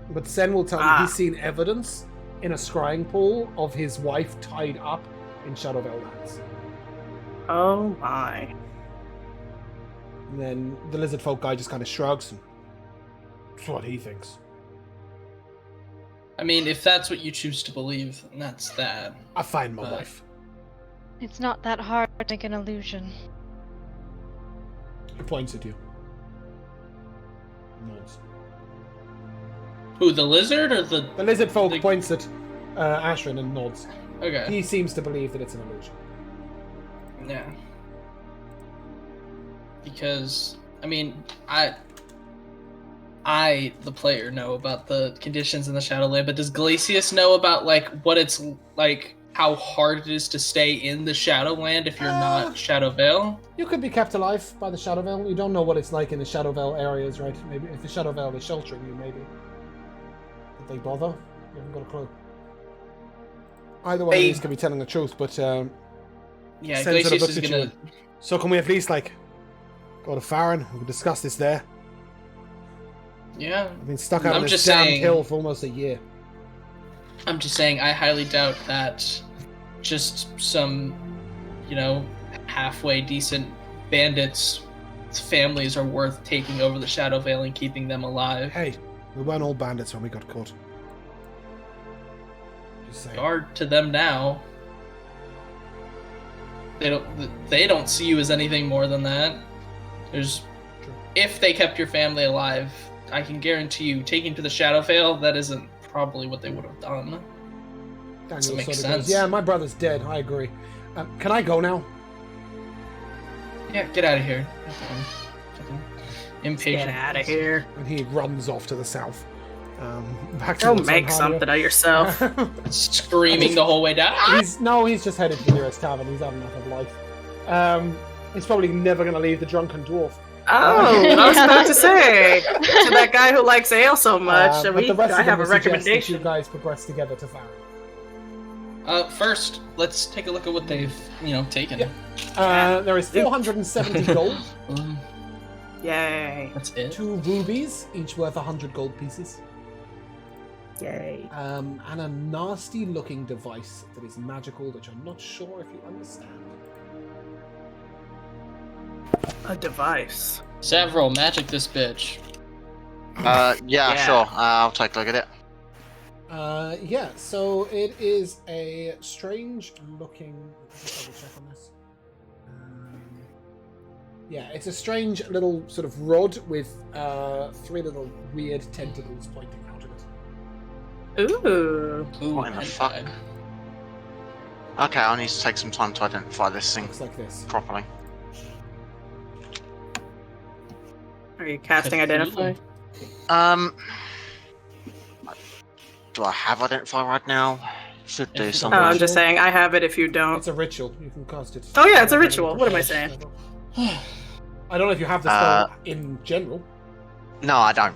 Speaker 1: But Sen will tell me he's seen evidence in a scrying pool of his wife tied up in Shadowvale lands.
Speaker 7: Oh my.
Speaker 1: And then the lizard folk guy just kind of shrugs and that's what he thinks.
Speaker 2: I mean, if that's what you choose to believe, then that's that.
Speaker 1: I find my
Speaker 2: But-
Speaker 1: wife.
Speaker 5: It's not that hard to make an illusion.
Speaker 1: He points at you. Nods.
Speaker 2: Who, the lizard or the...
Speaker 1: The lizard folk
Speaker 2: The-
Speaker 1: points at Ashrin and nods.
Speaker 2: Okay.
Speaker 1: He seems to believe that it's an illusion.
Speaker 2: Yeah. Because, I mean, I, the player, know about the conditions in the Shadowland, but does Glacius know about, like, what it's, like, how hard it is to stay in the Shadowland if you're not Shadowvale?
Speaker 1: You could be kept alive by the Shadowvale. You don't know what it's like in the Shadowvale areas, right? Maybe if the Shadowvale is sheltering you, maybe. Did they bother? You haven't got a clue. Either one of these could be telling the truth, but
Speaker 2: Yeah,
Speaker 1: Sen sort of
Speaker 2: Glacius
Speaker 1: looks
Speaker 2: is
Speaker 1: at you
Speaker 2: gonna...
Speaker 1: and, so can we at least, like, go to Farrin? We can discuss this there.
Speaker 2: Yeah.
Speaker 1: I've been stuck out on
Speaker 2: I'm
Speaker 1: this
Speaker 2: just
Speaker 1: damn
Speaker 2: saying-
Speaker 1: hill for almost a year.
Speaker 2: I'm just saying, I highly doubt that just some, you know, halfway decent bandits' families are worth taking over the Shadowvale and keeping them alive.
Speaker 1: Hey, we weren't all bandits when we got caught. Just saying.
Speaker 2: Guard to them now. They don't see you as anything more than that. There's, if they kept your family alive, I can guarantee you, taking to the Shadowvale, that isn't probably what they would have done.
Speaker 1: Daniel
Speaker 2: make
Speaker 1: sort of
Speaker 2: sense.
Speaker 1: goes, yeah, my brother's dead. I agree. Can I go now?
Speaker 2: Yeah, get out of here. Impatient.
Speaker 7: Get out of here.
Speaker 1: And he runs off to the south. Back
Speaker 7: Go
Speaker 1: towards
Speaker 7: make
Speaker 1: Ontario.
Speaker 7: something of yourself.
Speaker 2: Screaming the whole way down.
Speaker 1: He's just headed to the nearest tavern. He's had enough of life. He's probably never going to leave the Drunken Dwarf.
Speaker 7: Oh, I was about to say. To that guy who likes ale so much,
Speaker 1: But the rest
Speaker 7: I
Speaker 1: of them
Speaker 7: have a
Speaker 1: will suggest that
Speaker 7: recommendation.
Speaker 1: you guys progress together to Farrin.
Speaker 2: First, let's take a look at what they've, taken.
Speaker 1: There is 470 gold.
Speaker 7: Yay.
Speaker 2: That's it.
Speaker 1: 2 rubies, each worth 100 gold pieces.
Speaker 7: Yay.
Speaker 1: And a nasty-looking device that is magical, which I'm not sure if you understand.
Speaker 7: A device.
Speaker 2: Several, magic this bitch.
Speaker 3: Yeah, sure. I'll take a look at it.
Speaker 1: Yeah, so it is a strange-looking... Let's double check on this. Yeah, it's a strange little sort of rod with 3 little weird tentacles pointing out of it.
Speaker 7: Ooh.
Speaker 3: What in the fuck? Okay, I'll need to take some time to identify this thing
Speaker 1: Looks like this.
Speaker 3: properly.
Speaker 7: Are you casting Identify?
Speaker 3: Do I have identify right now? Should do
Speaker 1: Oh,
Speaker 3: something.
Speaker 7: I'm just saying, I have it if you don't.
Speaker 1: It's a ritual. You can cast it.
Speaker 7: Oh, yeah, it's a ritual. What am I saying?
Speaker 1: I don't know if you have the spell in general.
Speaker 3: No, I don't.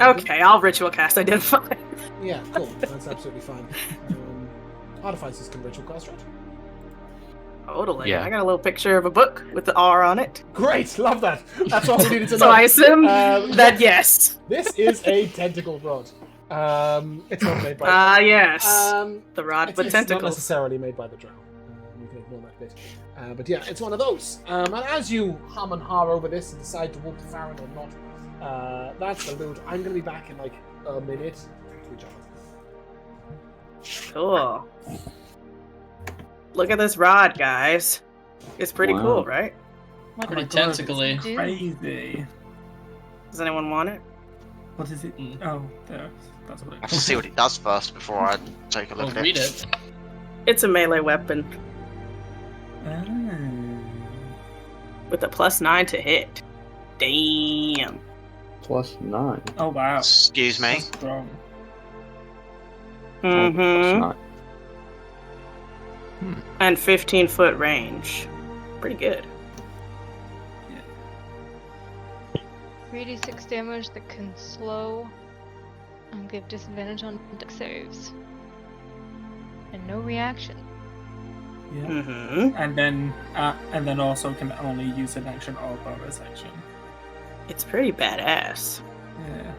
Speaker 7: Okay, I'll ritual cast Identify.
Speaker 1: Yeah, cool. That's absolutely fine. Artificers can ritual cast, right?
Speaker 7: Totally.
Speaker 9: Yeah.
Speaker 7: I got a little picture of a book with the R on it.
Speaker 1: Great, love that. That's all we needed to know.
Speaker 7: So I assume
Speaker 1: Um,
Speaker 7: that yes.
Speaker 1: This is a tentacle rod. It's not made by.
Speaker 7: Yes. The rod
Speaker 1: It's
Speaker 7: with
Speaker 1: not
Speaker 7: tentacles.
Speaker 1: necessarily made by the drow. We can ignore that bit. But yeah, it's one of those. And as you hum and har over this and decide to walk to Farrin or not, that's the loot. I'm going to be back in like a minute.
Speaker 7: Cool. Look at this rod, guys. It's pretty
Speaker 4: Wow.
Speaker 7: cool, right?
Speaker 5: What
Speaker 2: Pretty
Speaker 5: does it
Speaker 2: tentacly.
Speaker 5: do?
Speaker 6: Crazy.
Speaker 7: Does anyone want it?
Speaker 6: What is it? Oh, there. That's what
Speaker 3: I
Speaker 6: it
Speaker 3: have to see what it does first before I take a look
Speaker 2: Well,
Speaker 3: at
Speaker 2: read
Speaker 3: it.
Speaker 2: it.
Speaker 7: It's a melee weapon
Speaker 6: Ah.
Speaker 7: with a +9 to hit. Damn.
Speaker 4: +9.
Speaker 6: Oh, wow.
Speaker 3: Excuse me.
Speaker 6: That's strong.
Speaker 7: Mm-hmm.
Speaker 4: +9.
Speaker 7: And 15-foot range. Pretty good.
Speaker 5: 3d6 damage that can slow and give disadvantage on dex saves. And no reaction.
Speaker 6: Yeah.
Speaker 7: Mm-hmm.
Speaker 6: And then also can only use an action or bonus action.
Speaker 7: It's pretty badass.
Speaker 6: Yeah.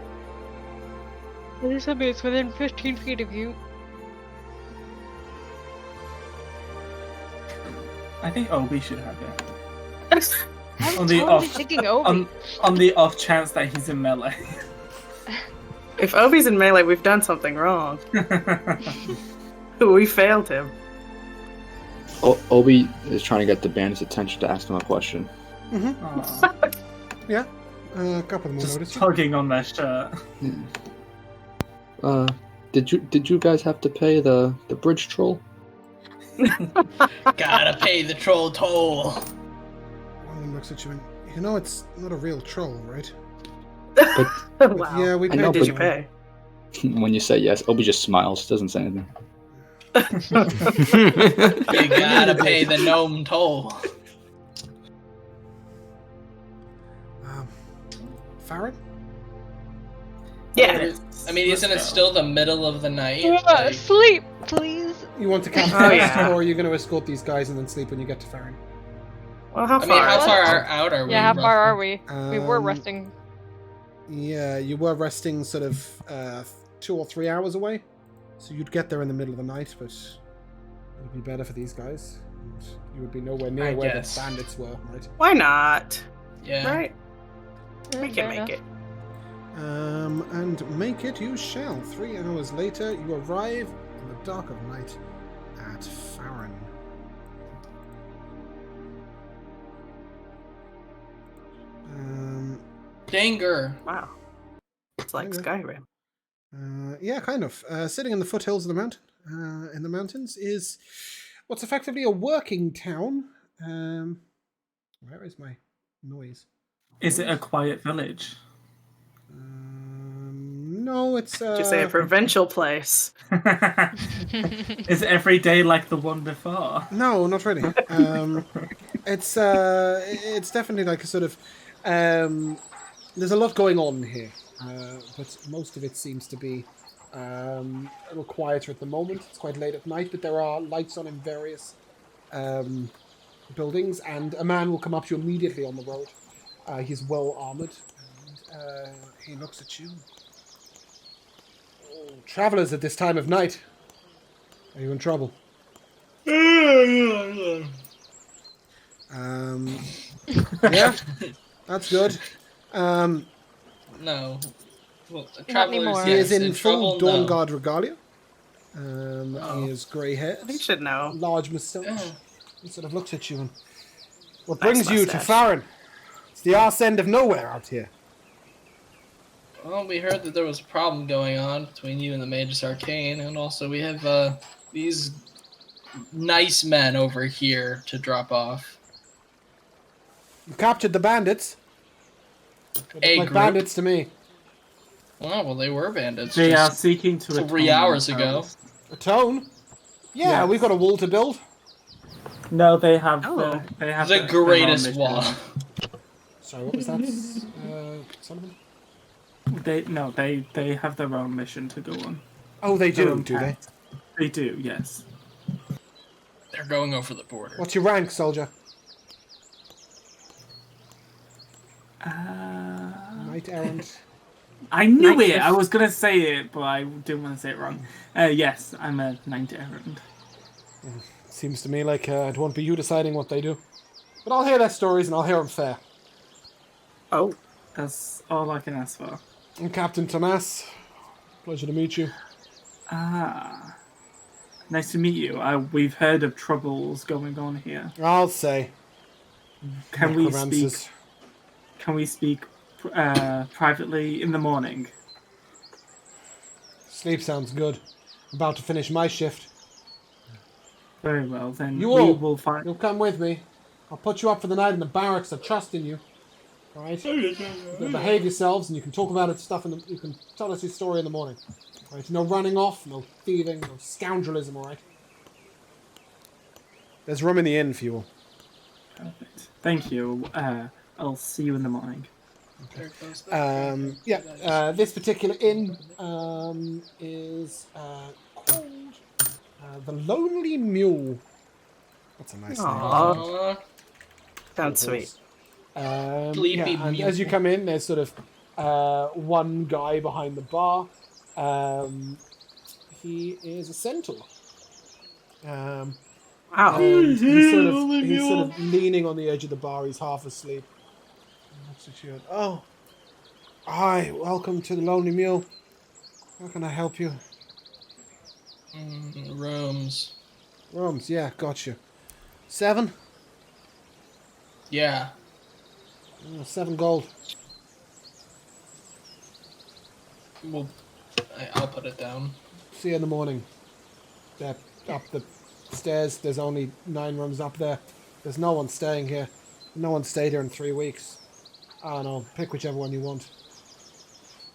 Speaker 5: This will be it's within 15 feet of you.
Speaker 6: I think Obi should have it.
Speaker 5: I'm
Speaker 6: On the
Speaker 5: totally
Speaker 6: off-
Speaker 5: thinking Obi.
Speaker 6: On the off chance that he's in melee.
Speaker 7: If Obi's in melee, we've done something wrong. We failed him.
Speaker 4: Obi is trying to get the bandit's attention to ask him a question.
Speaker 6: Aw,
Speaker 1: Yeah, a couple more
Speaker 6: just
Speaker 1: notice.
Speaker 6: tugging on their shirt.
Speaker 4: Did you guys have to pay the bridge troll?
Speaker 2: Gotta pay the troll toll.
Speaker 1: One of them looks at you and, you know, it's not a real troll, right?
Speaker 7: Wow.
Speaker 1: Yeah, we
Speaker 4: I know,
Speaker 1: paid
Speaker 7: Did
Speaker 1: you
Speaker 7: you pay?
Speaker 4: When you say yes, Obi just smiles, doesn't say anything.
Speaker 2: You gotta pay the gnome toll.
Speaker 1: Farrin?
Speaker 7: Yeah.
Speaker 2: I mean, isn't it still the middle of the night? Like,
Speaker 5: Sleep, please.
Speaker 1: You want to camp
Speaker 7: Oh,
Speaker 1: first,
Speaker 7: yeah.
Speaker 1: or are you going to escort these guys and then sleep when you get to Farrin?
Speaker 7: Well, how
Speaker 2: I
Speaker 7: far?
Speaker 2: mean, how
Speaker 7: is it?
Speaker 2: far out are we?
Speaker 5: Yeah, how far are
Speaker 2: roughly?
Speaker 5: we? We were resting.
Speaker 1: Yeah, you were resting sort of 2 or 3 hours away. So you'd get there in the middle of the night, but it would be better for these guys. And you would be nowhere near
Speaker 2: I
Speaker 1: where
Speaker 2: guess.
Speaker 1: the bandits were, right?
Speaker 7: Why not?
Speaker 2: Yeah.
Speaker 7: Right? We
Speaker 5: Fair
Speaker 7: can make
Speaker 5: enough.
Speaker 7: it.
Speaker 1: And make it you shall. 3 hours later, you arrive in the dark of night at Farrin.
Speaker 2: Danger.
Speaker 7: Wow. It's like
Speaker 1: Okay.
Speaker 7: Skyrim.
Speaker 1: Yeah, kind of. Sitting in the foothills of the mountain, in the mountains, is what's effectively a working town. Where is my noise?
Speaker 6: Is it a quiet village?
Speaker 1: No, it's
Speaker 7: Did you say a provincial place?
Speaker 6: Is it every day like the one before?
Speaker 1: No, not really. It's definitely like a sort of there's a lot going on here, but most of it seems to be a little quieter at the moment. It's quite late at night, but there are lights on in various buildings, and a man will come up to you immediately on the road. He's well armored, and he looks at you. Oh, travelers at this time of night. Are you in trouble? Yeah, that's good.
Speaker 2: No. Well, travelers,
Speaker 1: He is
Speaker 2: yes.
Speaker 1: in full
Speaker 2: trouble,
Speaker 1: Dawn
Speaker 2: no.
Speaker 1: Guard regalia. He is grey hair.
Speaker 7: I think you should know.
Speaker 1: Large moustache.
Speaker 2: Yeah.
Speaker 1: He sort of looks at you and... What
Speaker 7: Nice
Speaker 1: brings you to
Speaker 7: mustache.
Speaker 1: Farrin? It's the arse end of nowhere out here.
Speaker 2: Well, we heard that there was a problem going on between you and the Magus Arcane, and also we have these nice men over here to drop off.
Speaker 1: You captured the bandits. They look
Speaker 2: A
Speaker 1: like
Speaker 2: group?
Speaker 1: bandits to me.
Speaker 2: Oh, well, they were bandits.
Speaker 6: They are
Speaker 2: just
Speaker 6: seeking to
Speaker 2: 3
Speaker 6: atone
Speaker 2: hours ago.
Speaker 6: themselves.
Speaker 1: A tone? Yeah,
Speaker 6: Yes.
Speaker 1: we've got a wall to build.
Speaker 6: No, they have
Speaker 7: Oh.
Speaker 6: they have
Speaker 2: The
Speaker 6: their own
Speaker 2: greatest
Speaker 6: mission.
Speaker 2: wall.
Speaker 1: Sorry, what was that? Sullivan?
Speaker 6: They have their own mission to go on.
Speaker 1: Oh, they
Speaker 6: Their
Speaker 1: do,
Speaker 6: own
Speaker 1: do they?
Speaker 6: path. They do, yes.
Speaker 2: They're going over the border.
Speaker 1: What's your rank, soldier? Knight errant.
Speaker 6: I knew
Speaker 7: Knight
Speaker 6: it. I
Speaker 7: errant.
Speaker 6: was gonna say it, but I didn't want to say it wrong. Yes, I'm a knight errant.
Speaker 1: Seems to me like it won't be you deciding what they do. But I'll hear their stories and I'll hear them fair.
Speaker 7: Oh,
Speaker 6: That's all I can ask for.
Speaker 1: I'm Captain Tomas. Pleasure to meet you.
Speaker 6: Ah, nice to meet you. We've heard of troubles going on here.
Speaker 1: I'll say.
Speaker 6: Can we
Speaker 1: Necromancers.
Speaker 6: speak? Can we speak privately in the morning?
Speaker 1: Sleep sounds good. About to finish my shift.
Speaker 6: Very well, then
Speaker 1: You
Speaker 6: we
Speaker 1: all.
Speaker 6: will find.
Speaker 1: You'll come with me. I'll put you up for the night in the barracks. I trust in you. Alright? You'll behave yourselves and you can talk about it stuff and you can tell us your story in the morning. Alright? No running off, no thieving, no scoundrelism, alright? There's room in the inn for you all.
Speaker 6: Perfect. Thank you. I'll see you in the morning.
Speaker 2: There goes the-
Speaker 1: This particular inn is called the Lonely Mule. That's a nice name.
Speaker 7: Aw.
Speaker 2: Aw,
Speaker 7: sounds sweet.
Speaker 2: Sleepy
Speaker 1: and
Speaker 2: Mule.
Speaker 1: as you come in, there's sort of one guy behind the bar. He is a centaur.
Speaker 7: Wow.
Speaker 1: He's sort of leaning on the edge of the bar. He's half asleep. He looks at you and, oh, hi, welcome to the Lonely Mule. How can I help you?
Speaker 2: Rooms.
Speaker 1: Rooms, yeah, got you. 7?
Speaker 2: Yeah.
Speaker 1: 7 gold.
Speaker 2: Well, I'll put it down.
Speaker 1: See you in the morning. They're up the stairs. There's only 9 rooms up there. There's no one staying here. No one stayed here in 3 weeks. I don't know. Pick whichever one you want.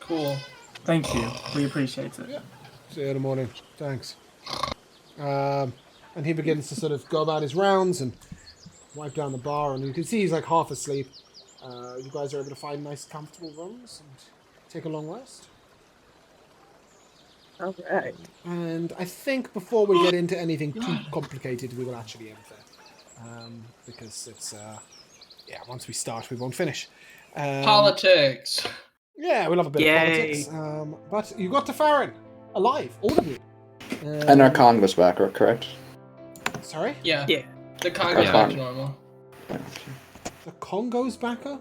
Speaker 2: Cool.
Speaker 6: Thank you. We appreciate it.
Speaker 1: Yeah. See you in the morning. Thanks. And he begins to sort of go about his rounds and wipe down the bar. And you can see he's like half asleep. You guys are able to find nice, comfortable rooms and take a long rest.
Speaker 7: All right.
Speaker 1: And I think before we get into anything too complicated, we will actually end there. Because it's, once we start, we won't finish.
Speaker 2: Politics.
Speaker 1: Yeah, we'll have a bit
Speaker 7: Yay.
Speaker 1: of politics. But you got to Farrin, alive, audibly.
Speaker 4: And our con goes back, correct?
Speaker 1: Sorry?
Speaker 2: Yeah.
Speaker 7: Yeah.
Speaker 2: The con goes
Speaker 4: Yeah.
Speaker 2: back to normal.
Speaker 1: The Congo's backer?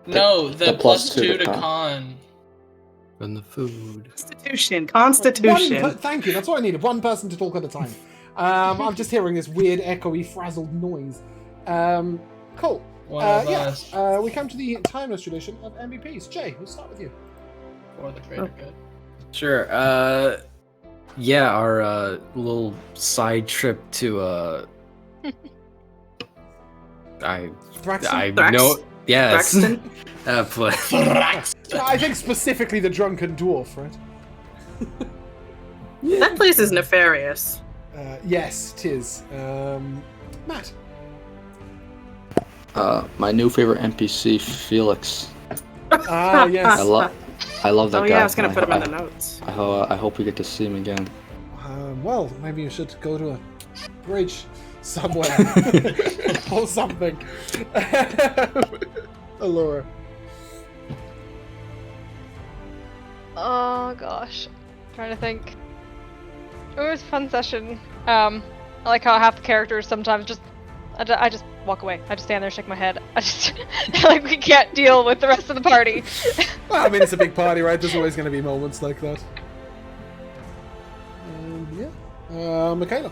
Speaker 2: No, the
Speaker 4: the
Speaker 2: plus
Speaker 4: plus
Speaker 2: 2
Speaker 4: 2
Speaker 2: to
Speaker 4: to con.
Speaker 2: con.
Speaker 9: And the food.
Speaker 7: Constitution.
Speaker 1: Thank you, that's what I needed. One person to talk at a time. I'm just hearing this weird, echoey, frazzled noise. Cool.
Speaker 2: One of
Speaker 1: Yeah,
Speaker 2: us
Speaker 1: we come to the timeless tradition of MVPs. Jay, we'll start with you.
Speaker 2: for the greater good.
Speaker 9: Sure. Yeah, our little side trip to
Speaker 1: Thraxton?
Speaker 9: know. Yes.
Speaker 7: Braxton?
Speaker 1: I think specifically the Drunken Dwarf, right?
Speaker 7: That place is nefarious.
Speaker 1: Yes, tis. Matt.
Speaker 4: My new favorite NPC, Felix.
Speaker 1: Ah, yes.
Speaker 4: I love that guy.
Speaker 7: Oh yeah, I was gonna put him in the notes.
Speaker 4: I hope we get to see him again.
Speaker 1: Well, maybe you should go to a bridge somewhere or something. Allura.
Speaker 5: Oh gosh, trying to think. It was a fun session. I like how half the characters sometimes just, I just walk away. I just stand there, shake my head. I just like we can't deal with the rest of the party.
Speaker 1: Well, I mean, it's a big party, right? There's always going to be moments like that. Michaela.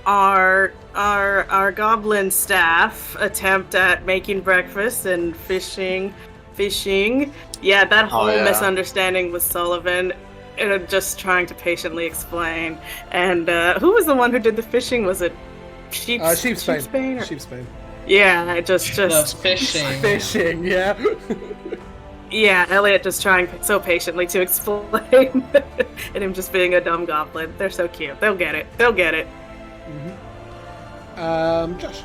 Speaker 7: Our goblin staff attempt at making breakfast and fishing. Yeah, that whole misunderstanding with Sullivan, just trying to patiently explain. And who was the one who did the fishing? Was it Sheepsbane?
Speaker 1: Sheepsbane.
Speaker 7: Yeah, just
Speaker 2: fishing.
Speaker 1: Fishing, yeah.
Speaker 7: Yeah, Elliot just trying so patiently to explain, and him just being a dumb goblin. They're so cute. They'll get it.
Speaker 1: Mm-hmm. Josh.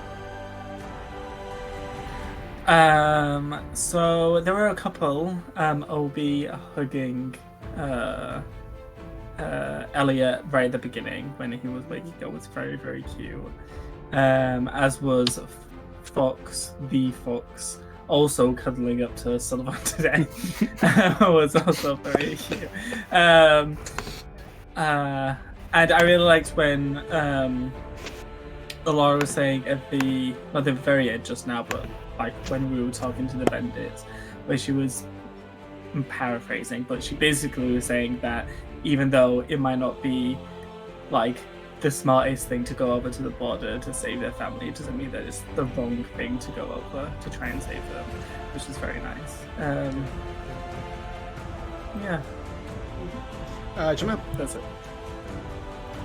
Speaker 6: So there were a couple, Obi hugging Elliot right at the beginning when he was waking up. Was very, very cute. As was Fox, the Fox, also cuddling up to Sullivan today. Was also very cute. And I really liked when Laura was saying at the very end just now, but like when we were talking to the bandits, where she was, I'm paraphrasing, but she basically was saying that even though it might not be like the smartest thing to go over to the border to save their family, it doesn't mean that it's the wrong thing to go over to try and save them, which is very nice. Yeah.
Speaker 1: Jamal.
Speaker 6: That's it.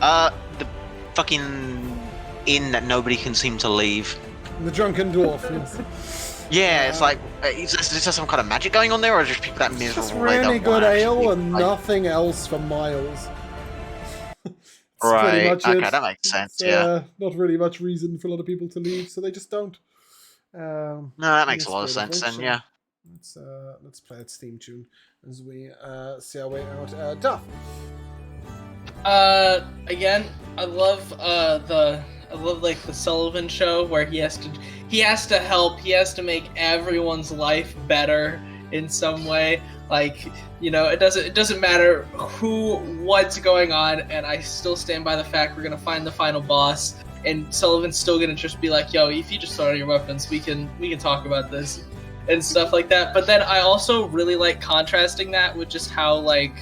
Speaker 3: The fucking inn that nobody can seem to leave.
Speaker 1: The Drunken Dwarf, yes.
Speaker 3: Yeah, it's like, is there some kind of magic going on there, or just people that miserable?
Speaker 1: Just really good ale and nothing else for miles.
Speaker 3: Right, okay,
Speaker 1: it.
Speaker 3: that makes sense,
Speaker 1: Not really much reason for a lot of people to leave, so they just don't.
Speaker 3: No, that makes a lot of sense then, yeah.
Speaker 1: Let's play its theme tune as we see our way out. Duff.
Speaker 2: Again, I love like the Sullivan show where he has to help, he has to make everyone's life better in some way. Like, you know, it doesn't matter what's going on, and I still stand by the fact we're gonna find the final boss, and Sullivan's still gonna just be like, yo, if you just throw out your weapons, we can talk about this and stuff like that. But then I also really like contrasting that with just how, like,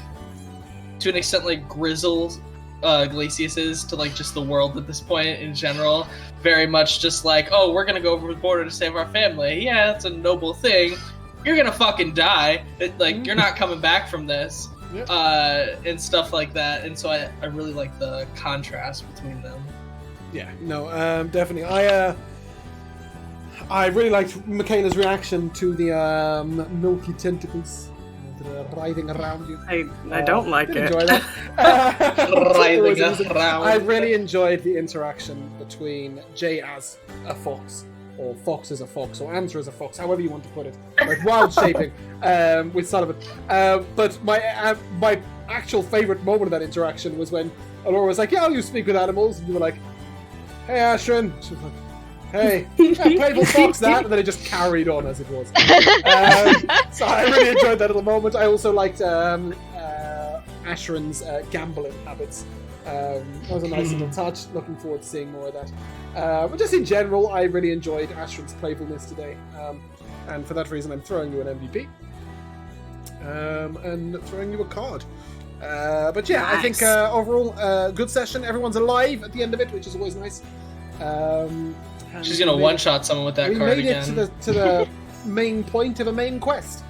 Speaker 2: to an extent, like grizzled Glacius is to like just the world at this point in general. Very much just like, oh, we're gonna go over the border to save our family. Yeah, that's a noble thing. You're gonna fucking die. You're not coming back from this.
Speaker 1: Yep.
Speaker 2: And stuff like that. And so I really like the contrast between them.
Speaker 1: Yeah, no, definitely. I really liked Michaela's reaction to the milky tentacles writhing around you.
Speaker 7: I don't like it.
Speaker 1: Enjoy that.
Speaker 2: Writhing around.
Speaker 1: I really enjoyed the interaction between Jay as a fox, or Fox as a fox, or Answer as a fox, however you want to put it, like wild shaping with Sullivan. But my actual favourite moment of that interaction was when Allura was like, "Yeah, you speak with animals," and you were like, "Hey, Ashrin." She was like, "Hey, playful fox that," and then it just carried on as it was. So I really enjoyed that little moment. I also liked Ashrin's gambling habits. That was a nice little touch. Looking forward to seeing more of that. But just in general, I really enjoyed Ashrin's playfulness today. And for that reason, I'm throwing you an MVP. And throwing you a card. But yeah, nice. I think overall, good session. Everyone's alive at the end of it, which is always nice.
Speaker 2: She's gonna one-shot someone with that card again.
Speaker 1: We made it to the main point of a main quest.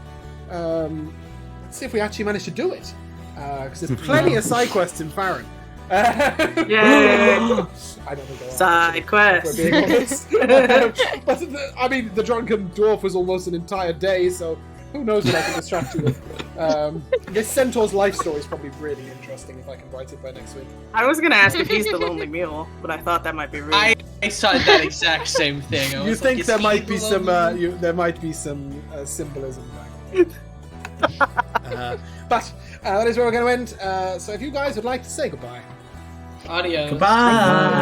Speaker 1: Let's see if we actually manage to do it. Because there's plenty of side quests in Farrin.
Speaker 7: Yay!
Speaker 1: I don't think there are.
Speaker 7: Side
Speaker 1: If
Speaker 7: quest.
Speaker 1: we're being honest. But I mean, the Drunken Dwarf was almost an entire day, so who knows what I can distract you with. This Centaur's life story is probably really interesting if I can write it by next week.
Speaker 7: I was gonna ask if he's the lonely mule, but I thought that might be rude.
Speaker 2: I saw that exact same thing. I
Speaker 1: You
Speaker 2: was
Speaker 1: think
Speaker 2: like,
Speaker 1: there
Speaker 2: is
Speaker 1: might
Speaker 2: he
Speaker 1: be
Speaker 2: the
Speaker 1: some
Speaker 2: lonely-
Speaker 1: there might be some symbolism back. But that is where we're going to end. So if you guys would like to say goodbye,
Speaker 2: Audio.
Speaker 6: Goodbye.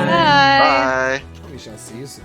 Speaker 5: Bye.
Speaker 3: Bye.
Speaker 1: we shall see you soon.